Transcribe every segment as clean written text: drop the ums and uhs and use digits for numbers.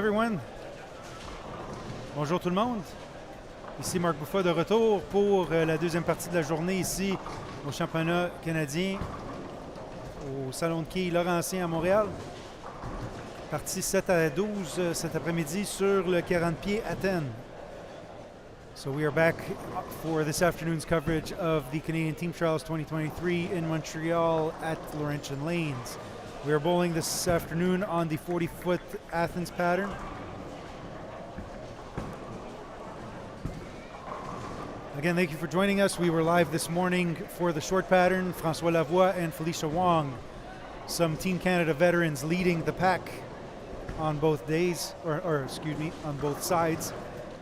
everyone. Bonjour tout le monde. Ici Marc Buffa de retour pour la deuxième partie de la journée ici au championnat canadien au Salon de quilles Laurentien à Montréal. Partie 7 à 12 cet après-midi sur le 40 pieds Athènes. So we are back for this afternoon's coverage of the Canadian Team Trials 2023 in Montreal at Laurentian Lanes. We are bowling this afternoon on the 40-foot Athens pattern. Again, thank you for joining us. We were live this morning for the short pattern. François Lavoie and Felicia Wong, some Team Canada veterans leading the pack on both days, or excuse me, on both sides,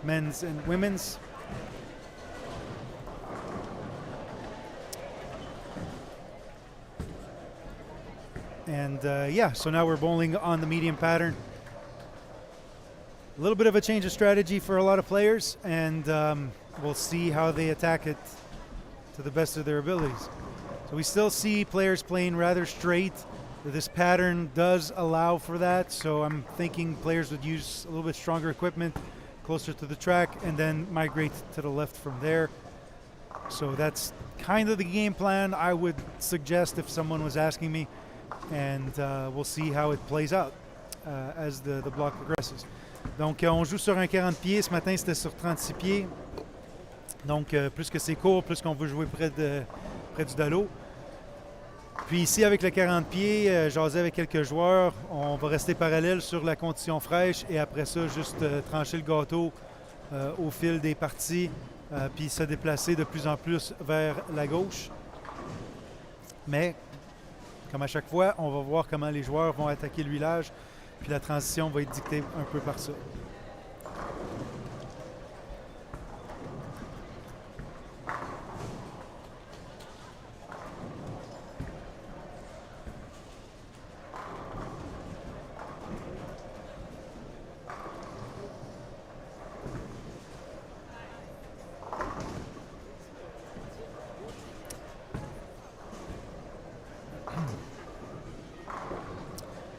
men's and women's. And yeah, so now we're bowling on the medium pattern. A little bit of a change of strategy for a lot of players, and we'll see how they attack it to the best of their abilities. So we still see players playing rather straight. This pattern does allow for that, so I'm thinking players would use a little bit stronger equipment closer to the track and then migrate to the left from there. So that's kind of the game plan I would suggest if someone was asking me, and we'll see how it plays out as the block progresses. Donc on joue sur un 40 pieds, ce matin c'était sur 36 pieds. Donc plus que c'est court, plus qu'on veut jouer près du dallo. Puis ici avec le 40 pieds, jaser avec quelques joueurs, on va rester parallèle sur la condition fraîche et après ça juste trancher le gâteau au fil des parties, puis se déplacer de plus en plus vers la gauche. Mais comme à chaque fois, on va voir comment les joueurs vont attaquer l'huilage, puis la transition va être dictée un peu par ça.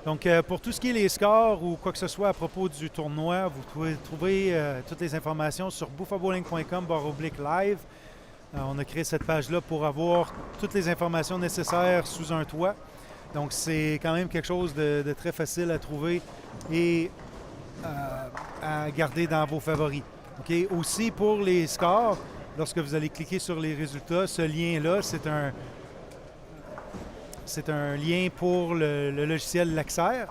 Donc, pour tout ce qui est les scores ou quoi que ce soit à propos du tournoi, vous pouvez trouver toutes les informations sur buffabowling.com/live. On a créé cette page-là pour avoir toutes les informations nécessaires sous un toit. Donc, c'est quand même quelque chose de très facile à trouver et à garder dans vos favoris. Okay? Aussi, pour les scores, lorsque vous allez cliquer sur les résultats, ce lien-là, c'est un lien pour le logiciel Laxer.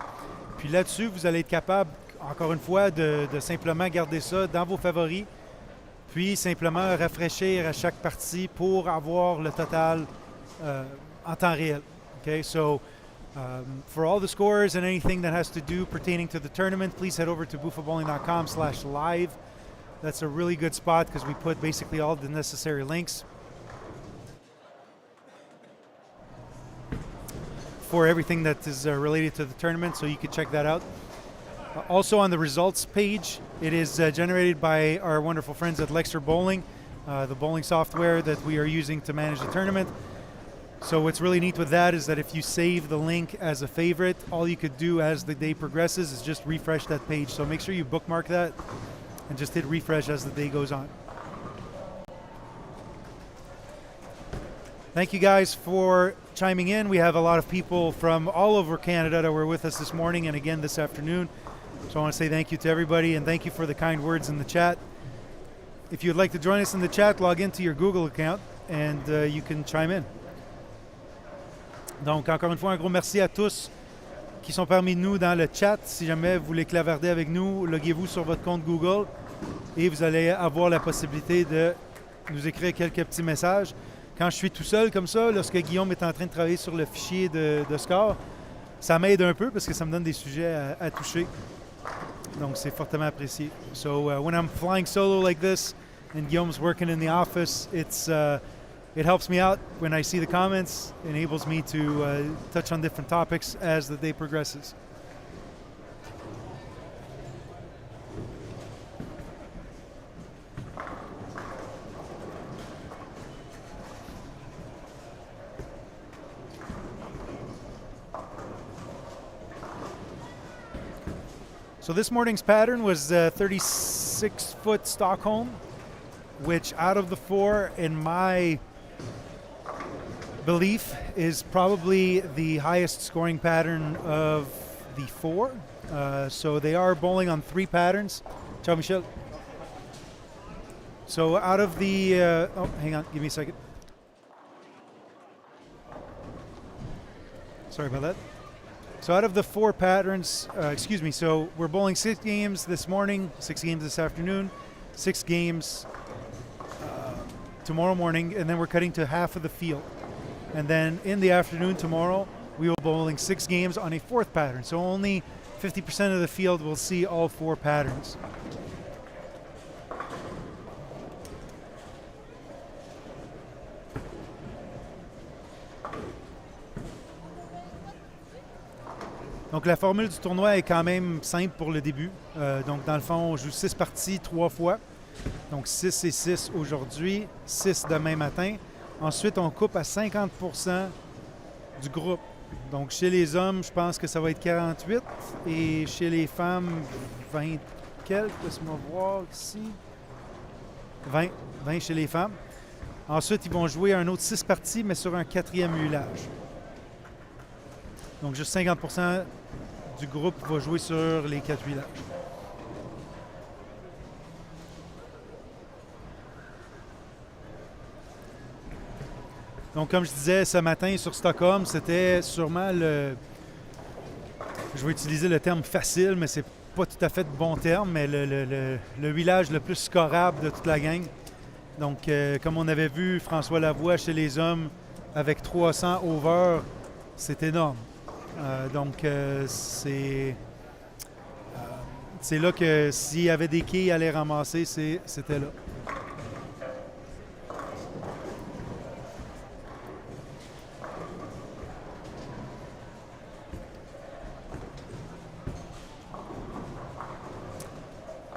Puis là-dessus, vous allez être capable, encore une fois, de simplement garder ça dans vos favoris, puis simplement rafraîchir à chaque partie pour avoir le total en temps réel. Okay? So, for all the scores and anything that has to do pertaining to the tournament, please head over to buffabowling.com/live. That's a really good spot because we put basically all the necessary links for everything that is related to the tournament, so you can check that out. Also on the results page, it is generated by our wonderful friends at Lexer Bowling, the bowling software that we are using to manage the tournament. So what's really neat with that is that if you save the link as a favorite, all you could do as the day progresses is just refresh that page. So make sure you bookmark that and just hit refresh as the day goes on. Thank you guys for chiming in. We have a lot of people from all over Canada that were with us this morning and again this afternoon. So I want to say thank you to everybody and thank you for the kind words in the chat. If you'd like to join us in the chat, log into your Google account and you can chime in. Donc encore une fois, un gros merci à tous qui sont parmi nous dans le chat. Si jamais vous voulez clavarder avec nous, loguez-vous sur votre compte Google et vous allez avoir la possibilité de nous écrire quelques petits messages. Quand je suis tout seul comme ça, lorsque Guillaume est en train de travailler sur le fichier de score, ça m'aide un peu parce que ça me donne des sujets à toucher. Donc, c'est fortement apprécié. So, when I'm flying solo like this and Guillaume's working in the office, it helps me out when I see the comments, enables me to touch on different topics as the day progresses. So this morning's pattern was 36-foot Stockholm, which out of the four, in my belief, is probably the highest scoring pattern of the four. So they are bowling on 3 patterns. Ciao, Michel. So out of the, oh, hang on, give me a second. Sorry about that. So out of the 4 patterns, so we're bowling 6 games this morning, 6 games this afternoon, 6 games tomorrow morning, and then we're cutting to half of the field. And then in the afternoon tomorrow, we will be bowling 6 games on a 4th pattern. So only 50% of the field will see all 4 patterns. Donc la formule du tournoi est quand même simple pour le début. Donc dans le fond, on joue 6 parties 3 fois. Donc 6 et 6 aujourd'hui, 6 demain matin. Ensuite, on coupe à 50% du groupe. Donc chez les hommes, je pense que ça va être 48 et chez les femmes, 20 quelques. Laisse-moi voir ici. 20 chez les femmes. Ensuite, ils vont jouer un autre 6 parties, mais sur un 4e huilage. Donc juste 50% du groupe va jouer sur les 4 huilages. Donc comme je disais, ce matin sur Stockholm, c'était sûrement le... Je vais utiliser le terme facile, mais c'est pas tout à fait le bon terme, mais le huilage le plus scorable de toute la gang. Donc comme on avait vu François Lavoie chez les hommes avec 300 over, c'est énorme. Donc, c'est là que s'il y avait des quilles à les ramasser, c'était là.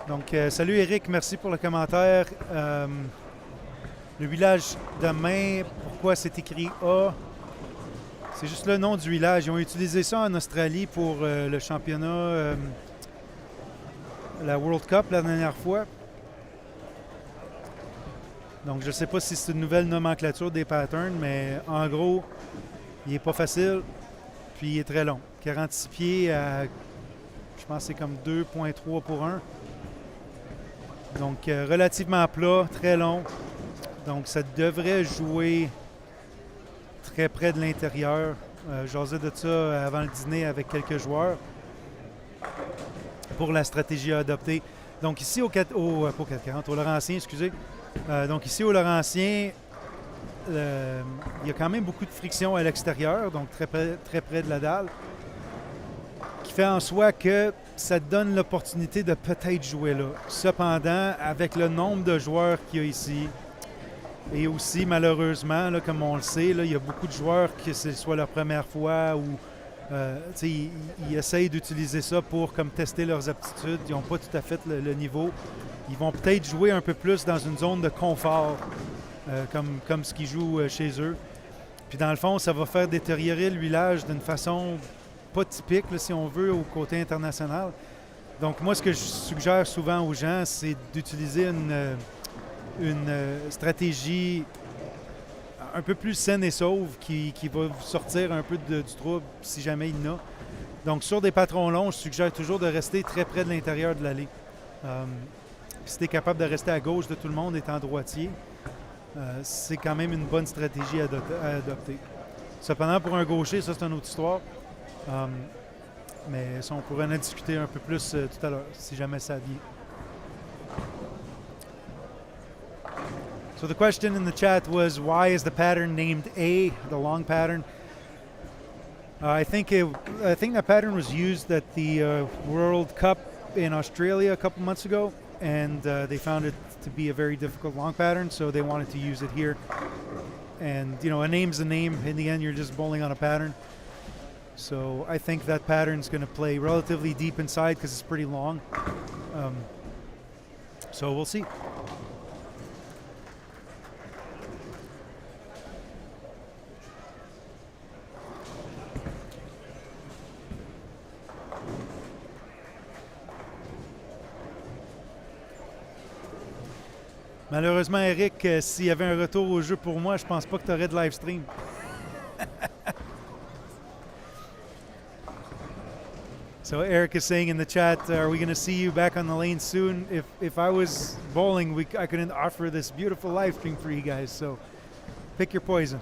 Donc, salut Eric, merci pour le commentaire. Le huilage de main, pourquoi c'est écrit A? C'est juste le nom du village. Ils ont utilisé ça en Australie pour le championnat, la World Cup la dernière fois. Donc je ne sais pas si c'est une nouvelle nomenclature des patterns, mais en gros, il n'est pas facile, puis il est très long. 46 pieds à, je pense que c'est comme 2,3 pour 1. Donc relativement plat, très long. Donc ça devrait jouer très près de l'intérieur. J'osais de ça avant le dîner avec quelques joueurs pour la stratégie à adopter. Donc ici au Laurentien, excusez. Donc ici au Laurentien, il y a quand même beaucoup de friction à l'extérieur, donc très près de la dalle, qui fait en soi que ça te donne l'opportunité de peut-être jouer là. Cependant, avec le nombre de joueurs qu'il y a ici, et aussi, malheureusement, là, comme on le sait, là, il y a beaucoup de joueurs que ce soit leur première fois ou ils essayent d'utiliser ça pour comme tester leurs aptitudes. Ils n'ont pas tout à fait le niveau. Ils vont peut-être jouer un peu plus dans une zone de confort, comme ce qu'ils jouent chez eux. Puis dans le fond, ça va faire détériorer le huilage d'une façon pas typique, là, si on veut, au côté international. Donc moi, ce que je suggère souvent aux gens, c'est d'utiliser une stratégie un peu plus saine et sauve qui va sortir un peu du trouble si jamais il y en a. Donc sur des patrons longs, je suggère toujours de rester très près de l'intérieur de l'allée. Si tu es capable de rester à gauche de tout le monde étant droitier, c'est quand même une bonne stratégie à adopter. Cependant, pour un gaucher, ça c'est une autre histoire. Mais ça, on pourrait en discuter un peu plus tout à l'heure, si jamais ça vient. So the question in the chat was, why is the pattern named A, the long pattern? I think that pattern was used at the World Cup in Australia a couple months ago, and they found it to be a very difficult long pattern, so they wanted to use it here. And, you know, a name's a name. In the end, you're just bowling on a pattern. So I think that pattern's going to play relatively deep inside because it's pretty long. So we'll see. Malheureusement, Eric, s'il y avait un retour au jeu pour moi, je pense pas que tu aurais de live stream. So Eric is saying in the chat, are we going to see you back on the lane soon? If I was bowling, I couldn't offer this beautiful live stream for you guys. So pick your poison.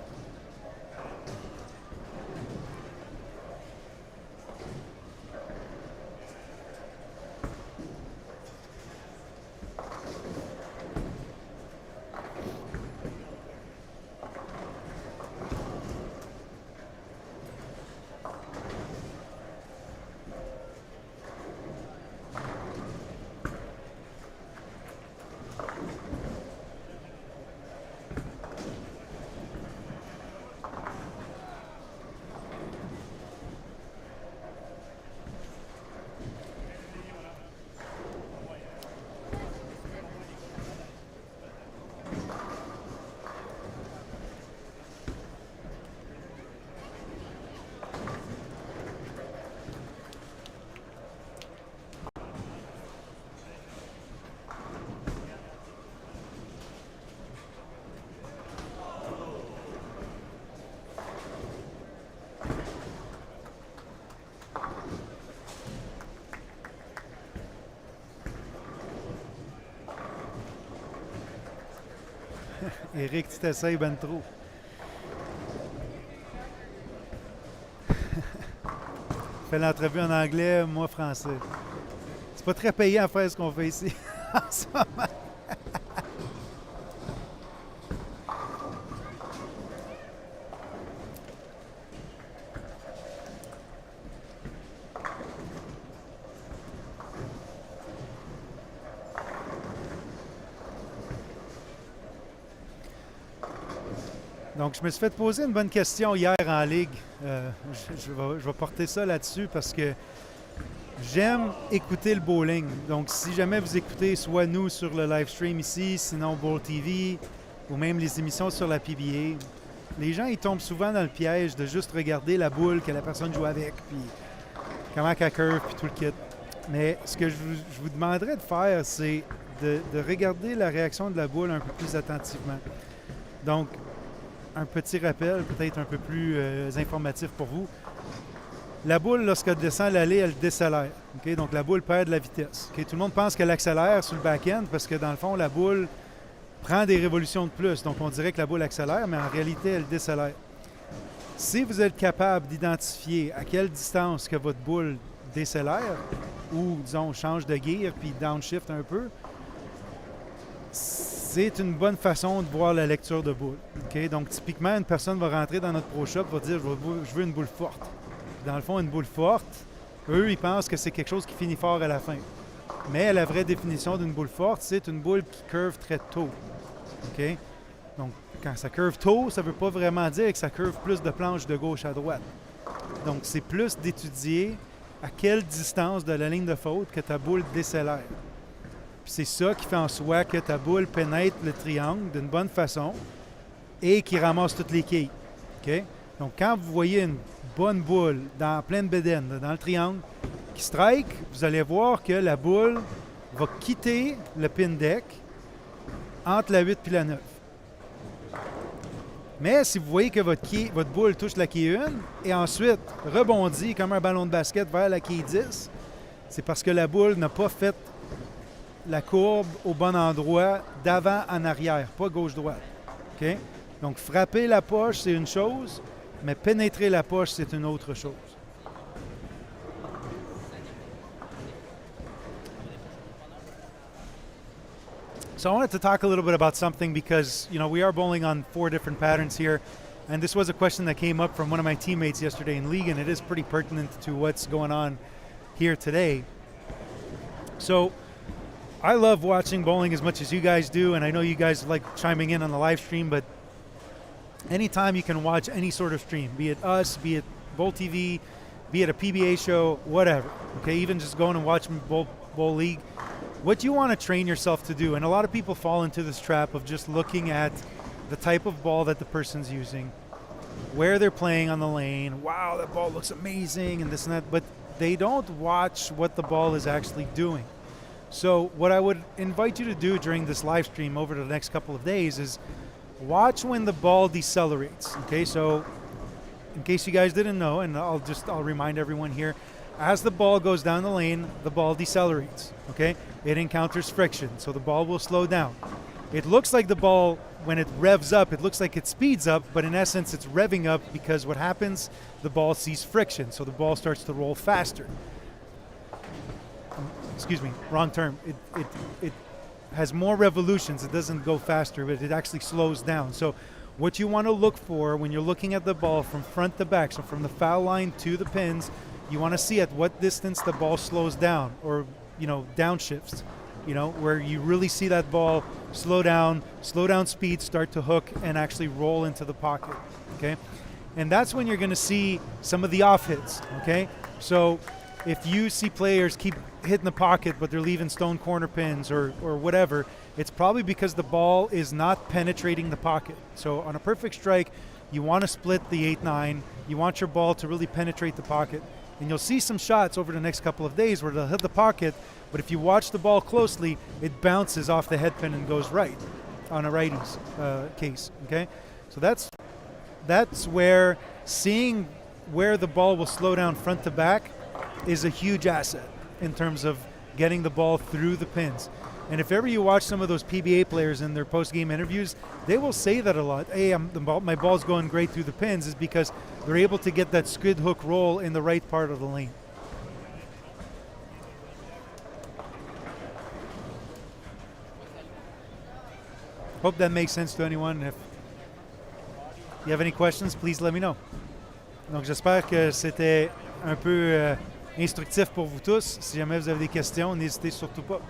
Eric, tu t'essayes ben trop. Fais l'entrevue en anglais, moi français. C'est pas très payant à faire ce qu'on fait ici en ce moment. Donc, je me suis fait poser une bonne question hier en ligue. Je vais porter ça là-dessus parce que j'aime écouter le bowling. Donc, si jamais vous écoutez soit nous sur le live stream ici, sinon Bowl TV ou même les émissions sur la PBA, les gens ils tombent souvent dans le piège de juste regarder la boule que la personne joue avec, puis comment qu'elle curve, puis tout le kit. Mais ce que je vous demanderais de faire, c'est de regarder la réaction de la boule un peu plus attentivement. Donc, un petit rappel, peut-être un peu plus informatif pour vous. La boule, lorsqu'elle descend l'allée, elle décélère. Okay? Donc, la boule perd de la vitesse. Okay? Tout le monde pense qu'elle accélère sur le back-end parce que, dans le fond, la boule prend des révolutions de plus. Donc, on dirait que la boule accélère, mais en réalité, elle décélère. Si vous êtes capable d'identifier à quelle distance que votre boule décélère ou, disons, change de gear puis downshift un peu, c'est une bonne façon de voir la lecture de boule. Okay? Donc, typiquement, une personne va rentrer dans notre Pro Shop et va dire « Je veux une boule forte ». Dans le fond, une boule forte, eux, ils pensent que c'est quelque chose qui finit fort à la fin. Mais la vraie définition d'une boule forte, c'est une boule qui curve très tôt. Okay? Donc, quand ça curve tôt, ça ne veut pas vraiment dire que ça curve plus de planches de gauche à droite. Donc, c'est plus d'étudier à quelle distance de la ligne de faute que ta boule décélère. C'est ça qui fait en soi que ta boule pénètre le triangle d'une bonne façon et qui ramasse toutes les quilles. Okay? Donc, quand vous voyez une bonne boule dans pleine bédaine, dans le triangle, qui strike, vous allez voir que la boule va quitter le pin deck entre la 8 et la 9. Mais si vous voyez que votre boule touche la quille 1 et ensuite rebondit comme un ballon de basket vers la quille 10, c'est parce que la boule n'a pas fait la courbe au bon endroit d'avant en arrière, pas gauche-droite. Okay? Donc, frapper la poche, c'est une chose, mais pénétrer la poche, c'est une autre chose. So I wanted to talk a little bit about something because, we are bowling on 4 different patterns here, and this was a question that came up from one of my teammates yesterday in league, and it is pretty pertinent to what's going on here today. So, I love watching bowling as much as you guys do, and I know you guys like chiming in on the live stream, but anytime you can watch any sort of stream, be it us, be it Bowl TV, be it a PBA show, whatever, okay, even just going and watching Bowl League, what you want to train yourself to do, and a lot of people fall into this trap of just looking at the type of ball that the person's using, where they're playing on the lane, wow, that ball looks amazing, and this and that, but they don't watch what the ball is actually doing. So what I would invite you to do during this live stream over the next couple of days is watch when the ball decelerates. Okay, so in case you guys didn't know, and I'll remind everyone here, as the ball goes down the lane, the ball decelerates. Okay, it encounters friction, so the ball will slow down. It looks like the ball, when it revs up, it looks like it speeds up, but in essence it's revving up because what happens, the ball sees friction, so the ball starts to roll faster. Excuse me, wrong term. It has more revolutions. It doesn't go faster, but it actually slows down. So what you want to look for when you're looking at the ball from front to back, so from the foul line to the pins, you want to see at what distance the ball slows down, or downshifts, where you really see that ball slow down speed, start to hook, and actually roll into the pocket. Okay, and that's when you're going to see some of the off hits. Okay, so if you see players keep hitting the pocket but they're leaving stone corner pins or whatever, it's probably because the ball is not penetrating the pocket. So on a perfect strike, you want to split the 8-9. You want your ball to really penetrate the pocket. And you'll see some shots over the next couple of days where they'll hit the pocket, but if you watch the ball closely, it bounces off the head pin and goes right on a righty's case. Okay, so that's where seeing where the ball will slow down front to back is a huge asset in terms of getting the ball through the pins. And if ever you watch some of those PBA players in their post-game interviews, they will say that a lot. Hey, my ball's going great through the pins, is because they're able to get that skid hook roll in the right part of the lane. Hope that makes sense to anyone. If you have any questions, please let me know. Donc j'espère que c'était un peu instructif pour vous tous. Si jamais vous avez des questions, n'hésitez surtout pas.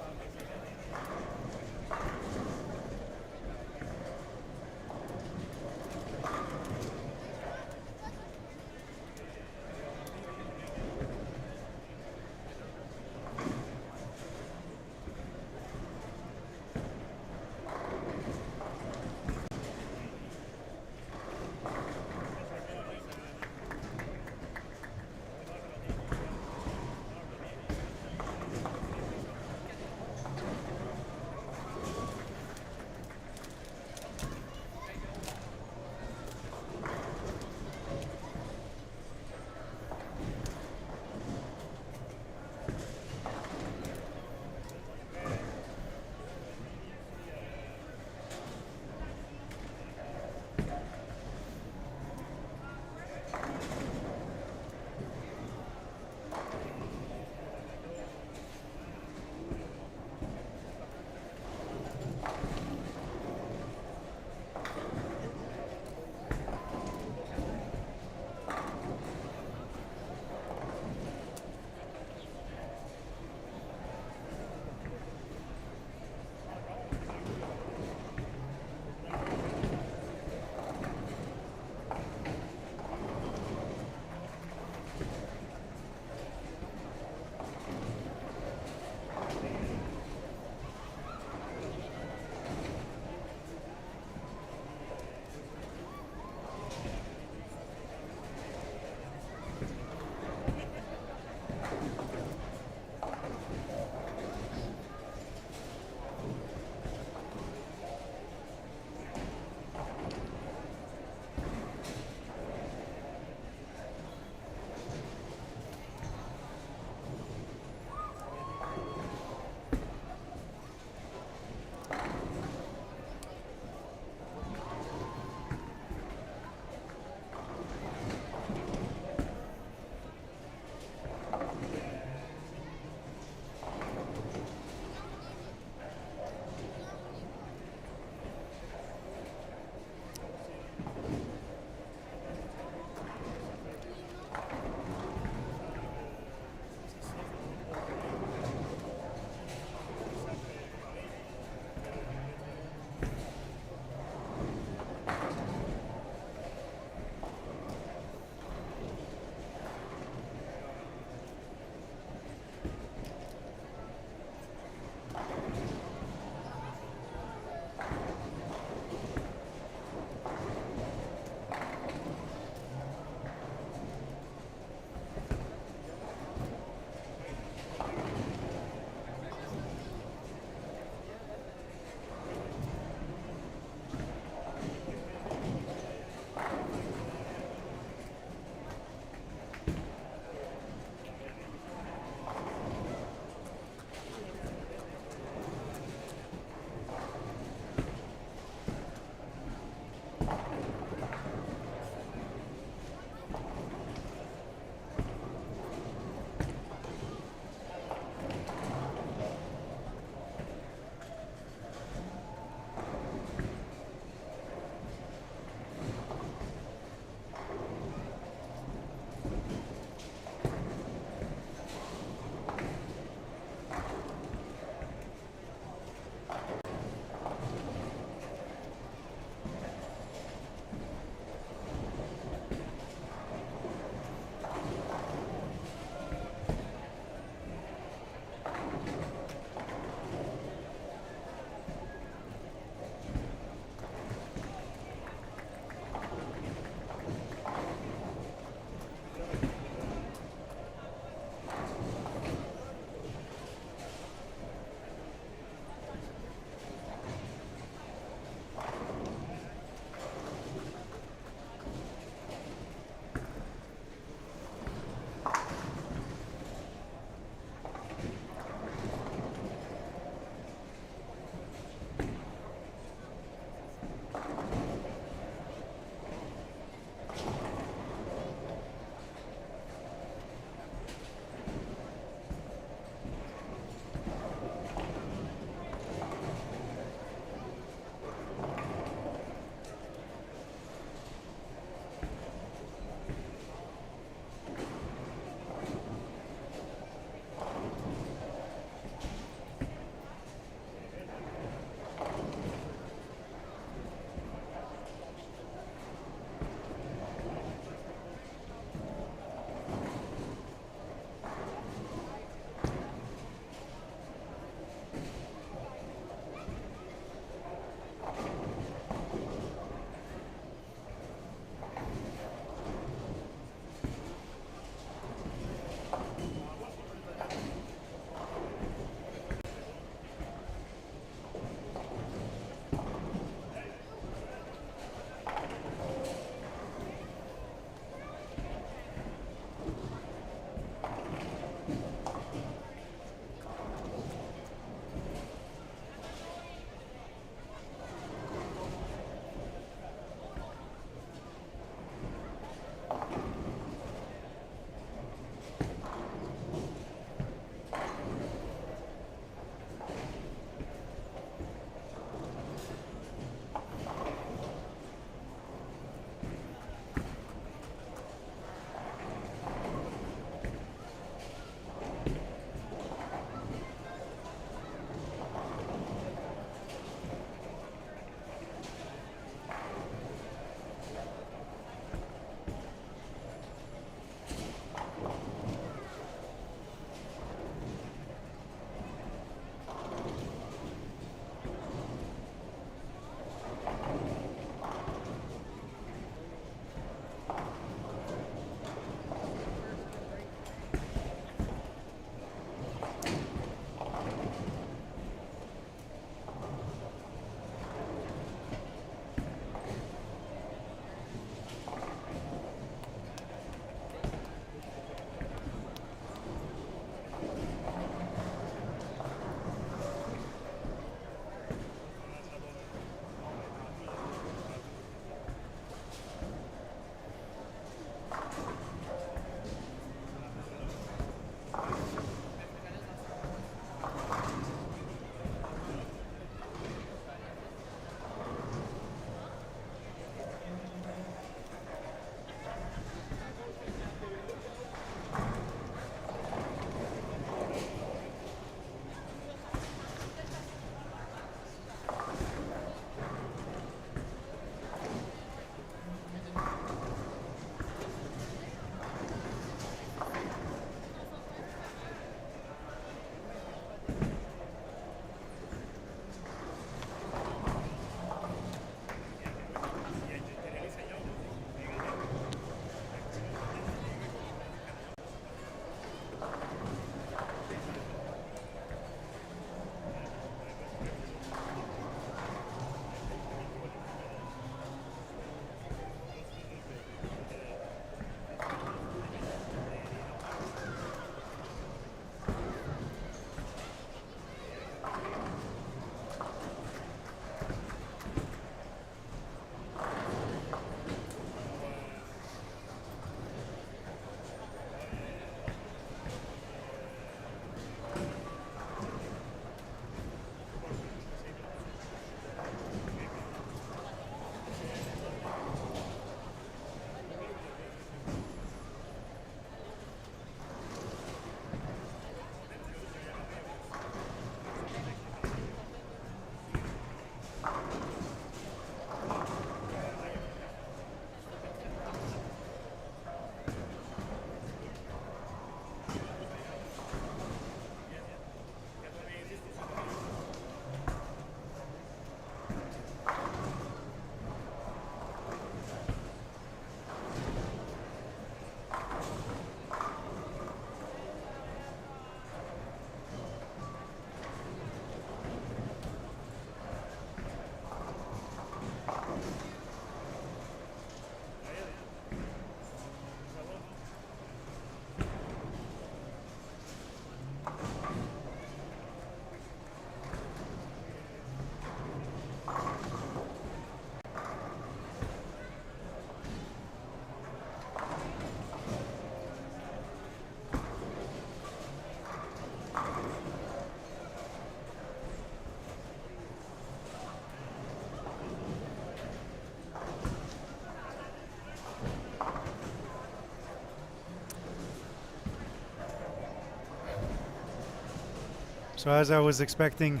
So as I was expecting,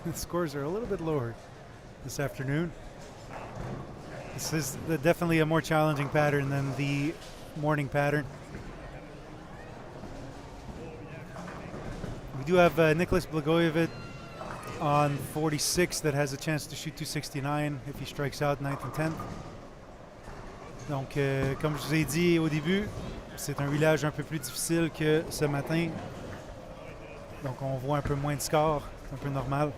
the scores are a little bit lower this afternoon. This is definitely a more challenging pattern than the morning pattern. We do have Nicholas Blagojevic on 46 that has a chance to shoot 269 if he strikes out 9th and 10th. Donc, comme je vous ai dit au début, c'est un huilage un peu plus difficile que ce matin. Donc, on voit un peu moins de score, c'est un peu normal.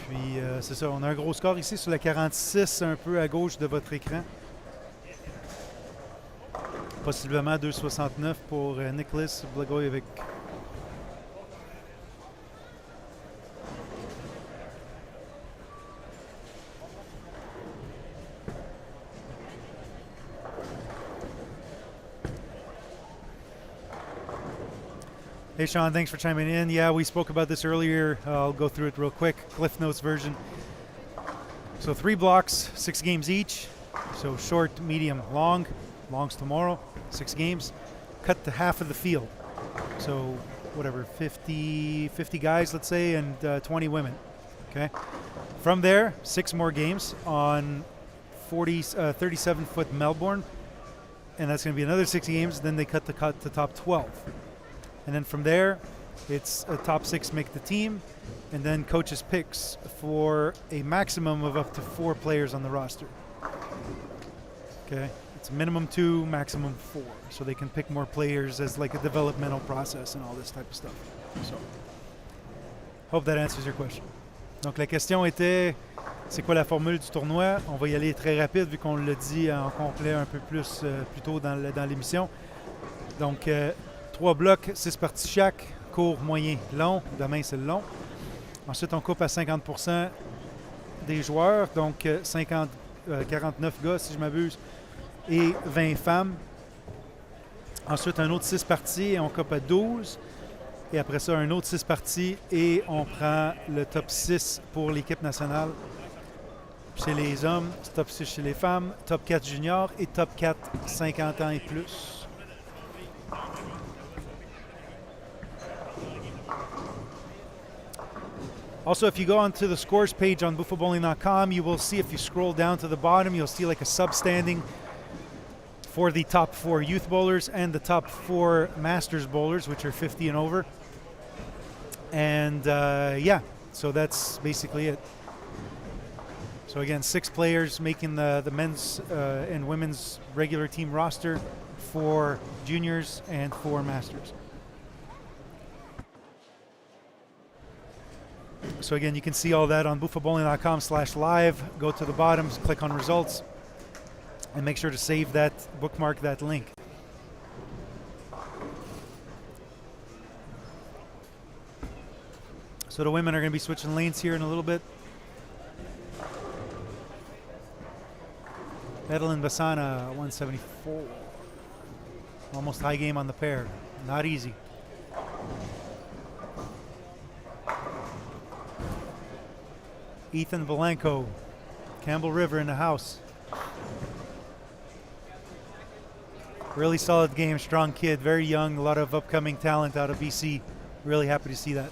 Puis, c'est ça, on a un gros score ici sur la 46, un peu à gauche de votre écran. Possiblement 2,69 pour Nicholas Blagojevic. Hey Sean, thanks for chiming in. Yeah, we spoke about this earlier. I'll go through it real quick. Cliff Notes version. So 3 blocks, 6 games each. So short, medium, long. Long's tomorrow, 6 games. Cut to half of the field. So whatever, 50 guys, let's say, and 20 women. Okay. From there, 6 more games on 37-foot Melbourne. And that's going to be another 6 games. Then they cut to top 12. And then from there, it's a top 6 make the team, and then coaches picks for a maximum of up to 4 players on the roster. Okay, it's minimum 2, maximum 4, so they can pick more players as like a developmental process and all this type of stuff. So, hope that answers your question. Donc la question était, c'est quoi la formule du tournoi? On va y aller très rapide vu qu'on l'a dit en complet un peu plus tôt dans l'émission. Donc 3 blocs, 6 parties chaque, court, moyen, long. Demain, c'est le long. Ensuite, on coupe à 50% des joueurs, donc 49 gars, si je m'abuse, et 20 femmes. Ensuite, un autre 6 parties et on coupe à 12. Et après ça, un autre 6 parties et on prend le top 6 pour l'équipe nationale chez les hommes, top 6 chez les femmes, top 4 juniors et top 4 50 ans et plus. Also, if you go onto the scores page on buffabowling.com, you will see, if you scroll down to the bottom, you'll see like a sub-standing for the top 4 youth bowlers and the top 4 masters bowlers, which are 50 and over. And yeah, so that's basically it. So again, 6 players making the men's and women's regular team roster, 4 juniors and 4 masters. So again, you can see all that on buffabowling.com/live. Go to the bottom, click on results, and make sure to save that, bookmark that link. So the women are going to be switching lanes here in a little bit. Edelyn Bassana, 174. Almost high game on the pair. Not easy. Ethan Valenko, Campbell River in the house. Really solid game, strong kid, very young, a lot of upcoming talent out of BC. Really happy to see that.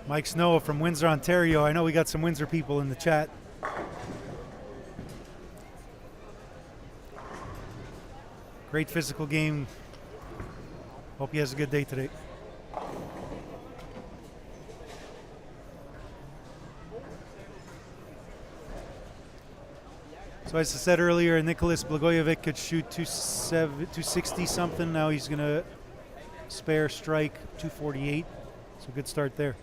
Mike Snow from Windsor, Ontario. I know we got some Windsor people in the chat. Great physical game. Hope he has a good day today. So as I said earlier, Nicholas Blagojevic could shoot 260 something. Now he's going to spare strike 248. So good start there.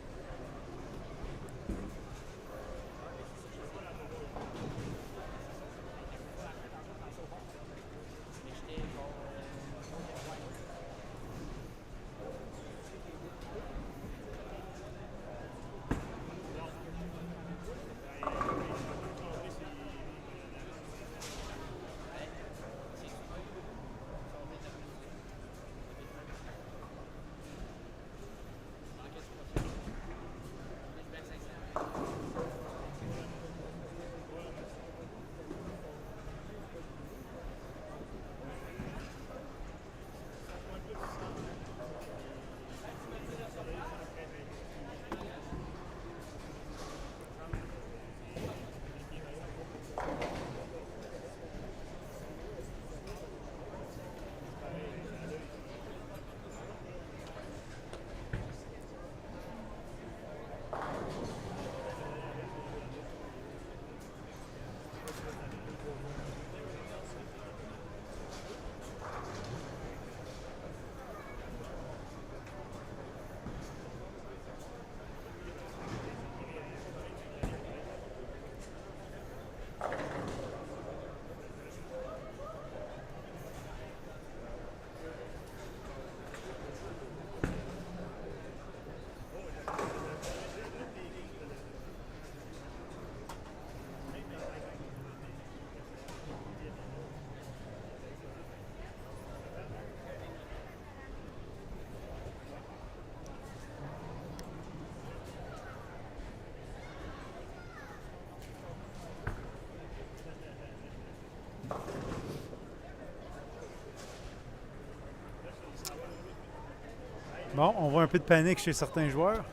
Bon, on voit un peu de panique chez certains joueurs.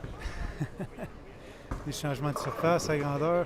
Des changements de surface à grandeur.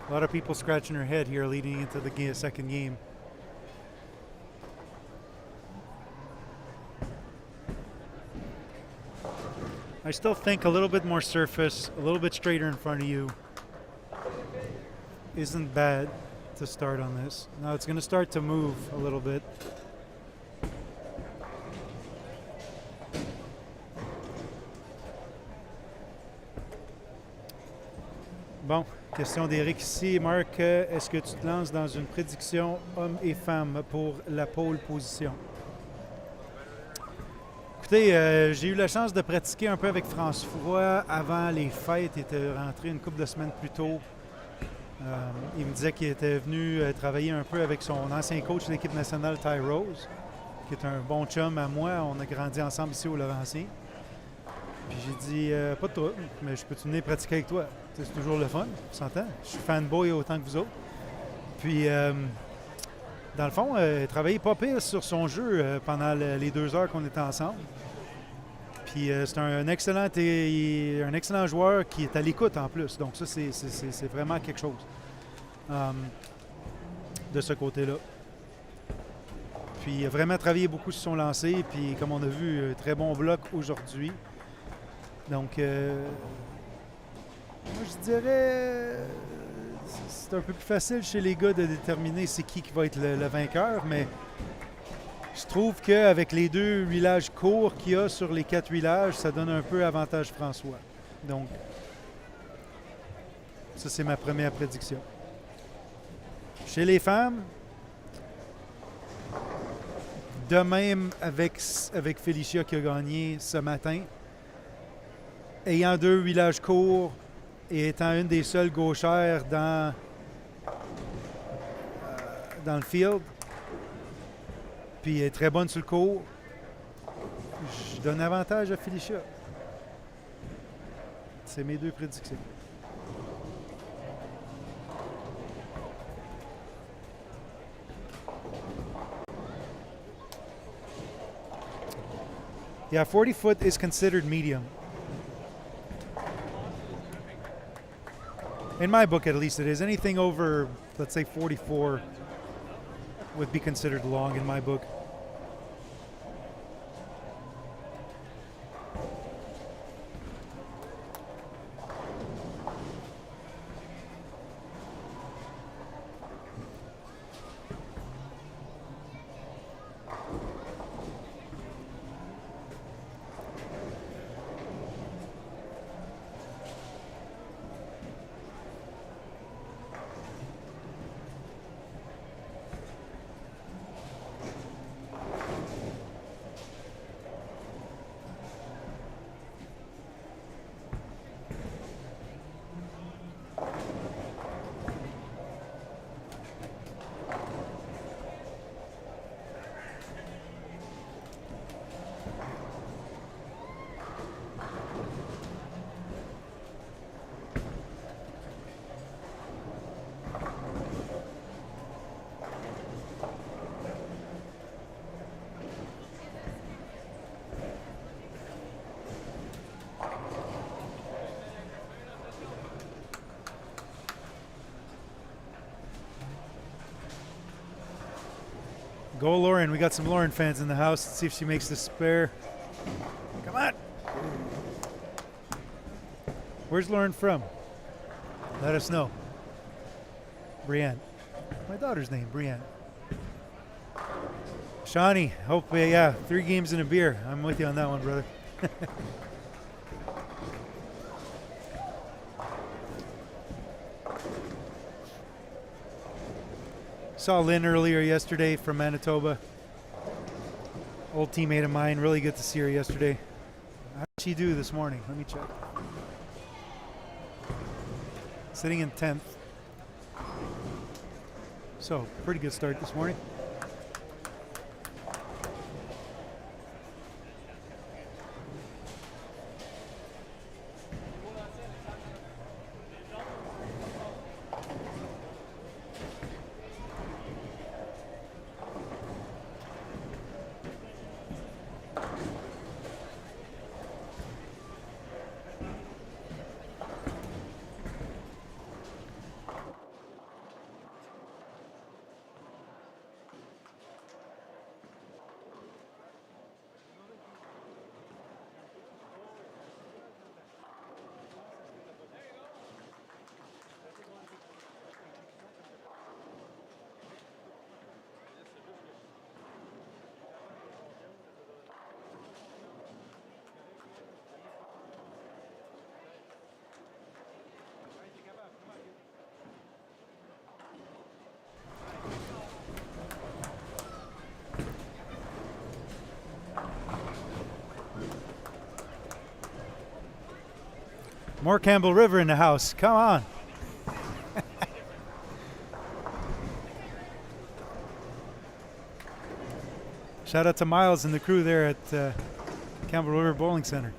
A lot of people scratching their head here leading into the second game. I still think a little bit more surface, a little bit straighter in front of you isn't bad to start on this. Now it's going to start to move a little bit. Bon, question d'Éric ici. Marc, est-ce que tu te lances dans une prédiction hommes et femmes pour la pole position? Écoutez, j'ai eu la chance de pratiquer un peu avec François avant les fêtes. Il était rentré une couple de semaines plus tôt. Il me disait qu'il était venu travailler un peu avec son ancien coach de l'équipe nationale, Ty Rose, qui est un bon chum à moi. On a grandi ensemble ici au Laurentien. Puis j'ai dit, pas de trouble, mais je peux-tu venir pratiquer avec toi? C'est toujours le fun, on s'entend. Je suis fanboy autant que vous autres. Puis, dans le fond, travailler pas pire sur son jeu pendant les 2 heures qu'on était ensemble. Puis c'est un excellent joueur qui est à l'écoute en plus. Donc ça, c'est vraiment quelque chose de ce côté-là. Puis il a vraiment travaillé beaucoup sur son lancer. Puis comme on a vu, très bon bloc aujourd'hui. Donc, moi je dirais, c'est un peu plus facile chez les gars de déterminer c'est qui va être le vainqueur. Mais je trouve qu'avec les 2 huilages courts qu'il y a sur les 4 huilages, ça donne un peu avantage François. Donc, ça c'est ma première prédiction. Chez les femmes, de même avec Félicia qui a gagné ce matin, ayant 2 huilages courts et étant une des seules gauchères dans le field, puis elle est très bonne sur le court, je donne avantage à Félicia. C'est mes 2 prédictions. Yeah, 40 foot is considered medium. In my book, at least, it is. Anything over, let's say, 44 would be considered long in my book. Go Lauren. We got some Lauren fans in the house. Let's see if she makes the spare. Come on. Where's Lauren from? Let us know. Brienne. My daughter's name, Brienne. Shawnee, hope, yeah, 3 games and a beer. I'm with you on that one, brother. Saw Lynn earlier yesterday from Manitoba. Old teammate of mine. Really good to see her yesterday. How did she do this morning? Let me check. Sitting in 10th. So, pretty good start this morning. More Campbell River in the house. Come on. Shout out to Miles and the crew there at Campbell River Bowling Center.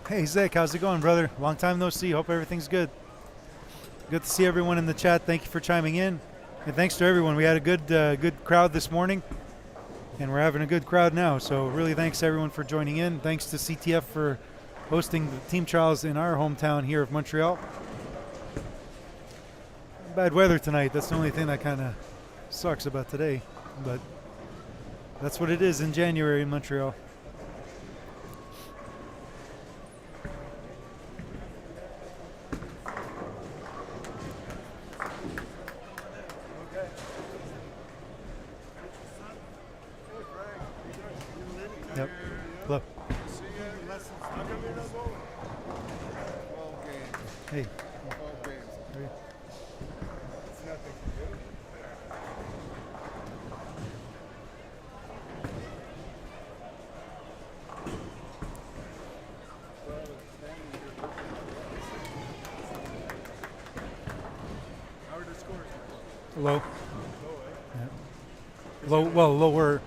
Hey, Zach, how's it going, brother? Long time no see. Hope everything's good. Good to see everyone in the chat. Thank you for chiming in. And thanks to everyone. We had a good crowd this morning, and we're having a good crowd now. So really thanks, everyone, for joining in. Thanks to CTF for hosting the team trials in our hometown here of Montreal. Bad weather tonight. That's the only thing that kind of sucks about today. But that's what it is in January in Montreal. Yep. Hello. Hey. Low. Yeah. Low. Well, lower.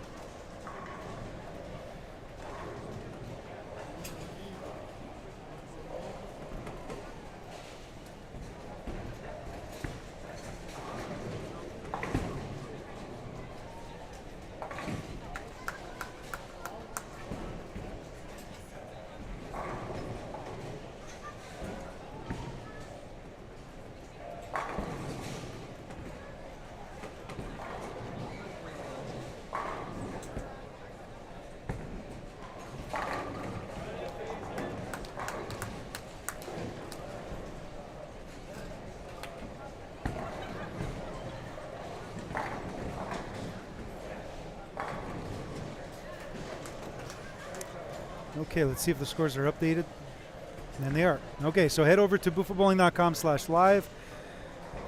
Okay, let's see if the scores are updated. And they are. Okay, so head over to buffabowling.com/live.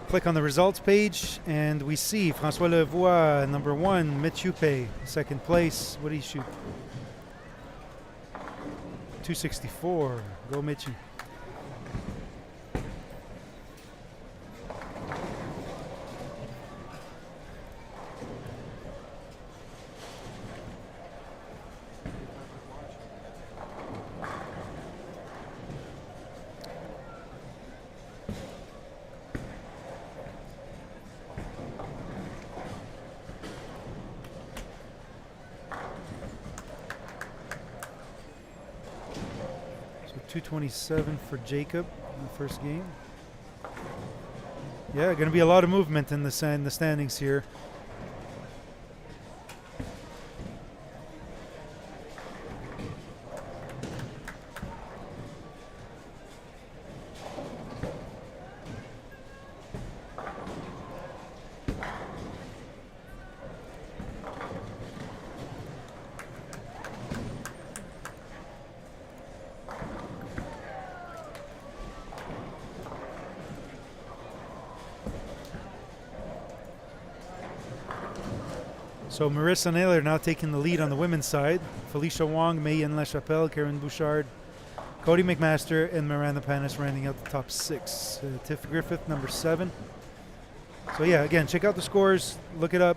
Click on the results page, and we see François Levoix, number 1, Mechupe, second place. What did he shoot? 264. Go Michi. So 227 for Jacob in the first game. Yeah, going to be a lot of movement in the standings here. So Marissa Naylor now taking the lead on the women's side. Felicia Wong, Mayen LaChapelle, Karen Bouchard, Cody McMaster, and Miranda Panis rounding out the top 6. Tiff Griffith, number 7. So yeah, again, check out the scores. Look it up.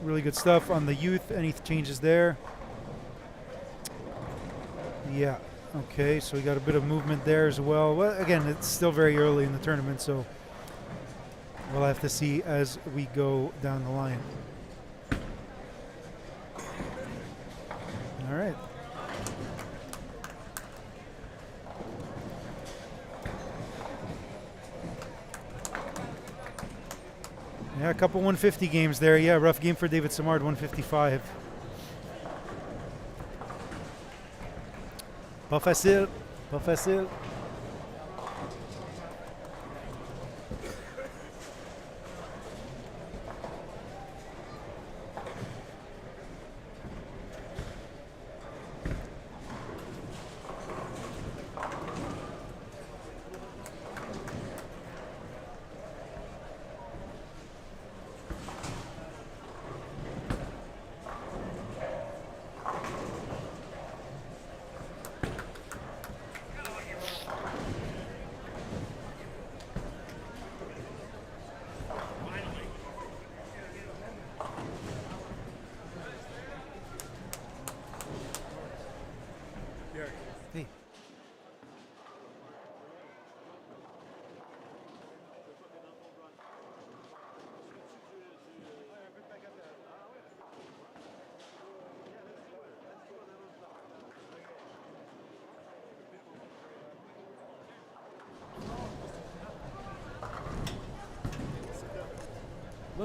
Really good stuff on the youth. Any changes there? Yeah. Okay, so we got a bit of movement there as well. Well, again, it's still very early in the tournament, so we'll have to see as we go down the line. All right. Yeah, a couple 150 games there. Yeah, rough game for David Simard, 155. Pas facile. Pas facile.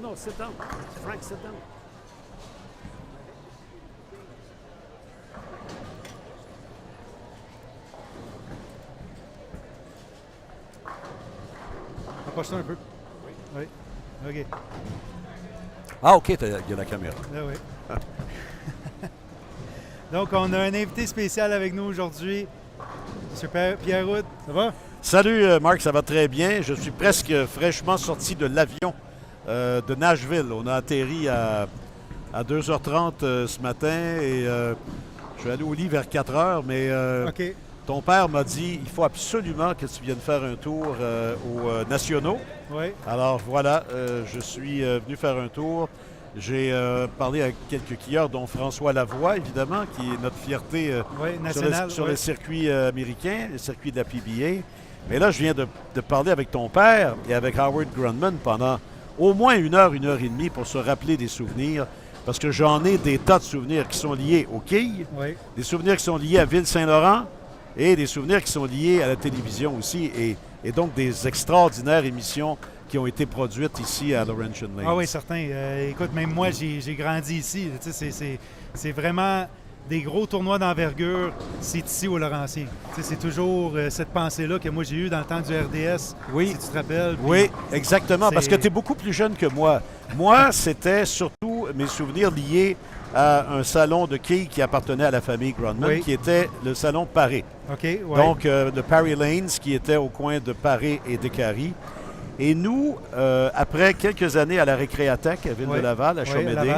No, sit down. Frank, sit down. Approche-toi un peu. Oui. OK. Ah, OK, il y a la caméra. Ah oui. Donc, on a un invité spécial avec nous aujourd'hui. M. Pierre Route, ça va? Salut, Marc, ça va très bien. Je suis presque fraîchement sorti de l'avion de Nashville. On a atterri à 2h30 ce matin et je suis allé au lit vers 4h, mais OK. ton père m'a dit il faut absolument que tu viennes faire un tour aux Nationaux. Oui. Alors voilà, je suis venu faire un tour. J'ai parlé avec quelques skieurs, dont François Lavoie, évidemment, qui est notre fierté nationale, sur le circuit américain, le circuit de la PBA. Mais là, je viens de parler avec ton père et avec Howard Grundman pendant au moins 1 heure et demie pour se rappeler des souvenirs. Parce que j'en ai des tas de souvenirs qui sont liés aux quilles, des souvenirs qui sont liés à Ville-Saint-Laurent et des souvenirs qui sont liés à la télévision aussi. Et donc des extraordinaires émissions qui ont été produites ici à Laurentian Lake. Ah oui, certain. Écoute, même moi, j'ai grandi ici. Tu sais, c'est vraiment des gros tournois d'envergure. C'est ici au Laurentier. Tu sais, c'est toujours cette pensée-là que moi j'ai eue dans le temps du RDS, oui. Si tu te rappelles. Oui, exactement, parce que tu es beaucoup plus jeune que moi. Moi, c'était surtout mes souvenirs liés à un salon de quilles qui appartenait à la famille Grundman, qui était le salon Paré. OK, Donc, le Parry Lanes, qui était au coin de Paré et de Carrie. Et nous, après quelques années à la Récréathèque, à Ville-de-Laval, à Chaumédé,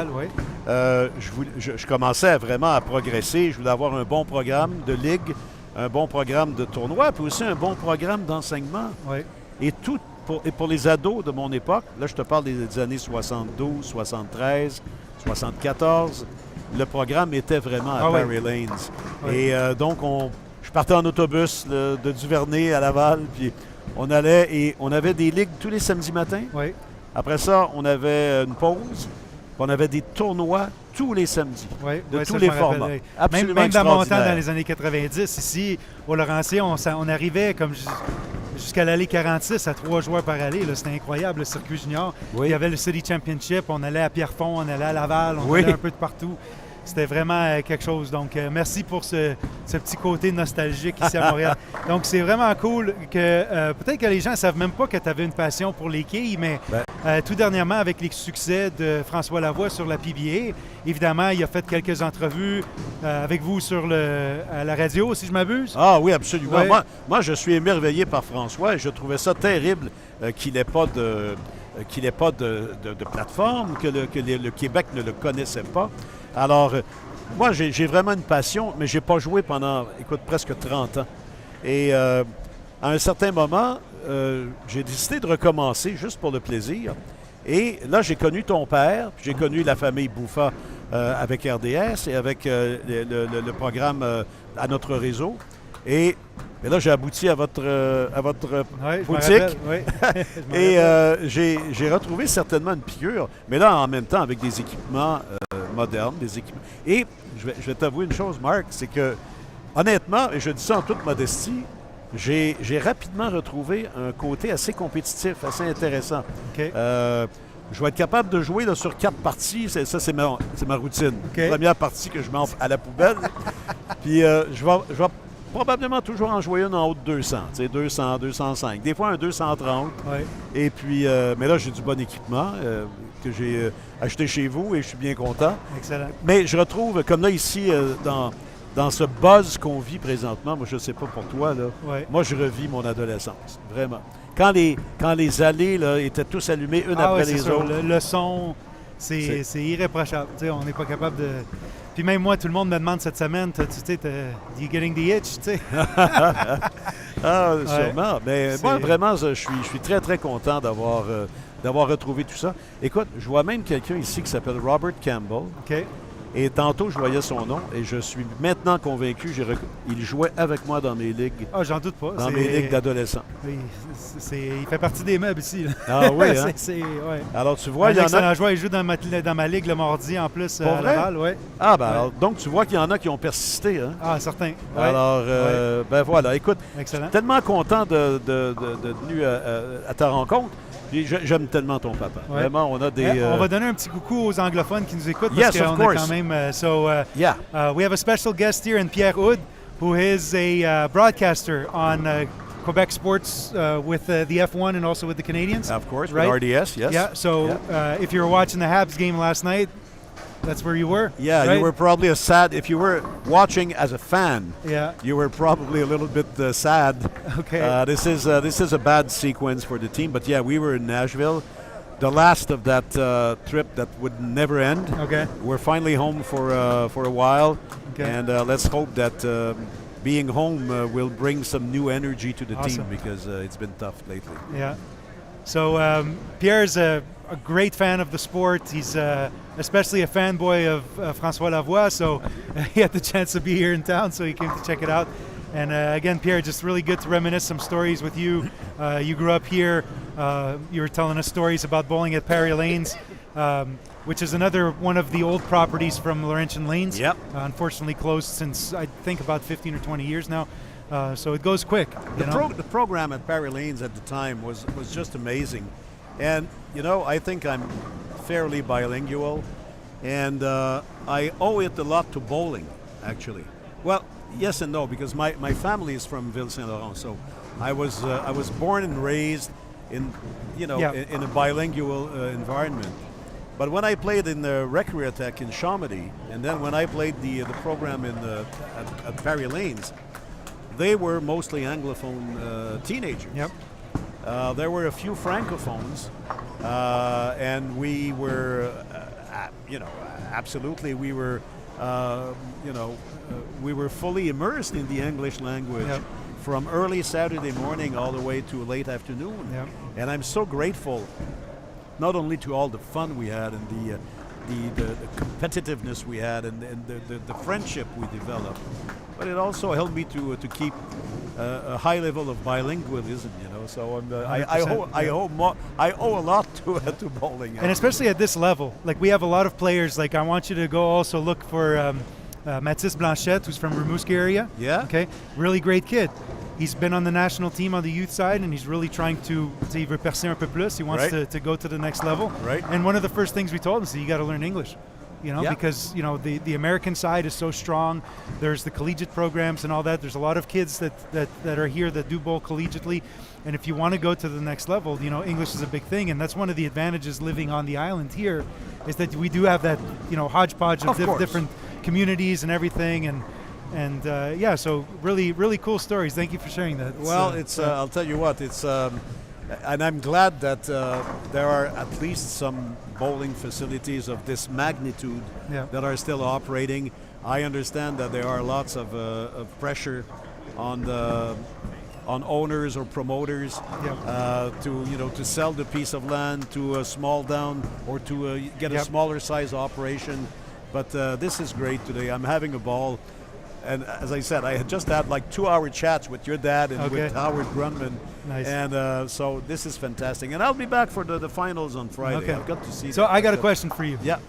je commençais vraiment à progresser. Je voulais avoir un bon programme de ligue, un bon programme de tournoi, puis aussi un bon programme d'enseignement. Et tout pour les ados de mon époque, là je te parle des années 72, 73, 74, le programme était vraiment à Parry Lanes. Et donc, je partais en autobus de Duvernay à Laval, puis on allait et on avait des ligues tous les samedis matins. Après ça, on avait une pause. On avait des tournois tous les samedis, de tous les formats. Absolument même dans mon temps, dans les années 90, ici, au Laurentier, on arrivait comme jusqu'à l'allée 46 à 3 joueurs par allée. C'était incroyable, le circuit junior. Il y avait le City Championship, on allait à Pierrefonds, on allait à Laval, on allait un peu de partout. C'était vraiment quelque chose. Donc, merci pour ce petit côté nostalgique ici à Montréal. Donc, c'est vraiment cool que peut-être que les gens ne savent même pas que tu avais une passion pour les quilles, mais tout dernièrement, avec les succès de François Lavoie sur la PBA, évidemment, il a fait quelques entrevues avec vous à la radio, si je m'abuse. Ah oui, absolument. Moi, je suis émerveillé par François et je trouvais ça terrible qu'il n'ait pas de plateforme, que le Québec ne le connaissait pas. Alors, moi, j'ai vraiment une passion, mais je n'ai pas joué pendant, presque 30 ans. Et à un certain moment, j'ai décidé de recommencer juste pour le plaisir. Et là, j'ai connu ton père, puis j'ai connu la famille Buffa avec RDS et avec le programme à notre réseau. Et là, j'ai abouti à votre boutique. Et j'ai retrouvé certainement une piqûre, mais là, en même temps, avec des équipements modernes, des équipements. Et je vais t'avouer une chose, Marc, c'est que, honnêtement, et je dis ça en toute modestie, j'ai rapidement retrouvé un côté assez compétitif, assez intéressant. Je vais être capable de jouer là, sur 4 parties. Ça, c'est ma routine. Première partie que je mets à la poubelle. Puis je vais probablement toujours en jouer une en haut de 200. 200, 205. Des fois, un 230. Et puis, mais là, j'ai du bon équipement que j'ai acheté chez vous et je suis bien content. Excellent. Mais je retrouve, comme là, ici, dans ce buzz qu'on vit présentement, moi, je ne sais pas pour toi, là, moi, je revis mon adolescence. Vraiment. Quand les allées là, étaient tous allumées une après les autres. Le son, c'est irréprochable. On n'est pas capable de... Puis même moi, tout le monde me demande cette semaine, you getting the itch, tu sais? Sûrement. Mais moi, vraiment, je suis très, très content d'avoir retrouvé tout ça. Écoute, je vois même quelqu'un ici qui s'appelle Robert Campbell. Et tantôt, je voyais son nom et je suis maintenant convaincu, il jouait avec moi dans mes ligues. Ah, j'en doute pas. Dans mes ligues d'adolescents. Oui, il fait partie des meubles ici. Là. Ah oui, hein? Ouais. Alors, tu vois, il y en a... joueur, il joue dans ma ligue le mardi en plus à Laval. Ouais. Ah, ben alors, donc tu vois qu'il y en a qui ont persisté. Hein? Ah, certain. Ouais. Alors, ben voilà, écoute, excellent. Je suis tellement content de venir à ta rencontre. J'aime tellement ton papa. Ouais. Vraiment, on a des... On va donner un petit coucou aux anglophones qui nous écoutent yes, parce qu'on a quand même... we have a special guest here in Pierre Houd, who is a broadcaster on Quebec sports with the F1 and also with the Canadians. Of course, right? with RDS, yes. Yeah, so if you were watching the Habs game last night, that's where you were. Yeah, right? You were probably if you were watching as a fan, you were probably a little bit sad. Okay. This is a bad sequence for the team, but yeah, we were in Nashville, the last of that trip that would never end. Okay. We're finally home for a while, okay. And let's hope that being home will bring some new energy to the team because it's been tough lately. Yeah. So Pierre's a great fan of the sport. He's especially a fanboy of François Lavoie, so he had the chance to be here in town, so he came to check it out. And again, Pierre, just really good to reminisce some stories with you. You grew up here. You were telling us stories about bowling at Perry Lanes, which is another one of the old properties from Laurentian Lanes. Yep. Unfortunately closed since, I think, about 15 or 20 years now. So it goes quick. The program at Perry Lanes at the time was just amazing. And, I think I'm fairly bilingual, and I owe it a lot to bowling, actually. Well, yes and no, because my family is from Ville Saint-Laurent, so I was born and raised in in a bilingual environment. But when I played in the Recreatech in Chomedy, and then when I played the program at Perry Lanes, they were mostly Anglophone teenagers. Yep. There were a few Francophones, and we were, absolutely, we were, we were fully immersed in the English language from early Saturday morning all the way to late afternoon. Yep. And I'm so grateful, not only to all the fun we had and the competitiveness we had and the friendship we developed, but it also helped me to keep a high level of bilingualism, So I owe a lot to bowling, and especially at this level. Like we have a lot of players. Like I want you to go also look for Mathis Blanchette, who's from Rimouski area. Yeah. Okay. Really great kid. He's been on the national team on the youth side, and he's really trying to il veut percer un peu plus. He wants to go to the next level. Right. And one of the first things we told him is you got to learn English. Because the American side is so strong. There's the collegiate programs and all that. There's a lot of kids that are here that do bowl collegiately, and if you want to go to the next level, English is a big thing, and that's one of the advantages living on the island here, is that we do have that hodgepodge of different communities and everything, and so really really cool stories. Thank you for sharing that. Well, I'll tell you what, it's and I'm glad that there are at least some bowling facilities of this magnitude that are still operating. I understand that there are lots of pressure on owners or promoters to sell the piece of land to small down or to get a smaller size operation. But this is great today. I'm having a ball. And as I said, I had just had like 2-hour chats with your dad and with Howard Grunman. Nice. And so this is fantastic. And I'll be back for the finals on Friday. Okay. I've got to see So I got a question for you. Yeah.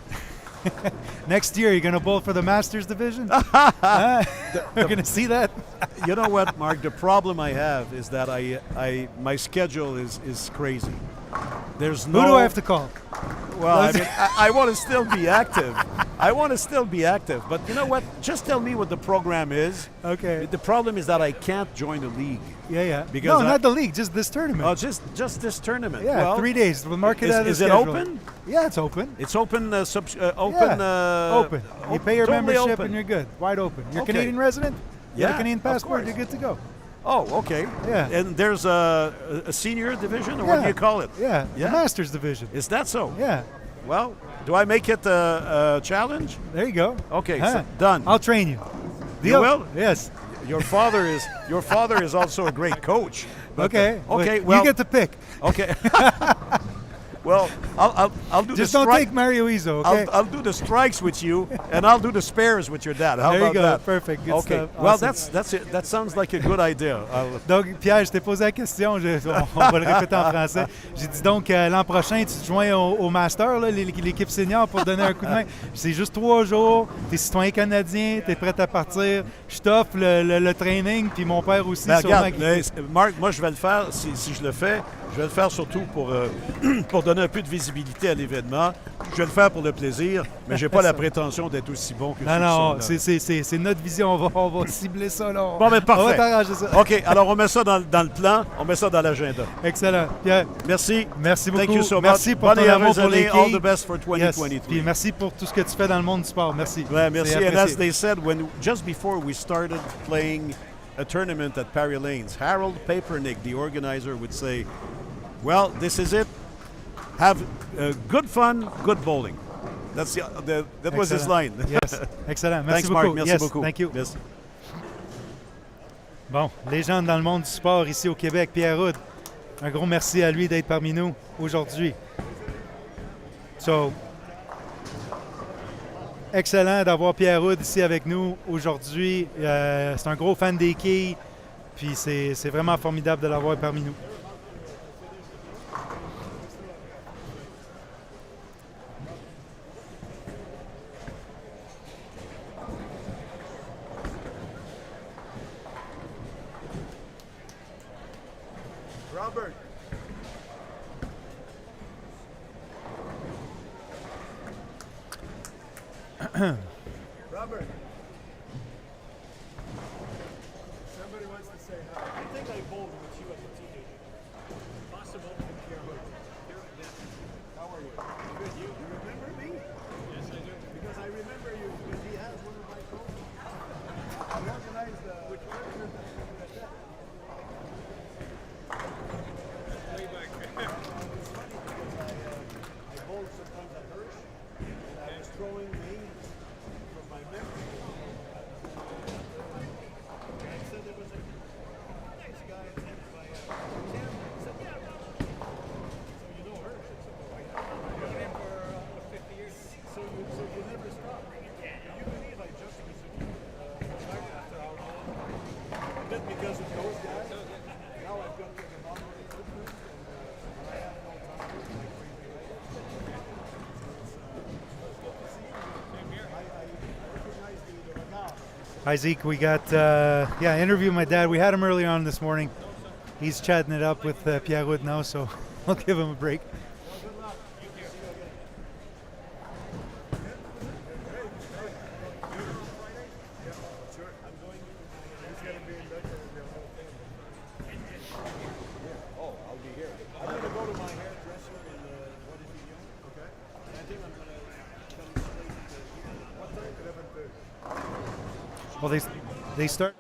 Next year, you're going to bowl for the Masters division? We're going to see that? You know what, Mark? The problem I have is that my schedule is crazy. There's no... Who do I have to call? Well, I want to still be active. But you know what? Just tell me what the program is. Okay. The problem is that I can't join the league. Yeah. Because not the league, just this tournament. Oh, just this tournament. Yeah, well, 3 days. We'll mark it out as Is it open? Yeah, it's open. It's open. Open. Open. You pay your totally membership open. and you're good. Wide open. You're a Okay. Canadian resident? You have Yeah, a Canadian of passport, course. you're good to go. Oh, okay. Yeah. And there's a senior division, or what do you call it? Yeah, Yeah. the Masters division. Is that so? Yeah. Well, do I make it a challenge? There you go. Okay, so done. I'll train you. You Deal? will? Yes. Your father is also a great coach. But, Okay. okay. Well, Well, you get to pick. okay. Well, I'll do Just the don't strike. take Mario Izo, okay? I'll do the strikes with you, and I'll do the spares with your dad. How There you about go. that? Perfect. Good Okay. stuff. Well, Awesome. that's it. That sounds like a good idea. Donc, Pierre, je t'ai posé la question, on va le répéter en français. J'ai dit donc, l'an prochain, tu te joins au Master, là, l'équipe senior, pour donner un coup de main. C'est juste 3 jours, tu es citoyen canadien, tu es prêt à partir. Je t'offre le training, puis mon père aussi. Ben, sûrement regarde, Marc, moi, je vais le faire, si je le fais, je vais le faire surtout pour donner un peu de visibilité à l'événement. Je vais le faire pour le plaisir, mais j'ai pas la prétention d'être aussi bon que Non, ceux qui sont là. c'est notre vision. On va cibler ça, là. Bon, ben parfait. On va t'arranger ça. OK, alors on met ça dans le plan, on met ça dans l'agenda. Excellent. Pierre, Merci. merci beaucoup. Thank you so much. Merci pour Bonne ton et amour heureuse pour les année. All quilles. the best for 2023. Yes. Puis merci pour tout ce que tu fais dans le monde du sport. Merci. Ouais, merci. C'est And as apprécié. they said, just before we started playing a tournament at Parry Lanes, Harold Papernick, the organizer, would say, well, this is it. Have good fun, good bowling. That was his line. Yes. Excellent. Merci Thanks, beaucoup. Mark. Merci Yes. beaucoup. Thank you. Merci. Bon, légende dans le monde du sport ici au Québec, Pierre Houd. Un gros merci à lui d'être parmi nous aujourd'hui. So, excellent d'avoir Pierre Houd ici avec nous aujourd'hui. C'est un gros fan des quilles, puis c'est vraiment formidable de l'avoir parmi nous. Robert. Robert. Somebody wants to say hi. I think I bowled with you as a teenager. Possible. How are you? Good. You remember me? Yes, I do. Because I remember you because he has one of my coaches. I organized which tournament that you way back. It's funny because I bowled sometimes at Hirsch, and I was throwing names from my memory. And I said there was a nice guy named by Tim. I said, yeah, so you know Hirsch. I know him for almost 50 years. So you never stop. You believe I just retired after how long? A bit because of those guys. Now I've got the phenomenal equipment, and I have no time to like crazy life. So it's good to see you. I recognize the regard. Hi, Zeke. We got, interview with my dad. We had him earlier on this morning. He's chatting it up with Pierre Houd now, so I'll give him a break. Good luck. See you again. Sure. I'm going. He's going to be in Dutch and the whole thing. Oh, I'll be here. I'm going to go to my hairdresser in what is he young? Okay. And I think I'm going to come straight to what time? 11:30. Well, they start.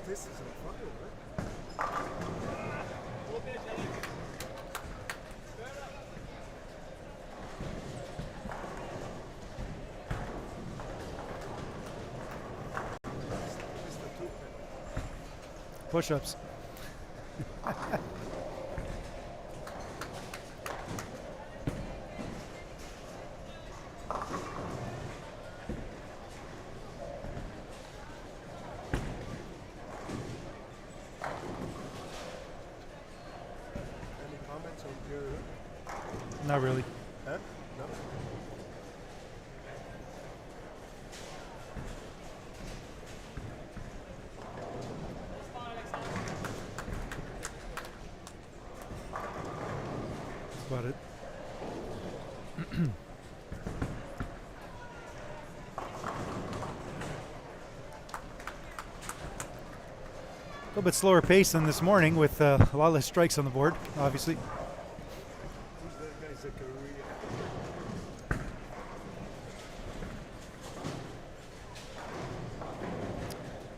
This is a fun, right? Push-ups. Any comments on your? Not really. Huh? No. That's about it. A little bit slower pace than this morning with a lot less strikes on the board, obviously. Who's that guy's a career?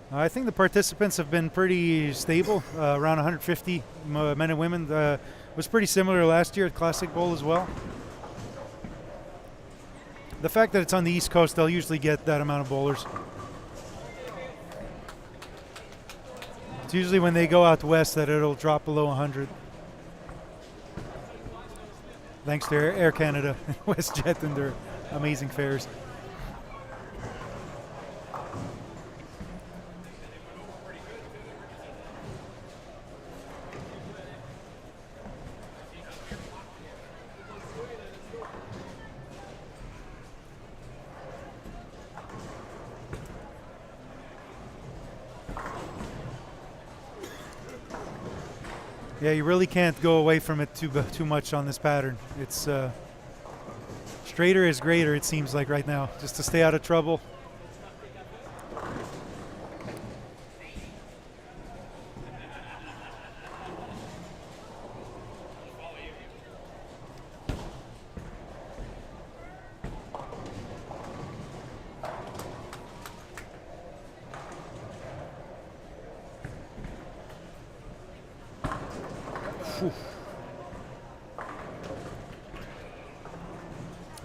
I think the participants have been pretty stable, around 150 men and women. Was pretty similar last year at Classic Bowl as well. The fact that it's on the East Coast, they'll usually get that amount of bowlers. It's usually when they go out west that it'll drop below 100. Thanks to Air Canada and WestJet and their amazing fares. Yeah, you really can't go away from it too much on this pattern. It's straighter is greater, it seems like right now, just to stay out of trouble. Whew.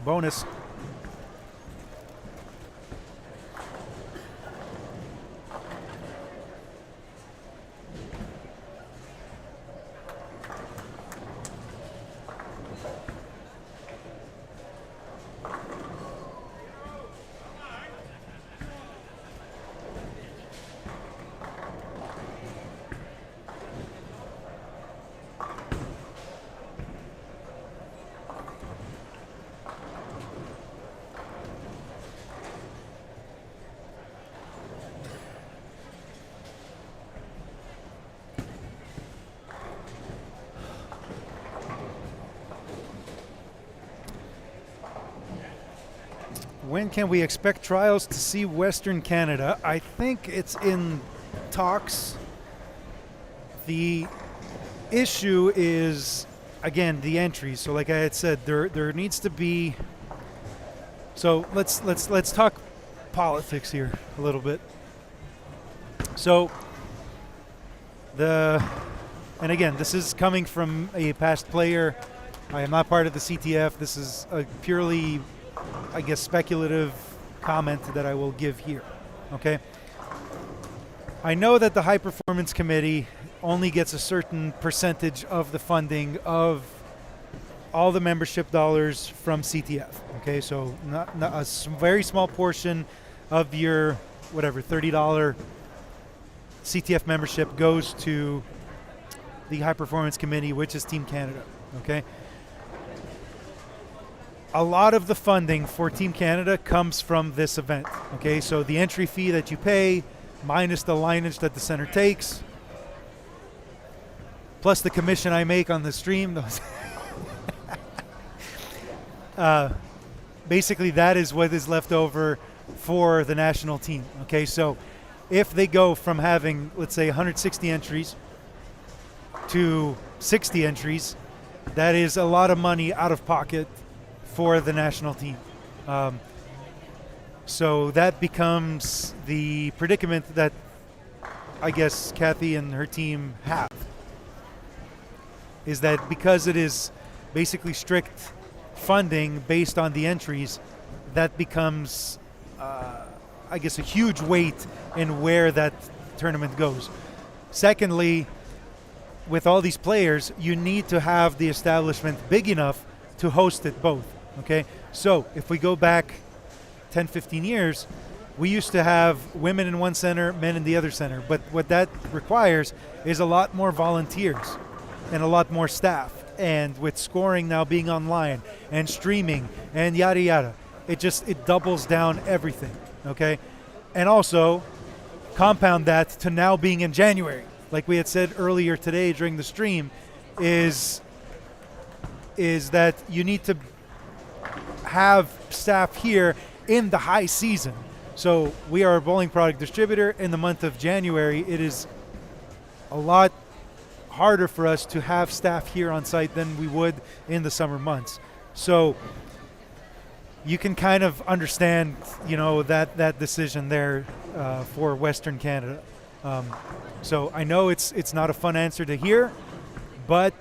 Bonus. When can we expect trials to see Western Canada? I think it's in talks. The issue is, again, the entries. So like I had said, there needs to be. So let's talk politics here a little bit. So and again, this is coming from a past player. I am not part of the CTF. This is a purely, I guess, speculative comment that I will give here, okay? I know that the High Performance Committee only gets a certain percentage of the funding of all the membership dollars from CTF, okay? So not a very small portion of your, whatever, $30 CTF membership goes to the High Performance Committee, which is Team Canada, okay? A lot of the funding for Team Canada comes from this event, okay? So the entry fee that you pay, minus the lineage that the center takes, plus the commission I make on the stream. Basically, that is what is left over for the national team, okay? So if they go from having, let's say, 160 entries to 60 entries, that is a lot of money out of pocket for the national team. So that becomes the predicament that I guess Kathy and her team have, is that because it is basically strict funding based on the entries, that becomes, I guess, a huge weight in where that tournament goes. Secondly, with all these players, you need to have the establishment big enough to host it both. Okay, so if we go back 10, 15 years, we used to have women in one center, men in the other center. But what that requires is a lot more volunteers and a lot more staff. And with scoring now being online and streaming and yada yada, it doubles down everything. Okay, and also compound that to now being in January, like we had said earlier today during the stream, is that you need to have staff here in the high season. So we are a bowling product distributor. In the month of January, it is a lot harder for us to have staff here on site than we would in the summer months. So you can kind of understand, that decision there for Western Canada. So I know it's not a fun answer to hear, but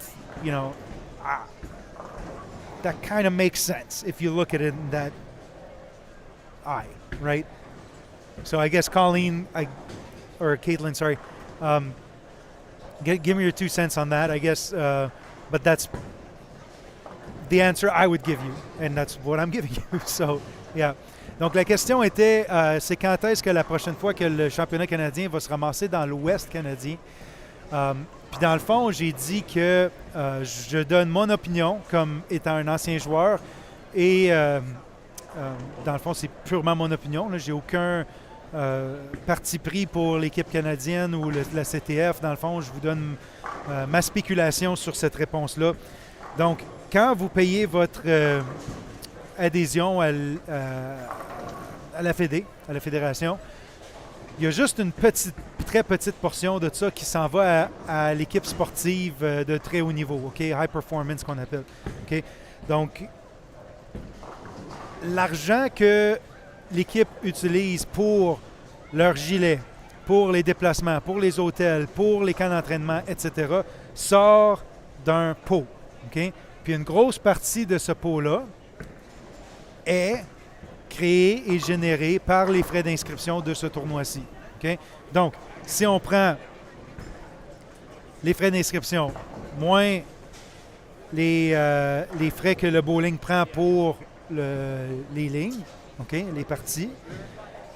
that kind of makes sense if you look at it in that eye, right? So I guess Caitlin, sorry. Give me your 2 cents on that, I guess. But that's the answer I would give you, and that's what I'm giving you. So, yeah. Donc, la question était, c'est quand est-ce que la prochaine fois que le championnat canadien va se ramasser dans l'Ouest canadien? Puis dans le fond, j'ai dit que je donne mon opinion comme étant un ancien joueur et dans le fond, c'est purement mon opinion. Là. J'ai aucun parti pris pour l'équipe canadienne ou la CTF. Dans le fond, je vous donne ma spéculation sur cette réponse-là. Donc, quand vous payez votre adhésion à la Fédé, à la fédération, il y a juste une très petite portion de ça qui s'en va à l'équipe sportive de très haut niveau, OK? High performance qu'on appelle, OK? Donc, l'argent que l'équipe utilise pour leur gilet, pour les déplacements, pour les hôtels, pour les camps d'entraînement, etc., sort d'un pot, OK? Puis une grosse partie de ce pot-là est créé et généré par les frais d'inscription de ce tournoi-ci. Okay? Donc, si on prend les frais d'inscription moins les frais que le bowling prend pour les lignes, okay? Les parties,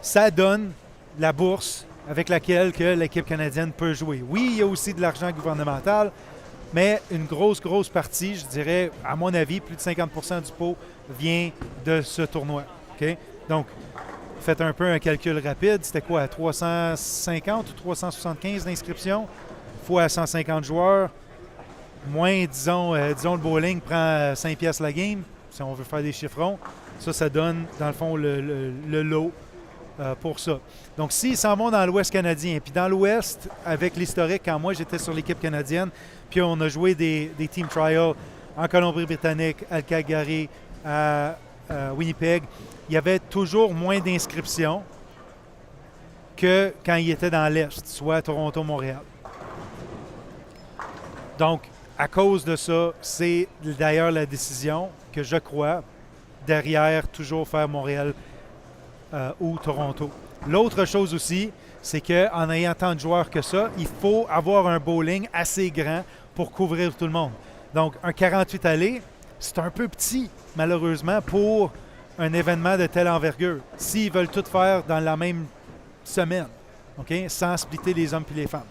ça donne la bourse avec laquelle que l'équipe canadienne peut jouer. Oui, il y a aussi de l'argent gouvernemental, mais une grosse partie, je dirais, à mon avis, plus de 50% du pot vient de ce tournoi. Okay? Donc, faites un peu un calcul rapide. C'était quoi, 350 ou 375 d'inscriptions fois 150 joueurs, moins, disons le bowling prend 5 piastres la game, si on veut faire des chiffrons. Ça donne, dans le fond, le lot pour ça. Donc, s'ils s'en vont dans l'Ouest canadien, puis dans l'Ouest, avec l'historique, quand moi j'étais sur l'équipe canadienne, puis on a joué des team trials en Colombie-Britannique, à Calgary, à Winnipeg, il y avait toujours moins d'inscriptions que quand il était dans l'Est, soit à Toronto, Montréal. Donc, à cause de ça, c'est d'ailleurs la décision que je crois derrière toujours faire Montréal ou Toronto. L'autre chose aussi, c'est qu'en ayant tant de joueurs que ça, il faut avoir un bowling assez grand pour couvrir tout le monde. Donc, un 48 allées, c'est un peu petit, malheureusement, pour un événement de telle envergure. S'ils veulent tout faire dans la même semaine, okay? Sans splitter les hommes et les femmes.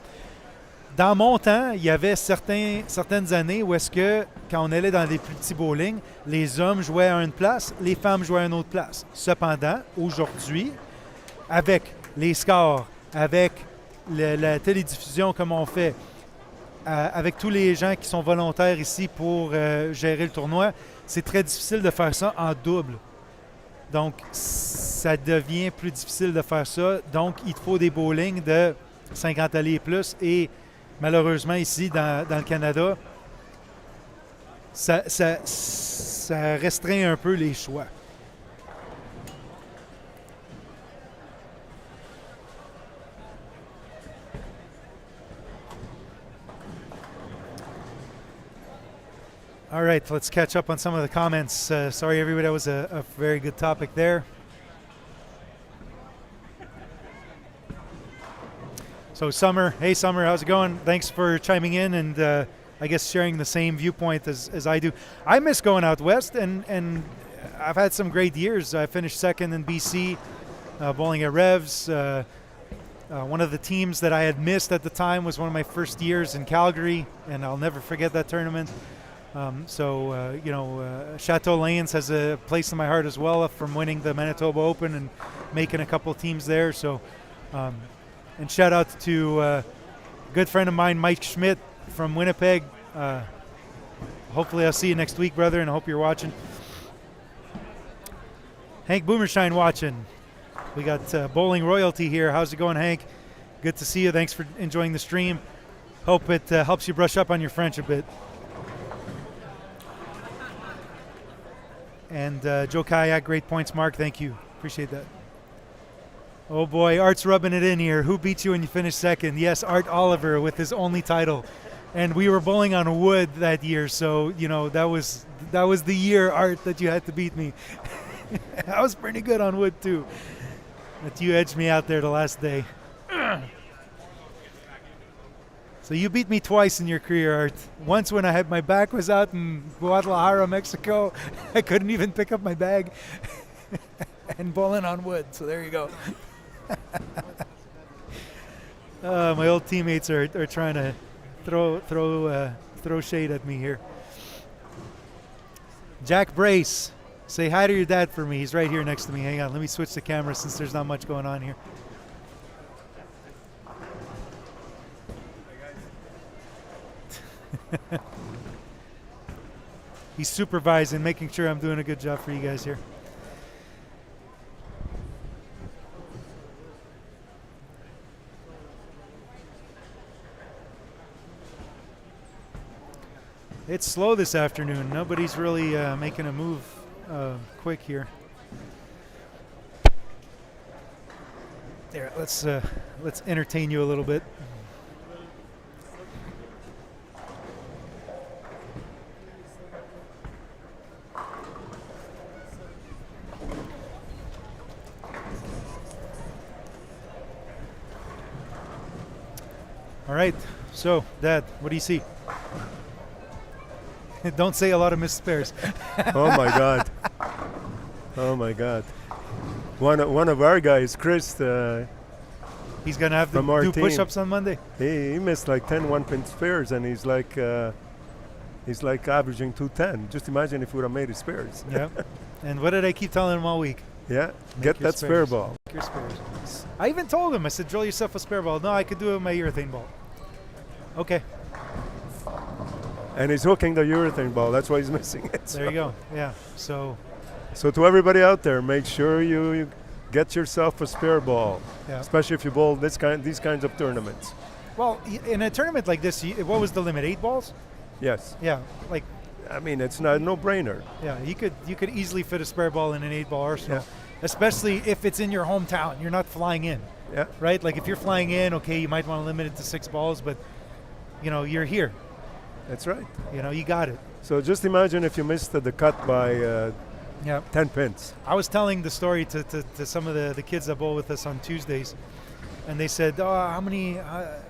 Dans mon temps, il y avait certaines années où est-ce que, quand on allait dans des plus petits bowling, les hommes jouaient à une place, les femmes jouaient à une autre place. Cependant, aujourd'hui, avec les scores, avec la télédiffusion comme on fait, avec tous les gens qui sont volontaires ici pour gérer le tournoi, c'est très difficile de faire ça en double. Donc, ça devient plus difficile de faire ça. Donc, il faut des bowling de 50 allées et plus. Et malheureusement, ici, dans le Canada, ça restreint un peu les choix. All right, let's catch up on some of the comments. Sorry, everybody, that was a very good topic there. So, Summer, hey, Summer, how's it going? Thanks for chiming in and I guess sharing the same viewpoint as I do. I miss going out west, and I've had some great years. I finished second in BC, bowling at Revs. One of the teams that I had missed at the time was one of my first years in Calgary, and I'll never forget that tournament. Chateau Lanes has a place in my heart as well from winning the Manitoba Open and making a couple of teams there. So, and shout out to a good friend of mine, Mike Schmidt from Winnipeg. Hopefully I'll see you next week, brother, and I hope you're watching. Hank Boomershine watching. We got Bowling Royalty here. How's it going, Hank? Good to see you. Thanks for enjoying the stream. Hope it helps you brush up on your French a bit. And Joe Kayak, great points, Mark. Thank you. Appreciate that. Oh boy, Art's rubbing it in here. Who beat you when you finished second? Yes, Art Oliver with his only title. And we were bowling on wood that year, so that was the year, Art, that you had to beat me. I was pretty good on wood too. But you edged me out there the last day. So you beat me twice in your career, Art. Once when my back was out in Guadalajara, Mexico. I couldn't even pick up my bag. And bowling on wood, so there you go. My old teammates are trying to throw shade at me here. Jack Brace, say hi to your dad for me. He's right here next to me. Hang on, let me switch the camera since there's not much going on here. He's supervising, making sure I'm doing a good job for you guys here. It's slow this afternoon. Nobody's really making a move quick here. There, let's entertain you a little bit. All right, so Dad, what do you see? Don't say a lot of missed spares. Oh my God! Oh my God! One of our guys, Chris. He's gonna have to do push-ups on Monday. He missed like 10 one-pin spares, and he's like averaging 210. Just imagine if we would have made his spares. Yeah. And what did I keep telling him all week? Yeah. Get that spare ball. Make your spares. I even told him. I said, drill yourself a spare ball. No, I could do it with my urethane ball. Okay. And he's hooking the urethane ball. That's why he's missing it. There you go. Yeah. So to everybody out there, make sure you get yourself a spare ball, yeah. Especially if you bowl these kinds of tournaments. Well, in a tournament like this, what was the limit? 8 balls? Yes. Yeah. Like. I mean, it's not a no-brainer. Yeah. You could easily fit a spare ball in an 8-ball arsenal, yeah. Especially if it's in your hometown. You're not flying in. Yeah. Right. Like if you're flying in, okay, you might want to limit it to 6 balls, but you're here. That's right. You got it. So just imagine if you missed the cut by 10 pins. I was telling the story to some of the kids that bowl with us on Tuesdays, and they said, how many, I'm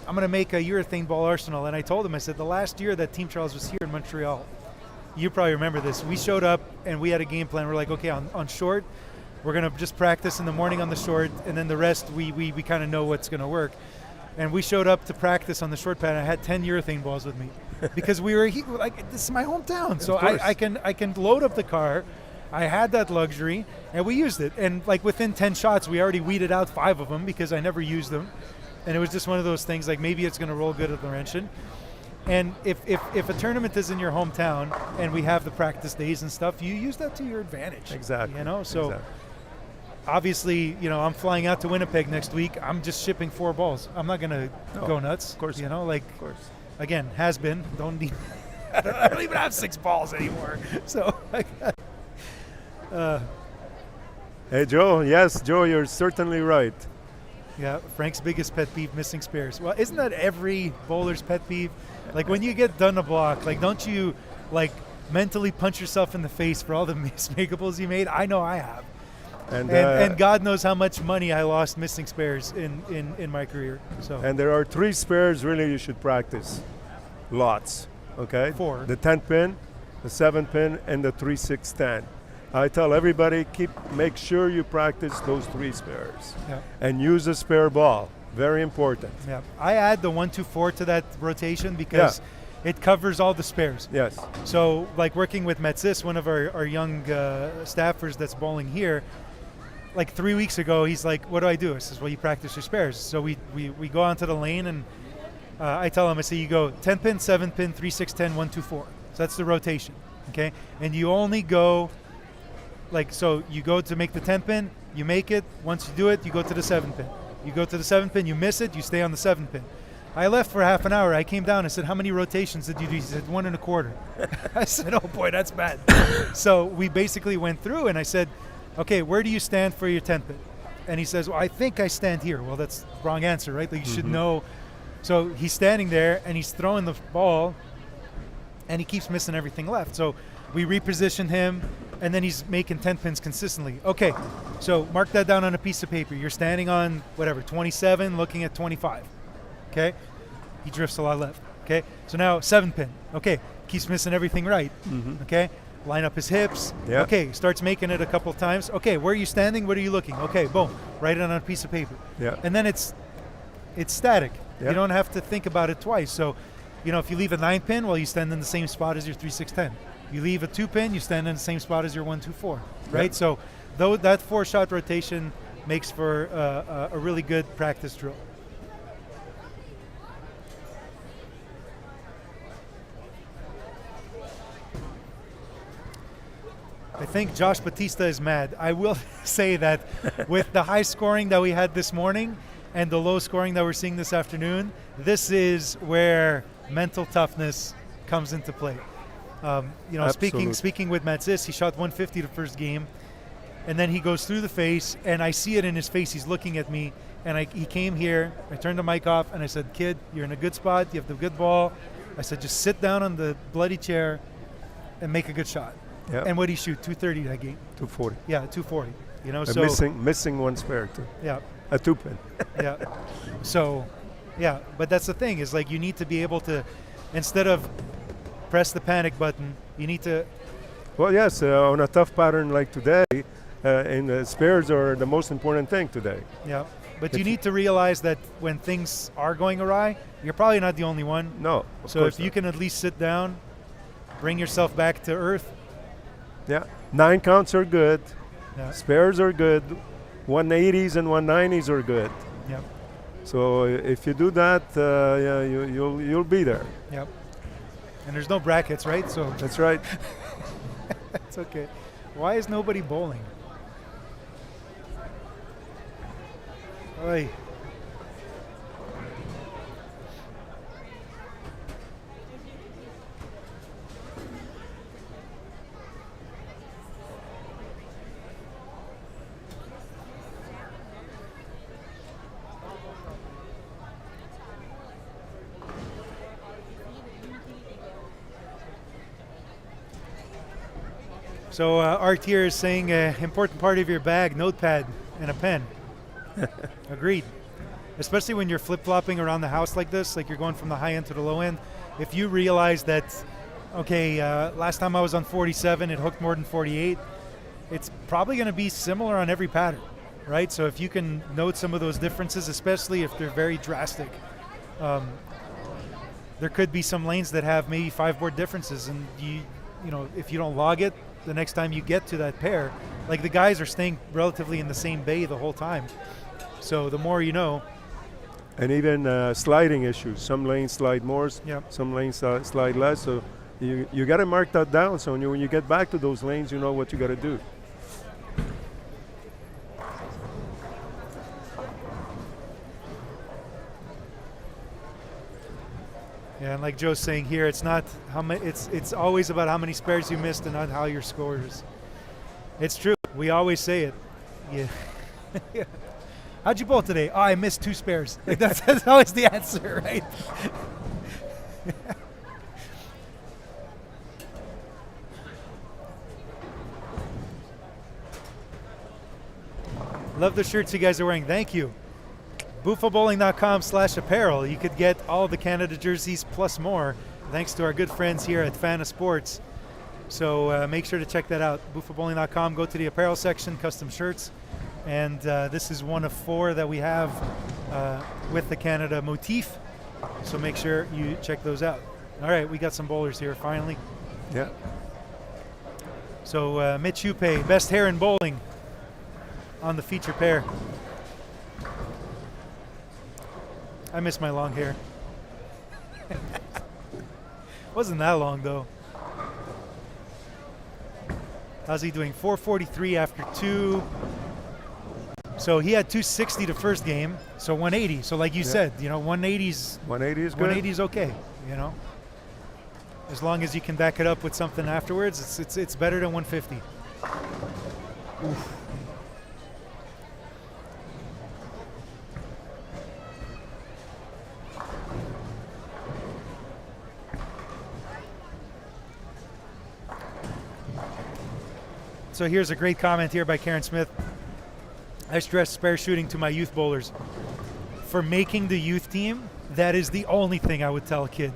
going to make a urethane ball arsenal. And I told them, I said, the last year that Team Charles was here in Montreal, you probably remember this, we showed up and we had a game plan. We're like, okay, on short, we're going to just practice in the morning on the short, and then the rest we kind of know what's going to work. And we showed up to practice on the short pad. I had 10 urethane balls with me because we were like, this is my hometown, so I can load up the car. I had that luxury, and we used it. And like within 10 shots, we already weeded out 5 of them because I never used them. And it was just one of those things like maybe it's going to roll good at Laurentian. And if a tournament is in your hometown and we have the practice days and stuff, you use that to your advantage. Exactly. So. Exactly. Obviously, I'm flying out to Winnipeg next week. I'm just shipping 4 balls. I'm not going to go nuts. Of course. Of course. Again, has been. Don't need. I don't even have 6 balls anymore. So. Hey, Joe. Yes, Joe, you're certainly right. Yeah, Frank's biggest pet peeve: missing spares. Well, isn't that every bowler's pet peeve? Like when you get done a block, like don't you mentally punch yourself in the face for all the mismakeables you made? I know I have. And God knows how much money I lost missing spares in my career. So. And there are 3 spares really you should practice. Lots, okay? 4. The 10 pin, the 7 pin, and the 3-6-10. I tell everybody, make sure you practice those 3 spares. Yeah. And use a spare ball. Very important. Yeah. I add the 1-2-4 to that rotation because it covers all the spares. Yes. So like working with Metsis, one of our young staffers that's bowling here, like 3 weeks ago, he's like, what do I do? I says, well, you practice your spares. So we go onto the lane, and I tell him, I say, you go 10 pin, 7 pin, 3-6-10, 1-2-4. So that's the rotation, okay? And you only go, so you go to make the 10 pin, you make it. Once you do it, you go to the 7 pin. You go to the 7 pin, you miss it, you stay on the 7 pin. I left for half an hour. I came down. I said, how many rotations did you do? He said, 1 1/4. I said, oh boy, that's bad. So we basically went through and I said, okay, where do you stand for your 10th pin? And he says, well, I think I stand here. Well, that's the wrong answer, right? Like you should know. So he's standing there and he's throwing the ball and he keeps missing everything left. So we repositioned him and then he's making 10 pins consistently. Okay, so mark that down on a piece of paper. You're standing on whatever, 27, looking at 25. Okay, he drifts a lot left. Okay, so now 7 pin. Okay, keeps missing everything right. Okay, line up his hips. Yeah. Okay, starts making it a couple of times. Okay, where are you standing? What are you looking? Okay, boom, write it on a piece of paper. Yeah. And then it's static. Yeah. You don't have to think about it twice. So, you know, if you leave a 9 pin, well, you stand in the same spot as your 3 6 10. You leave a 2 pin, you stand in the same spot as your 1 2 4. Right. Yeah. So, though that 4-shot rotation makes for a really good practice drill. I think Josh Batista is mad. I will say that with the high scoring that we had this morning and the low scoring that we're seeing this afternoon, this is where mental toughness comes into play. You know, speaking with Matsis, he shot 150 the first game, and then he goes through the face, and I see it in his face. He's looking at me, and he came here. I turned the mic off, and I said, "Kid, you're in a good spot. You have the good ball." I said, "Just sit down on the bloody chair and make a good shot." Yeah. And what did he shoot? 230 that game. 240. Yeah, 240. You know, And so missing one spare too. yeah, A 2 pin. yeah. So, yeah, but that's the thing is like you need to be able to, instead of press the panic button, you need to. Well, yes, on a tough pattern like today, and the spares are the most important thing today. Yeah, but you need to realize that when things are going awry, you're probably not the only one. No. So if you can at least sit down, bring yourself back to earth. Yeah. 9 counts are good. Yeah. Spares are good. 180s and 190s are good. Yeah. So if you do that, yeah, you'll be there. Yep. And there's no brackets, right? So That's right. that's okay. Why is nobody bowling? Oy. So Art here is saying important part of your bag, notepad and a pen. Agreed. Especially when you're flip-flopping around the house like this, like you're going from the high end to the low end. If you realize that, okay, last time I was on 47, it hooked more than 48, it's probably going to be similar on every pattern, right? So if you can note some of those differences, especially if they're very drastic, there could be some lanes that have maybe 5 board differences, and you know, if you don't log it, the next time you get to that pair, like the guys are staying relatively in the same bay the whole time. So the more you know. And even sliding issues. Some lanes slide more, some lanes slide less. So you got to mark that down. So when you get back to those lanes, you know what you got to do. Yeah, and like Joe's saying here, it's not how many. It's always about how many spares you missed and not how your scores. It's true. We always say it. Yeah. Yeah. How'd you bowl today? Oh, I missed 2 spares. Like that's always the answer, right? Love the shirts you guys are wearing. Thank you. BuffaBowling.com/apparel. You could get all the Canada jerseys plus more, thanks to our good friends here at Fana Sports. So make sure to check that out. BuffaBowling.com. Go to the apparel section, custom shirts, and this is one of 4 that we have with the Canada motif. So make sure you check those out. All right, we got some bowlers here finally. Yeah. So Mitch Hupe, best hair in bowling on the feature pair. I miss my long hair. Wasn't that long though. How's he doing? 443 after 2. So he had 260 the first game, so 180. So like you said, 180's 180 is good. 180 is okay, as long as you can back it up with something afterwards. It's better than 150. Oof. So here's a great comment here by Karen Smith. I stress spare shooting to my youth bowlers. For making the youth team, that is the only thing I would tell a kid.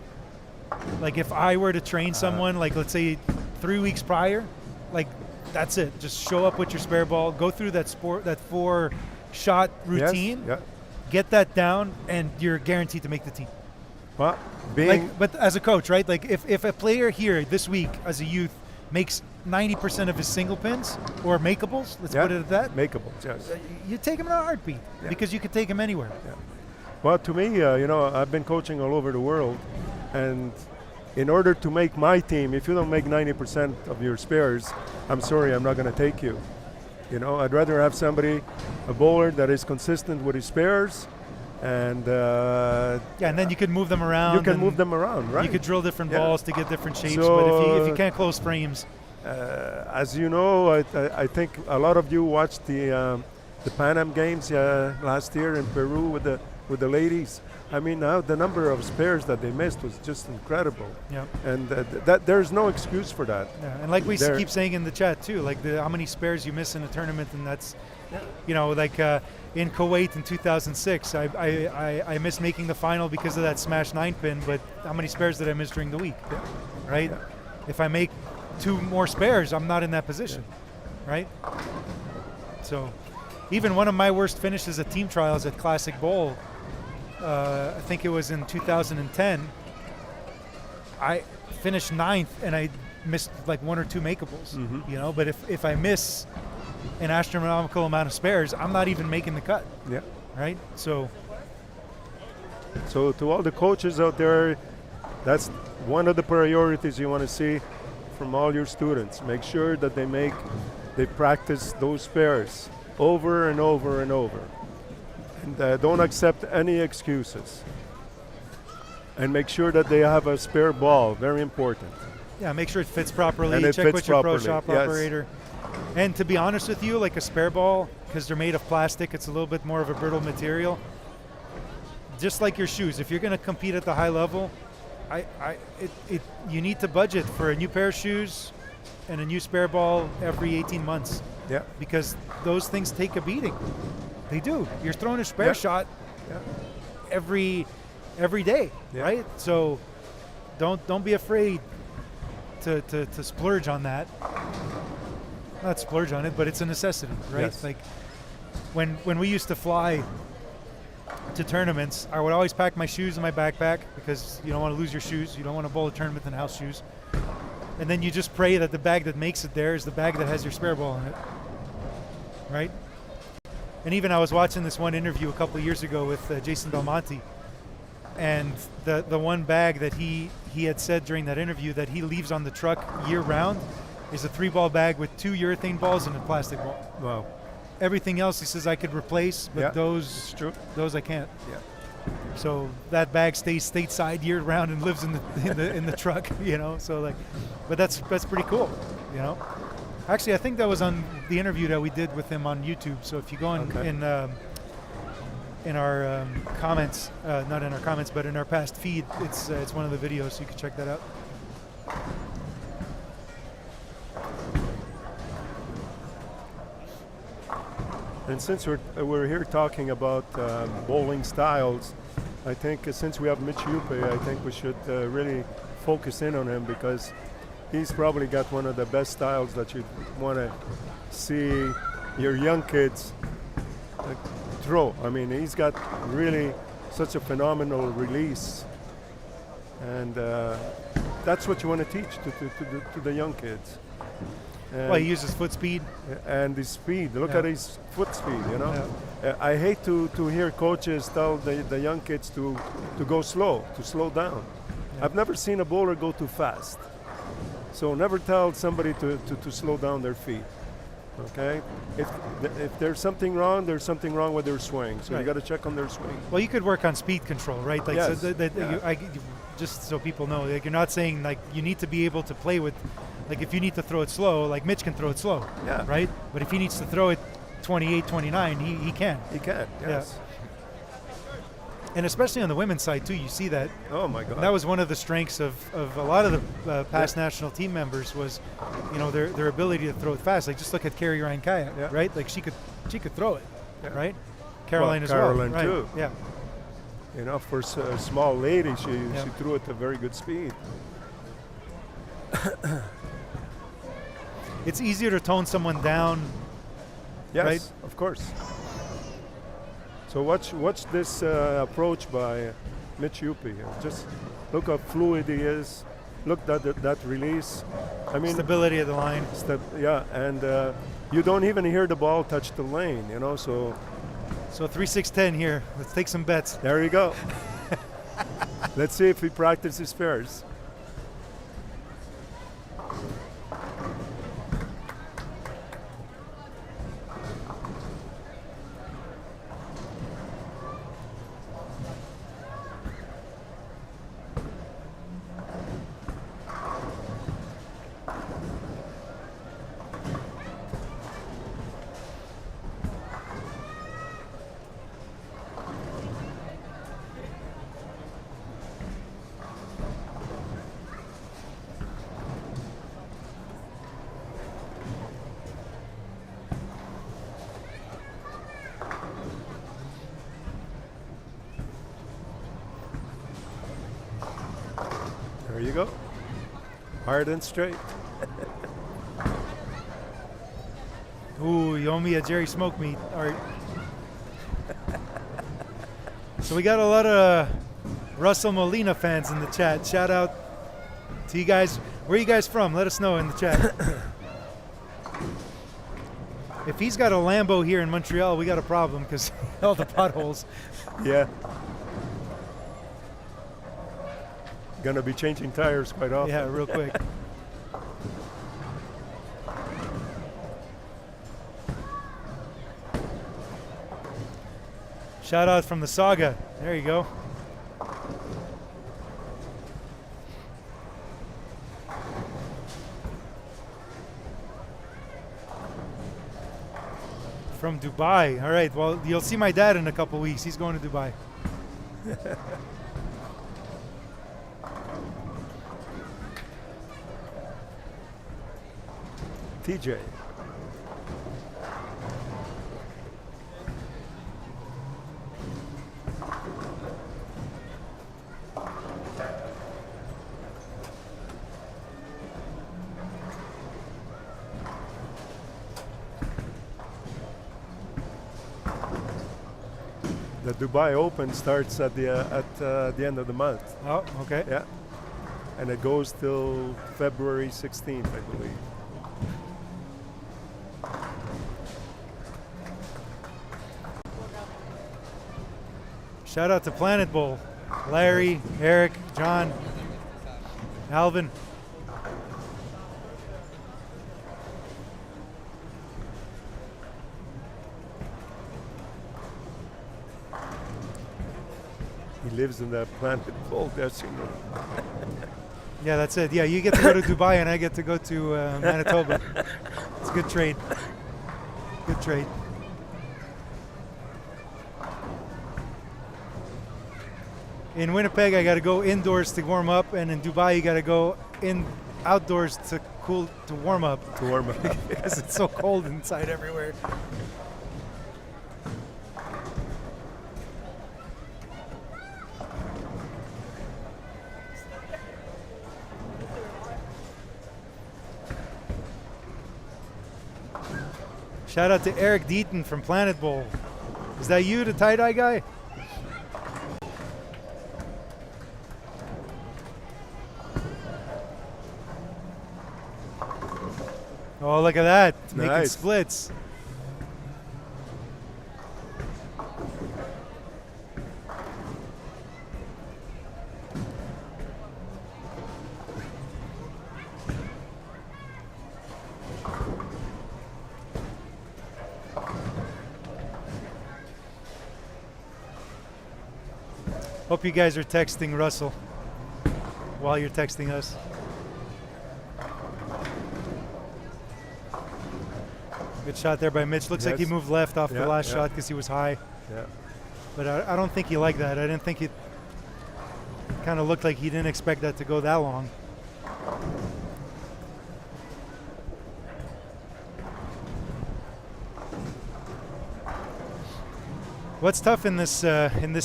Like if I were to train someone, like let's say 3 weeks prior, like that's it. Just show up with your spare ball, go through that 4-shot routine, get that down, and you're guaranteed to make the team. Well, but as a coach, right? Like if a player here this week as a youth makes 90% of his single pins or makeables, let's put it at that. Makeables, yes. You take him in a heartbeat because you can take him anywhere. Yeah. Well, to me, I've been coaching all over the world, and in order to make my team, if you don't make 90% of your spares, I'm sorry, I'm not going to take you. I'd rather have somebody, a bowler that is consistent with his spares, and and then you could move them around. You can move them around, right? You could drill different balls to get different shapes, but if you can't close frames. As you know, I think a lot of you watched the Pan Am Games last year in Peru with the ladies. I mean, now the number of spares that they missed was just incredible. Yeah. And there's no excuse for that. Yeah. And like we keep saying in the chat too, like how many spares you miss in a tournament, and that's, like in Kuwait in 2006, I missed making the final because of that smash 9-pin, but how many spares did I miss during the week? Yeah. Right? Yeah. If I make 2 more spares, I'm not in that position, right? So even one of my worst finishes at team trials at Classic Bowl, I think it was in 2010, I finished 9th and I missed like 1 or 2 makeables, but if I miss an astronomical amount of spares, I'm not even making the cut. Yeah. Right? So to all the coaches out there, that's one of the priorities you want to see from all your students. Make sure that they practice those spares over and over and over. And don't accept any excuses. And make sure that they have a spare ball, very important. Yeah, make sure it fits properly. And check with your pro shop operator. And to be honest with you, like a spare ball, because they're made of plastic, it's a little bit more of a brittle material. Just like your shoes, if you're going to compete at the high level, you need to budget for a new pair of shoes and a new spare ball every 18 months. Yeah. Because those things take a beating. They do. You're throwing a spare shot every day, right? So don't be afraid to splurge on that. Not splurge on it, but it's a necessity, right? Yes. Like when we used to fly to tournaments, I would always pack my shoes in my backpack because you don't want to lose your shoes. You don't want to bowl a tournament in house shoes. And then you just pray that the bag that makes it there is the bag that has your spare ball in it, right? And even I was watching this one interview a couple of years ago with Jason Belmonte, and the one bag that he had said during that interview that he leaves on the truck year round is a 3-ball bag with 2 urethane balls and a plastic ball. Wow. Everything else he says I could replace, but those I can't. Yeah. So that bag stays stateside year round and lives in the truck, So but that's pretty cool, Actually, I think that was on the interview that we did with him on YouTube. So if you go in our comments, not in our comments, but in our past feed, it's one of the videos, so you can check that out. And since we're here talking about bowling styles, I think since we have Mitch Yuppe, I think we should really focus in on him because he's probably got one of the best styles that you want to see your young kids throw. I mean, he's got really such a phenomenal release, and that's what you want to teach to the young kids. Well, he uses foot speed. And his speed. Look at his foot speed, I hate to hear coaches tell the young kids to go slow, to slow down. Yeah. I've never seen a bowler go too fast. So never tell somebody to slow down their feet. Okay, if there's something wrong, there's something wrong with their swing. So you Right. got to check on their swing. Well, you could work on speed control, right? Like, Yes. so Yeah. just so people know, like, you're not saying like you need to be able to play with, like, if you need to throw it slow, like Mitch can throw it slow, Yeah. right? But if he needs to throw it 28, 29, he can. He can. Yes. And especially on the women's side too, you see that. Oh my God. That was one of the strengths of a lot of the past national team members was, you know, their ability to throw it fast. Like, just look at Carrie Ryan Kaya, Yeah. right? Like, she could throw it, Yeah. right? Caroline as Caroline well, right? too. Yeah. You know, for a small lady, she Yeah. threw it at very good speed. It's easier to tone someone down. Yes, Right. of course. So watch this approach by Mitch Yuppie. Just look how fluid he is. Look that release. I mean, Stability of the line. yeah, and you don't even hear the ball touch the lane. You know, so So 3-6-10 here. Let's take some bets. there you go. Let's see if he practices fairs. There you go. Hard and straight. Ooh, you owe me a Jerry Smoke meat. All right. So we got a lot of Russell Molina fans in the chat. Shout out to you guys. Where are you guys from? Let us know in the chat. If he's got a Lambo here in Montreal, we got a problem because all the potholes. Yeah. Gonna be changing tires quite often. Yeah, real quick. Shout out from the Saga. There you go. From Dubai. All right. Well, you'll see my dad in a couple weeks. He's going to Dubai. TJ. The Dubai Open starts at the end of the month. Oh, okay. Yeah, and it goes till February 16th, I believe. Shout out to Planet Bowl. Larry, Eric, John, Alvin. He lives in that Planet Bowl dressing room. Yeah, that's it. Yeah, you get to go to Dubai and I get to go to Manitoba. It's a good trade. Good trade. In Winnipeg, I got to go indoors to warm up, and in Dubai, you got to go outdoors to warm up To warm up. because it's so cold inside everywhere. Shout out to Eric Deaton from Planet Bowl. Is that you, the tie-dye guy? Oh, look at that. Making Nice. splits. Hope you guys are texting Russell while you're texting us. Good shot there by Mitch. Looks like he moved left off the last shot because he was high. Yeah. But I don't think he liked that. I didn't think it kind of looked like he didn't expect that to go that long. What's tough in this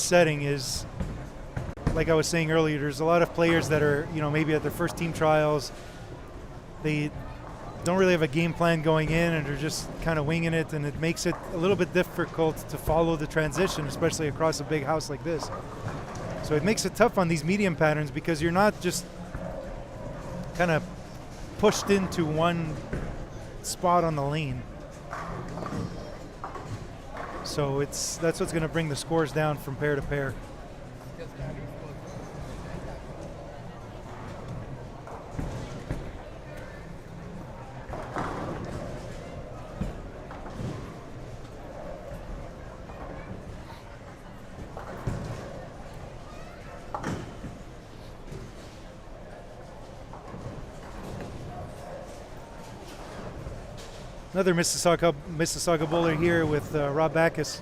setting is, like I was saying earlier, there's a lot of players that are, maybe at their first team trials. They don't really have a game plan going in, and they're just kind of winging it, and it makes it a little bit difficult to follow the transition, especially across a big house like this. So it makes it tough on these medium patterns because you're not just kind of pushed into one spot on the lane. So that's what's going to bring the scores down from pair to pair. Another Mississauga bowler here with Rob Backus.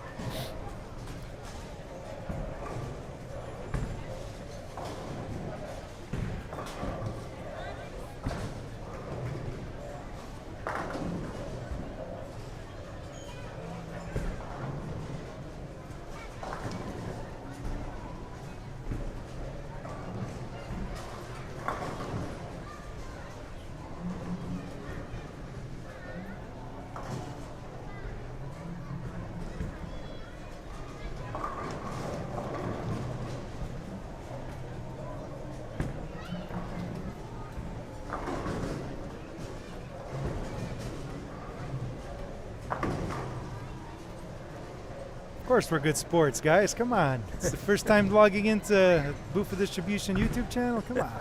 Of course we're good sports, guys. Come on. It's the first time logging into Buffa Distribution YouTube channel. Come on.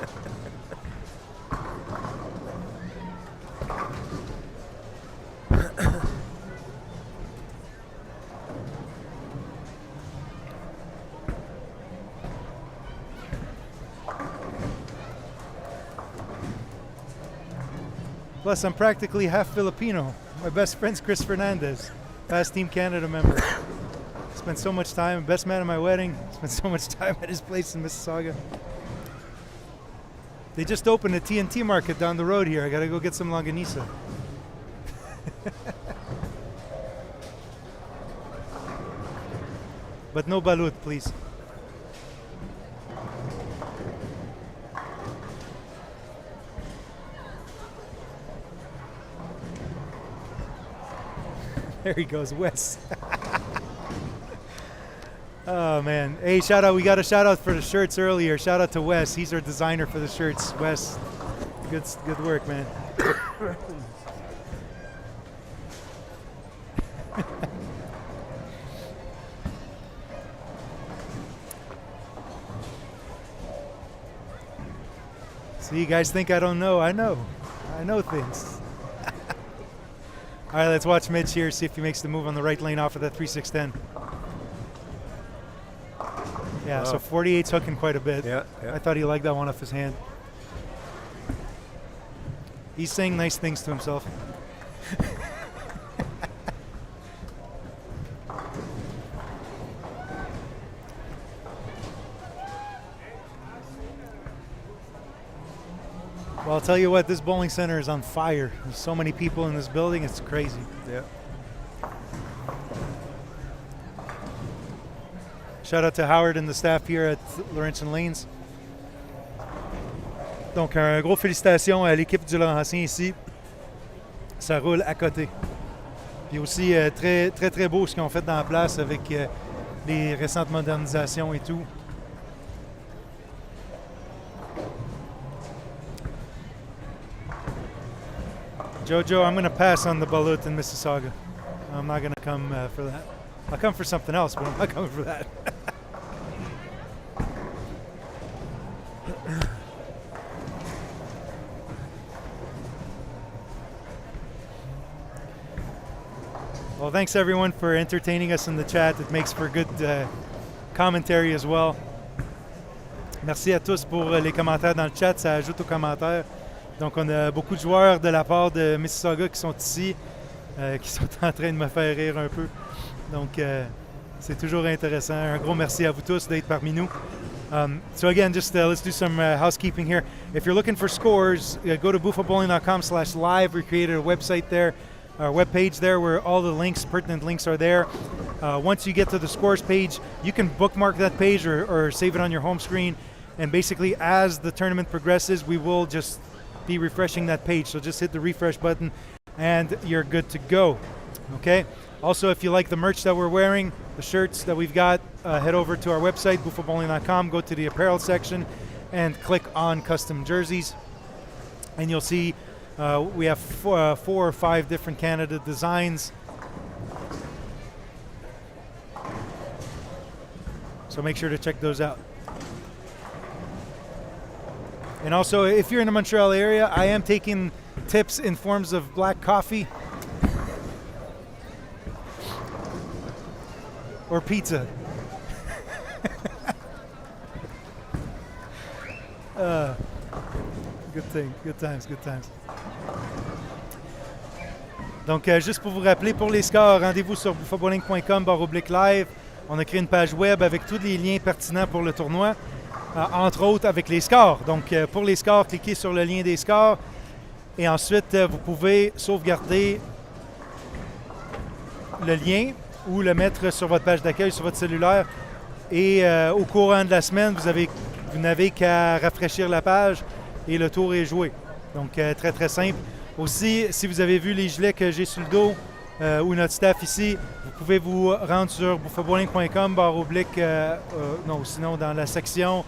Plus, I'm practically half Filipino. My best friend's Chris Fernandez, past Team Canada member. Spent so much time, best man at my wedding. Spent so much time at his place in Mississauga. They just opened a TNT market down the road here. I gotta go get some longanisa. But no balut, please. There he goes, Wes. Oh man! Hey, shout out! We got a shout out for the shirts earlier. Shout out to Wes. He's our designer for the shirts. Wes, good work, man. So you guys think I don't know? I know things. All right, let's watch Mitch here. See if he makes the move on the right lane off of that 3-6-10. Yeah, so 48's hooking quite a bit. Yeah. I thought he liked that one off his hand. He's saying nice things to himself. Well, I'll tell you what, this bowling center is on fire. There's so many people in this building, it's crazy. Yeah. Shout out to Howard and the staff here at Laurentian Lanes. Donc, un gros félicitations à l'équipe du Laurentien ici. Ça roule à côté. Puis aussi, très, très, très beau ce qu'ils ont fait dans la place avec les récentes modernisations et tout. Jojo, I'm going to pass on the balut in Mississauga. I'm not going to come for that. I'll come for something else, but I'm not coming for that. Well, thanks everyone for entertaining us in the chat. It makes for good commentary as well. Merci à tous pour les commentaires dans le chat, ça ajoute aux commentaires. Donc, on a beaucoup de joueurs de la part de Mississauga qui sont ici, qui sont en train de me faire rire un peu. Donc, c'est toujours intéressant. Un gros merci à vous tous d'être parmi nous. So again, just let's do some housekeeping here. If you're looking for scores, go to buffabowling.com/live. We created a website there, a web page there where all the links, pertinent links are there. Once you get to the scores page, you can bookmark that page or save it on your home screen. And basically, as the tournament progresses, we will just be refreshing that page. So just hit the refresh button and you're good to go. Okay? Also, if you like the merch that we're wearing, the shirts that we've got, head over to our website, buffabowling.com, go to the apparel section and click on custom jerseys. And you'll see we have 4 or 5 different Canada designs. So make sure to check those out. And also, if you're in the Montreal area, I am taking tips in forms of black coffee or pizza. Good thing, good times, good times. Donc, juste pour vous rappeler, pour les scores, rendez-vous sur buffabowling.com/live. On a créé une page web avec tous les liens pertinents pour le tournoi. Entre autres avec les scores. Donc, pour les scores, cliquez sur le lien des scores et ensuite, vous pouvez sauvegarder le lien ou le mettre sur votre page d'accueil, sur votre cellulaire. Et au courant de la semaine, vous n'avez qu'à rafraîchir la page et le tour est joué. Donc, très, très simple. Aussi, si vous avez vu les gilets que j'ai sur le dos ou notre staff ici, vous pouvez vous rendre sur buffabowling.com non, sinon dans la section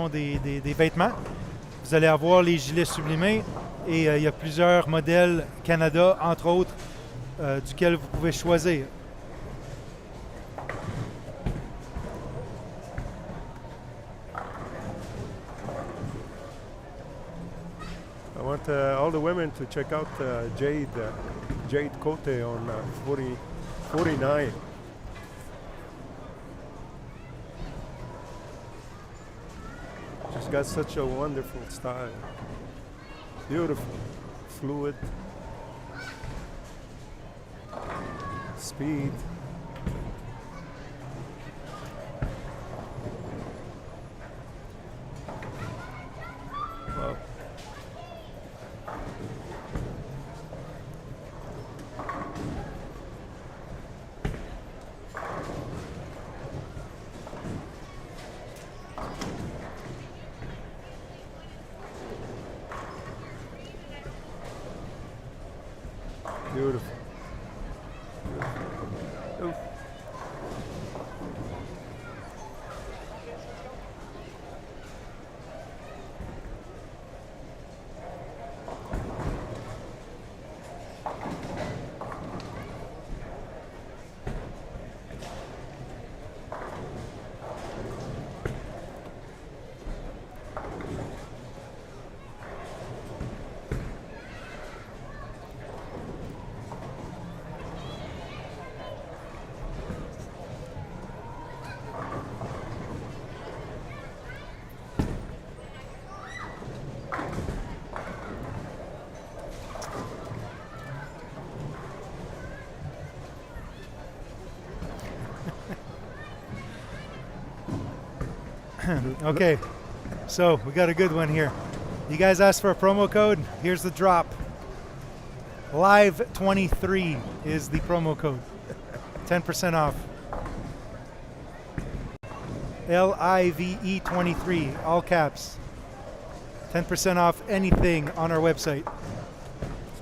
des vêtements. Vous allez avoir les gilets sublimés et il y a plusieurs modèles Canada, entre autres, duquel vous pouvez choisir. I want all the women to check out Jade Cote on 49. She's got such a wonderful style. Beautiful, fluid, speed. Wow. Beautiful. Oof. Okay, so we got a good one here. You guys asked for a promo code. Here's the drop. Live23 is the promo code. 10% off. LIVE23, all caps. 10% off anything on our website.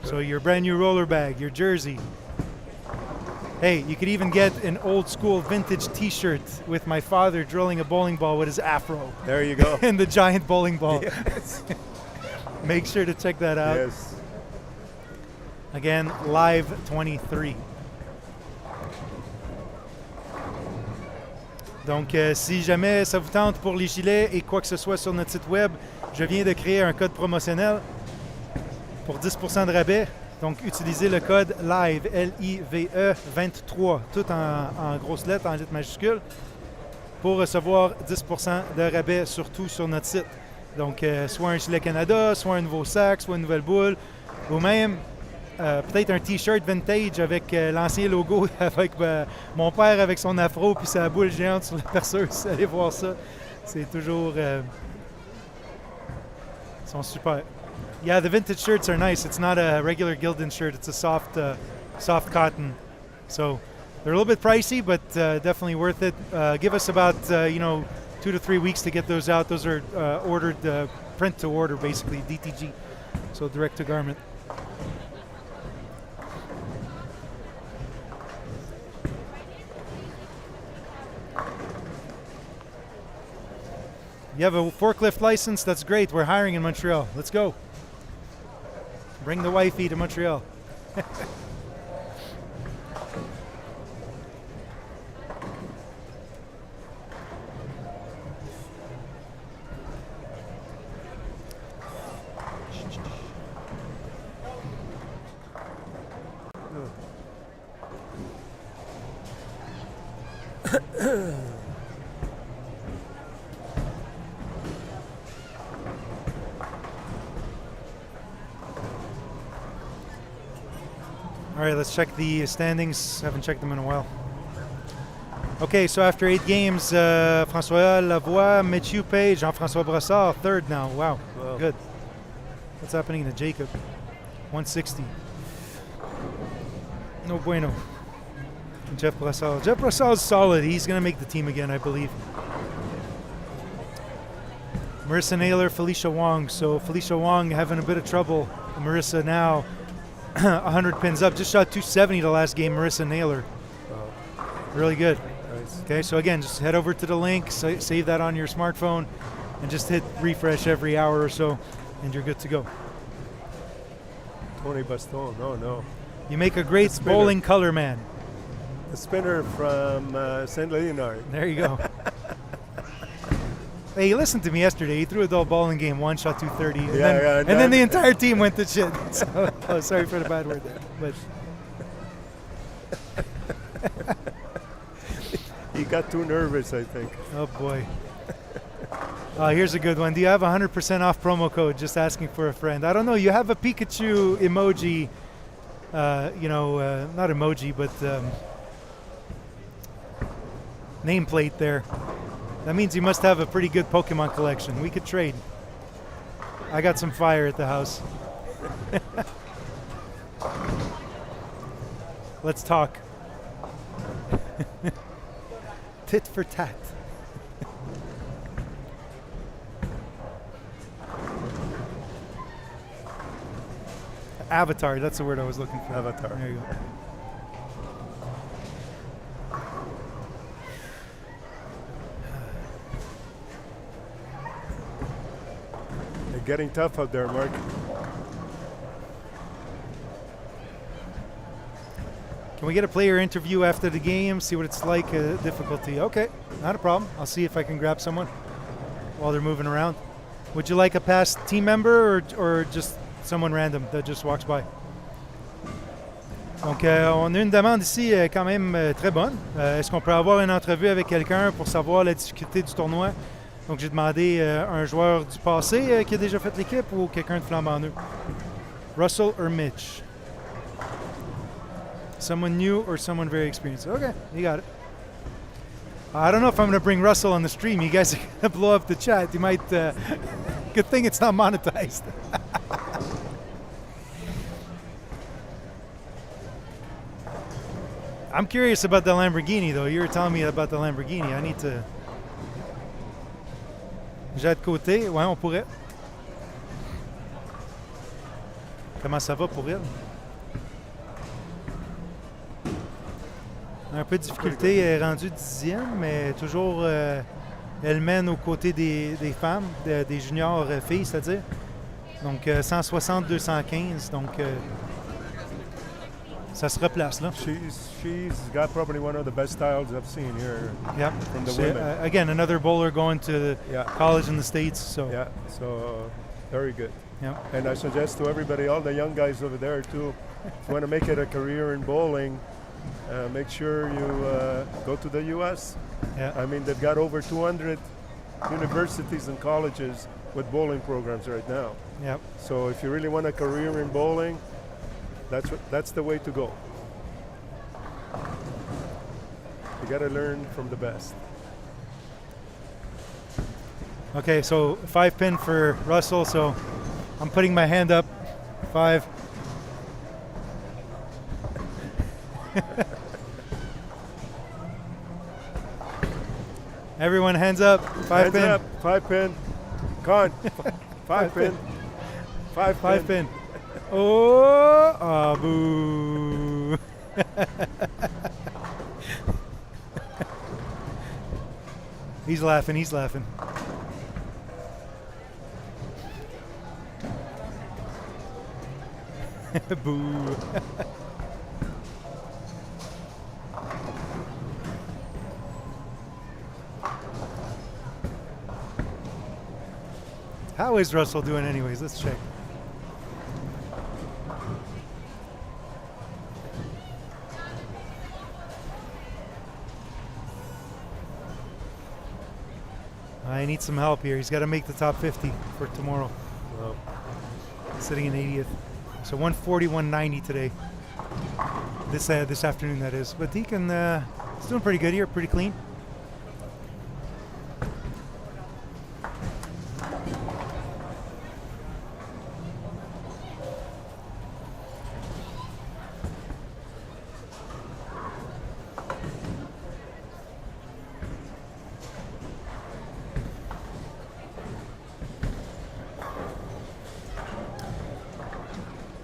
So your brand new roller bag, your jersey. Hey, you could even get an old school vintage t-shirt with my father drilling a bowling ball with his afro. There you go. And the giant bowling ball. Yes. Make sure to check that out. Yes. Again, Live23. Donc, si jamais ça vous tente pour les gilets et quoi que ce soit sur notre site web, je viens de créer un code promotionnel pour 10% de rabais. Donc, utilisez le code LIVE, L-I-V-E 23, tout en grosses lettres, en lettres majuscules. pour recevoir 10% de rabais, surtout sur notre site. Donc, soit un gilet Canada, soit un nouveau sac, soit une nouvelle boule, ou même peut-être un T-shirt vintage avec l'ancien logo, avec mon père avec son afro puis sa boule géante sur la perceuse. Allez voir ça. C'est toujours... ils sont super. Yeah, the vintage shirts are nice. It's not a regular Gildan shirt. It's a soft cotton. So they're a little bit pricey, but definitely worth it. Give us about, 2 to 3 weeks to get those out. Those are ordered, print to order, basically, DTG. So direct to garment. You have a forklift license? That's great. We're hiring in Montreal. Let's go. Bring the wifey to Montreal. All right, let's check the standings. Haven't checked them in a while. Okay, so after 8 games, François Lavoie, Mathieu Page, Jean-François Brossard, third now. Wow, good. What's happening to Jacob? 160. No bueno. Jeff Brossard. Jeff Brossard's solid. He's going to make the team again, I believe. Marissa Naylor, Felicia Wong. So Felicia Wong having a bit of trouble. Marissa now 100 pins up. Just shot 270 the last game, Marissa Naylor. Really good. Nice. Okay, so again, just head over to the link, save that on your smartphone, and just hit refresh every hour or so, and you're good to go. Tony Baston, no. You make a great bowling color man. The spinner from St. Leonard. There you go. Hey, he listened to me yesterday. He threw a dull bowling game, one shot 230. And then the entire team went to shit. So, sorry for the bad word there. But he got too nervous, I think. Oh, boy. Here's a good one. Do you have 100% off promo code? Just asking for a friend. I don't know. You have a Pikachu emoji, not emoji, but nameplate there. That means you must have a pretty good Pokemon collection. We could trade. I got some fire at the house. Let's talk. Tit for tat. Avatar, that's the word I was looking for. Avatar. There you go. They're getting tough out there, Mark. Can we get a player interview after the game, see what it's like, difficulty? Okay, not a problem. I'll see if I can grab someone while they're moving around. Would you like a past team member or just someone random that just walks by? Donc, on a une demande ici quand même très bonne. Est-ce qu'on peut avoir une entrevue avec quelqu'un pour savoir la difficulté du tournoi? Donc, j'ai demandé un joueur du passé qui a déjà fait l'équipe ou quelqu'un de flambant neuf. Russell or Mitch? Someone new or someone very experienced? Okay, you got it. I don't know if I'm going to bring Russell on the stream. You guys are going to blow up the chat. You might... good thing it's not monetized. I'm curious about the Lamborghini, though. You were telling me about the Lamborghini. I need to... J'ai de côté. Ouais, on pourrait. Comment ça va pour elle? Un peu de difficulté, elle est rendue 10e, mais toujours elle mène aux côtés des femmes, des juniors filles, c'est-à-dire. Donc 160-215, donc ça se replace là. She's got probably one of the best styles I've seen here. Yep. From the women. Again, another bowler going to college in the States. So yeah, so very good. Yeah. And I suggest to everybody, all the young guys over there too, if you want to make it a career in bowling, make sure you go to the U.S. Yeah. I mean, they've got over 200 universities and colleges with bowling programs right now. Yep. So if you really want a career in bowling, that's the way to go. You got to learn from the best. Okay, so 5 pin for Russell. So I'm putting my hand up. 5. Everyone, hands up. 5 Hands pin. up, 5 pin. Con, 5 pin. 5 pin. Oh, boo. He's laughing. He's laughing. Boo. How is Russell doing anyways? Let's check. I need some help here. He's got to make the top 50 for tomorrow. Well, Sitting in 80th. So 140, 190 today. This afternoon, that is. But he can, he's doing pretty good here, pretty clean.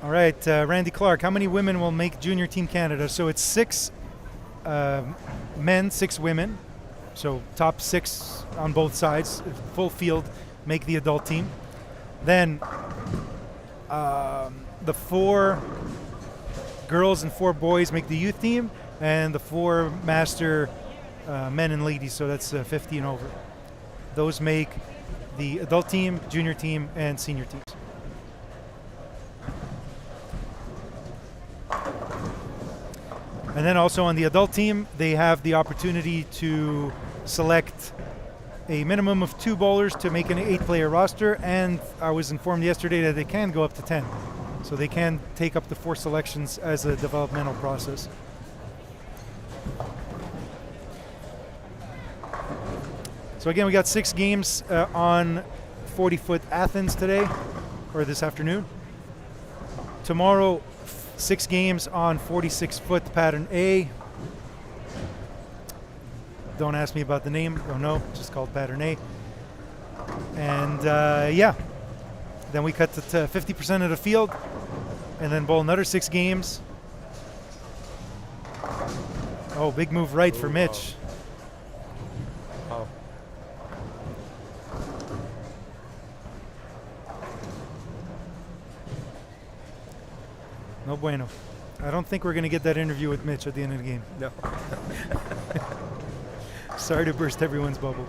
All right, Randy Clark, how many women will make Junior Team Canada? So it's 6 men, 6 women. So top 6 on both sides, full field, make the adult team. Then the 4 girls and 4 boys make the youth team, and the 4 master men and ladies, so that's 50 and over. Those make the adult team, junior team, and senior teams. And then also on the adult team, they have the opportunity to select a minimum of 2 bowlers to make an 8-player roster, and I was informed yesterday that they can go up to 10. So they can take up to 4 selections as a developmental process. So again, we got 6 games on 40-foot Athens today, or this afternoon. Tomorrow, 6 games on 46-foot pattern A. Don't ask me about the name. Don't know. Just called pattern A. And yeah, then we cut to 50% of the field, and then bowl another 6 games. Oh, big move right for Mitch. wow. No bueno. I don't think we're going to get that interview with Mitch at the end of the game. No. Sorry to burst everyone's bubble.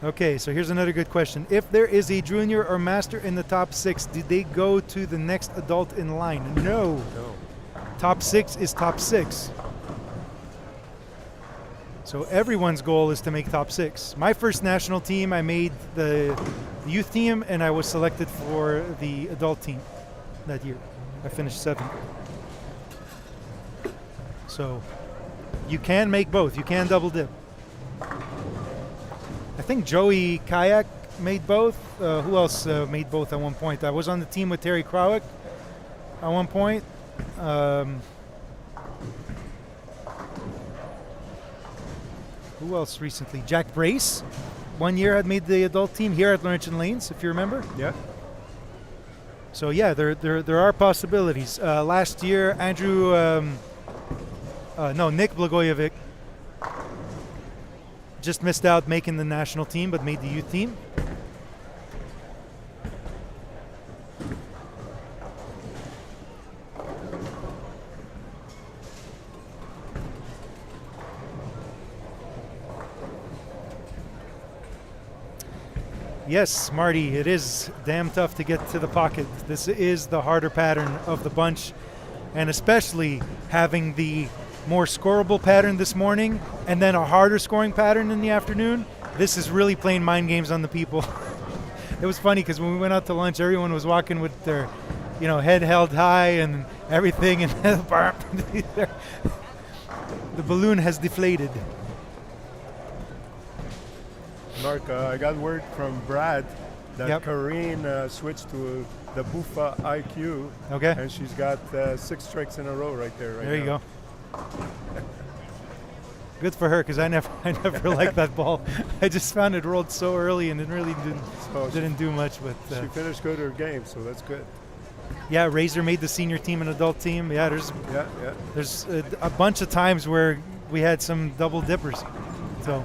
Okay, so here's another good question. If there is a junior or master in the top 6, did they go to the next adult in line? No. No. Top 6 is top 6. So everyone's goal is to make top 6. My first national team, I made the youth team, and I was selected for the adult team that year. I finished 7th. So you can make both. You can double dip. I think Joey Kayak made both. Who else made both at one point? I was on the team with Terry Krawick at one point. Who else recently? Jack Brace. One year had made the adult team here at Laurentian Lanes, if you remember. Yeah. So yeah, there are possibilities. Last year, Nick Blagojevic just missed out making the national team, but made the youth team. Yes, Marty, it is damn tough to get to the pocket. This is the harder pattern of the bunch, and especially having the more scoreable pattern this morning and then a harder scoring pattern in the afternoon, this is really playing mind games on the people. It was funny because when we went out to lunch, everyone was walking with their, head held high and everything, and the balloon has deflated. Mark, I got word from Brad that Yep. Corrine switched to the Buffa IQ, Okay. and she's got 6 strikes in a row right there. There you go. Good for her, because I never liked that ball. I just found it rolled so early and it really didn't do much. But She finished good her game, so that's good. yeah, Razor made the senior team and adult team. Yeah, Yeah. there's a bunch of times where we had some double dippers. So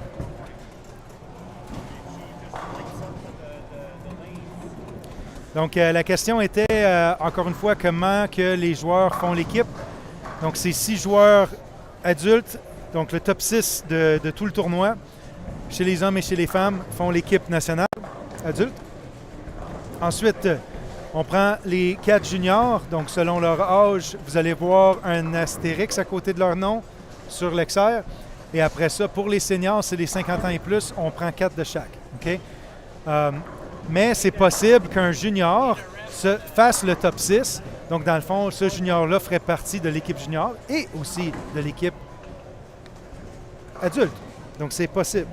donc la question était encore une fois comment que les joueurs font l'équipe. Donc c'est 6 joueurs adultes, donc le top 6 de tout le tournoi, chez les hommes et chez les femmes, font l'équipe nationale adulte. Ensuite, on prend les 4 juniors, donc selon leur âge, vous allez voir un astérix à côté de leur nom sur l'XR. Et après ça, pour les seniors, c'est les 50 ans et plus, on prend 4 de chaque. OK? Mais c'est possible qu'un junior fasse le top 6. Donc, dans le fond, ce junior-là ferait partie de l'équipe junior et aussi de l'équipe adulte. Donc, c'est possible.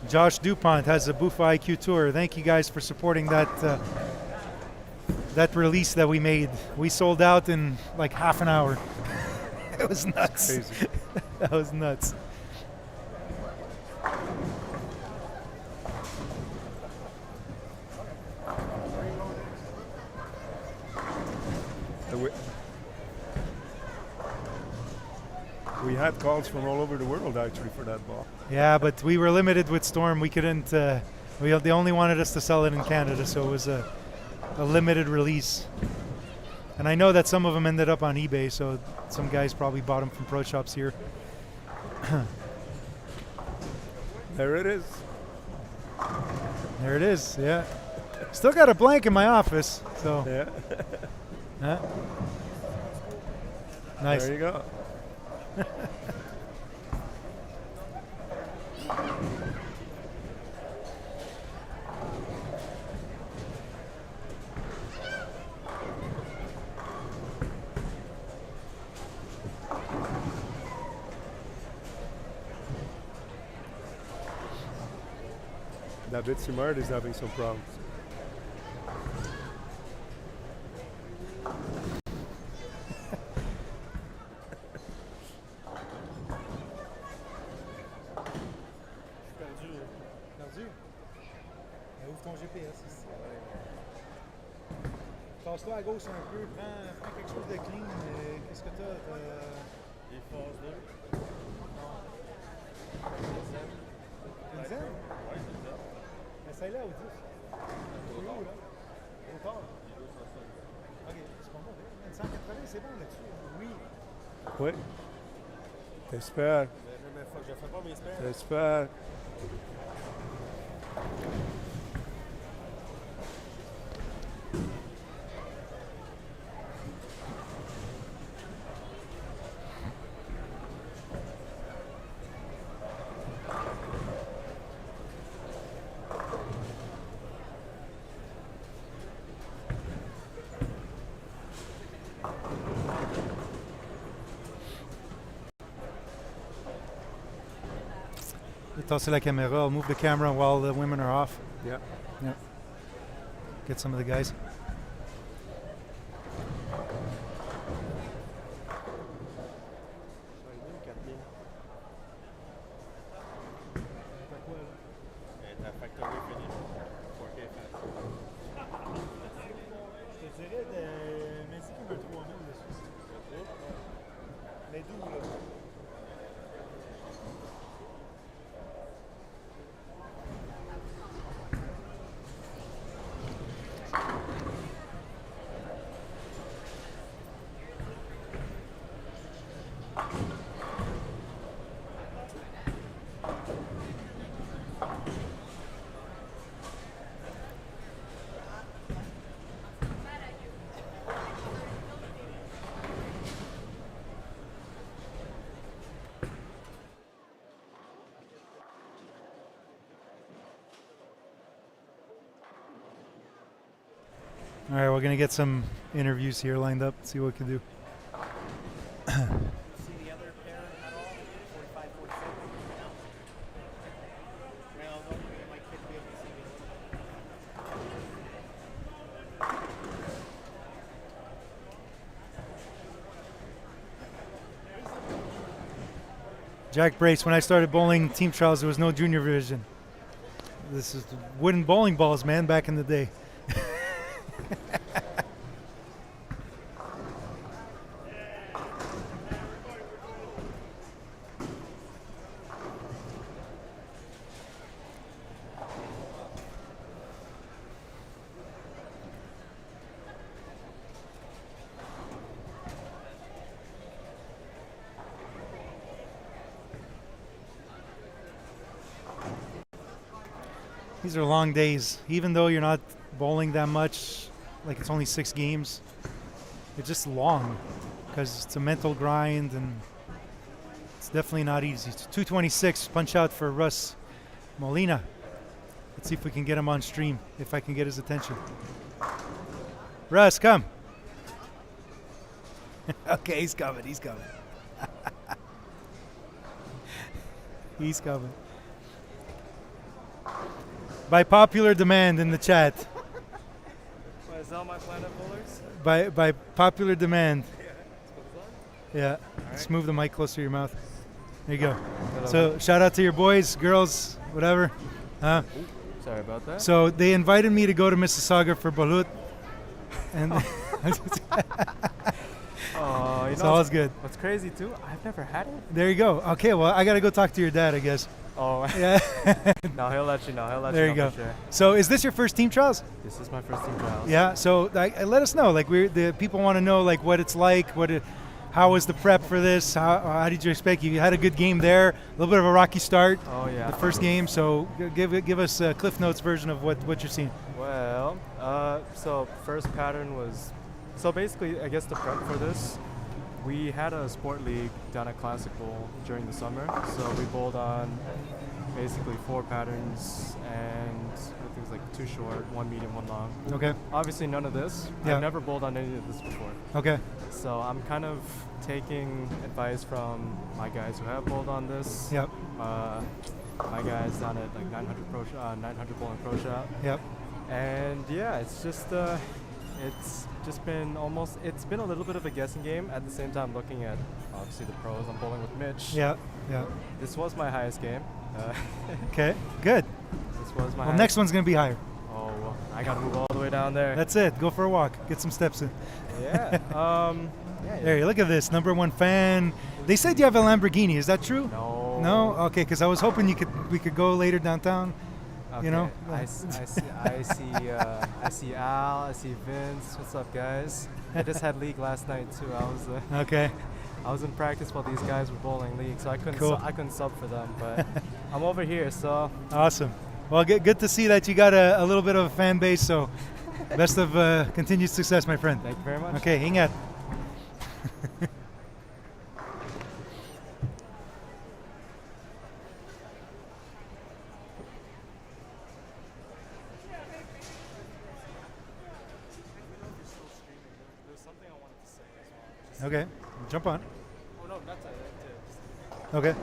Josh DuPont has a Buffa IQ tour. Thank you guys for supporting that that release that we made. We sold out in like half an hour. It was nuts. Crazy. That was nuts. We had calls from all over the world actually for that ball. Yeah, but we were limited with Storm. We couldn't. They only wanted us to sell it in Canada, so it was a limited release. And I know that some of them ended up on eBay, so some guys probably bought them from pro shops here. There it is. There it is. Yeah. Still got a blank in my office. So. Yeah. Huh? Nice. There you go. David Simard is having some problems. Perdu. Ouvre ton GPS ici. Passe-toi à gauche un peu, prends quelque chose de clean. Qu'est-ce que t'as? Les phases 2. Une zen? Ouais, c'est ça. Essaye-la au 10. Trop haut, là. Trop tard. Ok, c'est pas mauvais. 180, c'est bon là-dessus. Oui. Oui. T'espères. Mais faut que je fais pas mes spells. T'espères. Tasser la caméra. I'll move the camera while the women are off. Yeah. Get some of the guys. Ta factory finish. Pour qu'elle fasse. Je te dirais de m'indiquer un 3000 dessus. Mais d'où là? All right, we're gonna get some interviews here lined up. See what we can do. See the other pair at all? 45, 46? No. Well, hopefully my kid will be able to see me. Jack Brace. When I started bowling team trials, there was no junior division. This is wooden bowling balls, man. Back in the day. These are long days. Even though you're not bowling that much, like it's only 6 games, it's just long because it's a mental grind and it's definitely not easy. It's 226 punch out for Russ Molina. Let's see if we can get him on stream, if I can get his attention. Russ, come. Okay, he's coming. He's coming. He's coming. By popular demand in the chat. What, is that all my Planet Bowlers? By popular demand. Yeah. All Just right. move the mic closer to your mouth. There you go. So shout out to your boys, girls, whatever. Sorry about that. So they invited me to go to Mississauga for balut. And Oh, it's all good. What's crazy too? I've never had it. There you go. Okay, well, I got to go talk to your dad, I guess. Oh, Yeah. no, he'll let you know. He'll let There you you know go. for sure. So is this your first team trials? This is my first team trials. Yeah. So let us know. Like the people want to know like what it's like. How was the prep for this? How did you expect? You had a good game there. A little bit of a rocky start. Oh yeah. The first game. So give us a Cliff Notes version of what you're seeing. Well, so first pattern was, so basically I guess the prep for this, we had a sport league down at Classic Bowl during the summer. So we bowled on basically 4 patterns and I think it was like 2 short, 1 medium, 1 long. Okay. Obviously none of this. Yeah. I've never bowled on any of this before. Okay. So I'm kind of taking advice from my guys who have bowled on this. Yep. My guys down at like 900 Bowling Pro Shop. Yep. And yeah, it's just been a little bit of a guessing game. At the same time, looking at obviously the pros. I'm bowling with Mitch. Yeah. Yeah. This was my highest game. Okay. Good. This was my Well, highest. next one's gonna be higher. Oh, well, I gotta move all the way down there. That's it. Go for a walk. Get some steps in. Yeah. Yeah. There, you look at this. #1 fan. They said you have a Lamborghini. Is that true? No. No. Okay, because I was hoping we could go later downtown. Okay. You know? I see Al. I see Vince. What's up, guys? I just had league last night too. Okay. I was in practice while these guys were bowling league, so I couldn't Cool. I couldn't sub for them, but I'm over here, so Awesome. Well, good to see that you got a little bit of a fan base. So, best of continued success, my friend. thank you very much. Okay, ingat. There's something I wanted to say as well. Okay, jump on. Oh no, not that. Okay.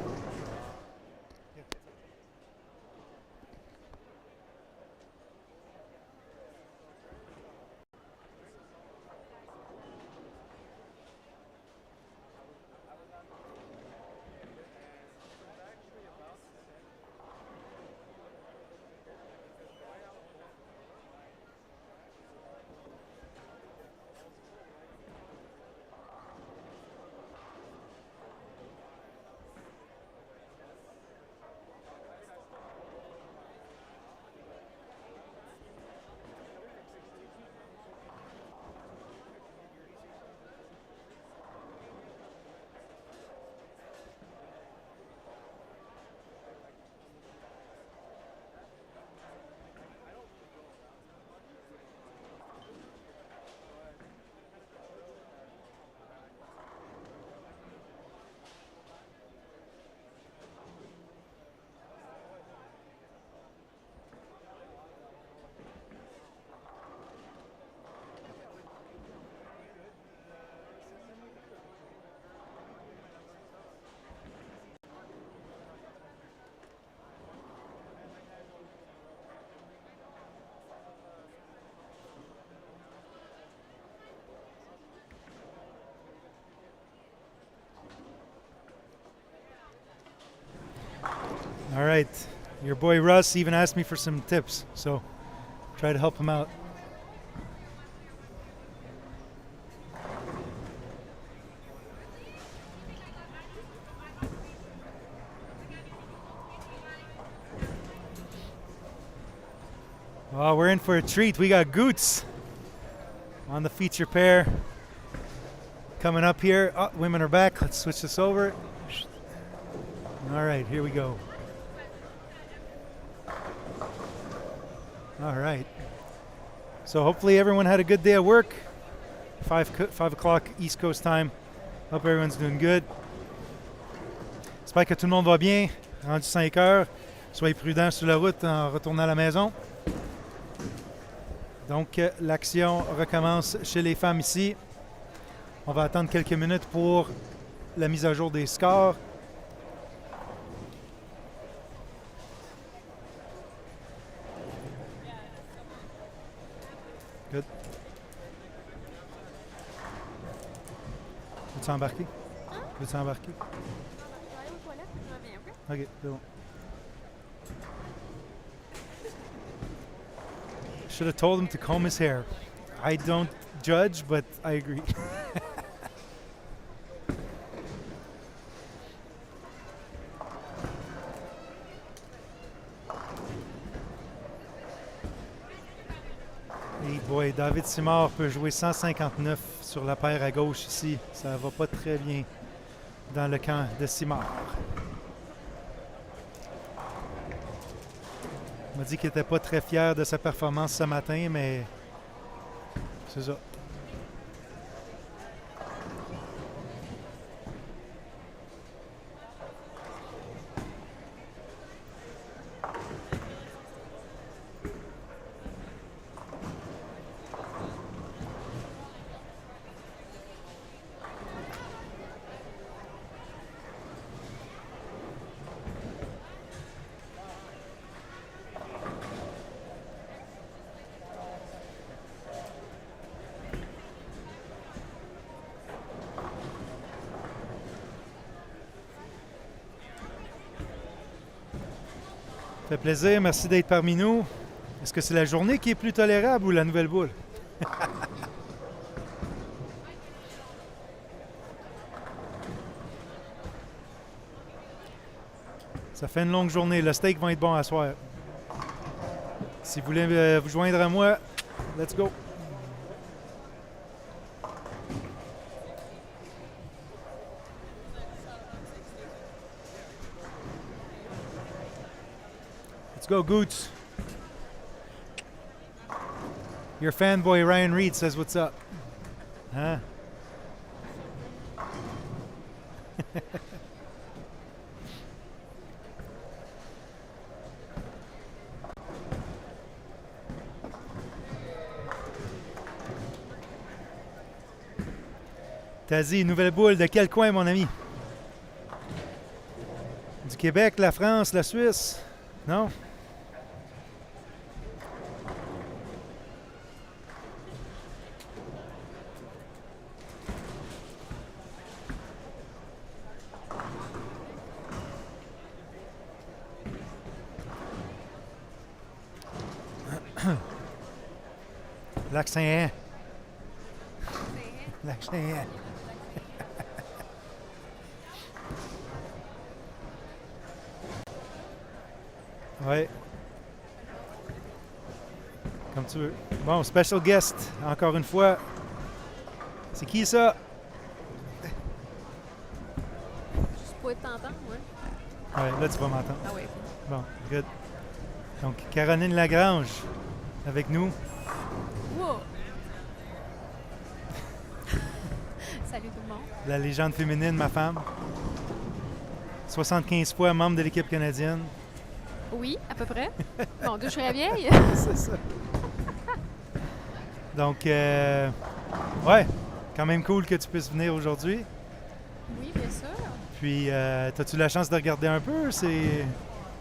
All right. Your boy Russ even asked me for some tips, so try to help him out. Oh, we're in for a treat. We got Goots on the feature pair coming up here. Oh, women are back. Let's switch this over. All right, here we go. All right. So hopefully everyone had a good day at work. 5 o'clock East Coast time. Hope everyone's doing good. J'espère que tout le monde va bien. Rendu 5 heures. Soyez prudents sur la route en retournant à la maison. Donc, l'action recommence chez les femmes ici. On va attendre quelques minutes pour la mise à jour des scores. Good. Veux-tu embarquer? Veux-tu embarquer? OK, c'est bon. Should have told him to comb his hair. I don't judge, but I agree. Hey boy, David Simard peut jouer 159 sur la paire à gauche ici. Ça va pas très bien dans le camp de Simard. Il m'a dit qu'il n'était pas très fier de sa performance ce matin, mais c'est ça. Ça fait plaisir, merci d'être parmi nous. Est-ce que c'est la journée qui est plus tolérable ou la nouvelle boule? Ça fait une longue journée. Le steak va être bon à soir. Si vous voulez vous joindre à moi, let's go. Let's go, Goots. Your fanboy Ryan Reed says what's up. Huh? Tazi, nouvelle boule, de quel coin, mon ami? Du Québec, la France, la Suisse? Non? Lac-Saint-Anne. Lac-Saint-Anne. Ouais. Comme tu veux. Bon, special guest, encore une fois. C'est qui ça? Juste pour être t'entendre, ouais. Ouais, là tu vas m'entendre. Ah oui. Bon, good. Donc, Caroline Lagrange avec nous. Wow! Salut tout le monde. La légende féminine, ma femme. 75 fois membre de l'équipe canadienne. Oui, à peu près. Bon, Dieu, je serais vieille. C'est ça. Donc, ouais, quand même cool que tu puisses venir aujourd'hui. Oui, bien sûr. Puis, as-tu la chance de regarder un peu?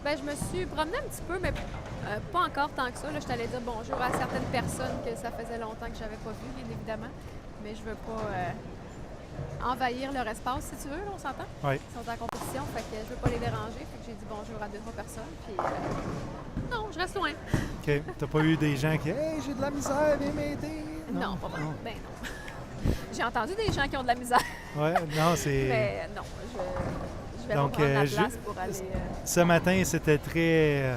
Ben, je me suis promenée un petit peu, mais pas encore tant que ça. Là, je t'allais dire bonjour à certaines personnes que ça faisait longtemps que j'avais pas vu, bien évidemment. Mais je veux pas envahir leur espace, si tu veux, là, on s'entend? Oui. Ils sont en compétition, fait que je veux pas les déranger. Fait que j'ai dit bonjour à 2-3 personnes, puis non, je reste loin. OK. T'as pas eu des gens qui « Hey, j'ai de la misère, viens m'aider! » Non, pas vraiment. Ben non. J'ai entendu des gens qui ont de la misère, Ouais, non, c'est... mais non, je vais Donc, pas prendre la je- place pour aller... Ce matin, c'était très...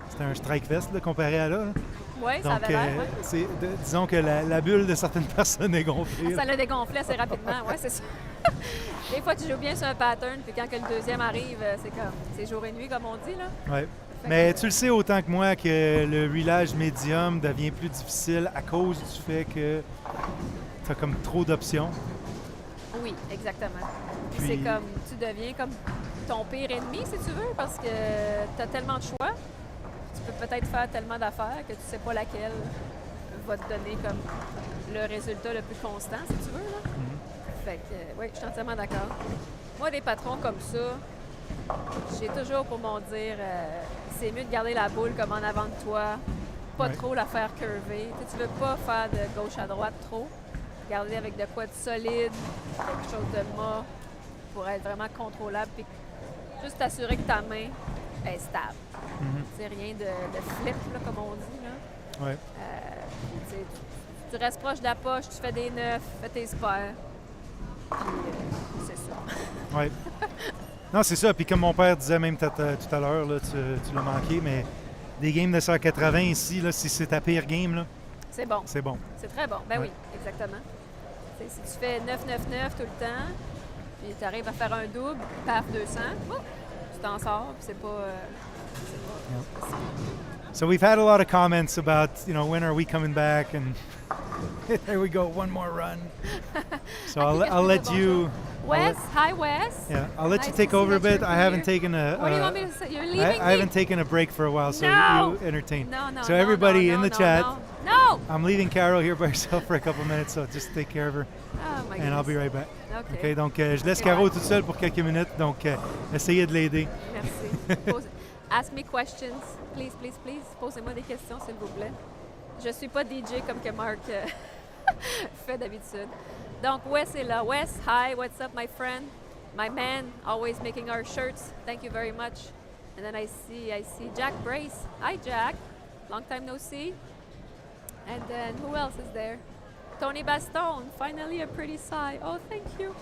c'était un strike fest, là, comparé à là. Hein. Oui, ça Donc, avait l'air, ouais. disons que la bulle de certaines personnes est gonflée. Ça l'a dégonflé assez rapidement, oui, c'est ça. Des fois, tu joues bien sur un pattern, puis quand que le deuxième arrive, c'est jour et nuit, comme on dit, là. Ouais. Fait Mais que- tu le sais autant que moi que le relage médium devient plus difficile à cause du fait que tu as comme trop d'options. Oui, exactement. Puis- C'est comme, tu deviens comme ton pire ennemi, si tu veux, parce que tu as tellement de choix. Tu peux peut-être faire tellement d'affaires que tu sais pas laquelle va te donner comme le résultat le plus constant, si tu veux, là. Fait que, oui, je suis entièrement d'accord. Moi, des patrons comme ça, j'ai toujours pour m'en dire, c'est mieux de garder la boule comme en avant de toi, pas Ouais. trop la faire curver. Tu veux pas faire de gauche à droite trop. Garder avec de quoi de solide, quelque chose de mât pour être vraiment contrôlable. Puis juste t'assurer que ta main est stable. Mhm. C'est rien de flip, là, comme on dit. Là. Ouais. Tu sais, tu restes proche de la poche, tu fais des neufs, fais tes spares. Puis c'est ça. Ouais. Non, c'est ça. Puis comme mon père disait même tout à l'heure, là, tu l'as manqué, mais des games de 180 ici, là, si c'est ta pire game, là, C'est bon. c'est bon. C'est très bon. Ben Ouais. oui, exactement. Tu sais, si tu fais 9-9-9 tout le temps, puis tu arrives à faire un double, paf 200, tu t'en sors, puis c'est pas... c'est pas- So we've had a lot of comments about, when are we coming back? And there we go, one more run. So I'll let you... Wes, hi Wes. Yeah, I'll let Nice you to take see over a that you're bit. I haven't here. taken a... What do you want me to say? You're leaving I me? haven't taken a break for a while, so No! you entertain. No, So everybody in the chat, No! I'm leaving Carol here by herself for a couple minutes, so just take care of her, Oh my and I'll be goodness. right back. OK. OK, donc je laisse Ok, Caro bye. toute seule pour quelques minutes, donc essayez de l'aider. Merci. Ask me questions. Please, please, please. Posez-moi des questions, s'il vous plaît. Je suis pas DJ comme que Marc fait d'habitude. Donc, Wes est là. Wes, hi, what's up, my friend? My man, always making our shirts. Thank you very much. And then I see Jack Brace. Hi, Jack. Long time no see. And then who else is there? Tony Baston. Finally a pretty sigh. Oh, thank you.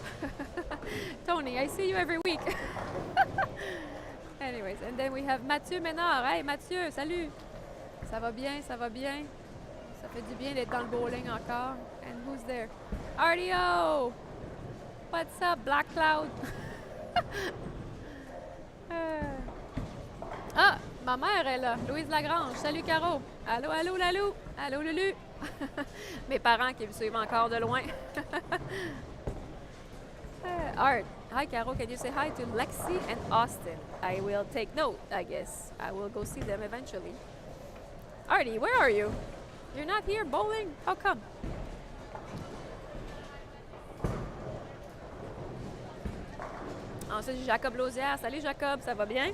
Tony, I see you every week. Anyways, and then we have Mathieu Ménard. Hey, Mathieu, salut. Ça va bien, ça va bien. Ça fait du bien d'être dans le bowling encore. And who's there? RDO! What's up, Black Cloud? Ah, ma mère est là. Louise Lagrange. Salut, Caro. Allô, allô, Lalou. Allô, Lulu. Mes parents qui me suivent encore de loin. Art. Hi, Caro. Can you say hi to Lexi and Austin? I will take note, I guess. I will go see them eventually. Artie, where are you? You're not here bowling? How come? Ensuite, j'ai Jacob Lausière. Salut, Jacob. Ça va bien?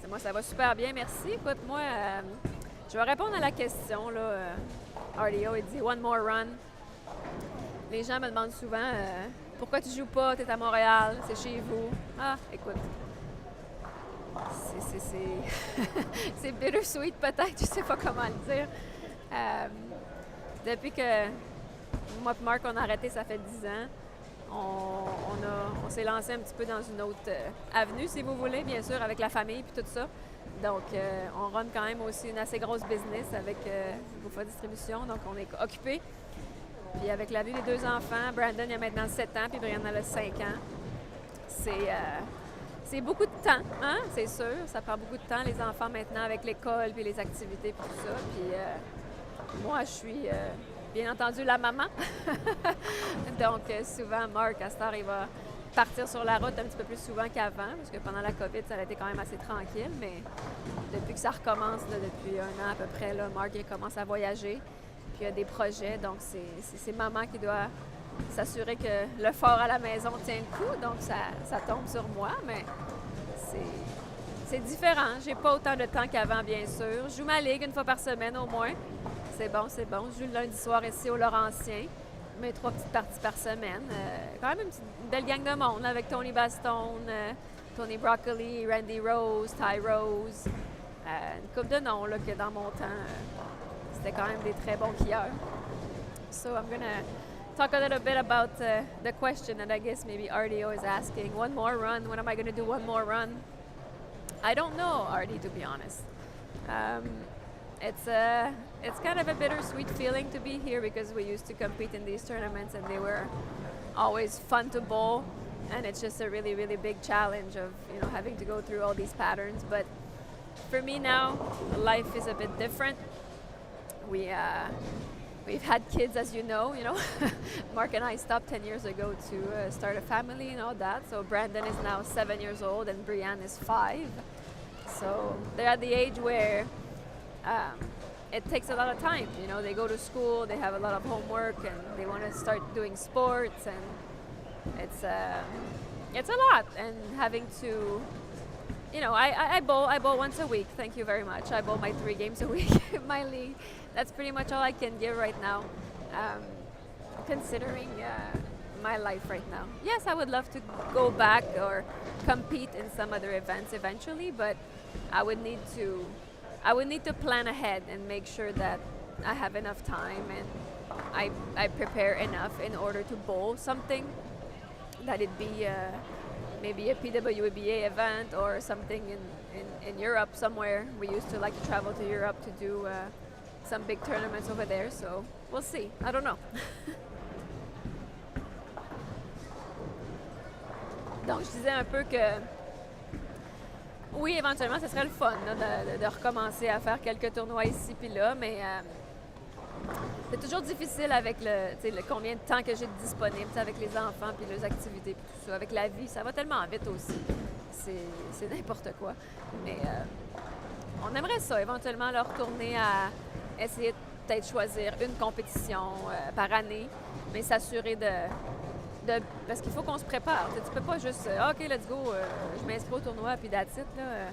Moi, ça va super bien, merci. Écoute, moi, je vais répondre à la question. Là, RDO, il dit « One more run ». Les gens me demandent souvent pourquoi tu joues pas, tu es à Montréal, c'est chez vous. Ah, écoute, c'est bittersweet peut-être, je sais pas comment le dire. Depuis que moi et Marc, on a arrêté, ça fait 10 ans. On s'est lancé un petit peu dans une autre avenue, si vous voulez, bien sûr, avec la famille et tout ça. Donc, on run quand même aussi une assez grosse business avec Buffa Distribution, donc on est occupé. Puis avec la vue des 2 enfants, Brandon il a maintenant 7 ans, puis Brianna a 5 ans. C'est beaucoup de temps, hein? C'est sûr. Ça prend beaucoup de temps, les enfants maintenant, avec l'école, puis les activités, puis tout ça. Puis moi, je suis... bien entendu, la maman. Donc, souvent, Marc, à cette heure, il va partir sur la route un petit peu plus souvent qu'avant, parce que pendant la COVID, ça a été quand même assez tranquille, mais depuis que ça recommence, là, depuis 1 an à peu près, là, Marc, il commence à voyager, puis il y a des projets, donc c'est maman qui doit s'assurer que le fort à la maison tient le coup, donc ça tombe sur moi, mais c'est différent. J'ai pas autant de temps qu'avant, bien sûr. Je joue ma ligue 1 fois par semaine au moins. C'est bon, c'est bon. Je joue le lundi soir ici au Laurentien. mes 3 petites parties par semaine. Quand même une belle gang de monde là, avec Tony Bastone, Tony Broccoli, Randy Rose, Ty Rose. Une couple de noms là, que dans mon temps, c'était quand même des très bons skieurs. So I'm gonna talk a little bit about the question that I guess maybe RDO is asking. One more run. When am I gonna do one more run? I don't know, RD, to be honest. It's kind of a bittersweet feeling to be here because we used to compete in these tournaments and they were always fun to bowl, and it's just a really, really big challenge of having to go through all these patterns. But for me now, life is a bit different. We've had kids, as you know. Mark and I stopped 10 years ago to start a family and all that. So Brandon is now 7 years old and Brianne is 5. So they're at the age where it takes a lot of time. They go to school, they have a lot of homework, and they want to start doing sports, and it's a lot. And having to, I bowl once a week. Thank you very much. I bowl my 3 games a week in my league. That's pretty much all I can give right now, considering my life right now. Yes, I would love to go back or compete in some other events eventually, but I would need to plan ahead and make sure that I have enough time and I prepare enough in order to bowl something, that it be maybe a PWBA event or something in Europe somewhere. We used to like to travel to Europe to do some big tournaments over there, so we'll see. I don't know. Donc, je disais un peu que oui, éventuellement, ce serait le fun là, de recommencer à faire quelques tournois ici puis là, mais c'est toujours difficile avec le combien de temps que j'ai disponible avec les enfants puis les activités puis tout ça. Avec la vie, ça va tellement vite aussi. C'est n'importe quoi. Mais on aimerait ça, éventuellement, leur retourner à essayer de peut-être choisir une compétition par année, mais s'assurer de parce qu'il faut qu'on se prépare. Tu peux pas juste OK, let's go, je m'inscris au tournoi puis that's it, là.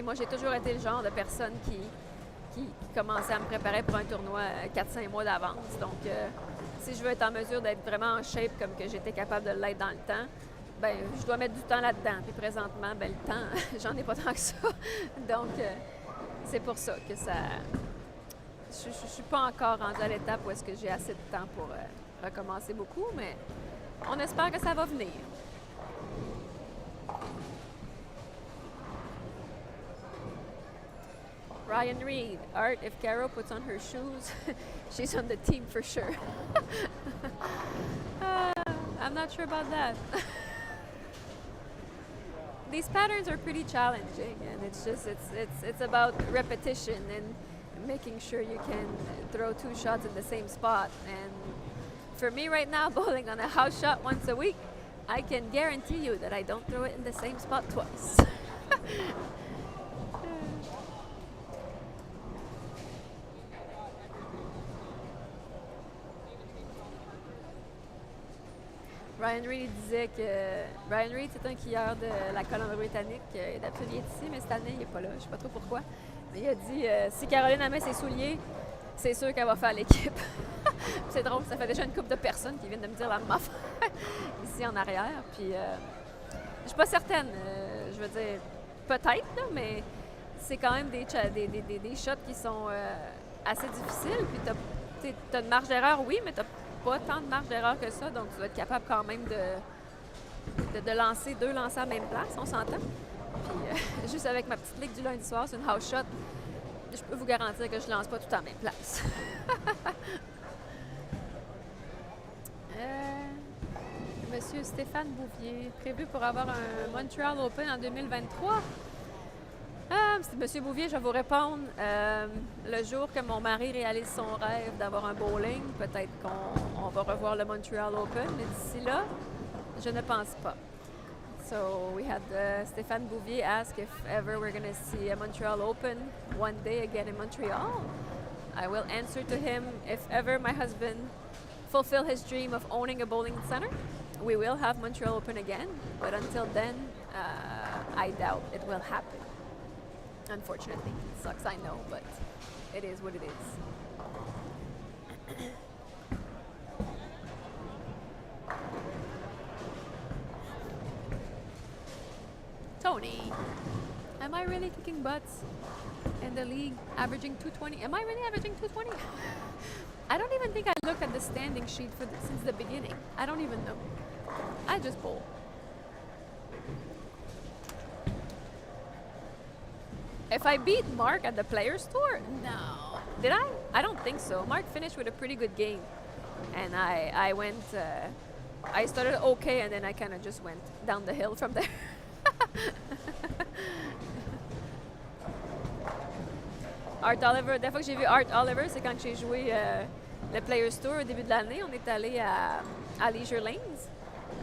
Moi, j'ai toujours été le genre de personne qui commençait à me préparer pour un tournoi 4-5 mois d'avance. Donc, si je veux être en mesure d'être vraiment en shape comme que j'étais capable de l'être dans le temps, ben je dois mettre du temps là-dedans. Puis présentement, ben le temps, j'en ai pas tant que ça. Donc, c'est pour ça que ça... Je suis pas encore rendue à l'étape où est-ce que j'ai assez de temps pour recommencer beaucoup, mais on espère que ça va venir. Ryan Reed, Art, if Caro puts on her shoes, she's on the team for sure. I'm not sure about that. These patterns are pretty challenging, and it's about repetition and making sure you can throw 2 shots in the same spot. And for me right now, bowling on a house shot once a week, I can guarantee you that I don't throw it in the same spot twice. Ryan Reed disait que Ryan Reed, c'est un skieur de la Colombie-Britannique. D'habitude, il est ici, mais cette année, il n'est pas là. Je ne sais pas trop pourquoi. Mais il a dit si Caroline a mis ses souliers, c'est sûr qu'elle va faire l'équipe. C'est drôle, ça fait déjà une couple de personnes qui viennent de me dire la même affaire ici en arrière. Puis, je suis pas certaine. Je veux dire, peut-être, là, mais c'est quand même des shots qui sont assez difficiles. Puis, tu as une marge d'erreur, oui, mais tu n'as pas tant de marge d'erreur que ça. Donc, tu vas être capable quand même de lancer 2 lancers à la même place, on s'entend. Puis, juste avec ma petite ligue du lundi soir, c'est une house shot. Je peux vous garantir que je lance pas tout à la même place. Monsieur Stéphane Bouvier, prévu pour avoir un Montreal Open en 2023. Monsieur Bouvier, je vais vous répondre. Le jour que mon mari réalise son rêve d'avoir un bowling, peut-être qu'on va revoir le Montreal Open, mais d'ici là, je ne pense pas. So we had Stéphane Bouvier ask if ever we're going to see a Montreal Open one day again in Montreal. I will answer to him, if ever my husband fulfill his dream of owning a bowling center, we will have Montreal Open again. But until then, I doubt it will happen. Unfortunately, it sucks, I know, but it is what it is. Tony, am I really kicking butts in the league, averaging 220? Am I really averaging 220? I don't even think I looked at the standing sheet since the beginning. I don't even know. I just bowl. If I beat Mark at the Players Tour? No. Did I? I don't think so. Mark finished with a pretty good game. And I went, I started okay and then I kind of just went down the hill from there. Art Oliver, la fois que j'ai vu Art Oliver, c'est quand j'ai joué le Players Tour au début de l'année. On est allé à Leisure Lanes.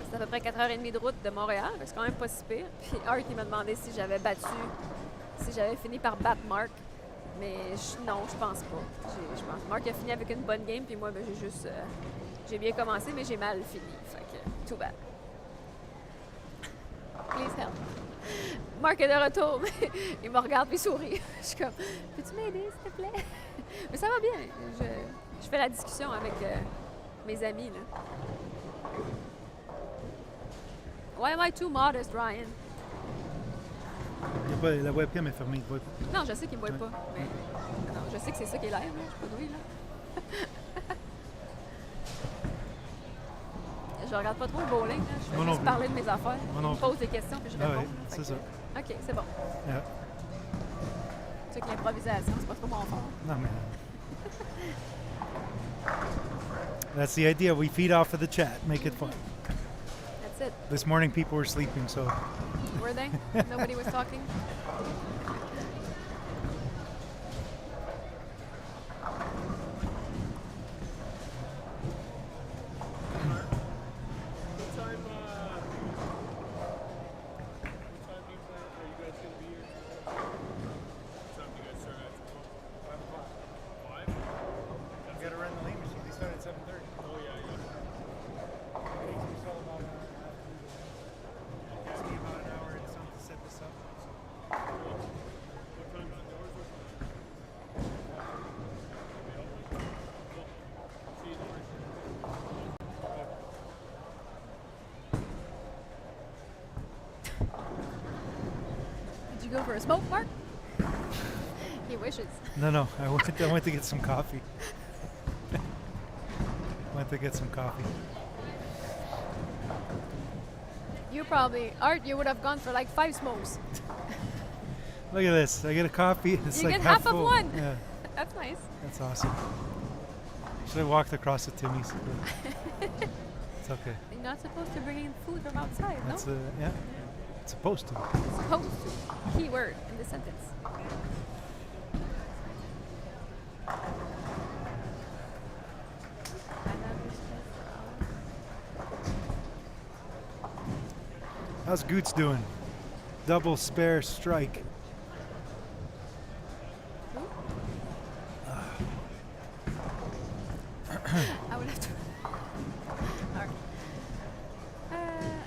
C'est à peu près 4h30 de route de Montréal. C'est quand même pas si pire. Puis Art, il m'a demandé si j'avais fini par battre Mark. Mais non, je pense pas. Je pense Mark a fini avec une bonne game, puis moi, ben, j'ai bien commencé, mais j'ai mal fini. Fait que, too bad. Please help. Mark est de retour. Il me regarde puis sourit. Je suis comme, peux-tu m'aider, s'il te plaît? Mais ça va bien. Je fais la discussion avec mes amis, là. Why am I too modest, Ryan? La webcam est fermée. Non, je sais qu'il me voit pas. Mais non, je sais que c'est ça qui est live, là. Je peux là. Je regarde pas trop le bowling, là. Je fais juste parler de mes affaires. Je me pose des questions puis je réponds. Ouais, c'est ça. OK, c'est bon. Yeah. Tu sais que l'improvisation, c'est pas trop mon fort. No, man. That's the idea. We feed off of the chat. Make it fun. That's it. This morning people were sleeping, so... Were they? Nobody was talking? Go for a smoke, Mark? He wishes. No. I went to get some coffee. You probably, Art, you would have gone for like 5 smokes. Look at this. I get a coffee. It's you like get half of full. one. Yeah. That's nice. That's awesome. Should have walked across to Timmy's. It's okay. You're not supposed to bring in food from outside, That's no? yeah. It's supposed to. Supposed to. Key word in the sentence. How's Goots doing? Double spare strike. I would have to. All right.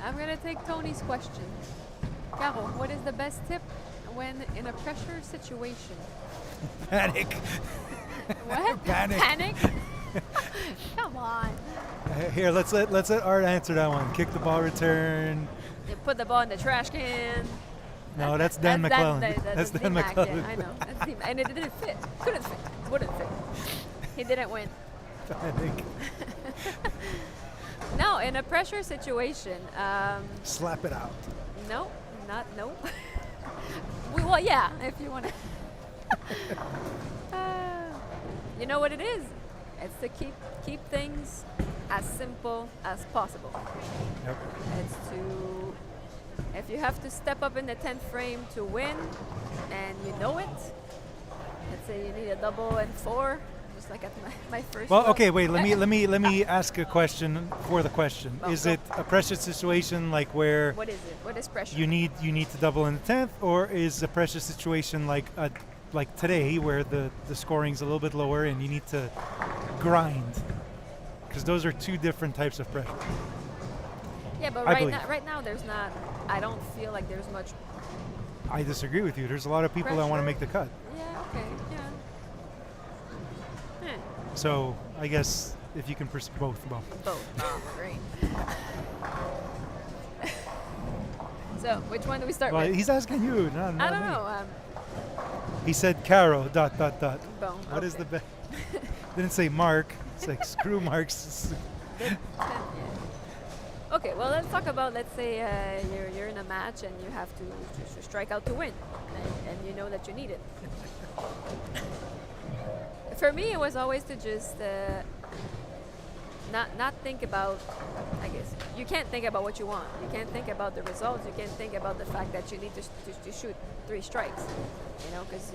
I'm gonna take Tony's question. Caro, what is the best tip when in a pressure situation? Panic. What? Panic. Come on. Here, let's let Art answer that one. Kick the ball return. They put the ball in the trash can. No, that's Dan McClellan. That's Dan D-Mac, McClellan. Yeah, I know. That's D-Mac. And it didn't fit. Couldn't fit. Wouldn't fit. He didn't win. Panic. No, in a pressure situation. Slap it out. No, no. Well, yeah, if you want to. You know what it is? It's to keep things as simple as possible. Yep. It's to, if you have to step up in the 10th frame to win, and you know it. Let's say you need a double and 4, just like at my first. Well, roll. okay, wait. Let me ask a question for the question. Oh, Is go. it a pressure situation like where What is it? What is pressure? you need to double in the 10th, or is a pressure situation like today where the scoring's a little bit lower and you need to grind? Because those are two different types of pressure. Yeah, but I believe. right now there's not. I don't feel like there's much. I disagree with you. There's a lot of people that want to Pressure? make the cut. Yeah. Okay. Yeah. So I guess if you can both, well. Both. Oh, great. So, which one do we start Well, with? he's asking you, not I don't me. know. He said Caro, ... Bon, What is okay. the best? Didn't say Mark. It's like screw Mark's. Yeah. Okay, well, let's talk about, let's say you're in a match and you have to strike out to win, and you know that you need it. For me, it was always to just not think about, I guess, you can't think about what you want. You can't think about the results. You can't think about the fact that you need to shoot 3 strikes, you know, because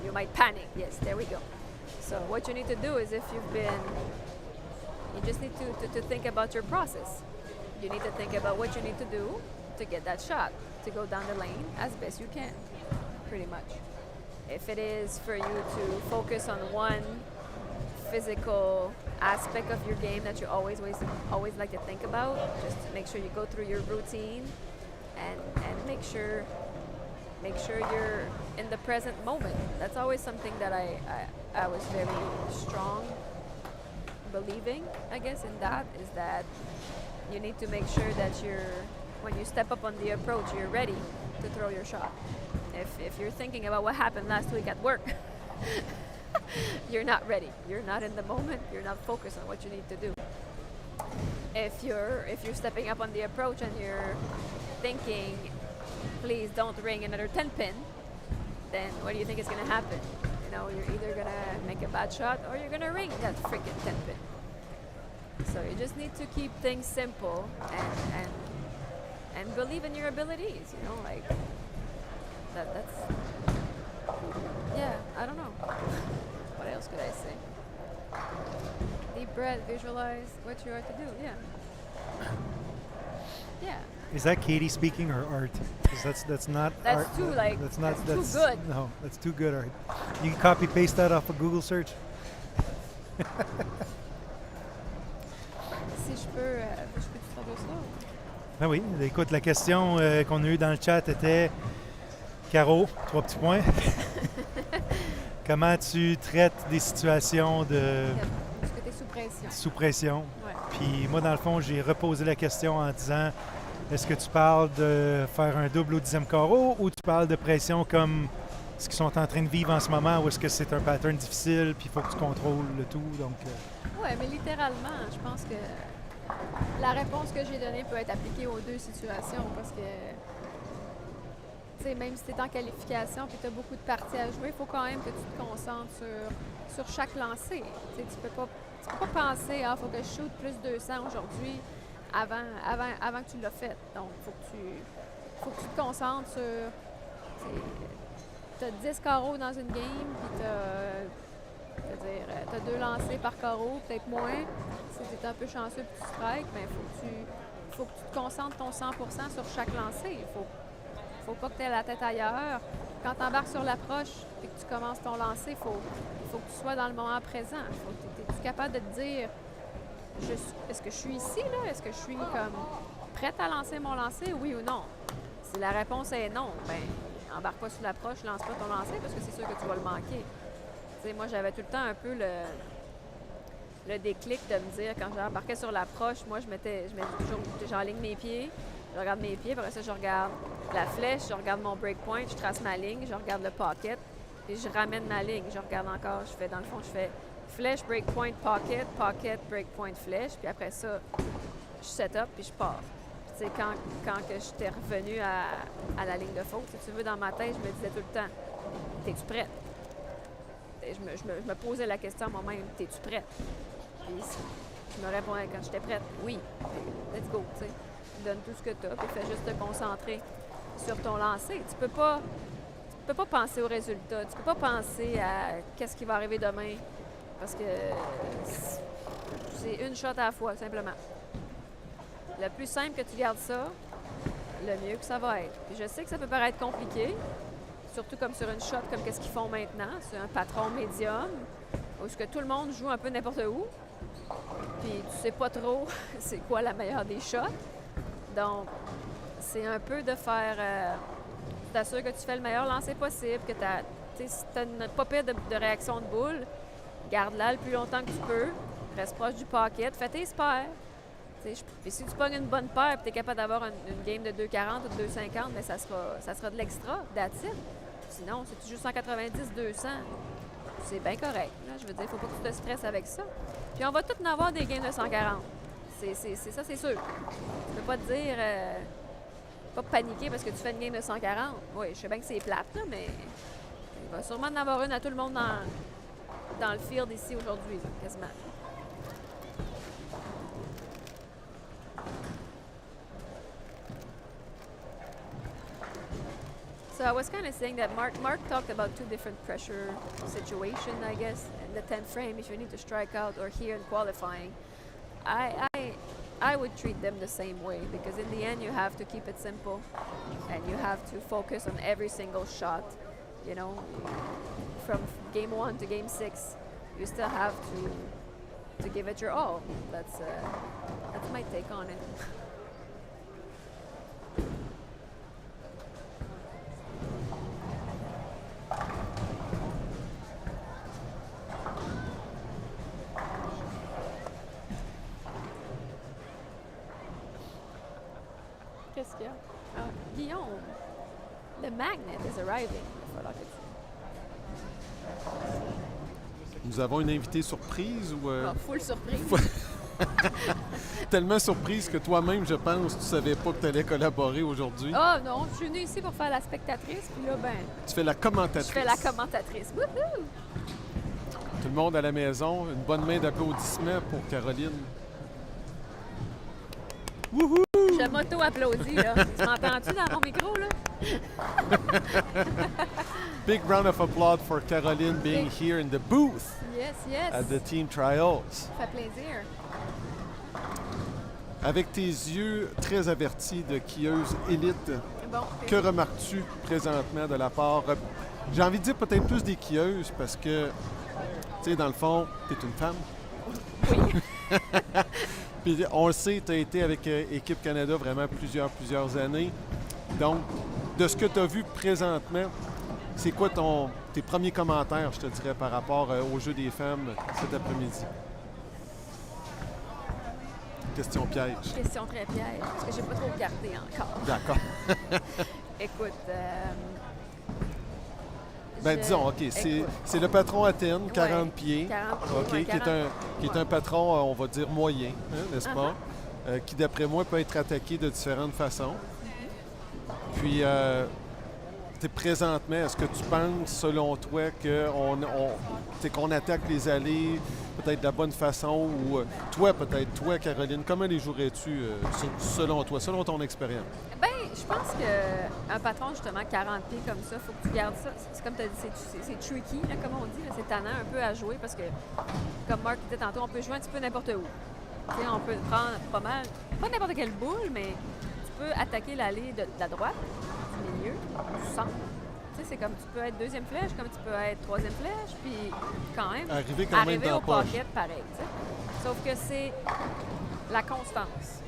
you might panic. Yes, there we go. So what you need to do is you just need to think about your process. You need to think about what you need to do to get that shot, to go down the lane as best you can, pretty much. If it is for you to focus on one physical aspect of your game that you always like to think about, just to make sure you go through your routine and make sure you're in the present moment. That's always something that I was very strong believing, I guess, in that, is that you need to make sure that when you step up on the approach, you're ready to throw your shot. If you're thinking about what happened last week at work, you're not ready. You're not in the moment. You're not focused on what you need to do. If you're stepping up on the approach and you're thinking, please don't ring another 10 pin, then what do you think is going to happen? You know, you're either going to make a bad shot or you're going to ring that freaking 10 pin. So you just need to keep things simple and believe in your abilities, you know, like that's yeah, I don't know. What else could I say? Deep breath, visualize what you are to do, yeah. Yeah. Is that Katie speaking or Art? Because that's not That's Art. too, like, that's not that's too good. No, that's too good, Art. You can copy paste that off a Google search. Si je peux te traduire ça? Ben oui, écoute, la question qu'on a eue dans le chat était Caro, 3 petits points. Comment tu traites des situations de Est-ce que tu es sous pression? sous pression? Ouais. Puis moi, dans le fond, j'ai reposé la question en disant est-ce que tu parles de faire un double au 10e carreau ou tu parles de pression comme ce qu'ils sont en train de vivre en ce moment ou est-ce que c'est un pattern difficile puis il faut que tu contrôles le tout? Donc, Ouais, mais littéralement, je pense que la réponse que j'ai donnée peut être appliquée aux 2 situations parce que, tu sais, même si tu es en qualification et tu as beaucoup de parties à jouer, il faut quand même que tu te concentres sur chaque lancé. Tu sais, tu peux pas penser, il faut que je shoot plus 200 aujourd'hui avant que tu l'as fait. Donc, il faut que tu te concentres sur. Tu as 10 carreaux dans une game, puis tu as 2 lancés par carreau, peut-être moins. Si tu es un peu chanceux et tu strikes, mais il faut que tu te concentres ton 100% sur chaque lancé. Il faut pas que tu aies la tête ailleurs. Quand tu embarques sur l'approche et que tu commences ton lancer, il faut que tu sois dans le moment présent. Es-tu capable de te dire est-ce que je suis ici, là? Est-ce que je suis comme prête à lancer mon lancer, oui ou non? Si la réponse est non, ben embarque pas sur l'approche, lance pas ton lancer parce que c'est sûr que tu vas le manquer. Tu sais, moi, j'avais tout le temps un peu le déclic de me dire, quand j'embarquais sur l'approche, moi, je mets toujours, j'enligne mes pieds, je regarde mes pieds, après ça, je regarde la flèche, je regarde mon breakpoint, je trace ma ligne, je regarde le pocket, et je ramène ma ligne. Je regarde encore, dans le fond, je fais flèche, breakpoint, pocket, pocket, breakpoint, flèche, puis après ça, je set up, puis je pars. Puis, tu sais, quand que j'étais revenue à la ligne de faute, si tu veux, dans ma tête, je me disais tout le temps, t'es-tu prête? Je me posais la question à moi-même, t'es-tu prête? Puis je me répondais quand j'étais prête, oui, let's go, tu sais. Donne tout ce que tu as, puis fais juste te concentrer sur ton lancer. Tu peux pas penser au résultat, tu peux pas penser à qu'est-ce qui va arriver demain, parce que c'est une shot à la fois, simplement. Le plus simple que tu gardes ça, le mieux que ça va être. Puis je sais que ça peut paraître compliqué, surtout comme sur une shot, comme qu'est-ce qu'ils font maintenant, c'est un patron médium, où ce que tout le monde joue un peu n'importe où, puis tu sais pas trop c'est quoi la meilleure des shots. Donc, c'est un peu de faire... t'assures que tu fais le meilleur lancer possible, que si tu as une pas pire de réaction de boule, garde-la le plus longtemps que tu peux, reste proche du pocket, fais tes spares. Puis si tu pognes une bonne paire et tu es capable d'avoir une game de 2,40 ou de 2,50, mais ça sera de l'extra, that's it. Sinon, si tu joues 190, 200, c'est bien correct. Là. Je veux dire, il ne faut pas que tu te stresses avec ça. Puis on va tous en avoir des games de 140. C'est ça, c'est sûr. Tu peux pas te dire... pas paniquer parce que tu fais une game de 140. Oui, je sais bien que c'est plate, là, mais il va sûrement en avoir une à tout le monde dans le field ici aujourd'hui, là, quasiment. So I was kind of saying that Mark talked about two different pressure situations, I guess, in the 10th frame if you need to strike out or here in qualifying. I would treat them the same way because in the end you have to keep it simple and you have to focus on every single shot. You know, from game 1 to game 6, you still have to give it your all. That's my take on it. Qu'est-ce qu'il y a? Ah, Guillaume, le magnet is arriving. Il va falloir que tu... Nous avons une invitée surprise ou... full surprise. Tellement surprise que toi-même, je pense, tu savais pas que tu allais collaborer aujourd'hui. Ah non, je suis venue ici pour faire la spectatrice, puis là, ben... Tu fais la commentatrice. Je fais la commentatrice. Wouhou! Tout le monde à la maison, une bonne main d'applaudissements pour Caroline. Wouhou! Je m'auto-applaudis, là. Tu m'entends-tu dans mon micro, là? Big round of applause for Caroline being here in the booth Yes, yes. at the team trials. Ça fait plaisir. Avec tes yeux très avertis de quilleuse élite, Bon, que remarques-tu présentement de la part, j'ai envie de dire peut-être plus des quilleuses parce que, tu sais, dans le fond, tu es une femme. oui. Puis on le sait, tu as été avec Équipe Canada vraiment plusieurs années. Donc, de ce que tu as vu présentement, c'est quoi tes premiers commentaires, je te dirais, par rapport au jeu des femmes cet après-midi? Question piège. Question très piège, parce que j'ai pas trop regardé encore. D'accord. Écoute, Ben disons, OK, c'est le patron Athènes, 40 pieds. 40 OK, pieds, qui est un patron, on va dire, moyen, hein, n'est-ce pas? Qui, d'après moi, peut être attaqué de différentes façons. Puis, présentement, est-ce que tu penses, selon toi, qu'on attaque les allées peut-être de la bonne façon? Ou toi, Caroline, comment les jouerais-tu, selon toi, selon ton expérience? Bien, je pense qu'un patron, justement, 40 pieds comme ça, il faut que tu gardes ça. C'est comme tu as dit, c'est tricky, là, comme on dit. Là, c'est tannant un peu à jouer parce que, comme Marc disait tantôt, on peut jouer un petit peu n'importe où. T'sais, on peut prendre pas mal, pas n'importe quelle boule, mais tu peux attaquer l'allée de la droite, du milieu, du centre. Tu sais, c'est comme tu peux être deuxième flèche, comme tu peux être troisième flèche, puis quand même arriver au dans la poche. pocket pareil. T'sais. Sauf que c'est la constance,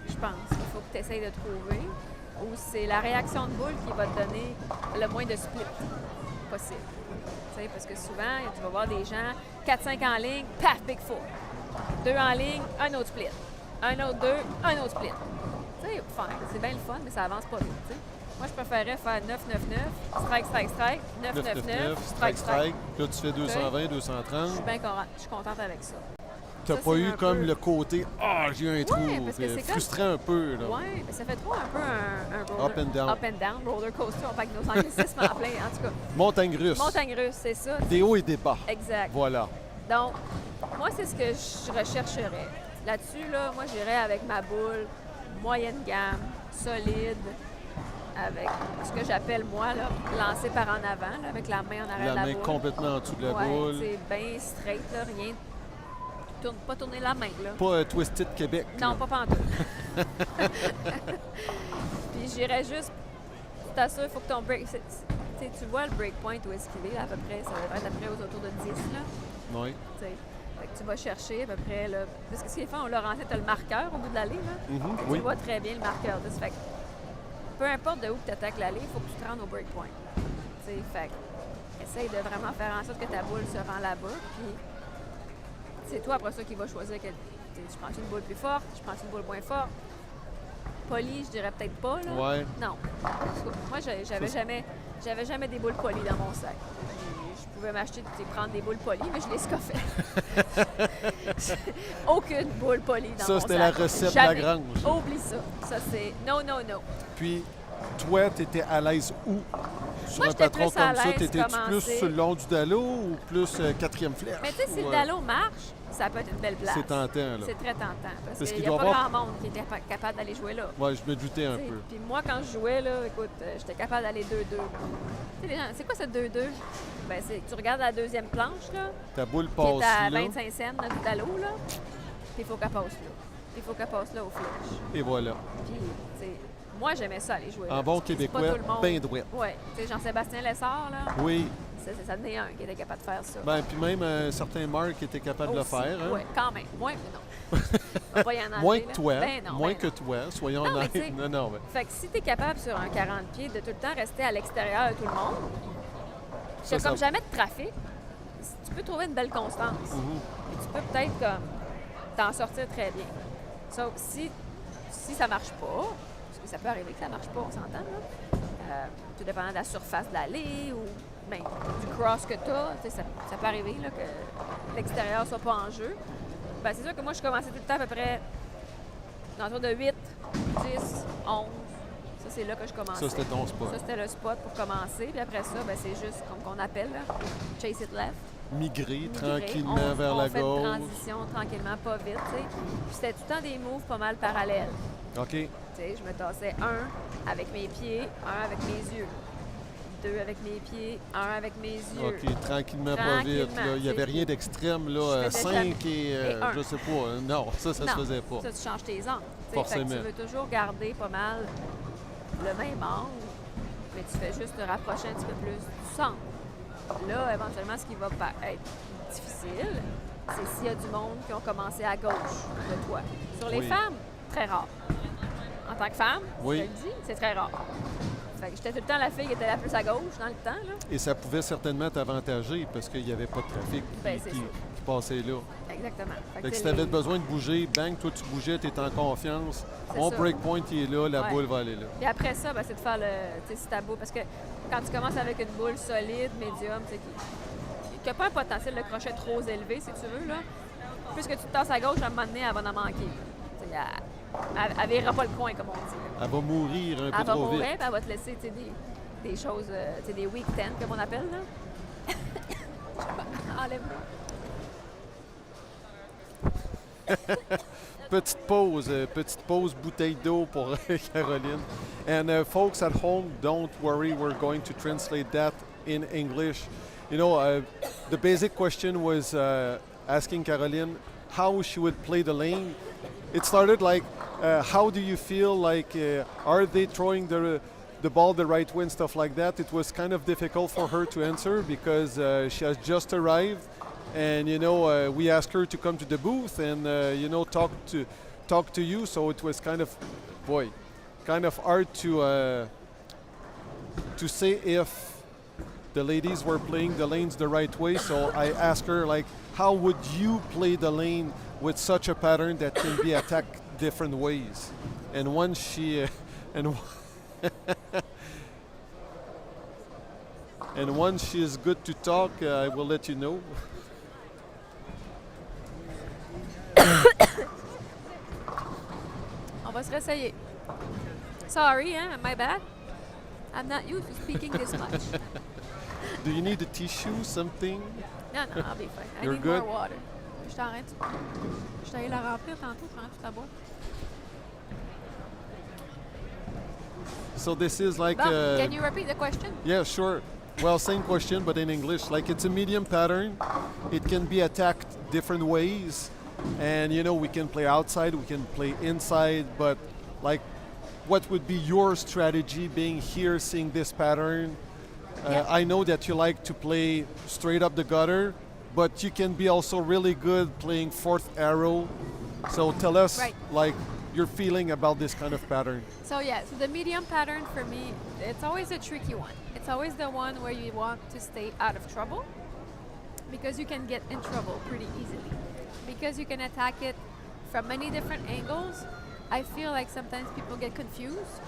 je pense, qu'il faut que tu essayes de trouver, ou c'est la réaction de boule qui va te donner le moins de split possible. T'sais, parce que souvent, tu vas voir des gens, 4-5 en ligne, paf, big four. 2 en ligne, un autre split. Un autre 2, un autre split. Tu sais, c'est bien le fun, mais ça avance pas vite. T'sais. Moi, je préférais faire 9-9-9, strike, 9-9-9, strike. Là, tu fais 220, 230. Je suis contente avec ça. Tu n'as pas eu comme le côté « Ah, j'ai eu un trou parce que c'est frustrant un peu. Oui, mais ça fait trop un peu un Up and down. roller coaster, on va avec nos anglicismes en plein, en tout cas. Montagne russe. Montagne russe, c'est ça. Des hauts et des bas. Exact. Voilà. Donc, moi, c'est ce que je rechercherais. Là-dessus, là, moi, j'irais avec ma boule moyenne gamme, solide, avec ce que j'appelle, moi, là, lancé par en avant, là, avec la main en arrière de la boule. La main complètement en dessous de la boule. C'est bien straight, là, rien. Pas tourner la main, là. Pas Twisted Québec. Non, là. pas pantoute. Puis j'irais juste, tu t'assures, il faut que ton break... Tu vois le breakpoint où est-ce qu'il est, là, à peu près, ça devrait être à peu près autour de 10, là. Oui. T'sais. Fait que tu vas chercher à peu près, là, parce que ce qui est fait, on l'a rentré, tu as le marqueur au bout de l'allée, là. Tu vois très bien le marqueur. Fait que, peu importe de où tu attaques l'allée, il faut que tu te rendes au breakpoint. Fait que, essaye de vraiment faire en sorte que ta boule se rend là-bas, puis c'est toi après ça qui va choisir Je prends une boule plus forte, je prends une boule moins forte. Polie, je dirais peut-être pas, là. Ouais. Non. Moi, j'avais jamais des boules polies dans mon sac. Je pouvais m'acheter et prendre des boules polies, mais je les scoffais. Aucune boule polie dans mon sac. Ça, c'était la recette Jamais. de la grange. Oublie ça. Ça, c'est non, non, non. Puis, toi, tu étais à l'aise où? Sur Moi, un j'étais patron plus à comme ça, l'aise t'étais-tu plus commencer. sur le long du dallo ou plus quatrième flèche? Mais tu sais, si Ou, le dallo marche, ça peut être une belle place. C'est tentant, là. C'est très tentant. Parce Parce qu'il qu'il n'y a doit pas avoir- grand monde qui était capable d'aller jouer là. Ouais, je me doutais un T'sais, peu. Puis moi, quand je jouais, là, écoute, j'étais capable d'aller 2-2. Tu sais, les gens, c'est quoi ce 2-2? Ben, c'est que tu regardes la deuxième planche, là, Ta boule qui passe est à là, 25 cents du dallo, là, puis il faut qu'elle passe là. Il faut qu'elle passe là au flèche. et voilà. Puis, tu sais, moi, j'aimais ça aller jouer là. En bon C'est pas québécois, tout le monde. ben douette. Ouais. Tu sais, Jean-Sébastien Lessard, là, Oui. ça tenait un qui était capable de faire ça. Ben, puis même un certain Marc était capable de le Aussi. faire. Hein? Oui, quand même. Moins, mais non. On va pas y en enlever, Moins là. que toi. Ben non, Moins ben que non. toi, soyons Non, mais honnêtes. tu sais- Non, non, ben, Fait que si tu es capable sur un 40 pieds de tout le temps rester à l'extérieur de tout le monde, Ça, tu comme ça- jamais de trafic, tu peux trouver une belle constance. Mhm. Et tu peux peut-être comme t'en sortir très bien. Sauf si ça marche pas, parce que ça peut arriver que ça marche pas, on s'entend, là. Tout dépendant de la surface de l'allée ou ben, du cross que tu as, ça peut arriver là, que l'extérieur soit pas en jeu. Ben, c'est sûr que moi, je commençais tout le temps à peu près dans de 8, 10, 11. Ça, c'est là que je commençais. ça, c'était ton spot. Ça, c'était le spot pour commencer. Puis après ça, ben, c'est juste comme qu'on appelle, là, chase it left. Migrer Migrer. tranquillement On- vers on la fait une gauche. transition tranquillement, pas vite, tu sais. Puis c'était tout le temps des moves pas mal parallèles. OK. Tu sais, je me tassais un avec mes pieds, un avec mes yeux. Deux avec mes pieds, un avec mes yeux. OK, tranquillement, pas vite. Tranquillement, Là. Il n'y avait tu sais. rien d'extrême. Je Là, faisais 5 jamais. et, Et un. je sais pas. Non, ça se Non, faisait pas. Ça, tu changes tes angles. tu sais. Forcément. Fait que tu veux toujours garder pas mal le même angle, mais tu fais juste te rapprocher un petit peu plus du centre. Là, éventuellement, ce qui va être difficile, c'est s'il y a du monde qui ont commencé à gauche de toi. Sur les Oui. femmes, très rare. En tant que femme, Oui. je te le dis, c'est très rare. Fait que j'étais tout le temps la fille qui était la plus à gauche dans le temps, là. Et ça pouvait certainement t'avantager parce qu'il n'y avait pas de trafic Ben, c'est qui ça. passait là. Exactement. Fait que tu si sais, tu avais les- besoin de bouger, bang, toi tu bougeais, tu étais en confiance. C'est Mon ça. breakpoint il est là, la Ouais. boule va aller là. Puis après ça, ben, c'est de faire le. Tu sais, si ta boule. Parce que quand tu commences avec une boule solide, médium, tu sais, qui n'a pas un potentiel de crochet trop élevé, si tu veux, là, plus que tu te tasses à gauche, à un moment donné, elle va en manquer. Tu sais, elle verra pas le coin, comme on dit. là. Elle va mourir un Elle peu va trop mourir, vite. puis elle va te laisser tu sais, des choses, tu sais, des weak 10, comme on appelle. Là. Enlève-le. Petite pause, bouteille d'eau pour Caroline. And folks at home, don't worry, we're going to translate that in English. You know, the basic question was asking Caroline how she would play the lane. It started like, how do you feel? Like, are they throwing the ball the right way and stuff like that? It was kind of difficult for her to answer because she has just arrived. And you know, we asked her to come to the booth and you know talk to you. So it was kind of hard to say if the ladies were playing the lanes the right way. So I asked her like, how would you play the lane with such a pattern that can be attacked different ways? And once she and and once she is good to talk, I will let you know. On va se réessayer. Sorry, hein, my bad. I'm not used to speaking this much. Do you need a tissue, something? Non, non, I'll be fine. I You're need good? more water. Je t'arrête. Je suis allée la remplir tantôt, je prends toute la boîte. So this is like Bon, can you repeat the question? yeah, sure. Well, same question, but in English. Like it's a medium pattern. It can be attacked different ways. And, you know, we can play outside, we can play inside. But, like, what would be your strategy being here, seeing this pattern? Yeah. I know that you like to play straight up the gutter, but you can be also really good playing fourth arrow. So tell us, Right. like, your feeling about this kind of pattern. So yeah, so the medium pattern for me, it's always a tricky one. It's always the one where you want to stay out of trouble because you can get in trouble pretty easily. Because you can attack it from many different angles, I feel like sometimes people get confused,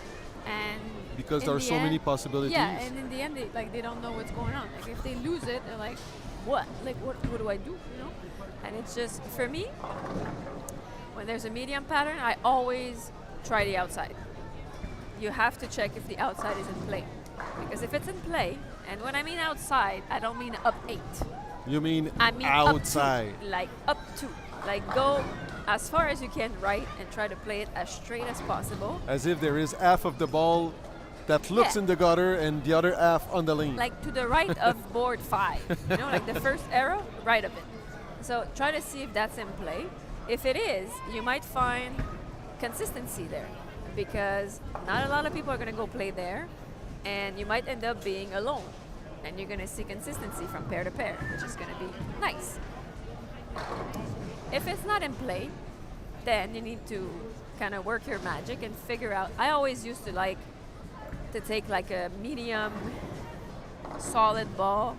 and Because in there are the so many end- possibilities. Yeah, and in the end, they don't know what's going on. Like if they lose it, they're like, what? Like what do I do? You know? And it's just for me, when there's a medium pattern, I always try the outside. You have to check if the outside is in play, because if it's in play, and when I mean outside, I don't mean up 8. You mean I mean outside. up to, like go as far as you can right and try to play it as straight as possible. As if there is half of the ball that looks Yeah. in the gutter and the other half on the lane. Like to the right of board 5. You know, like the first arrow, right of it. So try to see if that's in play. If it is, you might find consistency there, because not a lot of people are going to go play there, and you might end up being alone, and you're going to see consistency from pair to pair, which is going to be nice. If it's not in play, then you need to kind of work your magic and figure out. I always used to like to take like a medium solid ball,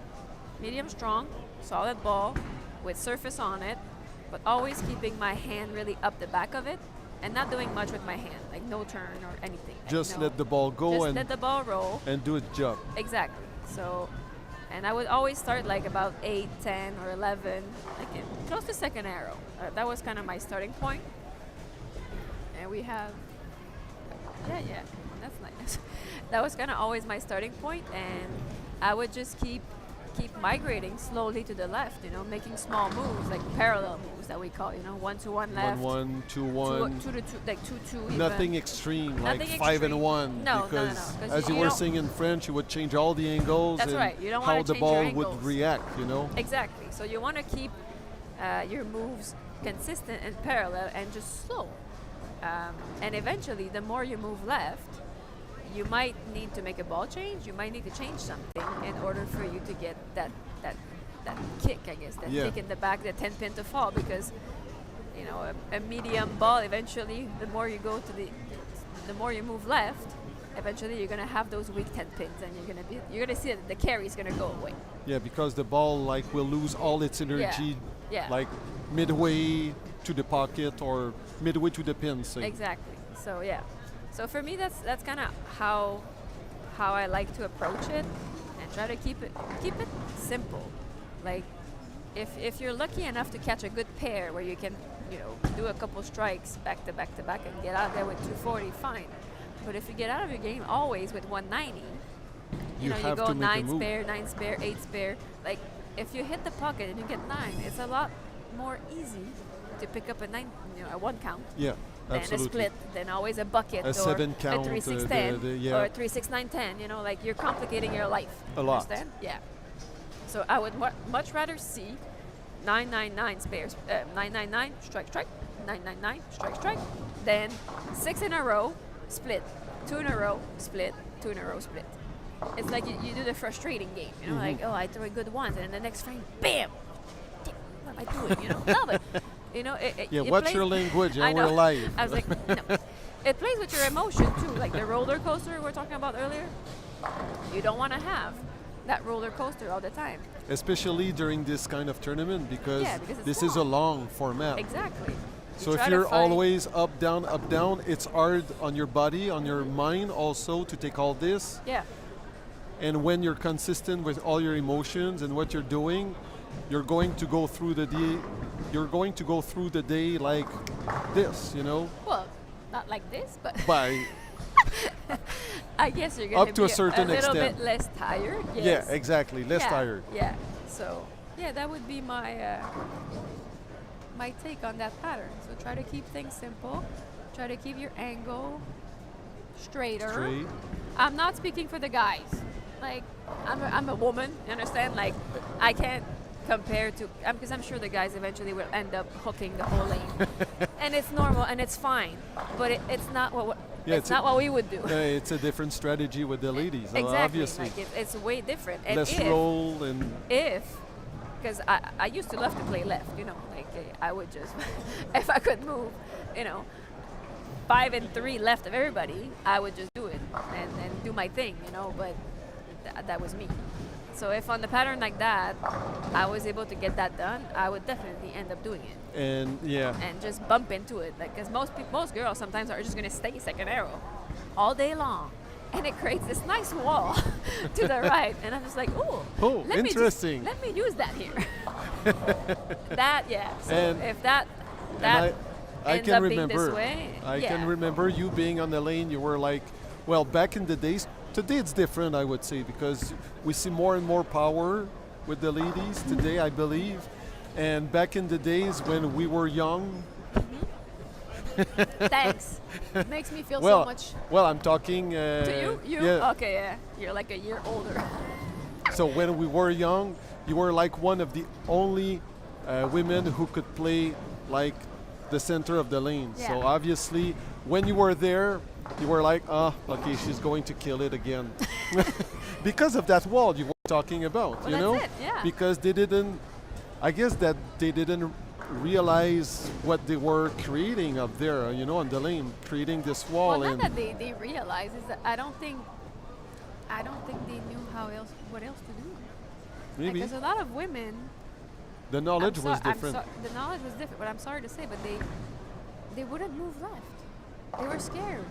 medium strong, solid ball with surface on it, but always keeping my hand really up the back of it and not doing much with my hand, like no turn or anything. Like Just no. let the ball go Just and let the ball roll. do its job. Exactly. So, and I would always start like about 8, 10, or 11, like close to second arrow. That was kind of my starting point. And we have, yeah, that's nice. That was kind of always my starting point, and I would just keep migrating slowly to the left, you know, making small moves, like parallel moves that we call, you know, 1-2-1 left, 1-1, 2-1. 2-2, like 2-2 even. Nothing extreme, like Nothing 5 and extreme. 1. No, because 'cause as you you were don't- saying in French, you would change all the angles That's and right. You don't how wanna the change ball your would angles. react, you know? Exactly. So you want to keep your moves consistent and parallel and just slow. And eventually, the more you move left, you might need to make a ball change. You might need to change something in order for you to get that kick, I guess, that Yeah. kick in the back, the 10 pin to fall, because you know a medium ball. Eventually, the more you go to the more you move left, eventually you're gonna have those weak 10 pins, and you're gonna see that the carry is gonna go away. Yeah, because the ball like will lose all its energy Yeah. like midway to the pocket or midway to the pin. Say. Exactly. So yeah. So for me, that's kind of how I like to approach it, and try to keep it simple. Like if you're lucky enough to catch a good pair where you can, you know, do a couple strikes back to back to back and get out there with 240, fine. But if you get out of your game always with 190, you know, you have go to make a 9 move. spare, 9 spare, 8 spare. Like if you hit the pocket and you get 9, it's a lot more easy to pick up a 9, you know, a 1 count. Yeah, Then absolutely. a split, then always a bucket, A or 7 count, a 3 6 the- 10, yeah. or a 3 6 9 10. You know, like you're complicating your life. A lot. Understand? Yeah. So I would much rather see 999 spares, 999 strike strike, 999 strike strike, than 6 in a row split, 2 in a row split, 2 in a row split. It's like you do the frustrating game. You know, like, oh, I throw a good ones, and then the next frame, bam. What am I doing? You know, no, but you know, Yeah, it what's plays- your language? I And know. we're live. I was like, no. It plays with your emotion too, like the roller coaster we were talking about earlier. You don't want to have that roller coaster all the time. Especially during this kind of tournament because, Yeah, because it's this is a long. long format. Exactly. So You if try to you're fight- always up, down, it's hard on your body, on your mind also to take all this. Yeah. And when you're consistent with all your emotions and what you're doing, you're going to go through the day. You're going to go through the day like this, you know, Well, not like this, but by I guess you're gonna Up to be a certain little extent. bit less tired. Yes. yeah, exactly, less Yeah, tired. Yeah. So yeah, that would be my my take on that pattern. So try to keep things simple. Try to keep your angle straighter. Straight. I'm not speaking for the guys. Like I'm a woman. You understand? Like I can't compare to because I'm sure the guys eventually will end up hooking the whole lane, and it's normal and it's fine. But it's not what Yeah, it's not what we would do. It's a different strategy with the ladies, Exactly. obviously. Like it's way different. And Less roll and because I used to love to play left, you know, like I would just, if I could move, you know, 5 and 3 left of everybody, I would just do it and do my thing, you know, but that was me. So if on the pattern like that, I was able to get that done, I would definitely end up doing it And yeah, and just bump into it. Like, because most girls sometimes are just gonna stay second arrow all day long, and it creates this nice wall to the right. And I'm just like, Oh, let interesting. let me use that here. That So And- if that and I ends can up being remember. this way, I yeah. can remember you being on the lane. You were like, well, back in the days. Today it's different, I would say, because we see more and more power with the ladies today, I believe. And back in the days when we were young, Thanks. Makes me feel well, so much. well, I'm talking. To you? Yeah. Okay, yeah. You're like a year older. So when we were young, you were like one of the only women who could play like the center of the lane. So Yeah. obviously, when you were there, you were like, okay, she's going to kill it again. Because of that wall you were talking about, Well, you that's know? it, yeah. Because they didn't, I guess that they didn't realize what they were creating up there, on the lane, creating this wall. Well, and not that they realize is that I don't think they knew what else to do. maybe Because a lot of women, the knowledge was different. the knowledge was different. But I'm sorry to say, but they wouldn't move left. They were scared.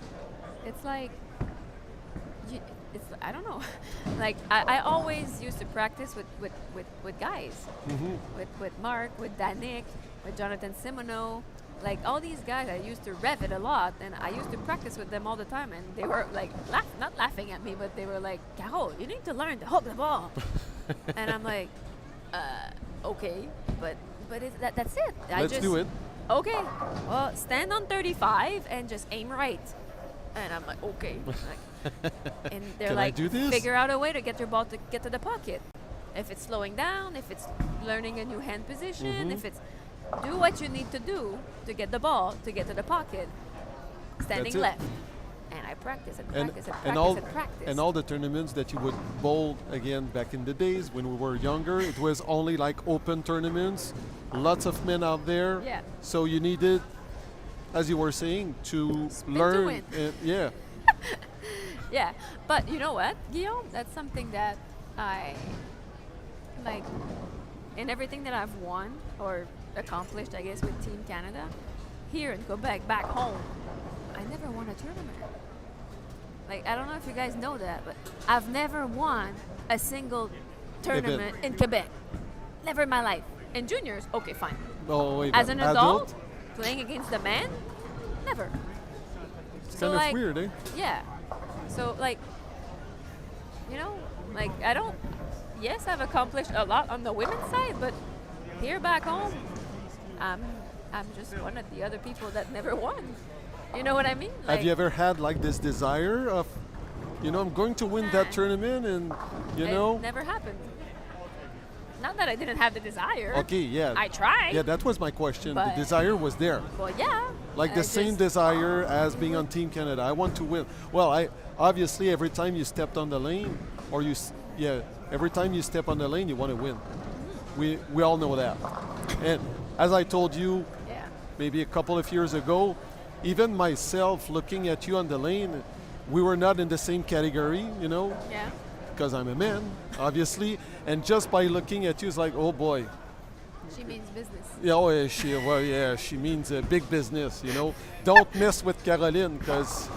It's like, I don't know. Like I always used to practice with guys, Mhm. with Mark, with Danik, with Jonathan Simoneau. Like all these guys, I used to rev it a lot, and I used to practice with them all the time. And they were like, not laughing at me, but they were like, "Carol, you need to learn to hold the ball." And I'm like, okay, but that's it. Let's do it. Okay, well, stand on 35 and just aim right. And I'm like, okay. And they're Can I like, do this? figure out a way to get your ball to get to the pocket. If it's slowing down, if it's learning a new hand position, Mhm. if it's do what you need to do to get the ball to get to the pocket, standing That's it. left. And I practice and and practice and and practice all and practice. and all the tournaments that you would bowl again back in the days when we were younger, it was only like open tournaments, lots of men out there. Yeah. So you needed, as you were saying, to Spin to learn. win. Yeah. Yeah, but you know what, Guillaume? That's something that I like in everything that I've won or accomplished, I guess, with Team Canada here in Quebec, back home. I never won a tournament. Like, I don't know if you guys know that, but I've never won a single tournament in Quebec. Never in my life. In juniors, okay, fine. Oh wait. As but an adult, playing against the men, never. It's So, kind of like, weird, eh? Yeah. So like, like I don't. Yes, I've accomplished a lot on the women's side, but here back home, I'm just one of the other people that never won. You know what I mean? Have you ever had like this desire of, I'm going to win that tournament, and It never happened. Not that I didn't have the desire. Okay, yeah. I tried. Yeah, that was my question. The But- desire was there. Well, yeah. Like the I same just- desire as being on Team Canada. I want to win. Well, I obviously every time you stepped on the lane, or every time you step on the lane, you want to win. We all know that. And as I told you, Yeah. maybe a couple of years ago, even myself looking at you on the lane, we were not in the same category, Yeah. because I'm a man, obviously. And just by looking at you, it's like, oh boy. She means business. She means big business, Don't mess with Caroline, because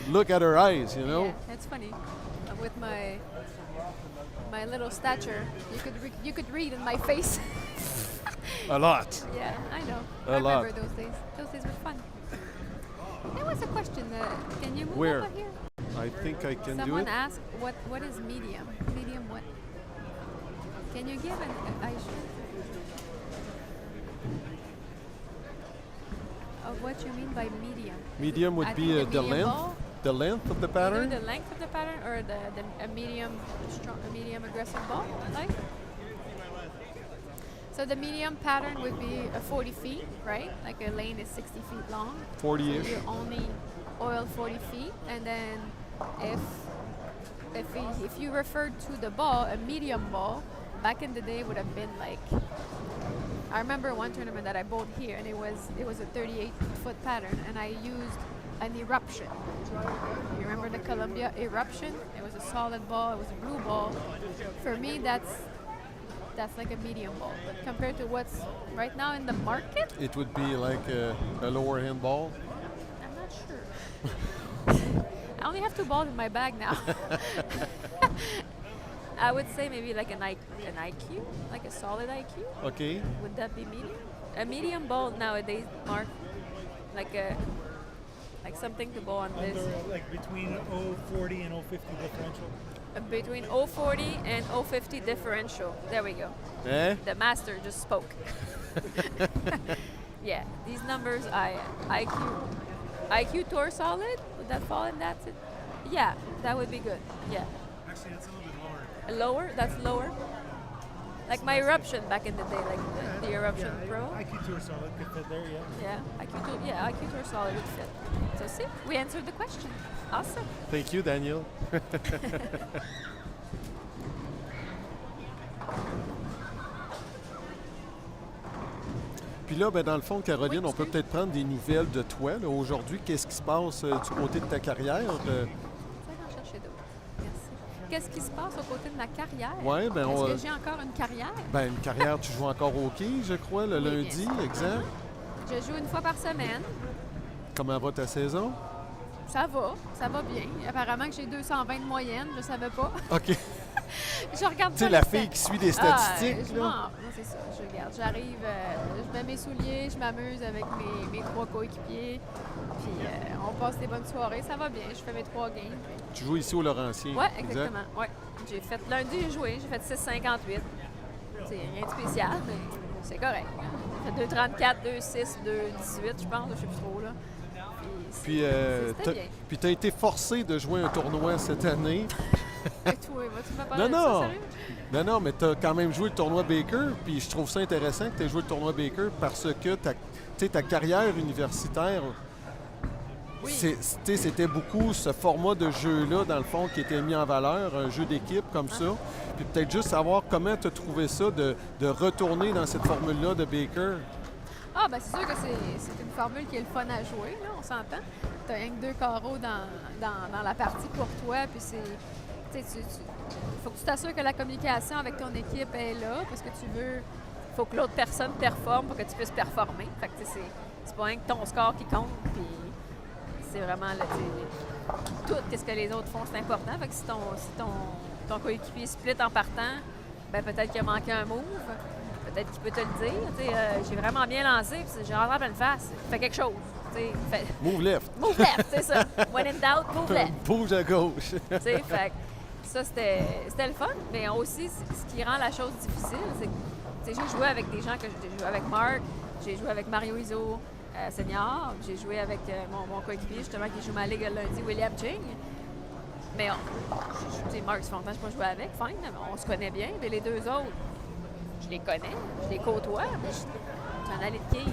look at her eyes, Yeah, that's funny. With my little stature, you could read in my face. A lot. Yeah, I know. A I remember lot. those days. Those days were fun. There was a question. Can you move Where? over here? I think I can do Someone it. asked, what is medium? Medium what? Can you give an I should of what you mean by medium? Medium would I be think the medium length, ball, the length of the pattern. either the length of the pattern or a medium medium aggressive ball, like. So the medium pattern would be 40 feet, right? Like a lane is 60 feet long. 40-ish. So you only oil 40 feet, and then if you referred to the ball, a medium ball, back in the day would have been like. I remember one tournament that I bowled here, and it was a 38-foot pattern, and I used an eruption. You remember the Columbia eruption? It was a solid ball. It was a blue ball. For me, that's like a medium ball. But compared to what's right now in the market, It would be like a lower hand ball. I'm not sure. I only have 2 balls in my bag now. I would say maybe like an IQ, like a solid IQ. OK. Would that be medium? A medium ball nowadays, Mark, like something to go on this. Like between 040 and 050 differential. Between 040 and 050 differential. There we go. Eh? The master just spoke. Yeah, these numbers, IQ tour solid, would that fall in that? Yeah, that would be good. Yeah. Actually, that's a little bit lower. Lower? That's lower? Like my eruption back in the day, like the eruption pro. IQ Tour solid could fit there, yeah. Yeah, IQ tour solid would fit. So see, we answered the question. Awesome. Thank you, Daniel. Puis là, ben, dans le fond, Caroline, Oui, on peut excuse. peut-être prendre des nouvelles de toi. Là, aujourd'hui, qu'est-ce qui se passe du côté de ta carrière? Ça va en chercher d'autres. Merci. Qu'est-ce qui se passe aux côtés de ma carrière? Ouais, ben, Est-ce que j'ai encore une carrière? ben, une carrière, tu joues encore au hockey, je crois, le Oui, bien lundi, sûr. exact. Je joue une fois par semaine. Comment va ta saison? Ça va bien. Apparemment que j'ai 220 de moyenne, je savais pas. OK. Je regarde Tu sais, pas la les fille stats. qui suit des statistiques, Je là. non, c'est ça, je regarde. J'arrive, je mets mes souliers, je m'amuse avec mes 3 coéquipiers. Puis on passe des bonnes soirées, ça va bien. Je fais mes 3 games. Tu joues ici au Laurentien. Oui, exact? exactement. Ouais. J'ai fait lundi, j'ai joué, j'ai fait 6,58. C'est rien de spécial, mais c'est correct. J'ai fait 2,34, 2,6, 2,18, je pense, je sais plus trop là. Puis, c'était bien. puis tu as été forcé de jouer un tournoi cette année. Et toi, vas-tu me parler Non, de ça, non. sérieux? Non, mais tu as quand même joué le tournoi Baker. Puis je trouve ça intéressant que tu aies joué le tournoi Baker parce que ta carrière universitaire, Oui. c'était beaucoup ce format de jeu-là, dans le fond, qui était mis en valeur, un jeu d'équipe comme ça. Puis peut-être juste savoir comment tu as trouvé ça de retourner dans cette formule-là de Baker. Ah, ben c'est sûr que c'est une formule qui est le fun à jouer, là, on s'entend. Tu rien que 2 carreaux dans la partie pour toi, puis c'est... Il faut que tu t'assures que la communication avec ton équipe est là, parce que tu veux... Il faut que l'autre personne performe pour que tu puisses performer. Fait que c'est pas rien que ton score qui compte, puis c'est vraiment... Là, tout ce que les autres font, c'est important. Fait que si ton coéquipier split en partant, ben peut-être qu'il a manqué un move. Peut-être qu'il peut te le dire. J'ai vraiment bien lancé, puis j'ai rentré en pleine face. Fais quelque chose. Move left. Move left, c'est ça. When in doubt, move left. Bouge à gauche. Fait que ça, c'était le fun. Mais aussi, ce qui rend la chose difficile, c'est que j'ai joué avec des gens que j'ai joué avec Marc, j'ai joué avec Mario Iso, senior, j'ai joué avec mon coéquipier, justement, qui joue ma ligue le lundi, William Ching. Mais Marc, ça fait longtemps que je n'ai pas joué avec, fine, mais on se connaît bien. Mais les 2 autres, je les connais, je les côtoie, mais je suis en allée de 15.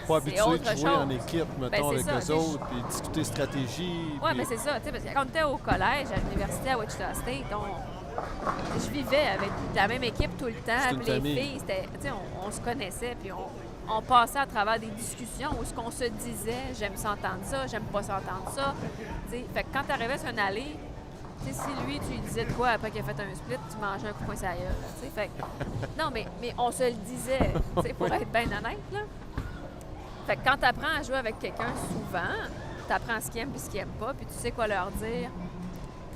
Pas habitué c'est de autre jouer en chose. équipe, mettons, Ben, avec c'est ça, les tu sais, autres, puis discuter stratégie. Oui, puis- mais c'est ça, tu sais, parce que quand on était au collège, à l'université à Wichita State, je vivais avec la même équipe tout le temps, C'est une puis les famille. filles, c'était, tu sais, on se connaissait, puis on passait à travers des discussions où ce qu'on se disait, j'aime ça entendre ça, j'aime pas ça entendre ça. Tu sais, fait que quand tu arrivais sur une allée, tu sais, si lui, tu lui disais de quoi après qu'il a fait un split, tu mangeais un coup de poing sur la gueule, tu sais. Fait que, non, mais on se le disait, tu sais, pour être bien honnête, là. Fait que quand tu apprends à jouer avec quelqu'un souvent, tu apprends ce qu'il aime et ce qu'il aime pas, puis tu sais quoi leur dire.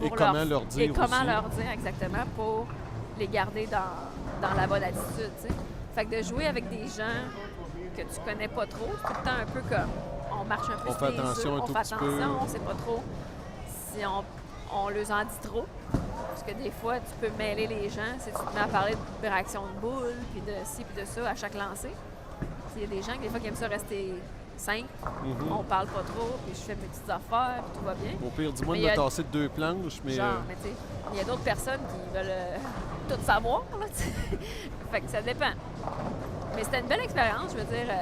Et comment leur dire Et comment aussi. leur dire exactement pour les garder dans la bonne attitude, tu sais. Fait que de jouer avec des gens que tu connais pas trop, c'est tout le temps un peu comme on marche un peu On sur fait les attention œufs, un on tout fait petit peu. attention, on sait pas trop si on leur en dit trop. Parce que des fois, tu peux mêler les gens si tu te mets à parler de réaction de boule, puis de ci, puis de ça à chaque lancer. Il y a des gens, des fois, qui aiment ça rester simple. On parle pas trop, puis je fais mes petites affaires, puis tout va bien. Au pire, dis-moi Mais de il y me a- tasser de 2 planches, mais Genre, mais tu sais, il y a d'autres personnes qui veulent tout savoir, là, tu sais. Fait que ça dépend. Mais c'était une belle expérience, je veux dire.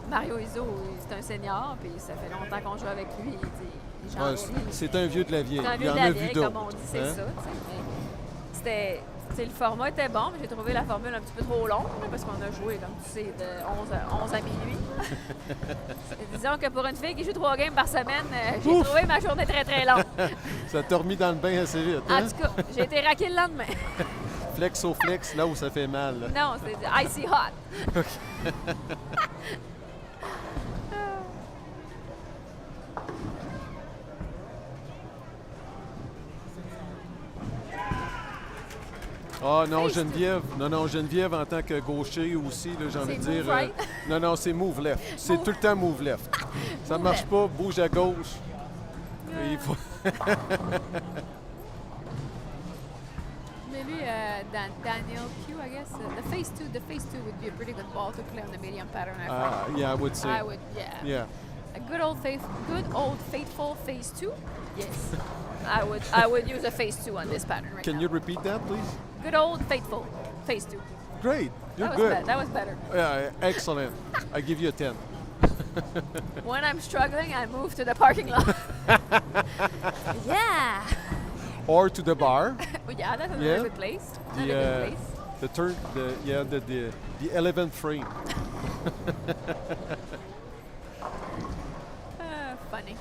Mario Iso, c'est un senior, puis ça fait longtemps qu'on joue avec lui. Il est ouais, gentil. c'est un vieux de la vieille. C'est un Il y vieux en de a la vu vieille, d'autres. comme on dit, c'est hein? ça, tu sais. Mais c'était le format était bon, mais j'ai trouvé la formule un petit peu trop longue, là, parce qu'on a joué, comme tu sais, de 11 à minuit. Disons que pour une fille qui joue 3 games par semaine, j'ai trouvé ma journée très, très longue. Ça t'a remis dans le bain assez vite. En Hein? tout cas, j'ai été raqué le lendemain. Flex au flex, là où ça fait mal. Là. Non, c'est icy hot. Ah non, Face Geneviève. Non, Geneviève en tant que gaucher aussi, là, j'ai envie de C'est dire. move right? Non, c'est move left. C'est Move- tout le temps move left. Ça Move marche left. pas, bouge à gauche. Et il faut... Maybe Daniel Q, I guess. The phase two would be a pretty good ball to play on the medium pattern. I think. yeah, I would say. I would, yeah. Yeah. A good old faithful phase two. Yes, I would use a phase two on this pattern right Can now. you repeat that, please? Good old faithful phase two. Great. You're That was good. That was better. Yeah, excellent. I give you a 10. When I'm struggling, I move to the parking lot. Yeah. Or to the bar. Yeah, that's another Yeah. good place. Another The, good place. the turn, the 11th frame. Funny.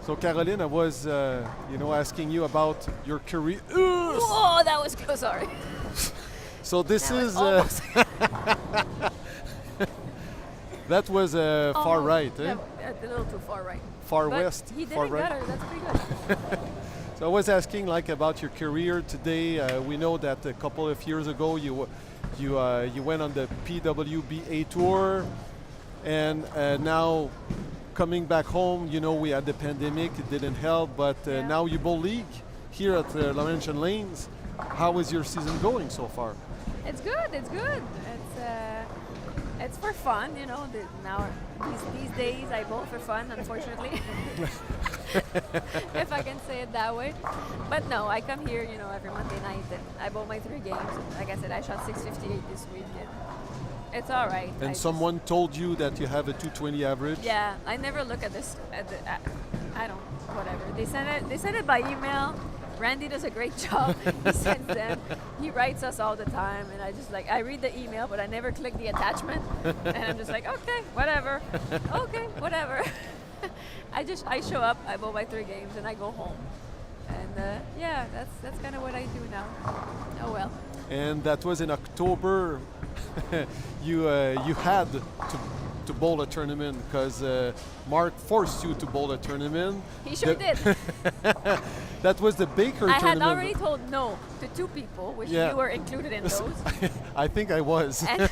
So Caroline, I was, asking you about your career. Oh, that was close. Sorry. So this That was is almost- that was far almost- right, eh? A little too far right. Far But west, He did far it right. better. That's pretty good. So I was asking like about your career today. We know that a couple of years ago you went on the PWBA tour, and now coming back home, we had the pandemic. It didn't help, but Yeah. now you bowl league here at Laurentian Lanes. How is your season going so far? It's good. It's good. It's for fun, now these days I bowl for fun, unfortunately, if I can say it that way. But no, I come here, every Monday night and I bowl my 3 games. Like I said, I shot 658 this week, and it's all right. And someone told you that you have a 220 average. Yeah, I never look at this. I don't. Whatever. They send it by email. Randy does a great job. He sends them. He writes us all the time, and I read the email, but I never click the attachment. And I'm just like, okay, whatever. Okay, whatever. I show up. I bowl my 3 games, and I go home. And yeah, that's kind of what I do now. Oh well. And that was in October. You had to bowl a tournament because Mark forced you to bowl a tournament. He sure did. That was the Baker I tournament. had already told no to 2 people, which Yeah. you were included in those. I think I was. And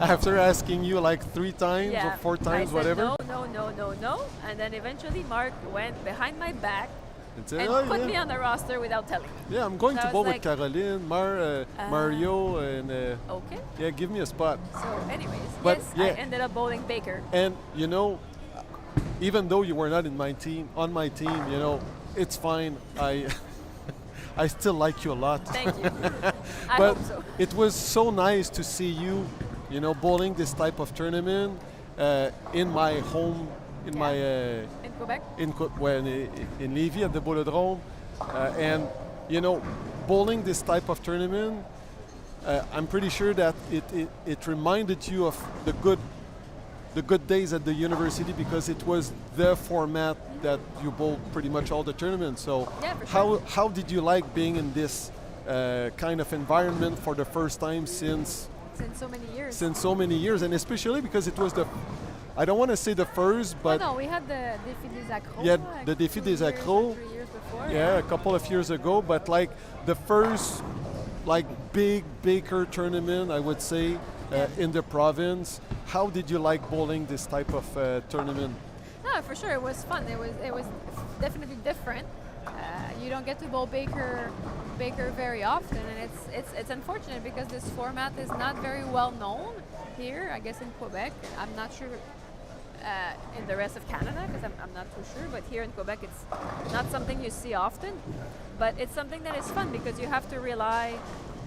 After asking you like 3 times or 4 I times, said whatever. No. And then eventually Mark went behind my back And said, and "Oh, put yeah. me on the roster without telling me. Yeah, I'm going So to I bowl was with like, Caroline, Mario, and Okay. yeah, give me a spot. So anyways, But, yes, yeah. I ended up bowling Baker. And even though you were not on my team, it's fine. I still like you a lot. Thank you. I But hope so. it was so nice to see you, bowling this type of tournament in my home, in Yeah. my In Quebec? in Lévis at the Bolodrome, and bowling this type of tournament. I'm pretty sure that it reminded you of the good days at the university because it was the format that you bowled pretty much all the tournaments. So Yeah, for sure. how did you like being in this kind of environment for the first time since Since so many years. and especially because it was I don't want to say the first, but no, we had the Défi des Accros. Yeah, like the Défi 2 des years or Accros. 3 years before. yeah, a couple of years ago, but like the first big Baker tournament, I would say, in the province. How did you like bowling this type of tournament? No, for sure, it was fun. It was definitely different. You don't get to bowl Baker very often, and it's unfortunate because this format is not very well known here. I guess in Quebec, I'm not sure in the rest of Canada because I'm not too sure. But here in Quebec, it's not something you see often. But it's something that is fun because you have to rely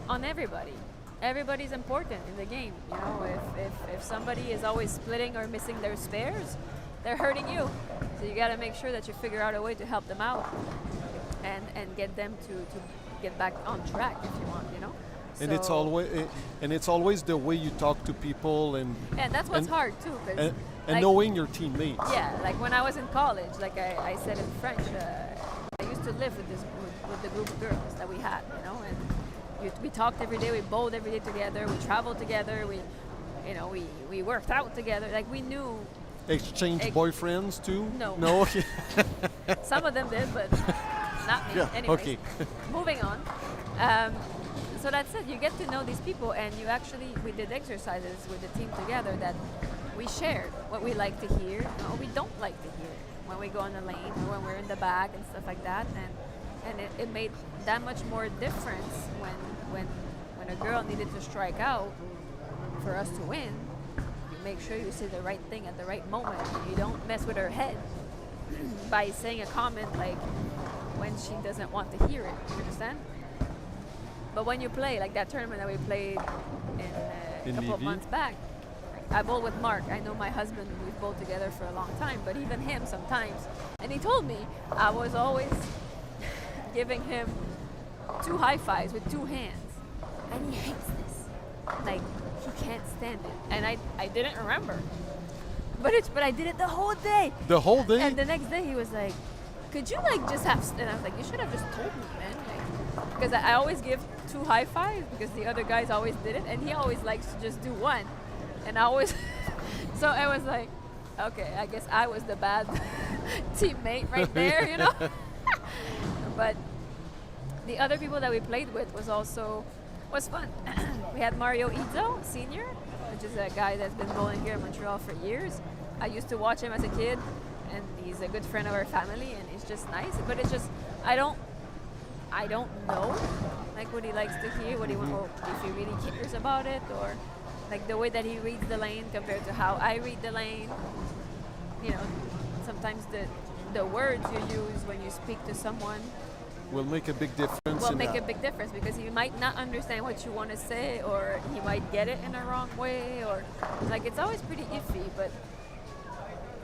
on everybody. Everybody's important in the game. If somebody is always splitting or missing their spares, they're hurting you. So you got to make sure that you figure out a way to help them out and get them to get back on track if you want, you know. And it's always the way you talk to people and that's what's and- hard too, because and knowing your teammates. yeah, like when I was in college, like I said in French, I used to live with the group of girls that we had, you know, and we talked every day, we bowled every day together, we traveled together, we worked out together, like we knew. Exchange boyfriends too? No. No. Some of them did, but not me. Yeah. Anyways, Okay. moving on. So that's it. You get to know these people, and we did exercises with the team together that we shared what we like to hear and what we don't like to hear when we go on the lane or when we're in the back and stuff like that. And it made that much more difference when a girl needed to strike out for us to win. You make sure you say the right thing at the right moment. You don't mess with her head by saying a comment like when she doesn't want to hear it. You understand? But when you play, like that tournament that we played a couple of Levy? months back, I bowled with Mark. I know my husband, we've bowled together for a long time, but even him sometimes. And he told me I was always giving him 2 high fives with 2 hands. And he hates this. Like, he can't stand it. And I didn't remember. But I did it the whole day. The whole day? And the next day he was like, could you like just have, and I was like, you should have just told me, man. Because I always give 2 high fives because the other guys always did it, and he always likes to just do 1. And I always, so I was like, okay, I guess I was the bad teammate right there, you know? But the other people that we played with was fun. We had Mario Izzo, senior, which is a guy that's been bowling here in Montreal for years. I used to watch him as a kid, and he's a good friend of our family, and he's just nice. But it's just, I don't know, like what he likes to hear, what he or if he really cares about it, or like the way that he reads the lane compared to how I read the lane. You know, sometimes the words you use when you speak to someone will make a big difference. will make a big difference, because he might not understand what you want to say, or he might get it in the wrong way, or like it's always pretty iffy,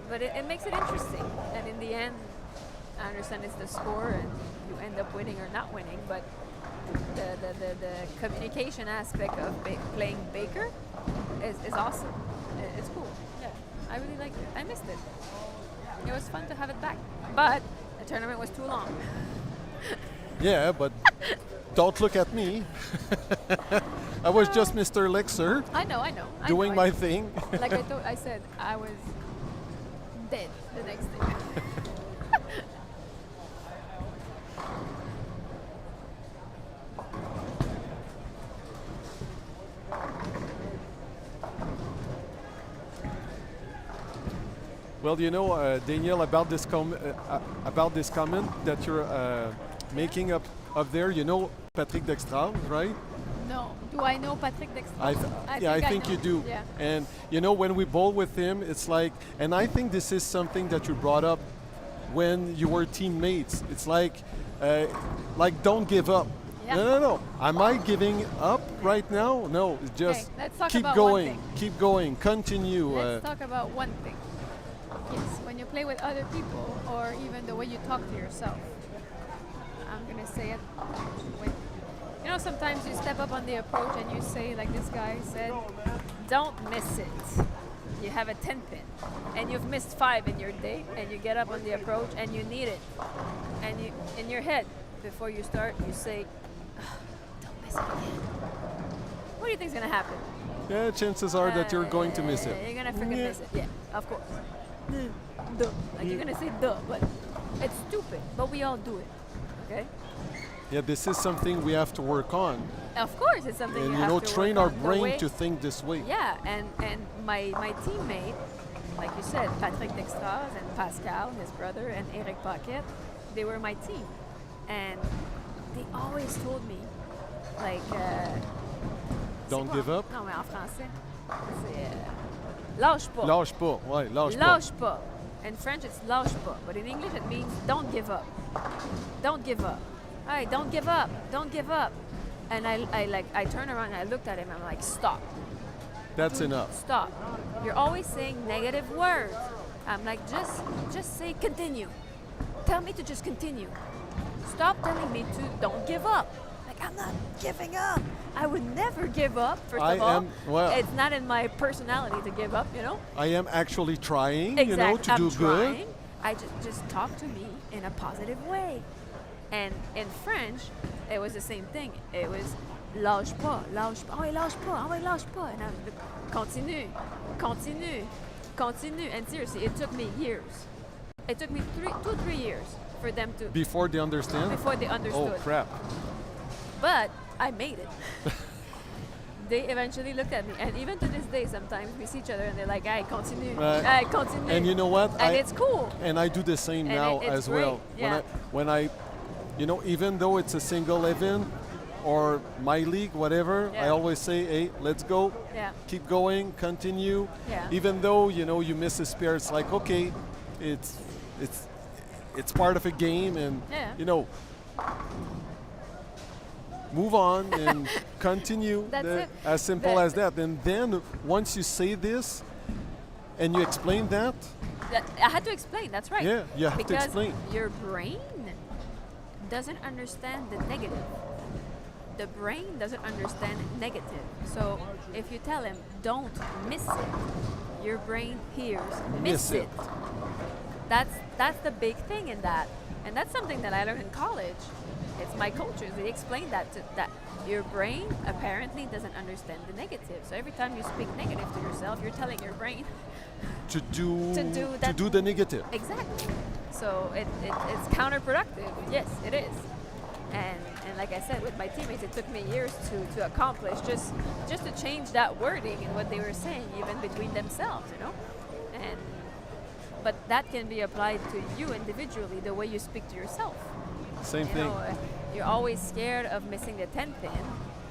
but it makes it interesting. And in the end, I understand it's the score and you end up winning or not winning, but the communication aspect of playing Baker is awesome. It's cool. Yeah, I really liked it. I missed it. It was fun to have it back, but the tournament was too long. Yeah, but don't look at me. I was just Mr. Lexer I know. doing my thing. Like I said, I was dead the next day. Well, you know, Daniel, about this comment that you're making up there, you know Patrick Dextrade, right? No. Do I know Patrick Dextrade? I think know. you do. Yeah. And you know, when we bowl with him, it's like, and I think this is something that you brought up when you were teammates. It's like don't give up. Yeah. No. Am I giving up right now? No, just let's talk keep about going. one thing. Keep going. Continue. Let's talk about one thing. Yes, when you play with other people, or even the way you talk to yourself. I'm gonna say it. You know, sometimes you step up on the approach and you say, like this guy said, don't miss it. You have a 10 pin and you've missed 5 in your day, and you get up on the approach and you need it. And you, in your head, before you start, you say, don't miss it again. What do you think's gonna happen? Yeah, chances are that you're going to miss it. You're gonna freaking miss it. Yeah, of course. Duh. Like you're gonna say duh, but it's stupid. But we all do it. Okay? Yeah, this is something we have to work on. Of course, it's something And you you have know, to train work our on. The brain way- to think this way. Yeah, and my teammate, like you said, Patrick Dextrade and Pascal, his brother, and Eric Paquette, they were my team, and they always told me, like, Don't c'est give quoi? up. Non, mais en français, c'est lâche pas. Lâche pas. Ouais, lâche pas. Lâche pas. In French, it's lâche pas, but in English, it means don't give up. Don't give up. Hey, don't give up. Don't give up. And I turned around and I looked at him and I'm like, stop. That's enough. Stop. You're always saying negative words. I'm like, just say continue. Tell me to just continue. Stop telling me to don't give up. like, I'm not giving up. I would never give up, first I of all. am, well, It's not in my personality to give up, you know? I am actually trying, Exactly. to I'm do trying. good. I just talk to me in a positive way. And in French, it was the same thing. It was lâche pas, lâche pas. Oh, lâche pas, oh, lâche pas. And I was like, continue, continue, continue. And seriously, it took me years. It took me 3 years for them to Before they understand? before they understood. Oh, crap. But I made it. They eventually looked at me, and even to this day, sometimes we see each other and they're like, "Hey, continue, Right. hey, continue." And you know what? And it's cool. And I do the same And now it's as well. great, yeah. When I, even though it's a single event or my league, whatever, I Yeah. always say, hey, let's go. Yeah. Keep going, continue. Yeah. Even though, you miss a spear, it's like, okay, it's part of a game and, Yeah. move on and continue. That's it. As simple as that. And then once you say this and you explain that, I had to explain. That's right. Yeah, you have to because explain. your brain doesn't understand the negative. The brain doesn't understand negative. So if you tell him, "Don't miss it," your brain hears, "Miss it." That's the big thing in that, and that's something that I learned in college. It's my coaches. They explained that your brain apparently doesn't understand the negative. So every time you speak negative to yourself, you're telling your brain to do that. the negative. Exactly. So it's counterproductive. Yes, it is. And like I said, with my teammates, it took me years to accomplish just to change that wording and what they were saying, even between themselves, but that can be applied to you individually, the way you speak to yourself. Same thing. You're always scared of missing the 10 pin,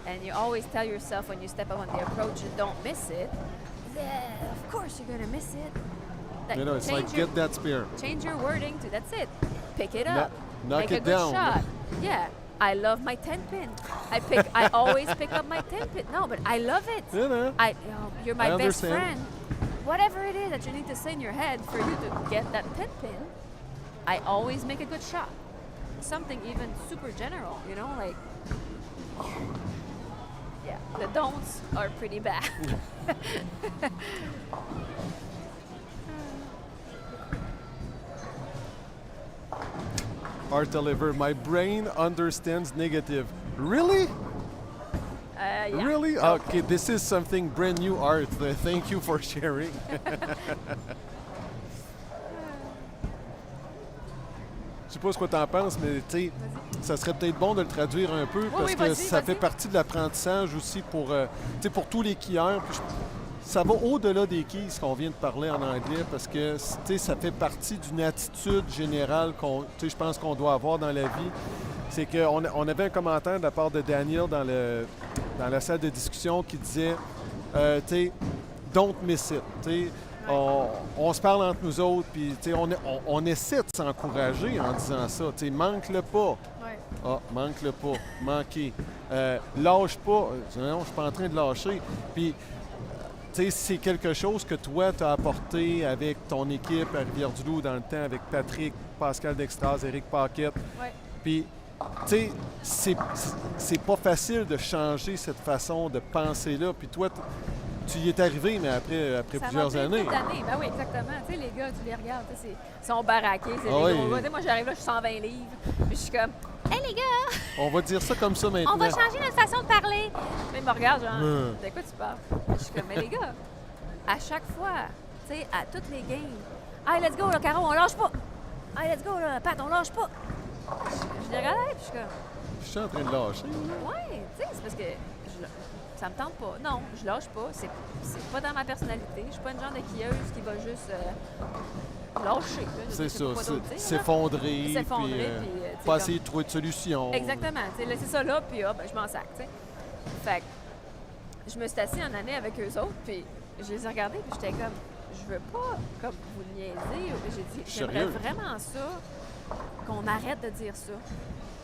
and you always tell yourself when you step up on the approach, don't miss it. Yeah, of course you're gonna miss it. It's like, get that spear. Change your wording to that's it. Pick it up. Knock Make it a good down. shot. Yeah. I love my 10 pin. I always pick up my 10 pin. No, but I love it. You're my I best understand. friend. Whatever it is that you need to say in your head for you to get that 10 pin, I always make a good shot. Something even super general, like, yeah, the don'ts are pretty bad. Art deliver. My brain understands negative. Really? Yeah. Really? Okay, this is something brand new, Art. Thank you for sharing. Je sais pas ce que tu en penses, mais tu sais, ça serait peut-être bon de le traduire un peu parce que ça fait partie de l'apprentissage aussi pour tous les skieurs. Puis ça va au-delà des quilles, ce qu'on vient de parler en anglais, parce que ça fait partie d'une attitude générale je pense qu'on doit avoir dans la vie. C'est qu'on avait un commentaire de la part de Daniel dans la salle de discussion qui disait don't miss it. On se parle entre nous autres, puis on essaie de s'encourager en disant ça. Manque-le pas. Ouais. Ah, manque-le pas. Manquer. Lâche pas. Non, je suis pas en train de lâcher. Puis, c'est quelque chose que toi, tu as apporté avec ton équipe à Rivière-du-Loup dans le temps, avec Patrick, Pascal Dextras, Éric Paquette. Ouais. Puis, c'est pas facile de changer cette façon de penser-là. Puis toi, tu y es arrivé, mais après plusieurs années. Ben oui, exactement. Tu sais, les gars, tu les regardes, ils sont baraqués, c'est Ah des oui. gros gars. Tu sais, moi, j'arrive là, je suis 120 livres, puis je suis comme, hey les gars, On va dire ça comme ça maintenant. on va changer notre façon de parler. Puis ils me regardent, genre, de quoi tu parles? Puis je suis comme, mais les gars, à chaque fois, tu sais, à toutes les games, hey, let's go, là, Caro, on lâche pas. Hey, let's go, là, Pat, on lâche pas. Je les regarde, puis je suis comme, Je suis en train de lâcher. ouais, tu sais, c'est parce que ça me tente pas. Non, je lâche pas. C'est pas dans ma personnalité. Je suis pas une genre de quilleuse qui va juste lâcher. Là. C'est Je sais ça, pas quoi d'autre dire, là. s'effondrer, S'effondrer, puis, puis, tu sais, pas essayer de trouver de solution. Exactement. Tu sais, laisser ça là, puis ben, je m'en sac, tu sais. Fait que je me suis assise en année avec eux autres, puis je les ai regardés, puis j'étais comme, je veux pas comme vous niaiser. J'ai dit, j'aimerais Sérieux? vraiment ça, qu'on arrête de dire ça.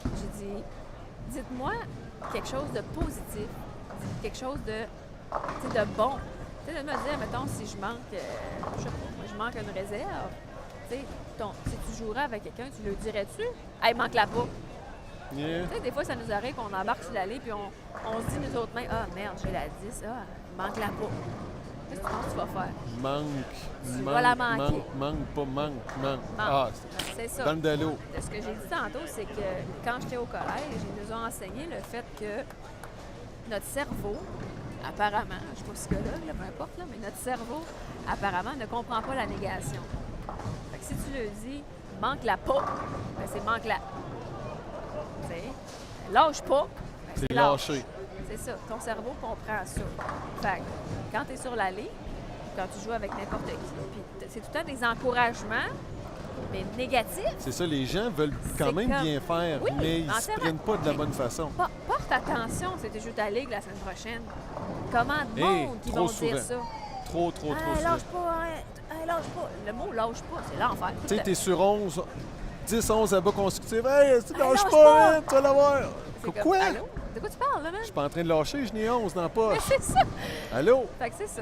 J'ai dit, dites-moi quelque chose de positif, quelque chose de bon. Tu sais, de me dire, mettons, si je manque, je sais pas, moi, je manque une réserve, tu sais, si tu jouerais avec quelqu'un, tu le dirais-tu? Hey, manque la pas. Yeah. Tu sais, des fois, ça nous arrive qu'on embarque sur l'allée puis on se dit nous autres mêmes, ah merde, j'ai la 10, ah, il manque la peau. Qu'est-ce que tu penses que tu vas faire? Tu vas la manquer. Manque. Ah, C'est ça. donne de l'eau. Ce que j'ai dit tantôt, c'est que quand j'étais au collège, ils nous ont enseigné le fait que notre cerveau, apparemment, je ne suis pas psychologue, là, peu importe, là, mais notre cerveau, apparemment, ne comprend pas la négation. Fait que si tu le dis, manque la peau, ben c'est manque la. Tu sais, lâche pas, ben C'est lâche. lâché. C'est ça, ton cerveau comprend ça. Fait que quand tu es sur l'allée, quand tu joues avec n'importe qui, puis c'est tout le temps des encouragements, mais négatifs. C'est ça, les gens veulent quand C'est même comme- bien faire, Oui, mais ils ne se entièrement. prennent pas de la bonne façon. Porte attention, c'était juste à ligue la semaine prochaine. Comment de Hey, monde qui trop vont dire ça? souvent. Trop Ah, souvent. lâche pas, hein, lâche pas. Le mot lâche pas, c'est l'enfer. Tu sais, t'es sur 11, 10-11 abats consécutifs. Hey, tu lâches lâche pas, pas! hein, tu vas l'avoir. C'est comme, Quoi? allô? De quoi tu parles, là, man? Je suis pas en train de lâcher, je n'ai 11 dans la poche. C'est ça. Allô? Fait que c'est ça.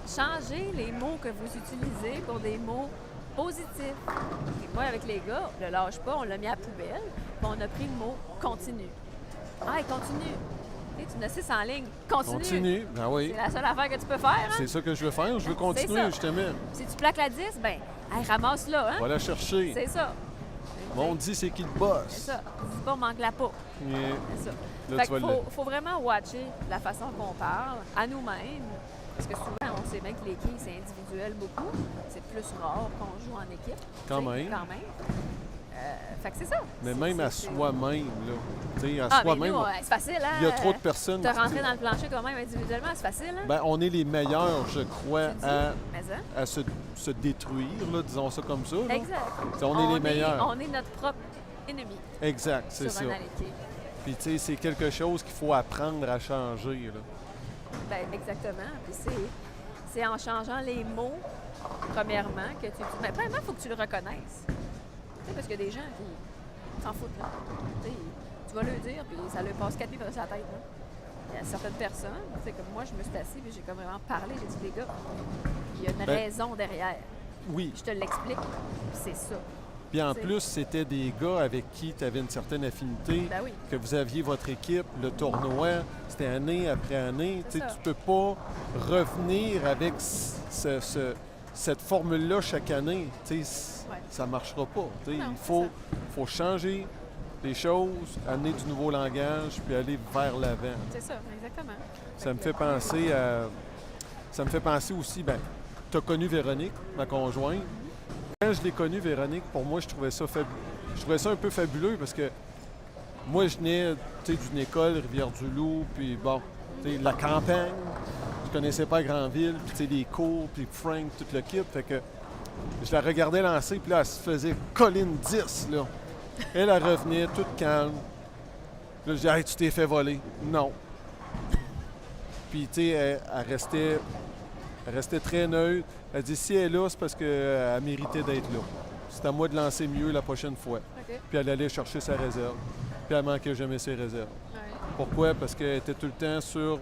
Changez les mots que vous utilisez pour des mots positifs. Et moi, avec les gars, le lâche pas, on l'a mis à la poubelle, puis on a pris le mot continue. Ah, continue. Tu sais, tu n'as 6 en ligne. Continue. Ben oui. C'est la seule affaire que tu peux faire, hein? C'est ça que je veux faire. Je veux continuer, ça. justement. Si tu plaques la 10, ben, hey, ramasse-la, hein? Va la chercher. C'est ça. On dit c'est qui le C'est boss. ça. Dis pas manque la peau. Yeah. C'est ça. Là, Fait tu vas qu'il le... faut vraiment watcher la façon qu'on parle à nous-mêmes. Parce que souvent, on sait bien que les quilles, c'est individuel beaucoup. C'est plus rare qu'on joue en équipe. Quand tu sais, même. Quand même. Fait que c'est ça. Mais C'est- même à c'est- soi-même, là. Tu sais, à Ah, mais soi-même, nous, c'est facile, hein? il y a trop de personnes Te qui rentrer disent- dans le plancher toi-même individuellement, c'est facile, hein? Ben, on est les meilleurs, je crois, Tu dis, à, mais ça. à se détruire, là, disons ça comme ça. là. Exact. T'sais, on est les meilleurs. On est notre propre ennemi Exact, c'est sur ça. un allée-quille. Puis, tu sais, c'est quelque chose qu'il faut apprendre à changer, là. Ben, exactement. Puis c'est en changeant les mots, premièrement, que tu. Mais premièrement, il faut que tu le reconnaisses. Tu sais, parce qu'il y a des gens qui s'en foutent, là. Tu sais, tu vas leur dire, puis ça leur passe 4 pieds par sa tête, là. Il y a certaines personnes, tu sais, comme moi, je me suis assise, puis j'ai comme vraiment parlé, j'ai dit, les gars, il y a une Ben, raison derrière. Oui. Je te l'explique, puis c'est ça. Puis en t'sais. plus, c'était des gars avec qui tu avais une certaine affinité, Ben oui. que vous aviez votre équipe, le tournoi, c'était année après année. C'est Tu sais, ça. tu peux pas revenir avec cette formule-là chaque année. Tu sais, Ouais. ça marchera pas. Tu sais, Non, il c'est faut changer les choses, amener du nouveau langage, puis aller vers l'avant. C'est ça, exactement. Ça me fait penser à... Ça me fait penser aussi, ben, tu as connu Véronique, ma conjointe. Quand je l'ai connue, Véronique, pour moi, je trouvais ça un peu fabuleux parce que moi, je venais tu sais, d'une école, Rivière-du-Loup, puis bon, tu sais, la campagne. Je connaissais pas Grandville, puis tu sais, les cours, puis Frank, tout le kit. Fait que je la regardais lancer, puis là, elle se faisait colline 10, là. Elle revenait toute calme. Là, je dis, hey, tu t'es fait voler. Non. Puis, tu sais, elle restait très neutre. Elle dit, si elle est là, c'est parce qu'elle méritait d'être là. C'est à moi de lancer mieux la prochaine fois. OK. Puis elle allait chercher sa réserve. Puis elle manquait jamais ses réserves. Ouais. Pourquoi? Parce qu'elle était tout le temps sur...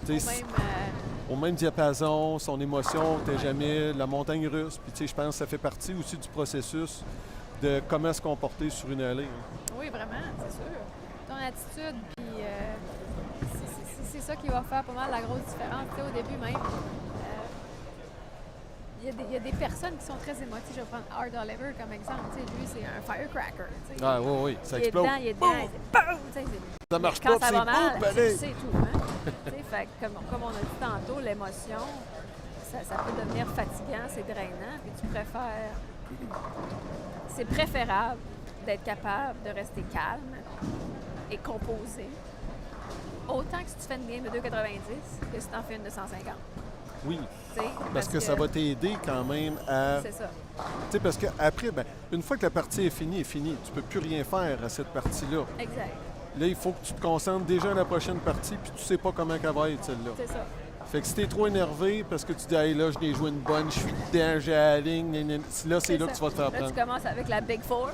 tu sais, Même, au même diapason, son émotion n'était jamais la montagne russe. Puis, tu sais, je pense que ça fait partie aussi du processus de comment se comporter sur une allée. oui, vraiment, c'est sûr. Ton attitude, puis c'est ça qui va faire pas mal la grosse différence. Tu sais, au début même, il y a des personnes qui sont très émotives. Je vais prendre Art Oliver comme exemple. Tu sais, lui, c'est un firecracker. Tu sais. Ah oui, oui, ça Il est explose. dedans, il est dedans, c'est boum! Tu sais, Ça marche quand pas, ça puis va c'est mal, boum, tu pareil. sais tout. Hein? Tu sais, fait que comme on a dit tantôt, l'émotion, ça peut devenir fatigant, c'est drainant, puis tu préfères... C'est préférable d'être capable de rester calme et composé, autant que si tu fais une game de 2,90 que si tu en fais une de 150. Oui, Tu sais, parce que ça va t'aider quand même à... C'est ça. Tu sais, parce qu'après, ben, une fois que la partie est finie. Tu peux plus rien faire à cette partie-là. Exact. Là, il faut que tu te concentres déjà à la prochaine partie, puis tu sais pas comment elle va être, celle-là. C'est ça. Fait que si t'es trop énervé parce que tu dis, hey, là, je n'ai joué une bonne, je suis dedans, j'ai la ligne, là, c'est là ça. que tu vas te faire Là, prendre. tu commences avec la Big Four.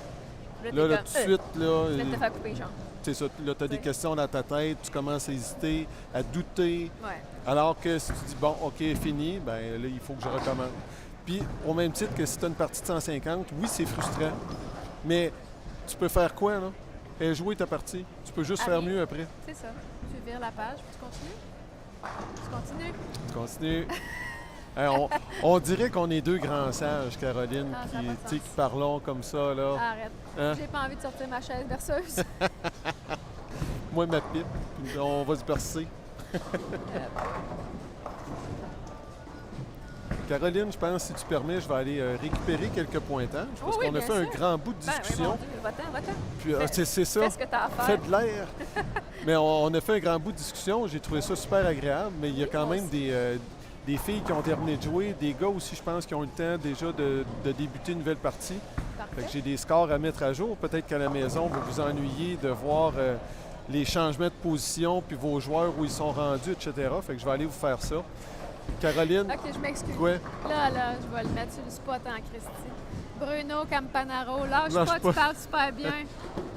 Là, t'es là, comme, tout de suite, là, je vais te faire couper les jambes. c'est ça, là, tu as des T'sais. questions dans ta tête, tu commences à hésiter, à douter. Ouais. Alors que si tu dis, bon, OK, fini, ben là, il faut que je recommence. Puis, au même titre que si tu as une partie de 150, oui, c'est frustrant. Mais tu peux faire quoi, là? Et jouer ta partie. Tu peux juste faire Arrive. mieux après. C'est ça. Tu vires la page, puis tu continues. Tu continues. Hey, on dirait qu'on est deux grands sages, Caroline, Ah, ça a pas de tu sais, sens. qui parlons comme ça, là. Arrête. Hein? J'ai pas envie de sortir ma chaise berceuse. Moi, ma pipe, puis on va se bercer. Caroline, je pense, si tu permets, je vais aller récupérer quelques pointages, parce Oui, qu'on a bien fait un sûr. grand bout de Ben, oui, discussion. mon Dieu, va-t'en. Puis, Fais- c'est ça. Fais ce que t'as à faire. Fais de l'air. Mais on a fait un grand bout de discussion. J'ai trouvé ça super agréable. Mais il y a quand moi même des filles qui ont terminé de jouer, des gars aussi, je pense, qui ont eu le temps déjà de débuter une nouvelle partie. Fait Parfait. que j'ai des scores à mettre à jour. Peut-être qu'à la maison, vous vous ennuyez de voir les changements de position, puis vos joueurs où ils sont rendus, etc. Fait que je vais aller vous faire ça. Caroline, OK, je m'excuse. quoi? Là, je vais le mettre sur le spot en Christie. Bruno Campanaro, lâche Lâche pas, pas. tu parles super bien.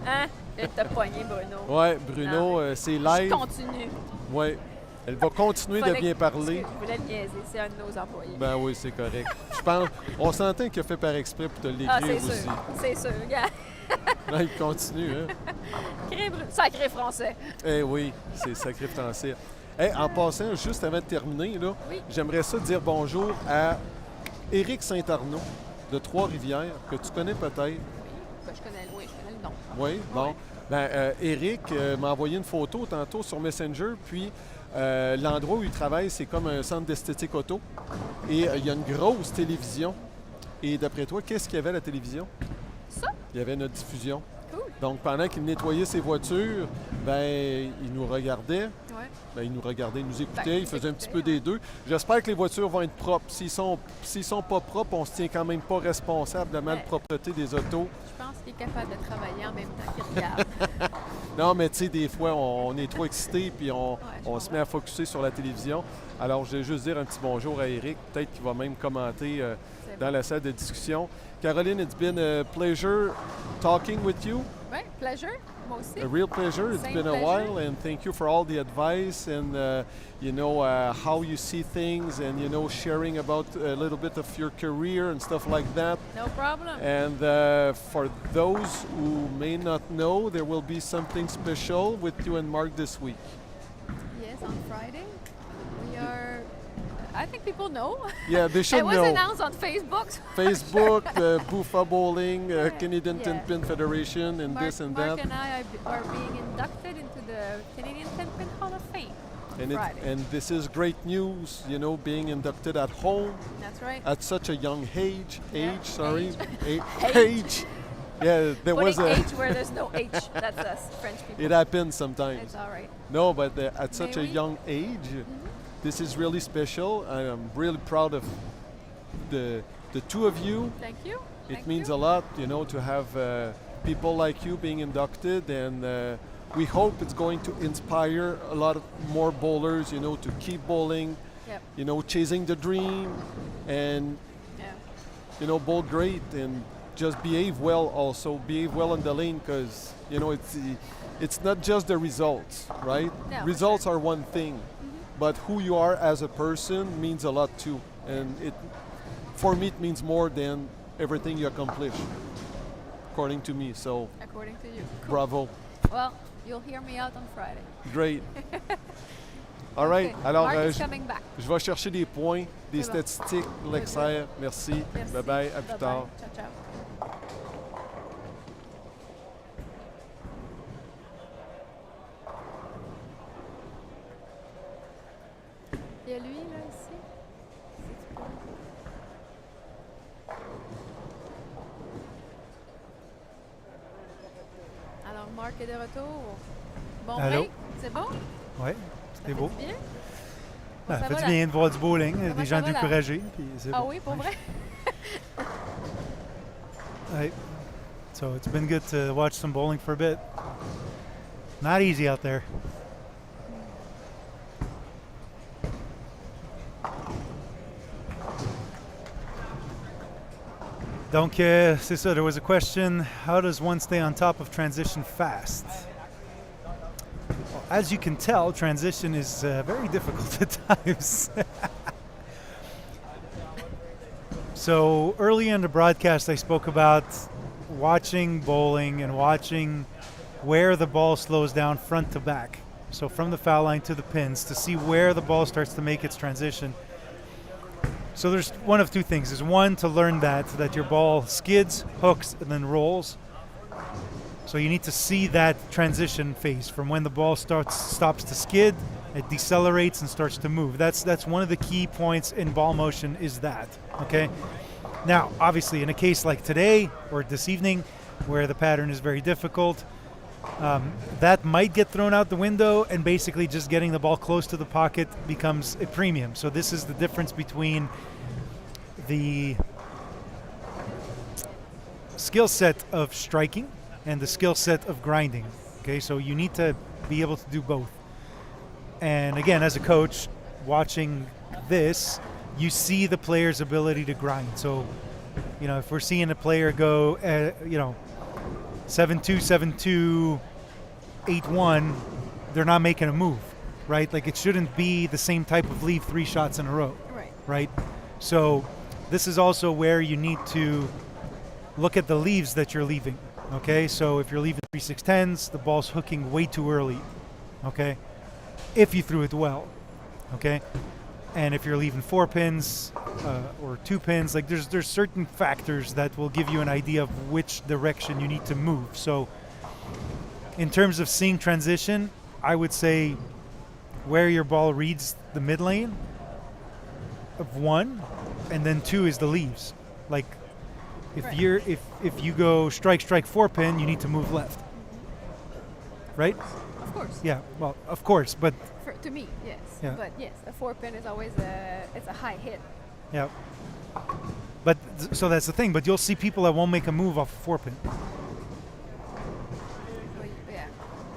Hein? Elle t'a pogné, Bruno. Ouais, Bruno, c'est Je live. continue. Ouais. Elle va continuer de Fallait bien que- parler. Je voulais le niaiser, c'est un de nos employés. Ben oui, c'est correct. Je pense, on s'entend qu'il a fait par exprès pour te Ah, l'écrire c'est aussi. sûr. C'est sûr. Regarde. Là, il continue, hein? Sacré français. Eh oui, c'est sacré français. Hey, en passant, juste avant de terminer, là, Oui. j'aimerais ça dire bonjour à Éric Saint-Arnaud de Trois-Rivières, que tu connais peut-être. Ben, je connais le nom. Oui, bon. Oui. Ben, Éric m'a envoyé une photo tantôt sur Messenger, puis l'endroit où il travaille, c'est comme un centre d'esthétique auto. Et il y a une grosse télévision. Et d'après toi, qu'est-ce qu'il y avait à la télévision? Ça? Il y avait notre diffusion. Cool. Donc, pendant qu'il nettoyait ses voitures, ben, il nous regardait. Ouais. Ben, il nous regardait, il nous écoutait, Ben, il faisait un petit peu écoutait, des deux. J'espère que les voitures vont être propres. S'ils sont pas propres, on se tient quand même pas responsable de la malpropreté des autos. Je pense qu'il est capable de travailler en même temps qu'il regarde. Non, mais tu sais, des fois, on est trop excité puis on je se met à focusser sur la télévision. Alors, je vais juste dire un petit bonjour à Eric. Peut-être qu'il va même commenter C'est dans bon. la salle de discussion. Caroline, it's been a pleasure talking with you. Ouais, pleasure. Moi aussi. A real pleasure. It's Same been a pleasure. while, and thank you for all the advice and how you see things, and sharing about a little bit of your career and stuff like that. No problem. And for those who may not know, there will be something special with you and Mark this week. Yes, on Friday. We are. I think people know. Yeah, they should It was know. announced on Facebook. Facebook, Buffa Bowling, Canadian Yeah. Tin Pin Federation, and this and Mark that. and I are being inducted into the Canadian Tin Pin Hall of Fame. Friday. And this is great news, being inducted at home That's right. at such a young age. Yeah, Age. Age. Yeah, there was Putting a. H where there's no H. That's us, French people. It happens sometimes. It's all right. No, but at such a oui. young age, this is really special. I'm really proud of the two of you. Thank you. It Thank means you. a lot, to have people like you being inducted, and we hope it's going to inspire a lot of more bowlers, to keep bowling, Yep. chasing the dream, and Yeah. bowl great and just behave well. Also behave well on the lane, because it's not just the results, right? Yeah, for Results are one thing, but who you are as a person means a lot too, and for me it means more than everything you accomplish, according to me. So According to you. Cool. bravo, Well, you'll hear me out on Friday. great. All right. Okay. Alors, Mark is coming back. je vais chercher des points, des C'est bon. statistiques, l'exercice. Merci. Merci. Bye bye. À plus Bye-bye. tard. Ciao, ciao. Il y a lui, là, ici. Si tu peux. Alors, Marc est de retour. Bon Allô? break, c'est bon? Oui, Ça c'était fait beau. du bien? Ça ça fait va, du la- bien de voir du bowling, Comment des ça gens va, la- découragés. Puis c'est Ah beau. oui, pour vrai? Ouais. So it's been good to watch some bowling for a bit. Not easy out there. Donc, c'est ça, there was a question, how does one stay on top of transition fast? Well, as you can tell, transition is very difficult at times. So early in the broadcast, I spoke about watching bowling and watching where the ball slows down front to back. So from the foul line to the pins to see where the ball starts to make its transition. So there's one of two things. There's one, to learn that your ball skids, hooks, and then rolls. So you need to see that transition phase from when the ball stops to skid, it decelerates and starts to move. That's one of the key points in ball motion, is that, okay? Now, obviously, in a case like today or this evening, where the pattern is very difficult, that might get thrown out the window, and basically just getting the ball close to the pocket becomes a premium. So this is the difference between the skill set of striking and the skill set of grinding. Okay, so you need to be able to do both. And again, as a coach, watching this, you see the player's ability to grind. So, you know, if we're seeing a player go, 7-2, 7-2, 8-1, they're not making a move, right? Like, it shouldn't be the same type of leave 3 shots in a row, right? So this is also where you need to look at the leaves that you're leaving, okay? So if you're leaving 3-6-10s, the ball's hooking way too early, okay? If you threw it well, okay? And if you're leaving 4 pins or 2 pins, like there's certain factors that will give you an idea of which direction you need to move. So in terms of seeing transition, I would say where your ball reads the mid lane of 1, and then 2 is the leaves. Like if you go strike 4 pin, you need to move left, right? Of course. Yeah, well, of course, but To me, yes. Yeah. But yes, a 4 pin is always it's a high hit. yeah. But so that's the thing. But you'll see people that won't make a move off a 4 pin, Yeah.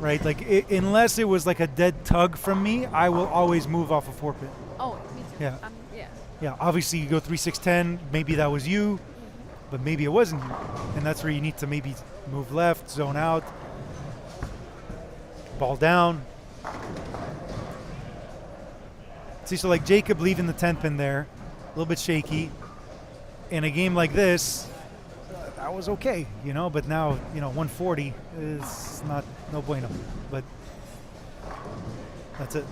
right? Like unless it was like a dead tug from me, I will always move off a 4 pin. Oh, me too. Yeah. Yeah. Yeah, obviously you go 3-6-10, maybe that was you, but maybe it wasn't you. And that's where you need to maybe move left, zone out, ball down. See, so like Jacob leaving the 10 pin there, a little bit shaky. In a game like this, that was okay, you know, but now, 140 is no bueno. But that's it.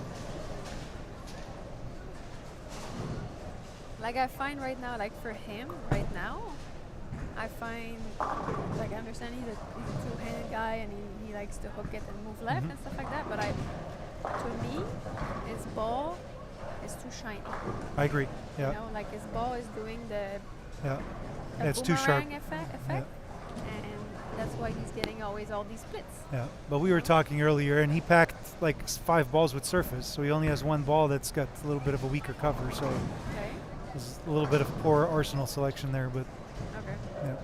Like I find right now, like for him right now, I find, like I understand he's a two-handed guy and he likes to hook it and move left and stuff like that, but to me, his ball is too shiny. I agree. Yeah. You know, like his ball is doing the Yeah. the It's too sharp. boomerang effect, and that's why he's getting always all these splits. Yeah. But we were talking earlier, and he packed like 5 balls with surface, so he only has 1 ball that's got a little bit of a weaker cover. So Okay. there's a little bit of poor Arsenal selection there, but Okay. yeah.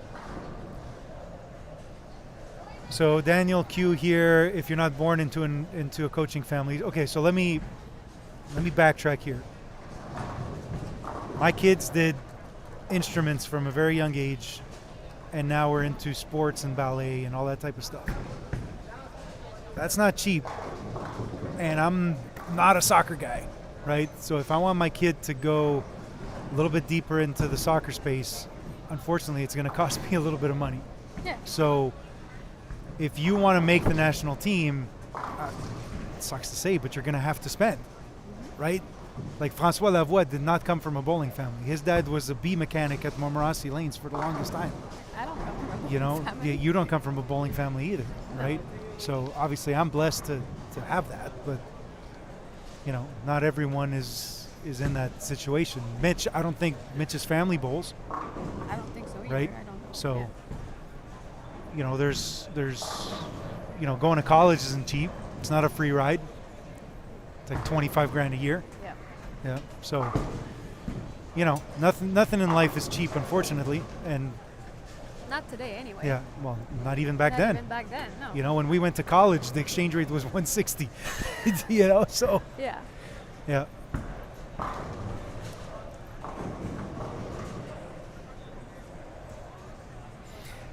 So Daniel Q here. If you're not born into a coaching family, okay. So let me backtrack here. My kids did instruments from a very young age, and now we're into sports and ballet and all that type of stuff. That's not cheap, and I'm not a soccer guy, right? So if I want my kid to go a little bit deeper into the soccer space, unfortunately, it's going to cost me a little bit of money. Yeah. So if you want to make the national team, it sucks to say, but you're going to have to spend, right? Like Francois Lavoie did not come from a bowling family. His dad was a bee mechanic at Montmorency Lanes for the longest time. I don't come from a You know, bowling family. you don't come from a bowling family either, right? So obviously I'm blessed to have that, but not everyone is in that situation. Mitch, I don't think Mitch's family bowls, I don't think so either. right? I don't know. So, there's going to college isn't cheap. It's not a free ride. It's like $25,000 a year. Yeah. Yeah. So, nothing in life is cheap, unfortunately. And Not today, anyway. yeah, well, not even back Not then. even back then, no. When we went to college, the exchange rate was 160. So Yeah. yeah.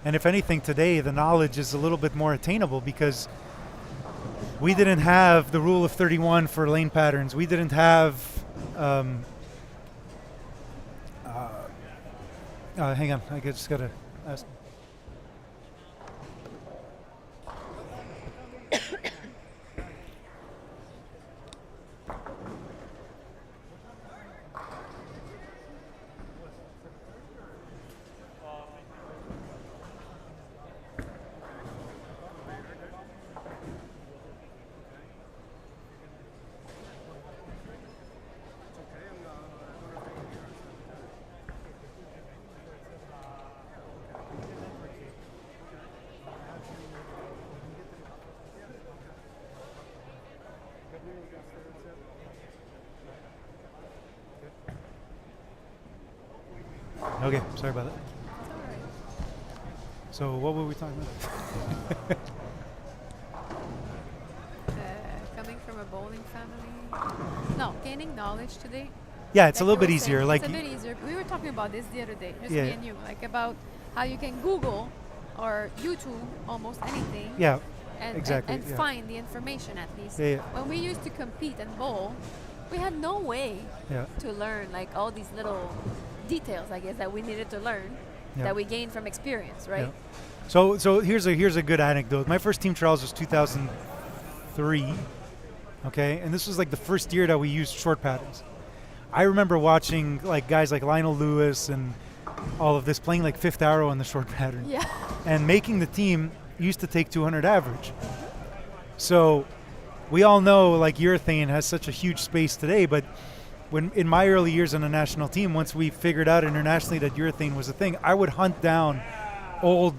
And if anything, today the knowledge is a little bit more attainable because we didn't have the rule of 31 for lane patterns. We didn't have. Hang on, I just gotta ask. Okay, sorry about that. It's all right. So what were we talking about? Coming from a bowling family. No, gaining knowledge today. Yeah, it's a Like little you bit were easier. saying, Like it's a bit easier. We were talking about this the other day, just Yeah. me and you, like about how you can Google or YouTube almost anything. yeah, and, exactly, and yeah. find the information at least. Yeah, yeah. When we used to compete and bowl, we had no way yeah. to learn like all these little details, I guess, that we needed to learn Yeah. that we gained from experience, right? Yeah. So here's a good anecdote. My first team trials was 2003. Okay, and this was like the first year that we used short patterns. I remember watching like guys like Lionel Lewis and all of this playing like fifth arrow in the short pattern. Yeah. And making the team used to take 200 average. So we all know like urethane has such a huge space today, but when in my early years on the national team, once we figured out internationally that urethane was a thing, I would hunt down old,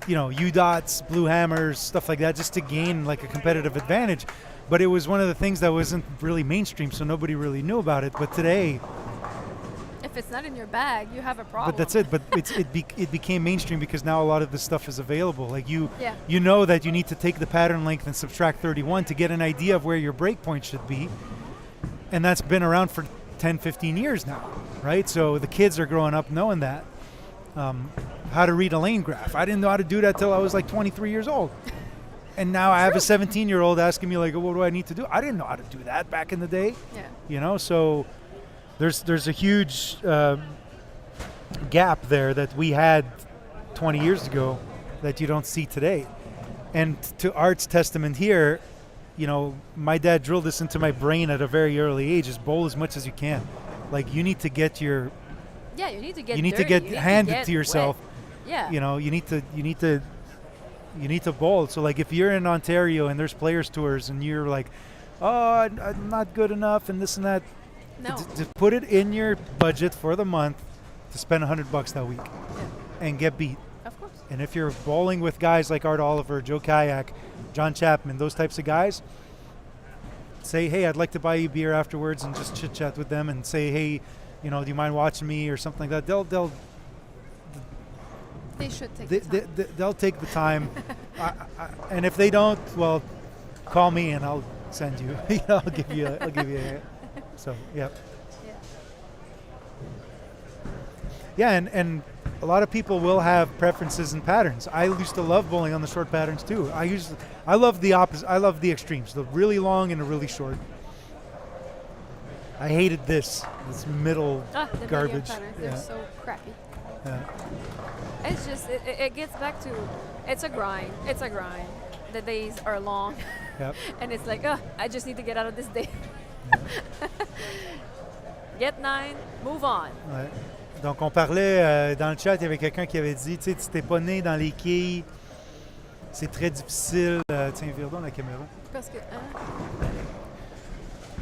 U-dots, blue hammers, stuff like that, just to gain like a competitive advantage. But it was one of the things that wasn't really mainstream, so nobody really knew about it. But today, If it's not in your bag, you have a problem. but that's it. But it became mainstream because now a lot of this stuff is available. Like Yeah. you know that you need to take the pattern length and subtract 31 to get an idea of where your break point should be. And that's been around for 10, 15 years now, right? So the kids are growing up knowing that. How to read a lane graph. I didn't know how to do that till I was like 23 years old. And now I have a 17-year-old asking me like, what do I need to do? I didn't know how to do that back in the day. Yeah. So there's a huge gap there that we had 20 years ago that you don't see today. And to Art's testament here, my dad drilled this into my brain at a very early age: is bowl as much as you can. Like you need to get your, Yeah, you need to get you need to dirty, get you need handed get to yourself. wet. Yeah. You need to bowl. So like if you're in Ontario and there's players tours and you're like, oh, I'm not good enough and this and that, No. just put it in your budget for the month to spend $100 that week Yeah. and get beat. Of course. And if you're bowling with guys like Art Oliver, Joe Kayak, John Chapman, those types of guys, say, hey, I'd like to buy you beer afterwards and just chit chat with them and say, hey, do you mind watching me or something like that? They should take the time. They'll take the time. And if they don't, well, call me and I'll send you. I'll give you a so, yeah. Yeah, and a lot of people will have preferences and patterns. I used to love bowling on the short patterns too. I love the opposite. I love the extremes, the really long and the really short. I hated this middle The garbage. medium patterns, they're Yeah. so crappy. Yeah. It's just, it gets back to, it's a grind. It's a grind. The days are long. Yep. And it's like, I just need to get out of this day. Get 9, move on. Ouais. Donc, on parlait dans le chat, il y avait quelqu'un qui avait dit, tu sais, t'es pas né dans les quilles, c'est très difficile. Tiens, vire donc la caméra. Parce que,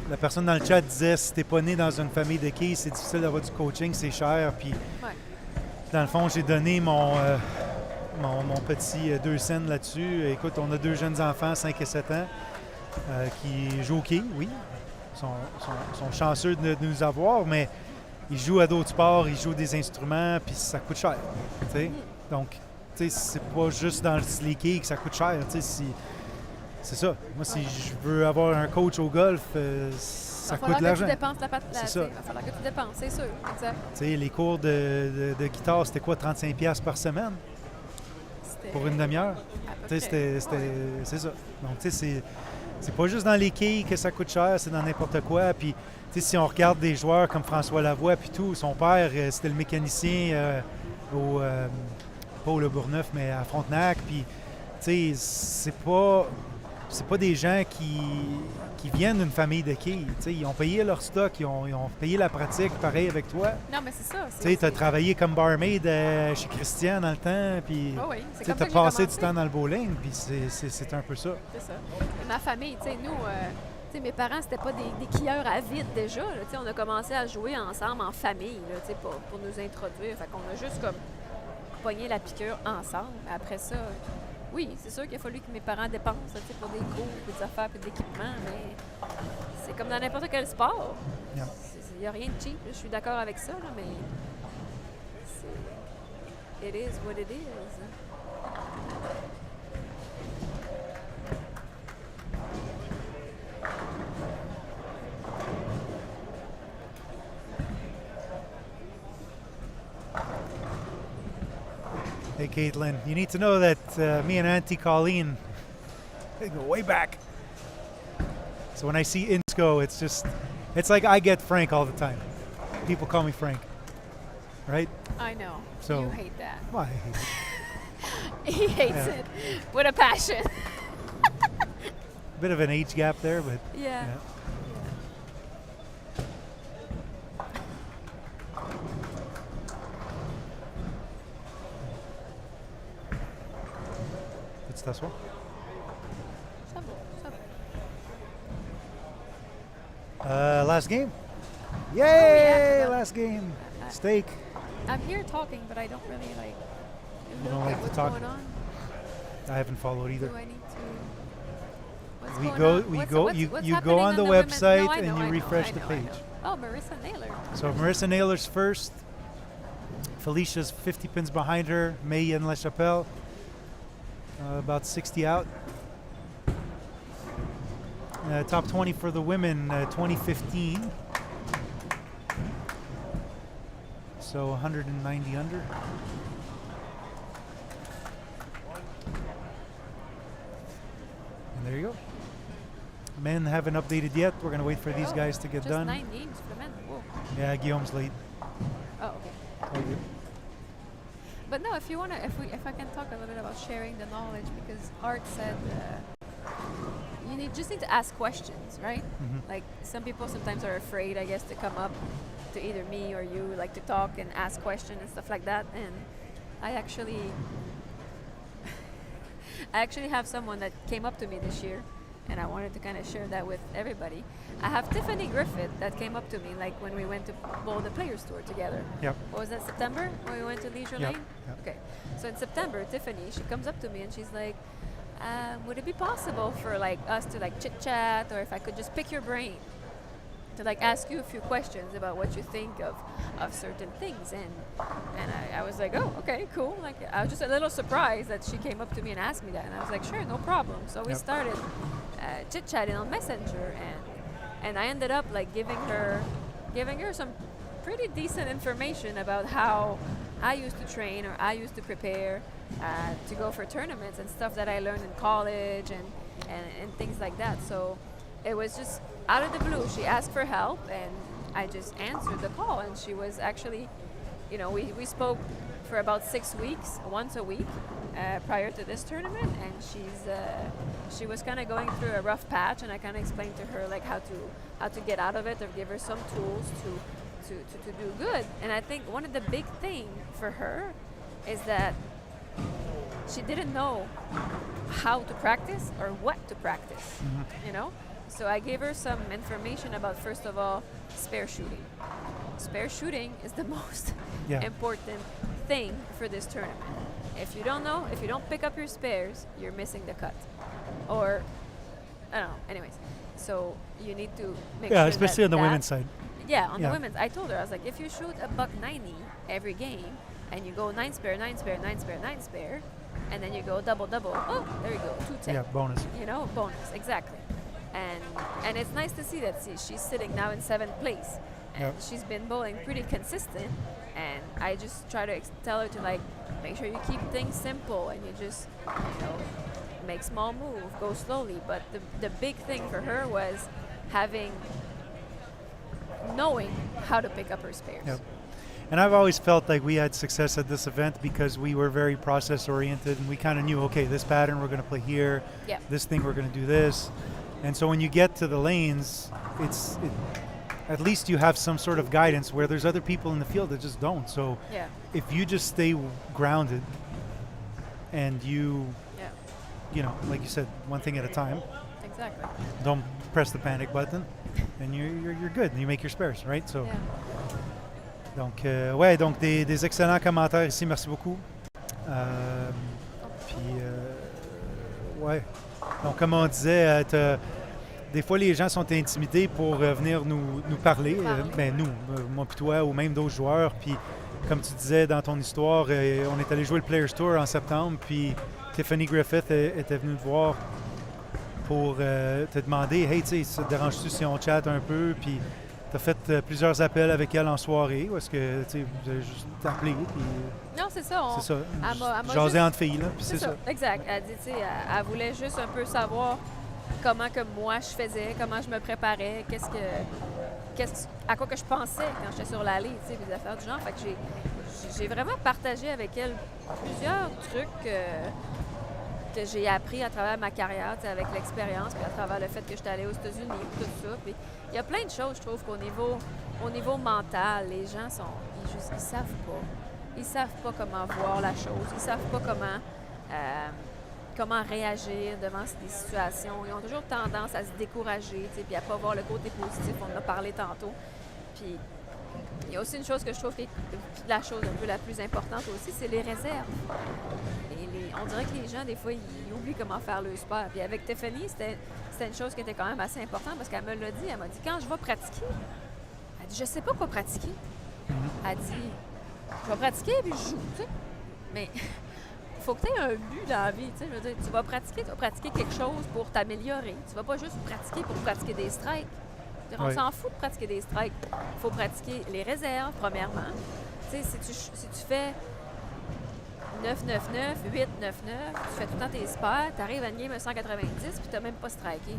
La personne dans le chat disait, si t'es pas né dans une famille de quilles, c'est difficile d'avoir du coaching, c'est cher. Puis, ouais. dans le fond, j'ai donné mon petit 2 cents là-dessus. Écoute, on a 2 jeunes enfants, 5 et 7 ans, qui jouent au quilles, oui. Ils sont chanceux de nous avoir, mais ils jouent à d'autres sports, ils jouent des instruments, puis ça coûte cher. T'sais? Donc, c'est pas juste dans les quilles que ça coûte cher. C'est ça. Moi, si je veux avoir un coach au golf, ça coûte de l'argent. Il va falloir que tu dépenses la patte. C'est ça. Il va falloir que tu dépenses, c'est sûr. Exact. Les cours de guitare, c'était quoi, 35$ par semaine pour une demi-heure? C'est ça. Donc, c'est pas juste dans les quilles que ça coûte cher, c'est dans n'importe quoi. Puis, si on regarde des joueurs comme François Lavoie, puis tout, son père, c'était le mécanicien pas au Le Bourgneuf, mais à Frontenac. Puis, c'est pas des gens qui viennent d'une famille de quilles. Ils ont payé leur stock, ils ont payé la pratique, pareil avec toi. Non, mais c'est ça. Tu as travaillé comme barmaid chez Christian dans le temps, puis oui, tu as passé du temps dans le bowling, puis c'est un peu ça. C'est ça. Ma famille, nous, mes parents, c'était pas des quilleurs avides déjà. Là, on a commencé à jouer ensemble en famille là, pour nous introduire. Fait qu'on a juste comme pogné la piqûre ensemble. Après ça, oui, c'est sûr qu'il a fallu que mes parents dépensent pour des cours, des affaires, puis de l'équipement, mais c'est comme dans n'importe quel sport. Il n'y a rien de cheap, là, je suis d'accord avec ça, là, mais it is what it is. Hey, Caitlin, you need to know that me and Auntie Colleen, they go way back. So when I see Insco, it's like I get Frank all the time. People call me Frank, right? I know. So- You hate that. Well, I hate it. He hates Yeah. it with a passion. Bit of an age gap there, but Yeah. yeah. It's this one. Ça va, ça va. Last game. Oh, yeah, Yay! I forgot. Last game. I- Steak. I'm here talking, but I don't really like. You don't look like at to what's talk? going on. I haven't followed either. Do I need to? What's We going go- on? we What's- go- what's- you- what's you go happening on the women's- website No, I and know, you I know, refresh I the know, I page. know. Oh, Marissa Naylor. So Marissa Naylor's first. Felicia's 50 pins behind her. May and La Chapelle. About 60 out. Top 20 for the women, 2015. So 190 under. And there you go. Men haven't updated yet. We're going to wait for these Oh, guys to get just done. 9 games for the men. Whoa. Yeah, Guillaume's late. Oh, okay. All good. But no, if you wanna, if I can talk a little bit about sharing the knowledge, because Art said just need to ask questions, right? Mhm. Like some people sometimes are afraid, I guess, to come up to either me or you, like to talk and ask questions and stuff like that. And I actually have someone that came up to me this year, and I wanted to kind of share that with everybody. I have Tiffany Griffith that came up to me, like when we went to bowl the Players Tour together. Yep. What was that, September, when we went to Leisure Yep, Lane? yep. Okay. So in September, Tiffany, she comes up to me and she's like, would it be possible for like us to like chit chat, or if I could just pick your brain to like ask you a few questions about what you think of certain things? And I was like, oh, okay, cool. Like I was just a little surprised that she came up to me and asked me that, and I was like, sure, no problem. So we Yep. started chit chatting on Messenger, and I ended up like giving her some pretty decent information about how I used to train, or I used to prepare to go for tournaments and stuff that I learned in college and things like that. So it was just out of the blue. She asked for help, and I just answered the call. And she was actually, we spoke for about 6 weeks, once a week, prior to this tournament. And she was kind of going through a rough patch, and I kind of explained to her like how to get out of it, or give her some tools to do good. And I think one of the big thing for her is that she didn't know how to practice or what to practice, So I gave her some information about, first of all, spare shooting. Spare shooting is the most Yeah. important thing for this tournament. If you don't pick up your spares, you're missing the cut. Or, I don't know, anyways. So you need to make Yeah, sure especially on the that women's side. yeah, on Yeah. the women's. I told her, I was like, if you shoot a $190 every game, and you go 9 spare, 9 spare, 9 spare, 9 spare, and then you go double, oh, there you go, 210. Yeah, bonus. Bonus, exactly. And it's nice to see that. See, she's sitting now in 7th place, and Yep. she's been bowling pretty consistent. And I just try to tell her to like make sure you keep things simple, and you just make small move, go slowly. But the big thing for her was knowing how to pick up her spares. Yep. And I've always felt like we had success at this event because we were very process oriented, and we kind of knew, okay, this pattern we're going to play here, Yeah. this thing we're going to do this. And so when you get to the lanes, at least you have some sort of guidance, where there's other people in the field that just don't. So Yeah. if you just stay grounded and Yeah. like you said, one thing at a time, Exactly. don't press the panic button, and you're good, and you make your spares, right? So. Yeah. Donc, donc des excellents commentaires ici, merci beaucoup. Ouais. Donc, comme on disait, des fois, les gens sont intimidés pour venir nous parler. Parler. Nous, moi puis toi, ou même d'autres joueurs. Puis comme tu disais dans ton histoire, on est allé jouer le Players Tour en septembre, puis Tiffany Griffith était venue te voir pour te demander, hey, tu sais, ça te dérange-tu si on chatte un peu? Puis tu as fait plusieurs appels avec elle en soirée, ou est-ce que tu sais, vous avez juste appelé? Puis, Non, c'est ça. c'est ça. Elle m'a Jaser juste- entre filles, là, puis c'est ça. Exact. Elle dit, tu sais, elle voulait juste un peu savoir comment que moi je faisais, comment je me préparais, à quoi que je pensais quand j'étais sur l'allée, tu sais, des affaires du genre. Fait que j'ai vraiment partagé avec elle plusieurs trucs que j'ai appris à travers ma carrière, tu sais, avec l'expérience, puis à travers le fait que j'étais allée aux États-Unis, tout ça. Puis il y a plein de choses, je trouve, au niveau mental, les gens ils savent pas. Ils savent pas comment voir la chose. Ils savent pas comment réagir devant des situations. Ils ont toujours tendance à se décourager, tu sais, puis à pas voir le côté positif. On en a parlé tantôt. Puis il y a aussi une chose que je trouve qui est la chose un peu la plus importante aussi, c'est les réserves. On dirait que les gens, des fois, ils oublient comment faire le sport. Puis avec Tiffany, c'était une chose qui était quand même assez importante parce qu'elle me l'a dit. Elle m'a dit, quand je vais pratiquer, elle dit, je sais pas quoi pratiquer. Elle dit, je vais pratiquer puis je joue, tu sais. Mais il faut que tu aies un but dans la vie, tu sais. Je veux dire, tu vas pratiquer quelque chose pour t'améliorer. Tu vas pas juste pratiquer pour pratiquer des strikes. On s'en fout de pratiquer des strikes. Il faut pratiquer les réserves, premièrement. Tu sais, si tu fais 9-9-9, 8-9-9, tu fais tout le temps tes spares, tu arrives à une game à 190 puis tu n'as même pas striké.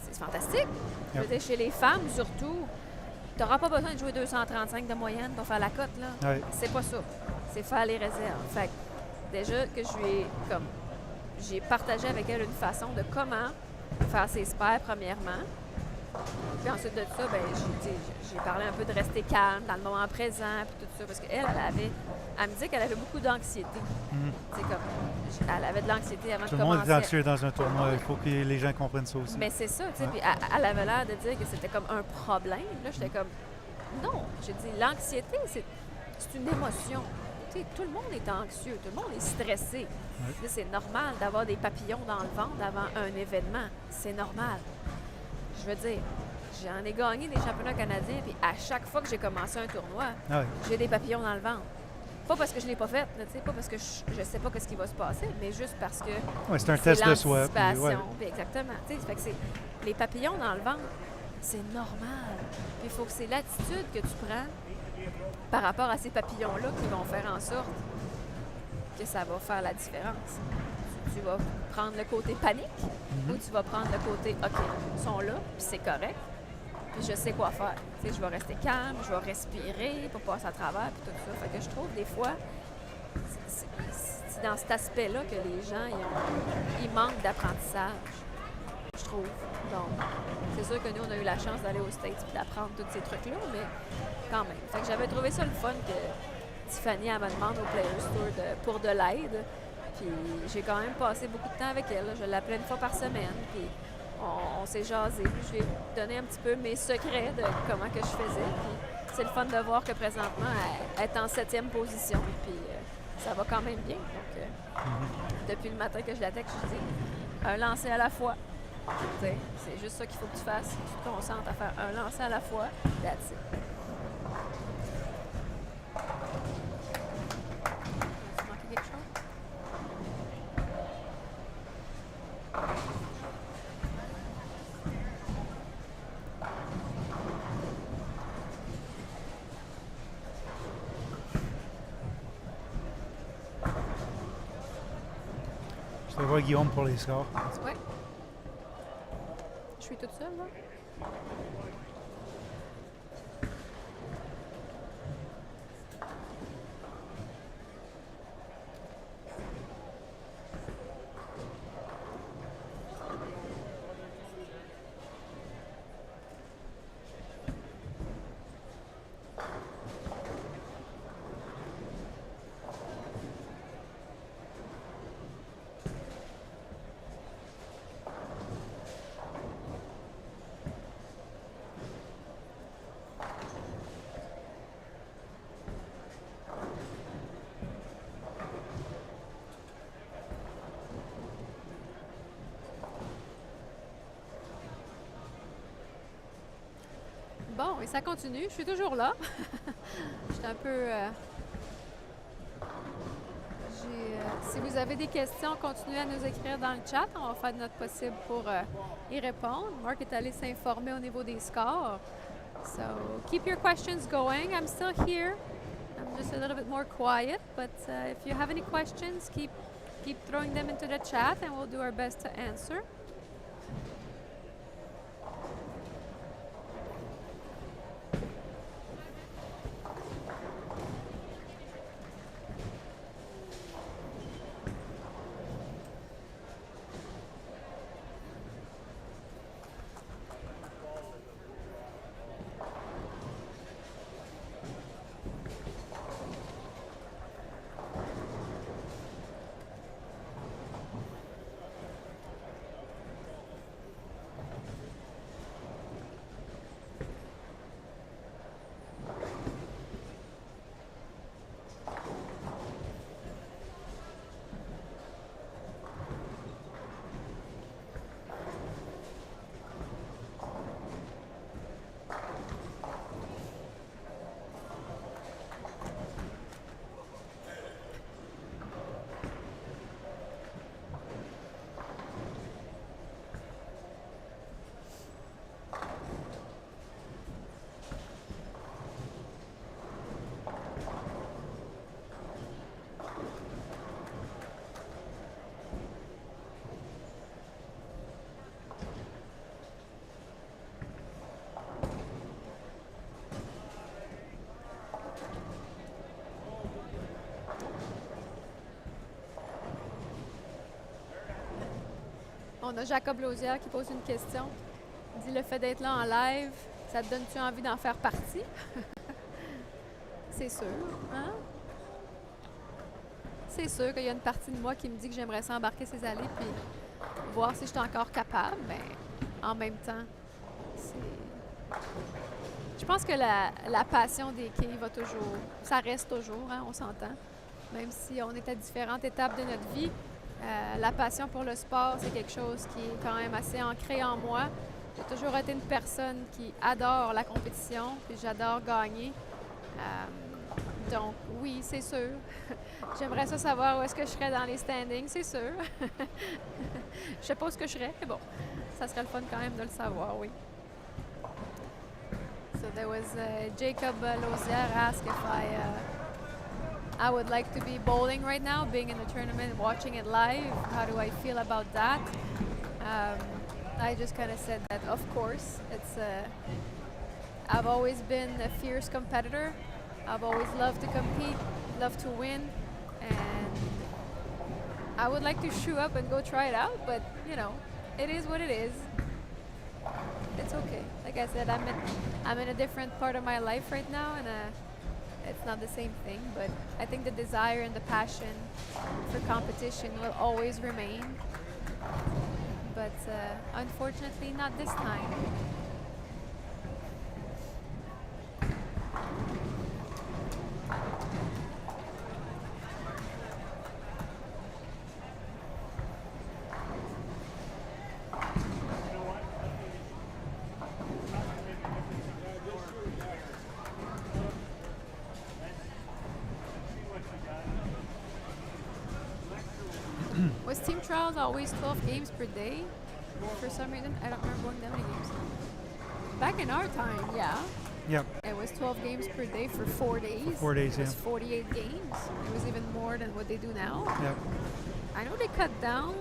C'est fantastique. Je veux dire, chez les femmes, surtout, tu n'auras pas besoin de jouer 235 de moyenne pour faire la cote, là. Ouais. C'est pas ça. C'est faire les réserves. Fait que déjà que j'ai partagé avec elle une façon de comment faire ses spares, premièrement. Puis ensuite de ça, ben, j'ai parlé un peu de rester calme dans le moment présent, puis tout ça, parce qu'elle, elle me disait qu'elle avait beaucoup d'anxiété. C'est comme, elle avait de l'anxiété avant Tout de le monde commencer. est anxieux dans un tournoi. Il faut que les gens comprennent ça aussi. Mais c'est ça, tu sais, Ouais. puis elle avait l'air de dire que c'était comme un problème. Là, j'étais comme, non, j'ai dit, l'anxiété, c'est une émotion. Tu sais, tout le monde est anxieux, tout le monde est stressé. Là, c'est normal d'avoir des papillons dans le ventre avant un événement. C'est normal. Je veux dire, j'en ai gagné des championnats canadiens, puis à chaque fois que j'ai commencé un tournoi, j'ai des papillons dans le ventre. Pas parce que je ne l'ai pas fait, là, pas parce que je sais pas ce qui va se passer, mais juste parce que C'est un test de soi. Puis, l'anticipation, puis exactement. Fait que les papillons dans le ventre, c'est normal. Puis il faut que c'est l'attitude que tu prends par rapport à ces papillons-là qui vont faire en sorte que ça va faire la différence. Tu vas prendre le côté panique ou tu vas prendre le côté, OK, ils sont là, puis c'est correct, puis je sais quoi faire. Tu sais, je vais rester calme, je vais respirer pour passer à travers, puis tout ça. Fait que je trouve, des fois, c'est dans cet aspect-là que les gens, ils manquent d'apprentissage, je trouve. Donc, c'est sûr que nous, on a eu la chance d'aller aux States et d'apprendre tous ces trucs-là, mais quand même. Fait que j'avais trouvé ça le fun que Tiffany, elle me demande au Players Tour pour de l'aide. Puis j'ai quand même passé beaucoup de temps avec elle. Là. Je l'appelais une fois par semaine. Puis on s'est jasé. Puis je lui ai donné un petit peu mes secrets de comment que je faisais. Puis c'est le fun de voir que présentement, elle est en 7e position. Puis ça va quand même bien. Donc, depuis le matin que je la texte, je dis un lancer à la fois. T'sais, c'est juste ça qu'il faut que tu fasses. Tu te concentres à faire un lancer à la fois. That's it. As-tu manqué quelque chose? Je vais voir Guillaume pour les scores. Ouais. Je suis toute seule, là? ça continue. Je suis toujours là. J'étais un peu... si vous avez des questions, continuez à nous écrire dans le chat. On va faire de notre possible pour y répondre. Marc est allé s'informer au niveau des scores. So keep your questions going. I'm still here. I'm just a little bit more quiet. But if you have any questions, keep throwing them into the chat and we'll do our best to answer. On a Jacob Lausière qui pose une question. Il dit, le fait d'être là en live, ça te donne-tu envie d'en faire partie? C'est sûr, hein? C'est sûr qu'il y a une partie de moi qui me dit que j'aimerais s'embarquer ces allées puis voir si je suis encore capable, mais en même temps, je pense que la passion des quilles va toujours, ça reste toujours, hein, on s'entend. Même si on est à différentes étapes de notre vie, la passion pour le sport, c'est quelque chose qui est quand même assez ancré en moi. J'ai toujours été une personne qui adore la compétition, puis j'adore gagner. Donc oui, c'est sûr. J'aimerais ça savoir où est-ce que je serais dans les standings, c'est sûr. Je sais pas où ce que je serais, mais bon, ça serait le fun quand même de le savoir, oui. So there was Jacob Lausière asked if I would like to be bowling right now, being in the tournament, watching it live. How do I feel about that? I just kind of said that, of course, I've always been a fierce competitor. I've always loved to compete, loved to win, and I would like to shoe up and go try it out, but, you know, it is what it is. It's okay. Like I said, I'm in a different part of my life right now, and it's not the same thing, but I think the desire and the passion for competition will always remain. But unfortunately, not this time. Was team trials always 12 games per day? For some reason, I don't remember going that many games. Back in our time, yeah. Yep. It was 12 games per day for 4 days. 4 days, It was yeah. 48 games. It was even more than what they do now. Yep. I know they cut down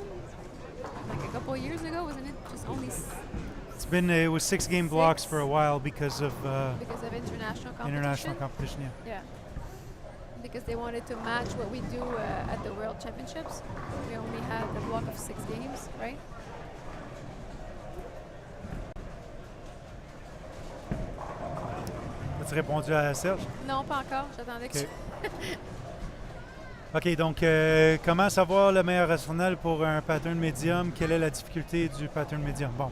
like a couple of years ago, wasn't it? Just only It was 6-game blocks 6? for a while because of international competition. international competition, yeah. Yeah. Because they wanted to match what we do at the World Championships. We only had a block of 6 games, right? As-tu répondu à Serge? Non, pas encore. J'attendais que OK, donc comment savoir le meilleur arsenal pour un pattern médium? Quelle est la difficulté du pattern médium? Bon.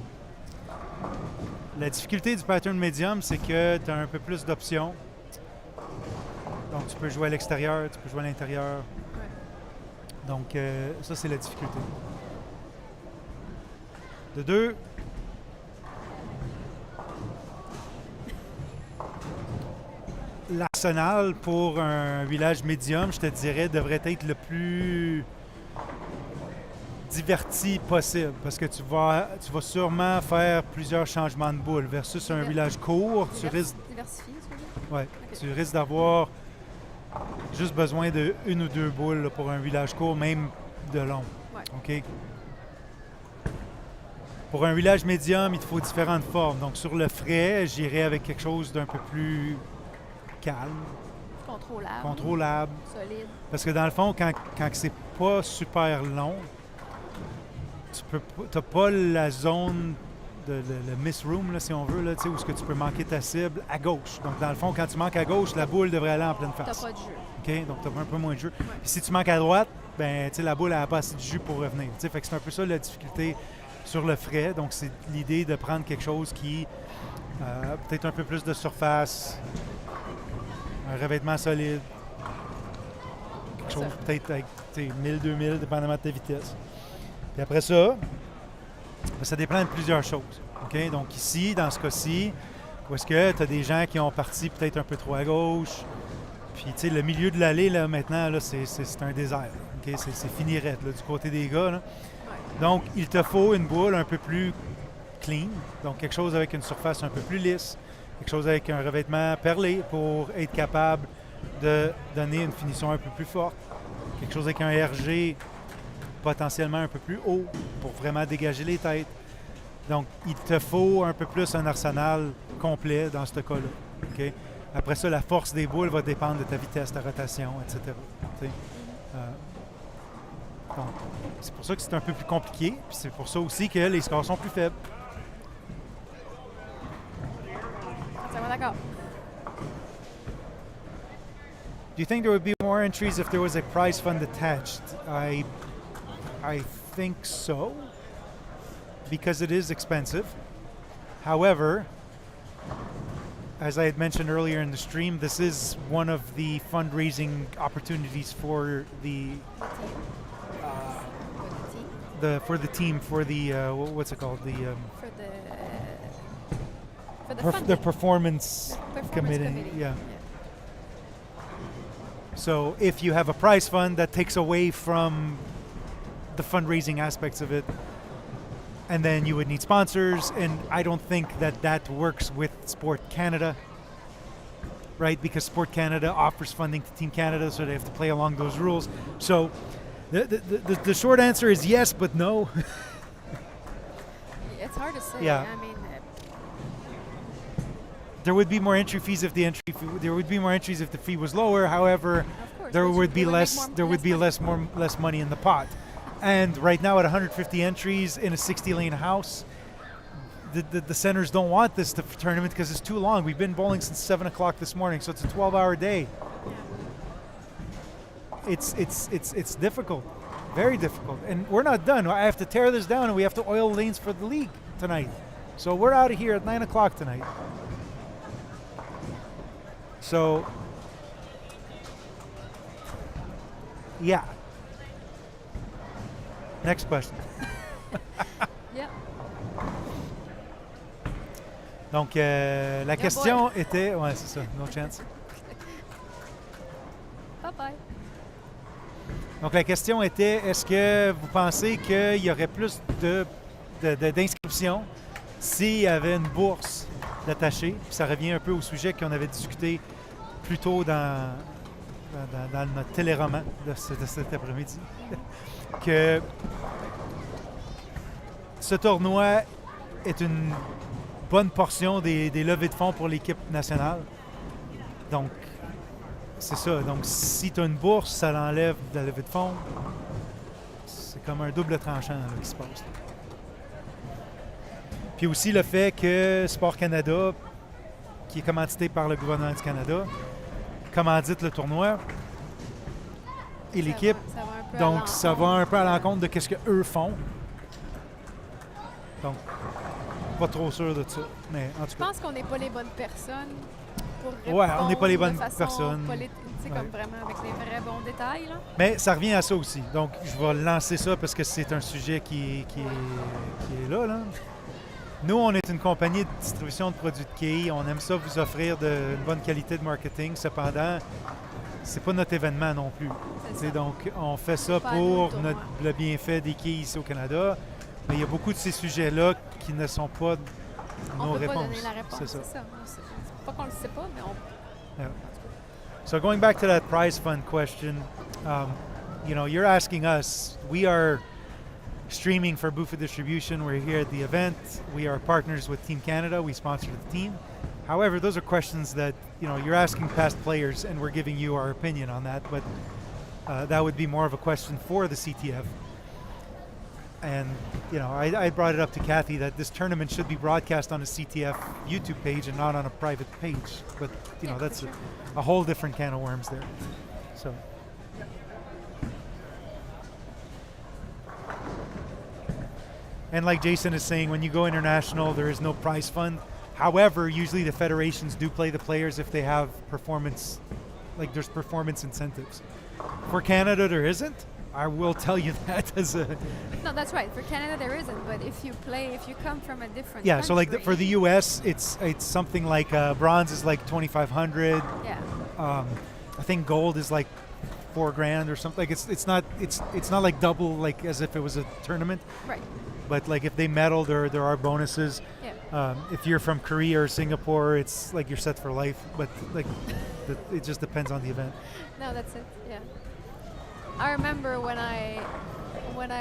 La difficulté du pattern médium, c'est que tu as un peu plus d'options. Donc, tu peux jouer à l'extérieur, tu peux jouer à l'intérieur. Ouais. Donc, ça, c'est la difficulté. De deux, l'arsenal pour un village médium, je te dirais, devrait être le plus diverti possible parce que tu vas sûrement faire plusieurs changements de boules versus un village court. Tu risques, Diversifié, tu veux dire? ouais, Ok. tu risques d'avoir juste besoin de une ou deux boules là, pour un village court, même de long. Ouais. OK? Pour un village médium, il te faut différentes formes. Donc, sur le frais, j'irais avec quelque chose d'un peu plus calme, contrôlable. Solide. Parce que dans le fond, quand c'est pas super long, tu n'as pas la zone, le miss room, là, si on veut, là, où est-ce que tu peux manquer ta cible à gauche. Donc, dans le fond, quand tu manques à gauche, la boule devrait aller en pleine T'as face. pas de jeu. OK? Donc, tu as un peu moins de jeu. Puis si tu manques à droite, ben, la boule n'a pas assez de jus pour revenir. Fait que c'est un peu ça la difficulté sur le frais. Donc, c'est l'idée de prendre quelque chose qui peut-être un peu plus de surface, un revêtement solide, quelque chose peut-être avec 1000, 2000, dépendamment de ta vitesse. Puis après ça, ça dépend de plusieurs choses. OK? Donc ici, dans ce cas-ci, où est-ce que tu as des gens qui ont parti peut-être un peu trop à gauche, puis le milieu de l'allée, là, maintenant, là, c'est un désert. OK? C'est fini raide, là, du côté des gars. Là. Donc, il te faut une boule un peu plus clean, donc quelque chose avec une surface un peu plus lisse, quelque chose avec un revêtement perlé pour être capable de donner une finition un peu plus forte, quelque chose avec un RG potentiellement un peu plus haut pour vraiment dégager les têtes. Donc, il te faut un peu plus un arsenal complet dans ce cas-là. OK? Après ça, la force des boules va dépendre de ta vitesse, ta rotation, etc. Donc, c'est pour ça que c'est un peu plus compliqué, puis c'est pour ça aussi que les scores sont plus faibles. Ça va d'accord. Do you think there would be more entries if there was a prize fund attached? I think so, because it is expensive. However, as I had mentioned earlier in the stream, this is one of the fundraising opportunities for the team for the what's it called, the performance committee. Yeah. So if you have a prize fund, that takes away from the fundraising aspects of it, and then you would need sponsors, and I don't think that works with Sport Canada, right? Because Sport Canada offers funding to Team Canada, so they have to play along those rules. So the short answer is yes, but no. It's hard to say. Yeah. I mean, There would be more entry fees if there would be more entries if the fee was lower. However, of course, there but would be you less. make more- There would be less money in the pot. And right now, at 150 entries in a 60-lane house, the centers don't want this tournament because it's too long. We've been bowling since 7 o'clock this morning, so it's a 12-hour day. It's difficult, very difficult, and we're not done. I have to tear this down, and we have to oil lanes for the league tonight. So we're out of here at 9 o'clock tonight. So, yeah. Next question. Yeah. Donc, la question était... Ouais, c'est ça, no chance. Bye bye. Donc, la question était, est-ce que vous pensez qu'il y aurait plus d'inscriptions s'il y avait une bourse d'attaché? Puis ça revient un peu au sujet qu'on avait discuté plus tôt dans notre téléroman de cet après-midi. Que ce tournoi est une bonne portion des levées de fonds pour l'équipe nationale. Donc, c'est ça. Donc, si tu as une bourse, ça l'enlève de la levée de fonds. C'est comme un double tranchant là, qui se passe. Puis aussi le fait que Sport Canada, qui est commandité par le gouvernement du Canada, commandite le tournoi et l'équipe. Donc, ça va un peu à l'encontre de ce qu'eux font. Donc, pas trop sûr de ça. Mais en tout Je cas. pense qu'on n'est pas les bonnes personnes pour répondre. Ouais, on n'est pas les bonnes de façon personnes. Tu sais, comme vraiment avec les vrais bons détails. Là. Mais ça revient à ça aussi. Donc, je vais lancer ça parce que c'est un sujet qui est là. Nous, on est une compagnie de distribution de produits de quilles. On aime ça vous offrir une bonne qualité de marketing. Cependant, c'est pas notre événement non plus. C'est ça. Donc, on fait ça Pas pour nous, le bienfait des quilles ici au Canada. Mais il y a beaucoup de ces sujets-là qui ne sont pas On nos peut réponses. pas donner la réponse, C'est ça. C'est pas qu'on le sait pas, mais on... Yeah. So going back to that prize fund question, you're asking us. We are streaming for Buffa Distribution. We're here at the event. We are partners with Team Canada. We sponsor the team. However, those are questions that you're asking past players, and we're giving you our opinion on that. But that would be more of a question for the CTF. And I brought it up to Kathy that this tournament should be broadcast on a CTF YouTube page and not on a private page. But Yeah, that's for sure. a whole different can of worms there. So. And like Jason is saying, when you go international, there is no prize fund. However, usually the federations do play the players if they have performance, like there's performance incentives. For Canada, there isn't. I will tell you that as a... No, that's right. For Canada, there isn't. But if you come from a different Yeah, so like country, for the U.S., it's something like bronze is like 2,500. yeah, I think gold is like $4,000 or something. Like it's not like double like as if it was a tournament. right, But like if they medal, there are bonuses. yeah. If you're from Korea or Singapore, it's like you're set for life. But like it just depends on the event. No, that's it. Yeah. I remember when I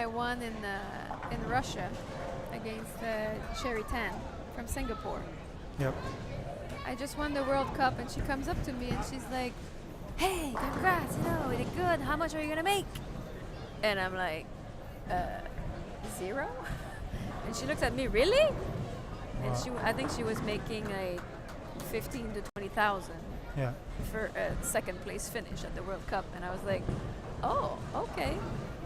won in Russia against Sherry Tan from Singapore. Yep. I just won the World Cup, and she comes up to me and she's like, "Hey, congrats! You did good. How much are you gonna make?" And I'm like, 0. And she looks at me, really? And I think she was making like 15 to 20,000 Yeah. for a second place finish at the World Cup, and I was like, "Oh, okay.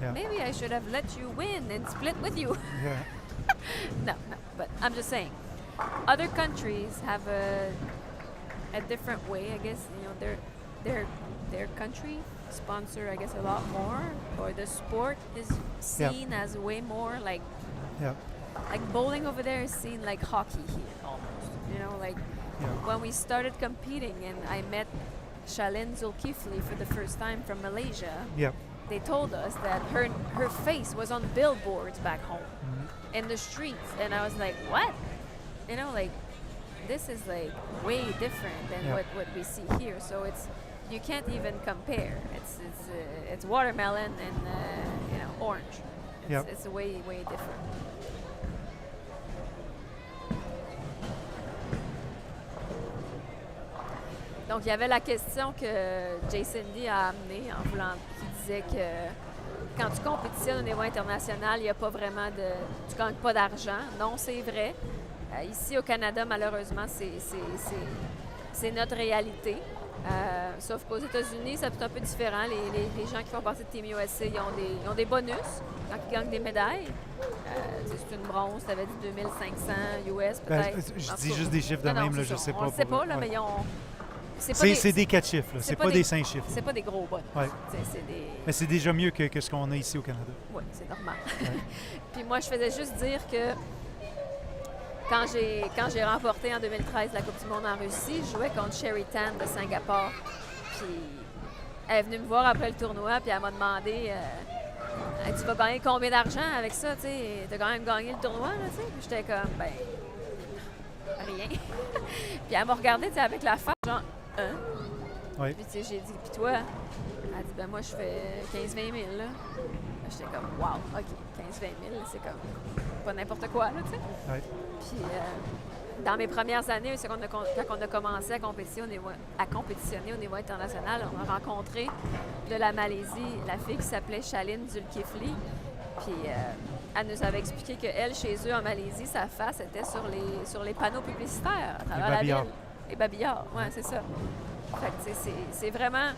Yeah. Maybe I should have let you win and split with you." Yeah. No, but I'm just saying, other countries have a different way. I guess their country sponsor, I guess, a lot more, or the sport is seen as way more like Yeah. bowling over there is seen like hockey here almost. Yeah. When we started competing and I met Shalin Zulkifli for the first time from Malaysia, Yep. they told us that her face was on billboards back home Mhm. in the streets, and I was like, what? This is like way different than Yeah. what we see here. So you can't even compare. It's watermelon and orange. Yep. It's way different. Donc, il y avait la question que Jason Lee a amenée qui disait que quand tu compétitionnes au niveau international, il n'y a pas vraiment tu gagnes pas d'argent. Non, c'est vrai. Ici au Canada, malheureusement, c'est notre réalité. Sauf qu'aux États-Unis, c'est un peu différent. Les gens qui font partie de Team USA, ils ont des bonus quand ils gagnent des médailles. C'est une bronze, tu avais dit 2500 US peut-être. Je dis juste des chiffres de Non, même, là, c'est je ça. sais pas. On le sait pas, là, ouais. mais ils ont... C'est des 4 chiffres, là. C'est pas des 5 chiffres. C'est pas des gros bonus. Ouais. C'est des... Mais c'est déjà mieux que ce qu'on a ici au Canada. Oui, c'est normal. Ouais. Puis moi, je faisais juste dire que quand j'ai remporté en 2013 la Coupe du monde en Russie, je jouais contre Sherry Tan de Singapour. Puis elle est venue me voir après le tournoi, puis elle m'a demandé tu vas gagner combien d'argent avec ça, tu sais? T'as quand même gagné le tournoi, là, tu sais? Puis j'étais comme, ben, rien. Puis elle m'a regardé, tu sais, avec la face, genre, Oui. Puis tu sais, j'ai dit, puis toi? Elle dit, ben moi, je fais 15-20 000, là. J'étais comme, wow, OK, 15-20 000, c'est comme pas n'importe quoi, là, tu sais. Ouais. Puis dans mes premières années, c'est quand on a commencé à compétitionner au niveau international, on a rencontré de la Malaisie la fille qui s'appelait Shalin Zulkifli. Puis elle nous avait expliqué qu'elle, chez eux en Malaisie, sa face était sur les panneaux publicitaires à travers la ville. Les babillards, oui, c'est ça. Fait que, tu sais, c'est vraiment...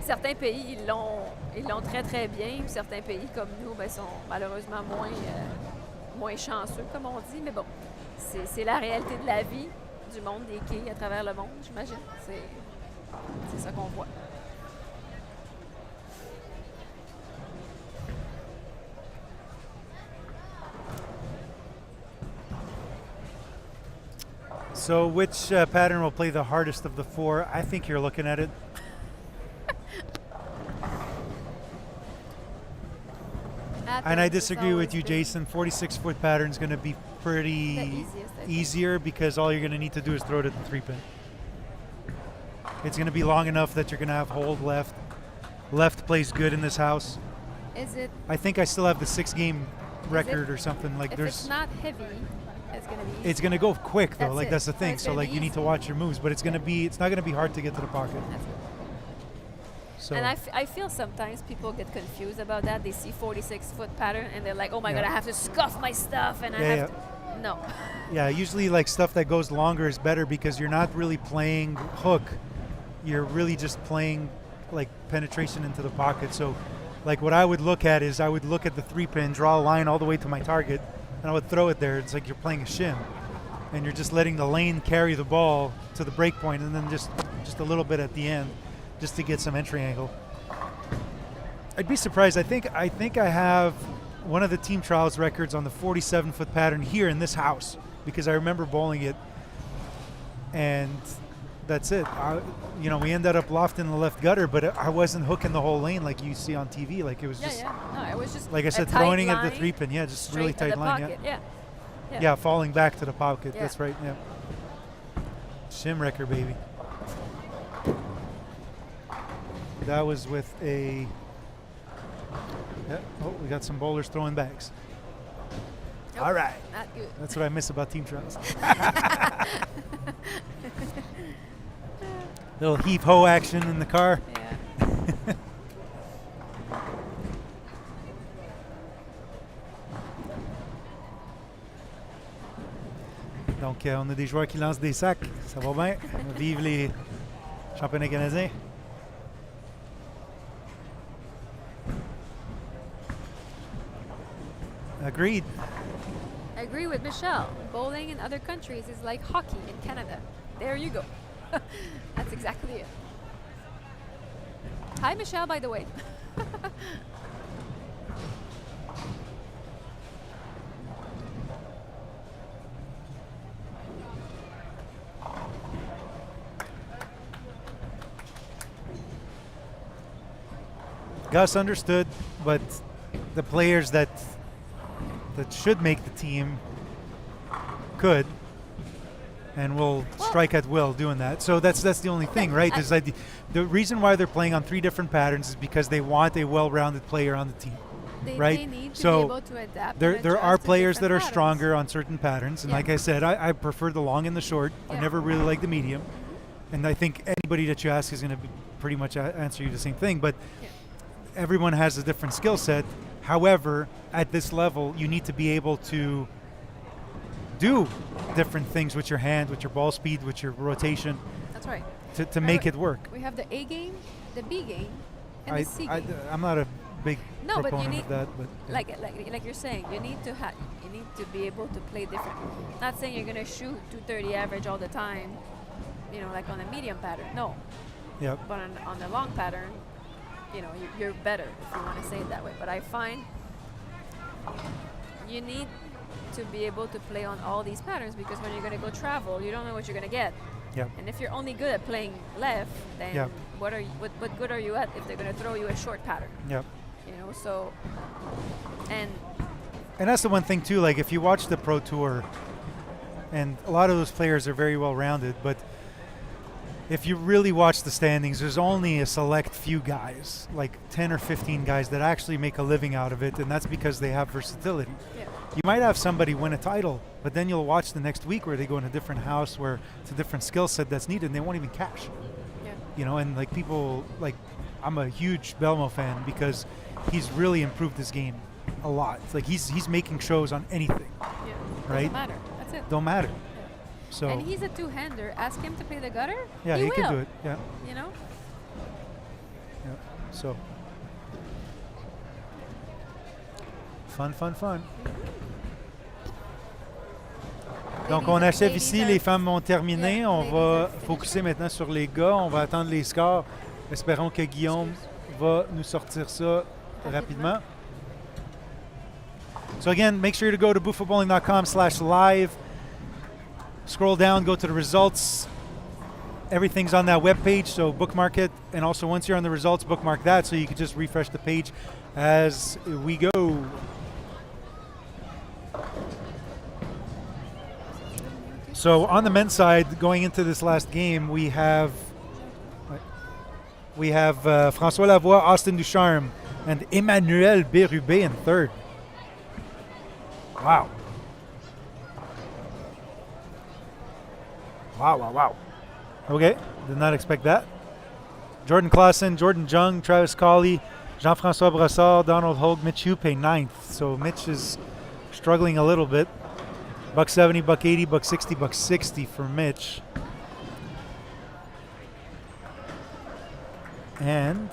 Certains pays, ils l'ont très, très bien. Puis certains pays, comme nous, ben, sont malheureusement moins chanceux, comme on dit. Mais bon, c'est la réalité de la vie du monde des quilles à travers le monde, j'imagine. C'est ça qu'on voit. So which pattern will play the hardest of the four? I think you're looking at it. And I disagree with you, Jason. 46-foot pattern is going to be pretty easiest, I think. easier because all you're going to need to do is throw it at the 3-pin. It's going to be long enough that you're going to have hold left. Left plays good in this house. Is it? I think I still have the 6-game record or something. Like If there's. it's not heavy, it's gonna be. It's going to go quick though. That's Like it. that's the So thing. it's So gonna like be you need to easy. watch your moves, but it's going to be. It's not going to be hard to get to the pocket. That's good. So. And I feel sometimes people get confused about that. They see 46-foot pattern and they're like, oh my Yeah. god, I have to scuff my stuff and I Yeah, have to. No. Yeah, usually like stuff that goes longer is better because you're not really playing hook. You're really just playing like penetration into the pocket. So like what I would look at is I would look at the 3-pin, draw a line all the way to my target, and I would throw it there. It's like you're playing a shim. And you're just letting the lane carry the ball to the break point and then just a little bit at the end just to get some entry angle. I'd be surprised. I think I have one of the team trials records on the 47-foot pattern here in this house because I remember bowling it, and that's it. We ended up lofting the left gutter, but I wasn't hooking the whole lane like you see on TV. Like it was just, No, it was just. like I said, a tight throwing at the line 3-pin. Yeah, just straight really to tight the line. pocket. Yeah. Yeah. Yeah, falling back to the pocket. Yeah. That's right. Yeah. Shim wrecker, baby. That was with a. Yeah. Oh, we got some bowlers throwing bags. Nope, All right. Not good. That's what I miss about team trials. Little heave ho action in the car. Yeah. Donc, on a des joueurs qui lancent des sacs. Ça va bien. Vive les championnats canadiens. Agreed. I agree with Michelle. Bowling in other countries is like hockey in Canada. There you go. That's exactly it. Hi, Michelle, by the way. Gus understood, but the players that should make the team could and will strike at will doing that. So that's the only thing, right? Is that the reason why they're playing on 3 different patterns is because they want a well-rounded player on the team. They Right? need to So be able to adapt. There and are adjust to players that different are patterns. stronger on certain patterns, and Yeah. like I said, I prefer the long and the short. I Yeah. never really liked the medium, and I think anybody that you ask is going to pretty much answer you the same thing. But Yeah. everyone has a different skill set. However, at this level, you need to be able to do different things with your hand, with your ball speed, with your rotation That's right. to make it work. We have the A game, the B game, and the C game. I'm not a big No, but you proponent need, of that, but yeah. like you're saying, you need to be able to play different. Not saying you're gonna shoot 230 average all the time, like on a medium pattern. No, Yep. but on the long pattern, you're better if you want to say it that way. But I find you need to be able to play on all these patterns because when you're gonna go travel, you don't know what you're gonna get. Yep. And if you're only good at playing left, then Yep. what good are you at if they're gonna throw you a short pattern? Yep. So and And that's the one thing too, like if you watch the Pro Tour, and a lot of those players are very well rounded, but if you really watch the standings, there's only a select few guys, like 10 or 15 guys that actually make a living out of it, and that's because they have versatility. yeah. You might have somebody win a title, but then you'll watch the next week where they go in a different house where it's a different skill set that's needed, and they won't even cash. Yeah. And like people, like I'm a huge Belmo fan because he's really improved his game a lot. It's like he's making shows on anything, Yeah. Right? Doesn't matter. That's it. don't matter. So And he's a two-hander. Ask him to play the gutter. yeah, he can will, do it. Yeah, Yeah. so fun. Donc on achève ici, les femmes ont terminé. Yeah, On ladies va have finished. focuser maintenant sur les gars. On va attendre les scores. Espérons que Guillaume va nous sortir ça rapidement. So again, make sure to go to buffabowling.com/live. scroll down, go to the results. Everything's on that web page, so bookmark it. And also, once you're on the results, bookmark that so you can just refresh the page as we go. So on the men's side, going into this last game, we have François Lavoie, Austin Ducharme, and Emmanuel Bérubé in third. Wow. Wow. Okay, did not expect that. Jordan Clausen, Jordan Jung, Travis Colley, Jean-François Brassard, Donald Hogue, Mitch Hupe ninth. So Mitch is struggling a little bit. $170, $180, $160, $160 for Mitch. And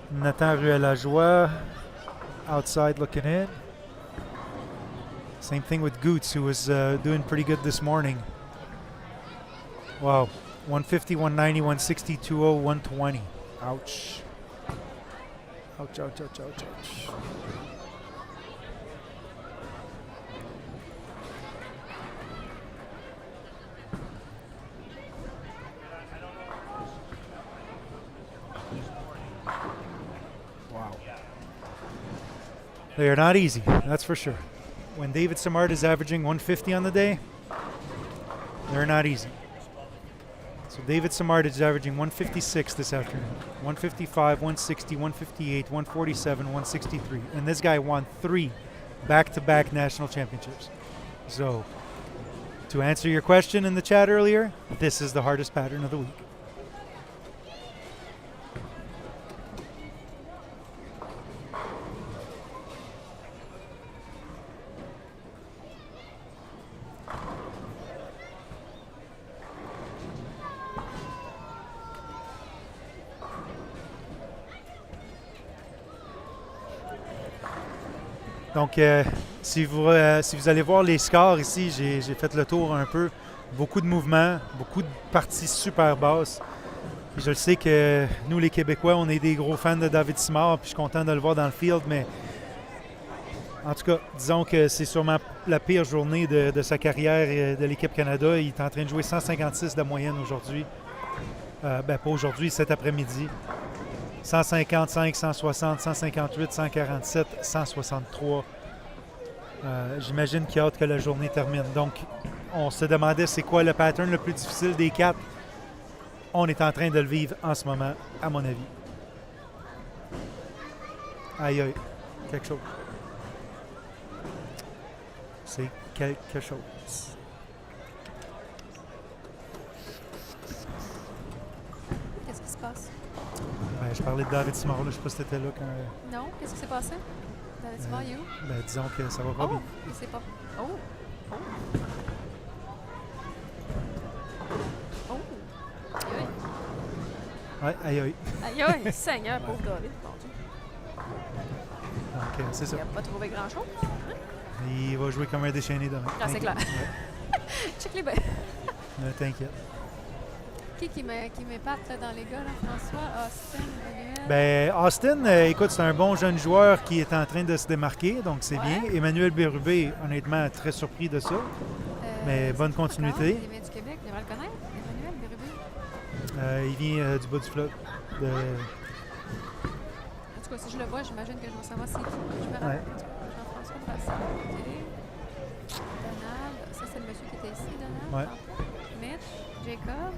Nathan Ruel-Lajoie outside looking in. Same thing with Goots, who was doing pretty good this morning. Wow. 150, 190, 160, 20, 120. Ouch. Ouch. Wow. They are not easy, that's for sure. When David Simard is averaging 150 on the day, they're not easy. So David Simard is averaging 156 this afternoon, 155, 160, 158, 147, 163. And this guy won 3 back-to-back national championships. So to answer your question in the chat earlier, this is the hardest pattern of the week. Donc, si vous allez voir les scores ici, j'ai fait le tour un peu. Beaucoup de mouvements, beaucoup de parties super basses. Puis je le sais que nous, les Québécois, on est des gros fans de David Simard, puis je suis content de le voir dans le field, mais en tout cas, disons que c'est sûrement la pire journée de sa carrière de l'équipe Canada. Il est en train de jouer 156 de moyenne aujourd'hui. Pas aujourd'hui, cet après-midi. 155, 160, 158, 147, 163. J'imagine qu'il a hâte que la journée termine. Donc, on se demandait c'est quoi le pattern le plus difficile des 4. On est en train de le vivre en ce moment, à mon avis. Aïe, quelque chose. C'est quelque chose. Qu'est-ce qui se passe? Je parlais de David Simard, je ne sais pas si tu étais là quand... Non? Qu'est-ce qui s'est passé? David Simard, you? Disons que ça va pas bien. Il sait pas. Oh! Ouais, aïe. Aïe, Seigneur, pauvre David. Mon Dieu. Donc, c'est ça. Il n'a pas trouvé grand-chose. Il va jouer comme un déchaîné demain. Ah, c'est clair. Check les bains. Ne t'inquiète. Qui m'épate là, dans les gars, là? François, Austin, Emmanuel? Austin, écoute, c'est un bon jeune joueur qui est en train de se démarquer, donc c'est bien. Emmanuel Bérubé, honnêtement, très surpris de ça. Mais bonne continuité. Il vient du Québec, il devrait le connaître, Emmanuel Bérubé. Il vient du bas du fleuve. En tout cas, si je le vois, j'imagine que je vais savoir c'est qui. Je me rappelle. Jean-François Brassard. Donald, ça c'est le monsieur qui était ici, Donald. Mitch, Jacob,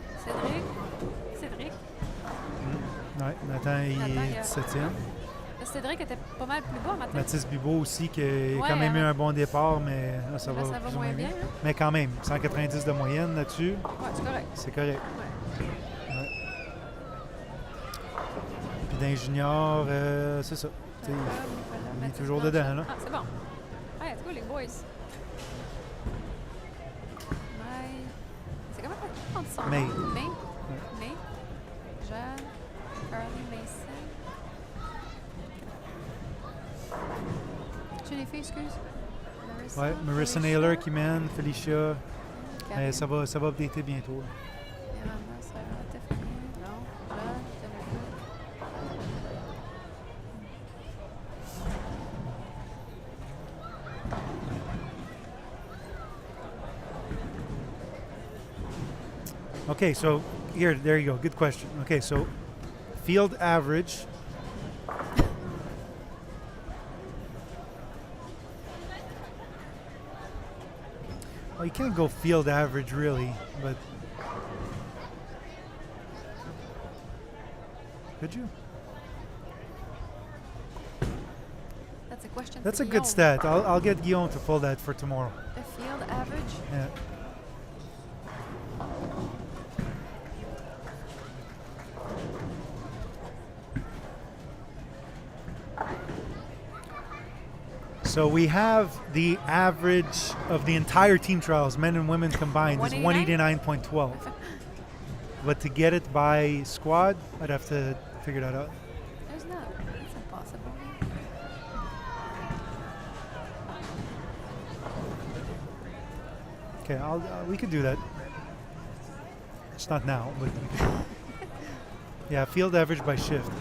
Cédric. Nathan, il est 17e. Cédric était pas mal plus bas maintenant. Mathis Bibeau aussi, qui a quand même eu un bon départ, mais là, ça va moins bien. Hein? Mais quand même, 190 de moyenne là-dessus. Ouais, c'est correct. C'est correct. Puis d'un junior, c'est ça. Il est toujours dedans, là. Ah, c'est bon. Hey, let's go, les boys. C'est comment on dit ça? May. Jeanne, Carly Mason. Tu les filles, excuse? Marissa Naylor qui mène, Felicia. Mais ça va updater bientôt. Là. Okay, so there you go. Good question. Okay, so field average. Well, you can't go field average really, but could you? That's a question. That's for a good Guillaume. stat. I'll get Guillaume to pull that for tomorrow. The field average. Yeah. So we have the average of the entire team trials, men and women combined, is 189.12. But to get it by squad, I'd have to figure that out. There's not. It's impossible. Okay, we could do that. It's not now, but we could. Yeah, field average by shift.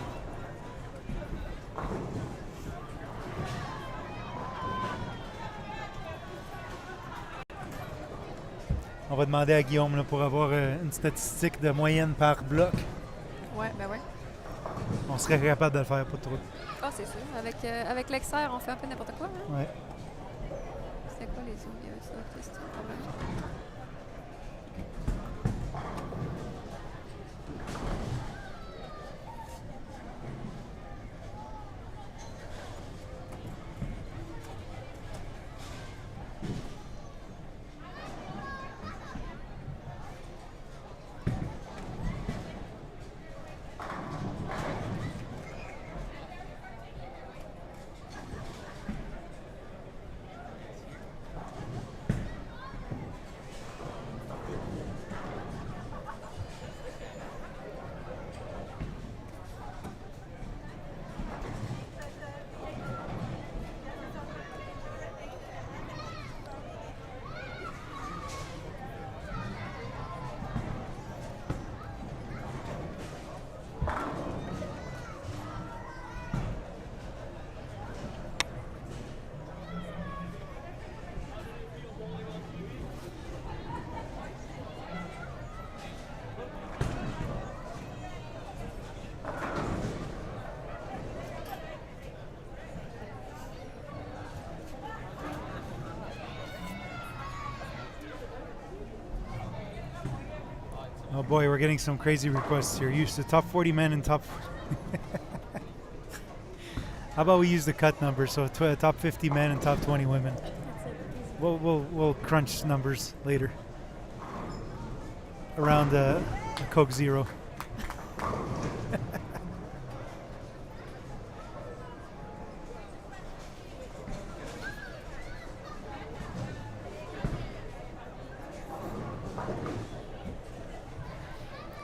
On va demander à Guillaume là, pour avoir une statistique de moyenne par bloc. Ouais, ben ouais. On serait capable de le faire, pas trop. Ah, c'est sûr. Avec l'Excel, on fait un peu n'importe quoi. Hein? Ouais. C'est quoi les autres? Il y avait ça, question, problème. Oh boy, we're getting some crazy requests here. Use the top 40 men and top. How about we use the cut number? So top 50 men and top 20 women. We'll crunch numbers later. Around a Coke Zero.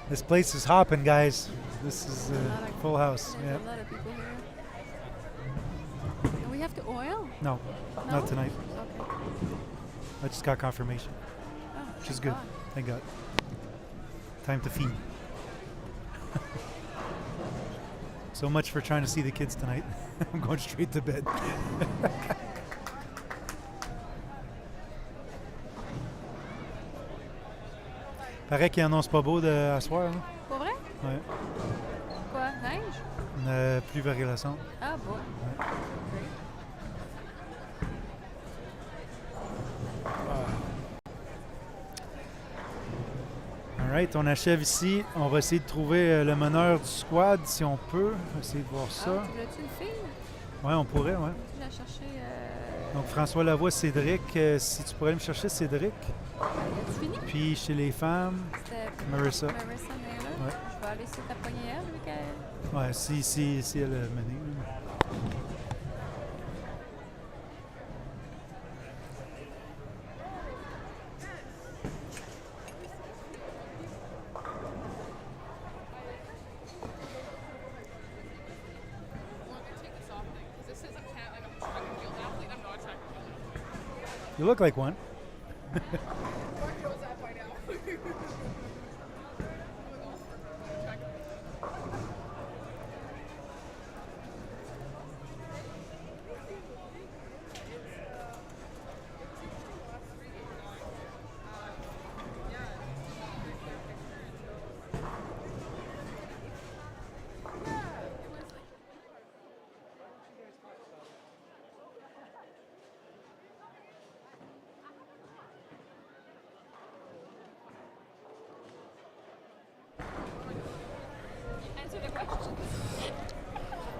This place is hopping, guys. This is a full house. There's Yeah. a lot of people here. And we have to oil? No, No? not tonight. Okay. I just got confirmation, Oh, which is thank good. God. Thank God. Time to feed. So much for trying to see the kids tonight. I'm going straight to bed. Paraît qu'il annonce pas beau à soir. Hein? Pour vrai? Ouais. Quoi? Neige? Une pluie verglaçante. Ah, bon. Ouais. Alright, on achève ici. On va essayer de trouver le meneur du squad si on peut. On va essayer de voir ça. Ah, tu voulais-tu une fille? Ouais, on pourrait, ouais. Tu l'as cherché. Donc François Lavoie, Cédric. Si tu pourrais me chercher Cédric. As-tu fini? Puis chez les femmes, C'était Marissa. Marissa Naylor. Ouais. Je vais aller sur ta poignée elle, vu qu'elle. Ouais, si elle a mené. You look like one.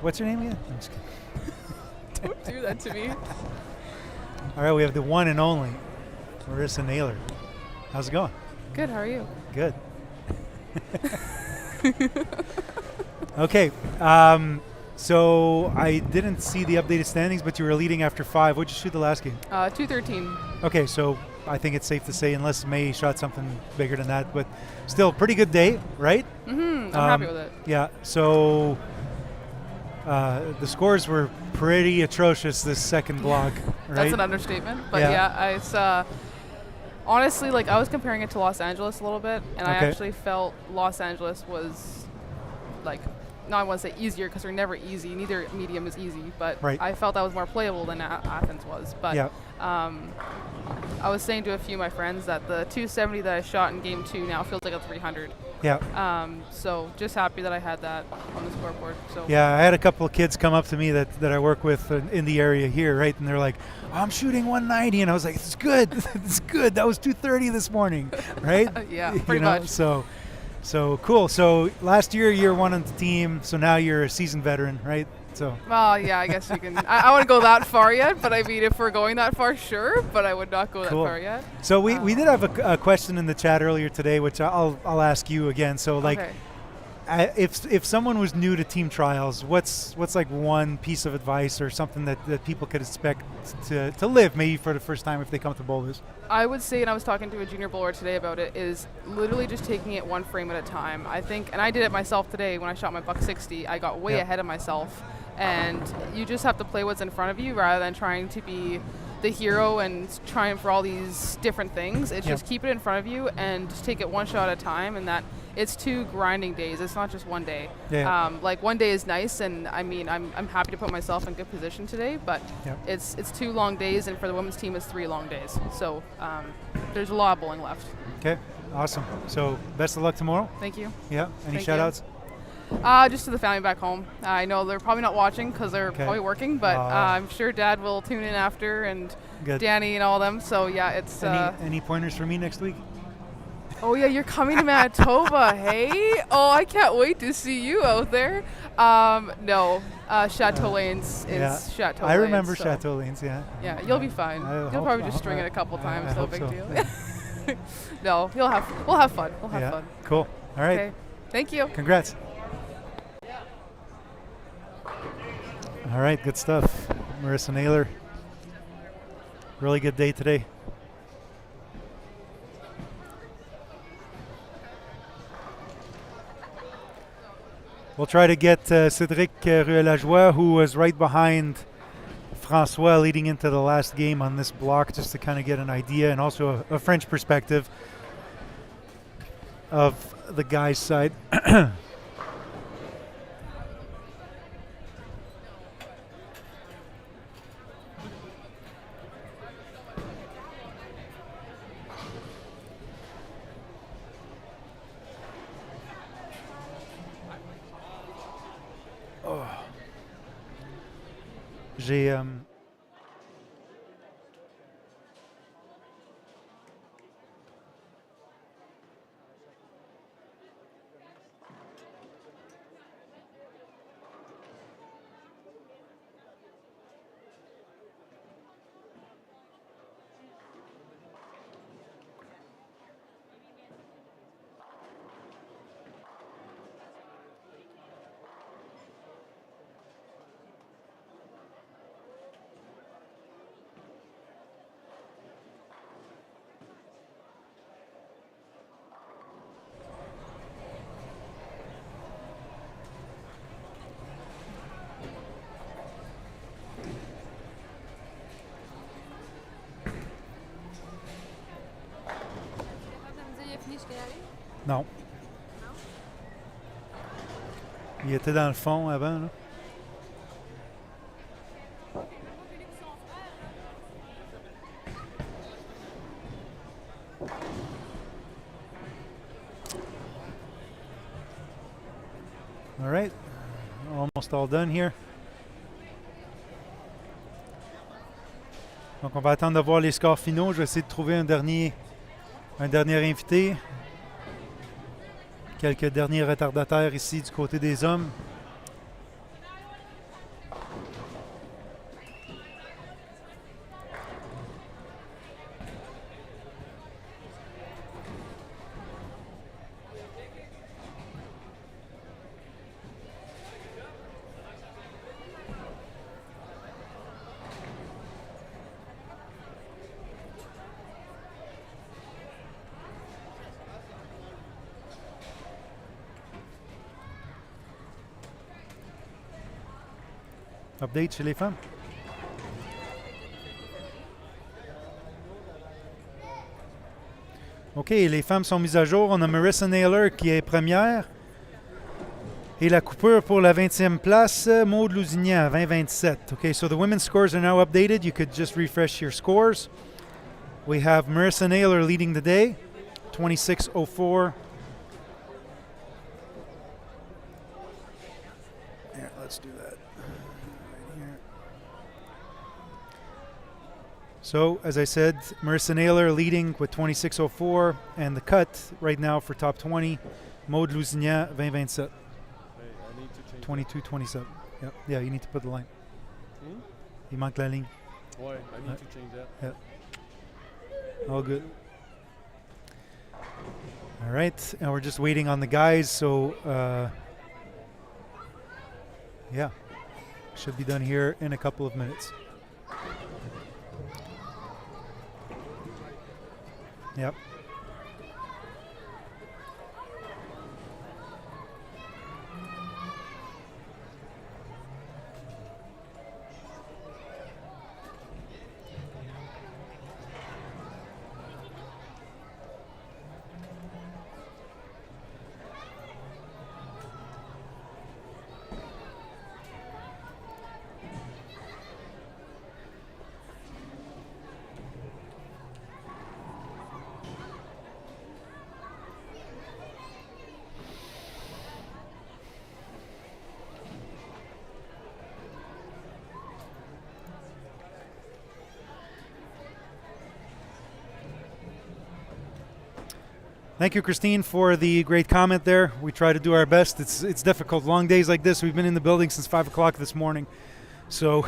What's your name again? I'm just kidding. Don't do that to me. All right, we have the one and only Marissa Naylor. How's it going? Good, how are you? Good. Okay, so I didn't see the updated standings, but you were leading after 5. What'd you shoot the last game? 213. Okay, so I think it's safe to say, unless May shot something bigger than that, but still pretty good day, right? I'm happy with it. Yeah, so the scores were pretty atrocious this second block, right? That's an understatement, but Yeah. it's honestly, like, I was comparing it to Los Angeles a little bit, and I Okay. actually felt Los Angeles was, like, no, I want to say easier because they're never easy. Neither medium is easy, but Right. I felt that was more playable than Athens was. But Yeah. I was saying to a few of my friends that the 270 that I shot in game 2 now feels like a 300. Yeah. So just happy that I had that on the scoreboard. So Yeah, I had a couple of kids come up to me that I work with in the area here, right? And they're like, I'm shooting 190. And I was like, it's good. It's good. That was 230 this morning, right? Yeah, You pretty know, much. So cool. So last year one on the team. So now you're a seasoned veteran, right? So Well, yeah, I guess you can. I wouldn't go that far yet, but I mean, if we're going that far, sure. But I would not go Cool. that far yet. So we did have a question in the chat earlier today, which I'll ask you again. So like, Okay. if someone was new to team trials, what's like one piece of advice or something that people could expect to live maybe for the first time if they come to bowlers? I would say, and I was talking to a junior bowler today about it, is literally just taking it one frame at a time. I think, and I did it myself today when I shot my buck 60. I got way Yeah. ahead of myself, and you just have to play what's in front of you rather than trying to be the hero and trying for all these different things. It's Yeah. just keep it in front of you and just take it one shot at a time, and that it's 2 grinding days. It's not just one day. Yeah. Like one day is nice, and I mean, I'm happy to put myself in good position today, but Yeah. it's 2 long days, and for the women's team, it's 3 long days. So there's a lot of bowling left. Okay, awesome. So best of luck tomorrow. Thank you. Yeah. Any Thank shout you. outs? Just to the family back home. I know they're probably not watching because they're Okay. probably working, but I'm sure Dad will tune in after, and Good. Danny and all of them. So yeah, it's. Any pointers for me next week? Oh yeah, you're coming to Manitoba, hey? Oh, I can't wait to see you out there. No, Chateau Lanes is Yeah. Chateau I Lanes. remember so Chateau Lanes, yeah. Yeah, you'll be fine. I You'll hope- probably I just hope string I- it a couple I times, no hope big so. deal. Yeah. No, we'll have fun. We'll have Yeah. fun. Cool. All right. Okay, thank you. Congrats. All right, good stuff. Marissa Naylor. Really good day today. We'll try to get Cédric Ruelajoie, who was right behind François leading into the last game on this block, just to kind of get an idea and also a French perspective of the guys' side. J'ai Non. Il était dans le fond avant, là. All right. Almost all done here. Donc on va attendre de voir les scores finaux. Je vais essayer de trouver un dernier invité. Quelques derniers retardataires ici du côté des hommes. Update chez les femmes. OK, les femmes sont mises à jour. On a Marissa Naylor qui est première. Et la coupure pour la 20e place, Maude Lousignan, 20-27. Okay, so the women's scores are now updated. You could just refresh your scores. We have Marissa Naylor leading the day, 26:04. Yeah, let's do that. Right here. So, as I said, Marissa Naylor leading with 26:04, and the cut right now for top 20, Maude Lousignan, 20-27. 22-27. Yep. Yeah, you need to put the line. Il manque la ligne. Ouais, I need to change that. Yeah. All good. All right, and we're just waiting on the guys, so yeah, should be done here in a couple of minutes. Yep. Thank you, Christine, for the great comment there. We try to do our best. It's difficult. Long days like this. We've been in the building since 5 o'clock this morning. So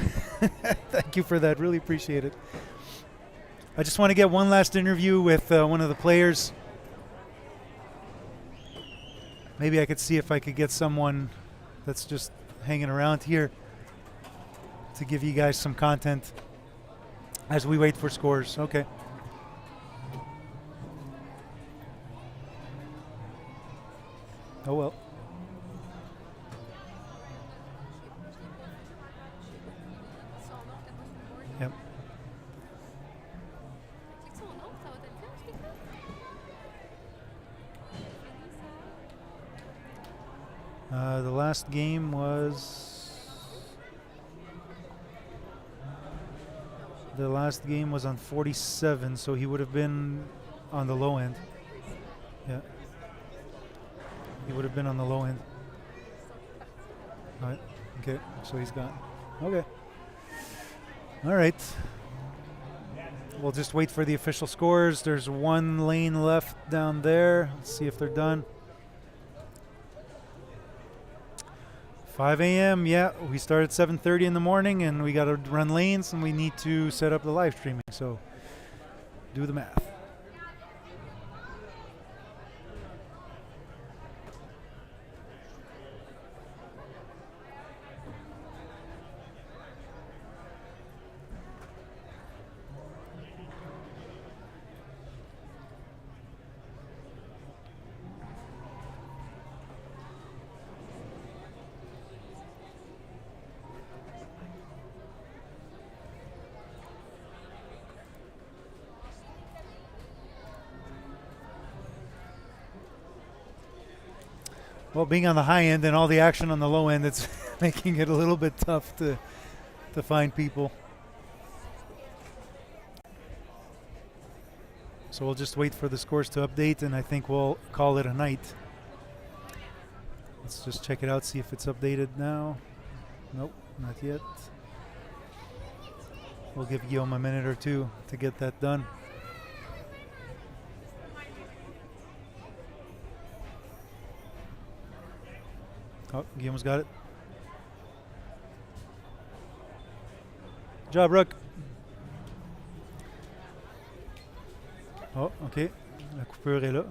thank you for that. Really appreciate it. I just want to get one last interview with one of the players. Maybe I could see if I could get someone that's just hanging around here to give you guys some content as we wait for scores. Okay. Oh well. Yep. The last game was on 47, so he would have been on the low end. Yeah. He would have been on the low end. All right. Okay. So he's gone. Okay. All right. We'll just wait for the official scores. There's one lane left down there. Let's see if they're done. 5 a.m. Yeah, we start at 7:30 in the morning, and we got to run lanes, and we need to set up the live streaming. So do the math. Well, being on the high end and all the action on the low end, it's making it a little bit tough to find people. So we'll just wait for the scores to update, and I think we'll call it a night. Let's just check it out, see if it's updated now. Nope, not yet. We'll give Guillaume a minute or two to get that done. Oh, Guillaume's got it. Good job, Rook. Oh, OK. La coupure est là.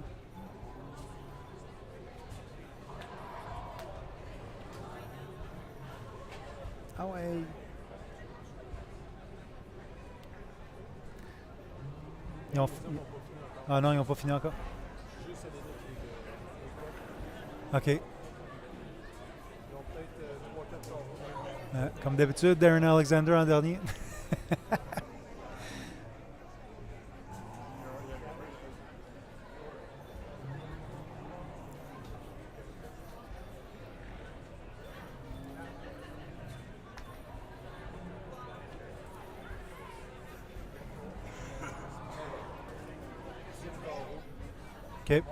Ah ouais. Ah non, ils n'ont pas fini encore. OK. Comme d'habitude, Darren Alexander en dernier. OK.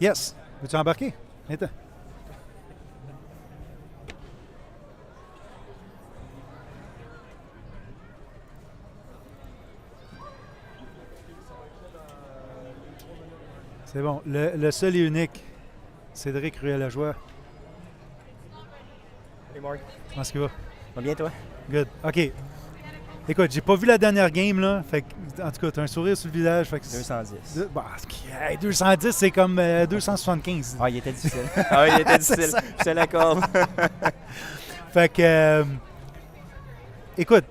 Yes. Veux-tu embarquer? Viens-t'en. C'est bon. Le seul et unique, Cédric Ruel-Lajoie. Hey Mark, Comment est-ce qu'il va? va bien toi? Good. OK. Écoute, j'ai pas vu la dernière game, là. Fait que, en tout cas, t'as un sourire sur le visage. Fait que 210. Hey, 210, c'est comme 275. Ah, il était difficile. Ah, il était difficile. Je te l'accorde. Fait que, écoute,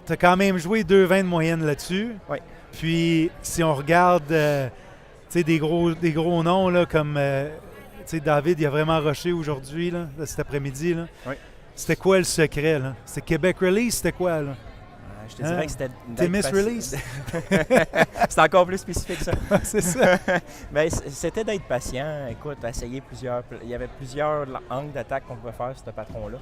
t'as quand même joué 2,20 de moyenne là-dessus. Oui. Puis, si on regarde, tu sais, des gros noms, là, comme, tu sais, David, il a vraiment rushé aujourd'hui, là, cet après-midi, là. Oui. C'était quoi le secret, là? C'était Québec Release, c'était quoi, là? Je te dirais que c'était... T'es Release? C'est encore plus spécifique, ça. C'est ça. Ben, c'était d'être patient. Écoute, essayer plusieurs... Il y avait plusieurs angles d'attaque qu'on pouvait faire sur ce patron-là.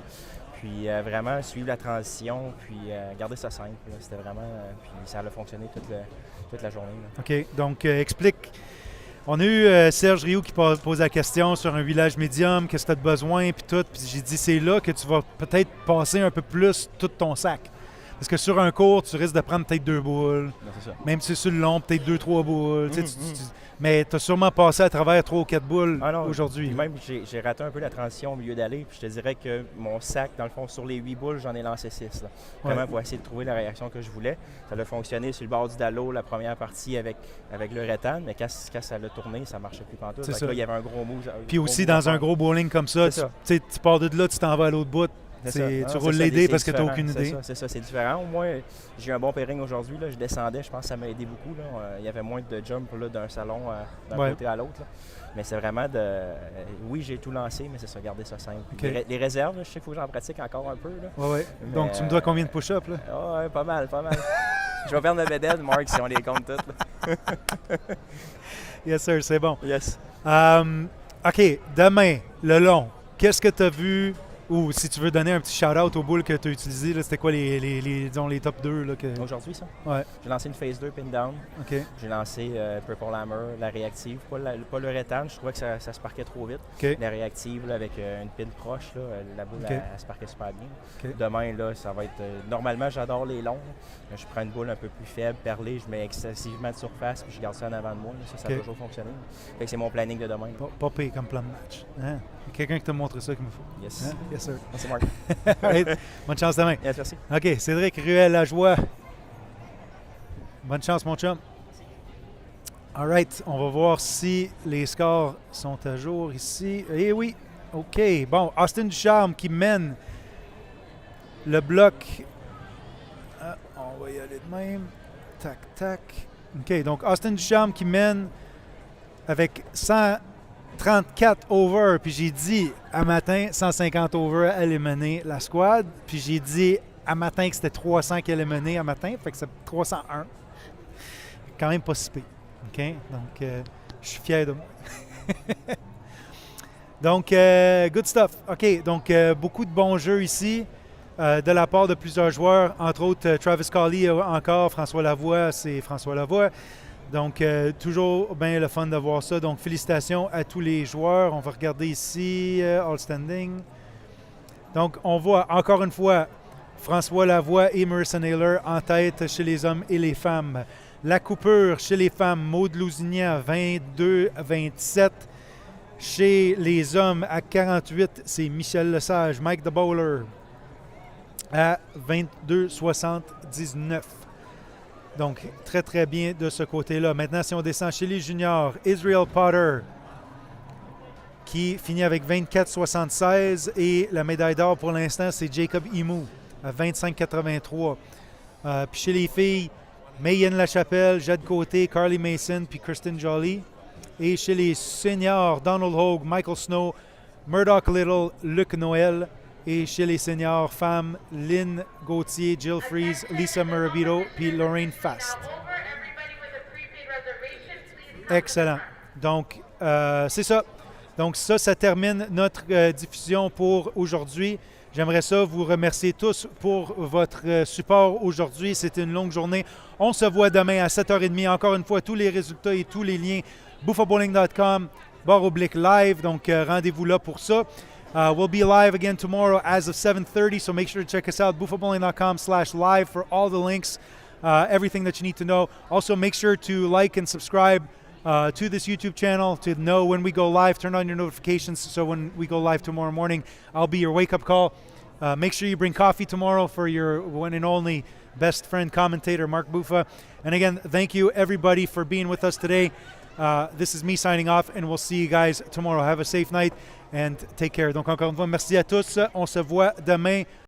Puis vraiment suivre la transition, puis garder ça simple. Là. C'était vraiment... puis ça a fonctionné toute la journée. Là. OK. Donc, explique. On a eu Serge Rioux qui pose la question sur un village médium, qu'est-ce que tu as besoin, puis tout. Puis j'ai dit, c'est là que tu vas peut-être passer un peu plus tout ton sac. Parce que sur un court, tu risques de prendre peut-être 2 boules. Non, c'est ça. Même si c'est sur le long, peut-être 2-3 boules. Mais tu as sûrement passé à travers 3 ou 4 boules aujourd'hui. Même, j'ai raté un peu la transition au milieu d'aller. Puis je te dirais que mon sac, dans le fond, sur les 8 boules, j'en ai lancé 6. Là. Vraiment pour essayer de trouver la réaction que je voulais. Ça a fonctionné sur le bord du dallo la première partie avec le rétane. Mais quand ça a tourné, ça ne marchait plus pantoute. C'est ça. Là, il y avait un gros move. Puis aussi, dans un gros bowling comme ça, tu pars de là, tu t'en vas à l'autre bout. Tu roules les dés parce que tu n'as aucune idée. C'est ça, c'est différent. Au moins, j'ai eu un bon pairing aujourd'hui. Je descendais, je pense que ça m'a aidé beaucoup. Là. Il y avait moins de jump là, d'un salon d'un côté à l'autre. Mais c'est vraiment de... oui, j'ai tout lancé, mais c'est ça, garder ça simple. Okay. Les réserves, je sais qu'il faut que j'en pratique encore un peu. Ouais. Donc, tu me dois combien de push-ups? Ouais, pas mal. Je vais perdre ma vedette, Mark, si on les compte toutes. Yes, sir, c'est bon. Yes. OK, demain, le long. Qu'est-ce que tu as vu? Ou si tu veux donner un petit shout-out aux boules que tu as utilisées, c'était quoi disons, les top 2? Là, que... Aujourd'hui, ça? Ouais. J'ai lancé une phase 2 pin down. OK. J'ai lancé Purple Hammer, la réactive. Pas le rétane, je trouvais que ça se parquait trop vite. Okay. La réactive, là, avec une pin proche, là, la boule, elle se parquait super bien. Okay. Demain, là, ça va être... normalement, j'adore les longs. Je prends une boule un peu plus faible, perlée, je mets excessivement de surface, puis je garde ça en avant de moi. Là. Ça a toujours fonctionné. Fait que c'est mon planning de demain. Pas pire comme plan de match. Hein? Quelqu'un qui t'a montré ça qu'il me faut. Yes. Hein? Yes, sir. Merci, Marc. Bonne chance demain. Yes, merci. OK, Cédric Ruel-Lajoie. Bonne chance, mon chum. All right, on va voir si les scores sont à jour ici. Eh oui, OK. Bon, Austin Ducharme qui mène le bloc. On va y aller de même. Tac, tac. OK, donc Austin Ducharme qui mène avec 134 over. Puis j'ai dit à matin, 150 over allait mener la squad. Puis j'ai dit à matin que c'était 300 qui allait mener à matin. Fait que c'est 301. Quand même pas si pire. OK? Donc, je suis fier de moi. Donc, good stuff. OK, donc beaucoup de bons jeux ici de la part de plusieurs joueurs, entre autres Travis Colley encore, François Lavoie, c'est François Lavoie. Donc, toujours bien le fun de voir ça. Donc, félicitations à tous les joueurs. On va regarder ici, All Standing. Donc, on voit encore une fois François Lavoie et Marissa Naylor en tête chez les hommes et les femmes. La coupure chez les femmes, Maud Lousignan, 22-27. Chez les hommes, à 48, c'est Michel Lesage, Mike the Bowler, à 22-79. Donc, très, très bien de ce côté-là. Maintenant, si on descend chez les juniors, Israel Potter, qui finit avec 24-76. Et la médaille d'or, pour l'instant, c'est Jacob Imou, à 25-83. Puis chez les filles, Mayen Lachapelle, Jade Côté, Carly Mason, puis Kristen Jolly. Et chez les seniors, Donald Hogue, Michael Snow, Murdoch Little, Luc Noël. Et chez les seniors femmes, Lynn Gauthier, Jill Fries, Lisa Murabito, puis Lorraine Fast. Excellent. Donc, c'est ça. Donc, ça termine notre diffusion pour aujourd'hui. J'aimerais ça vous remercier tous pour votre support aujourd'hui. C'était une longue journée. On se voit demain à 7h30. Encore une fois, tous les résultats et tous les liens, buffabowling.com/live. Donc, rendez-vous là pour ça. We'll be live again tomorrow as of 7:30, so make sure to check us out, buffabowling.com/live for all the links, everything that you need to know. Also, make sure to like and subscribe to this YouTube channel to know when we go live. Turn on your notifications so when we go live tomorrow morning, I'll be your wake-up call. Make sure you bring coffee tomorrow for your one and only best friend commentator, Mark Buffa. And again, thank you everybody for being with us today. This is me signing off, and we'll see you guys tomorrow. Have a safe night and take care. Donc encore une fois, merci à tous. On se voit demain.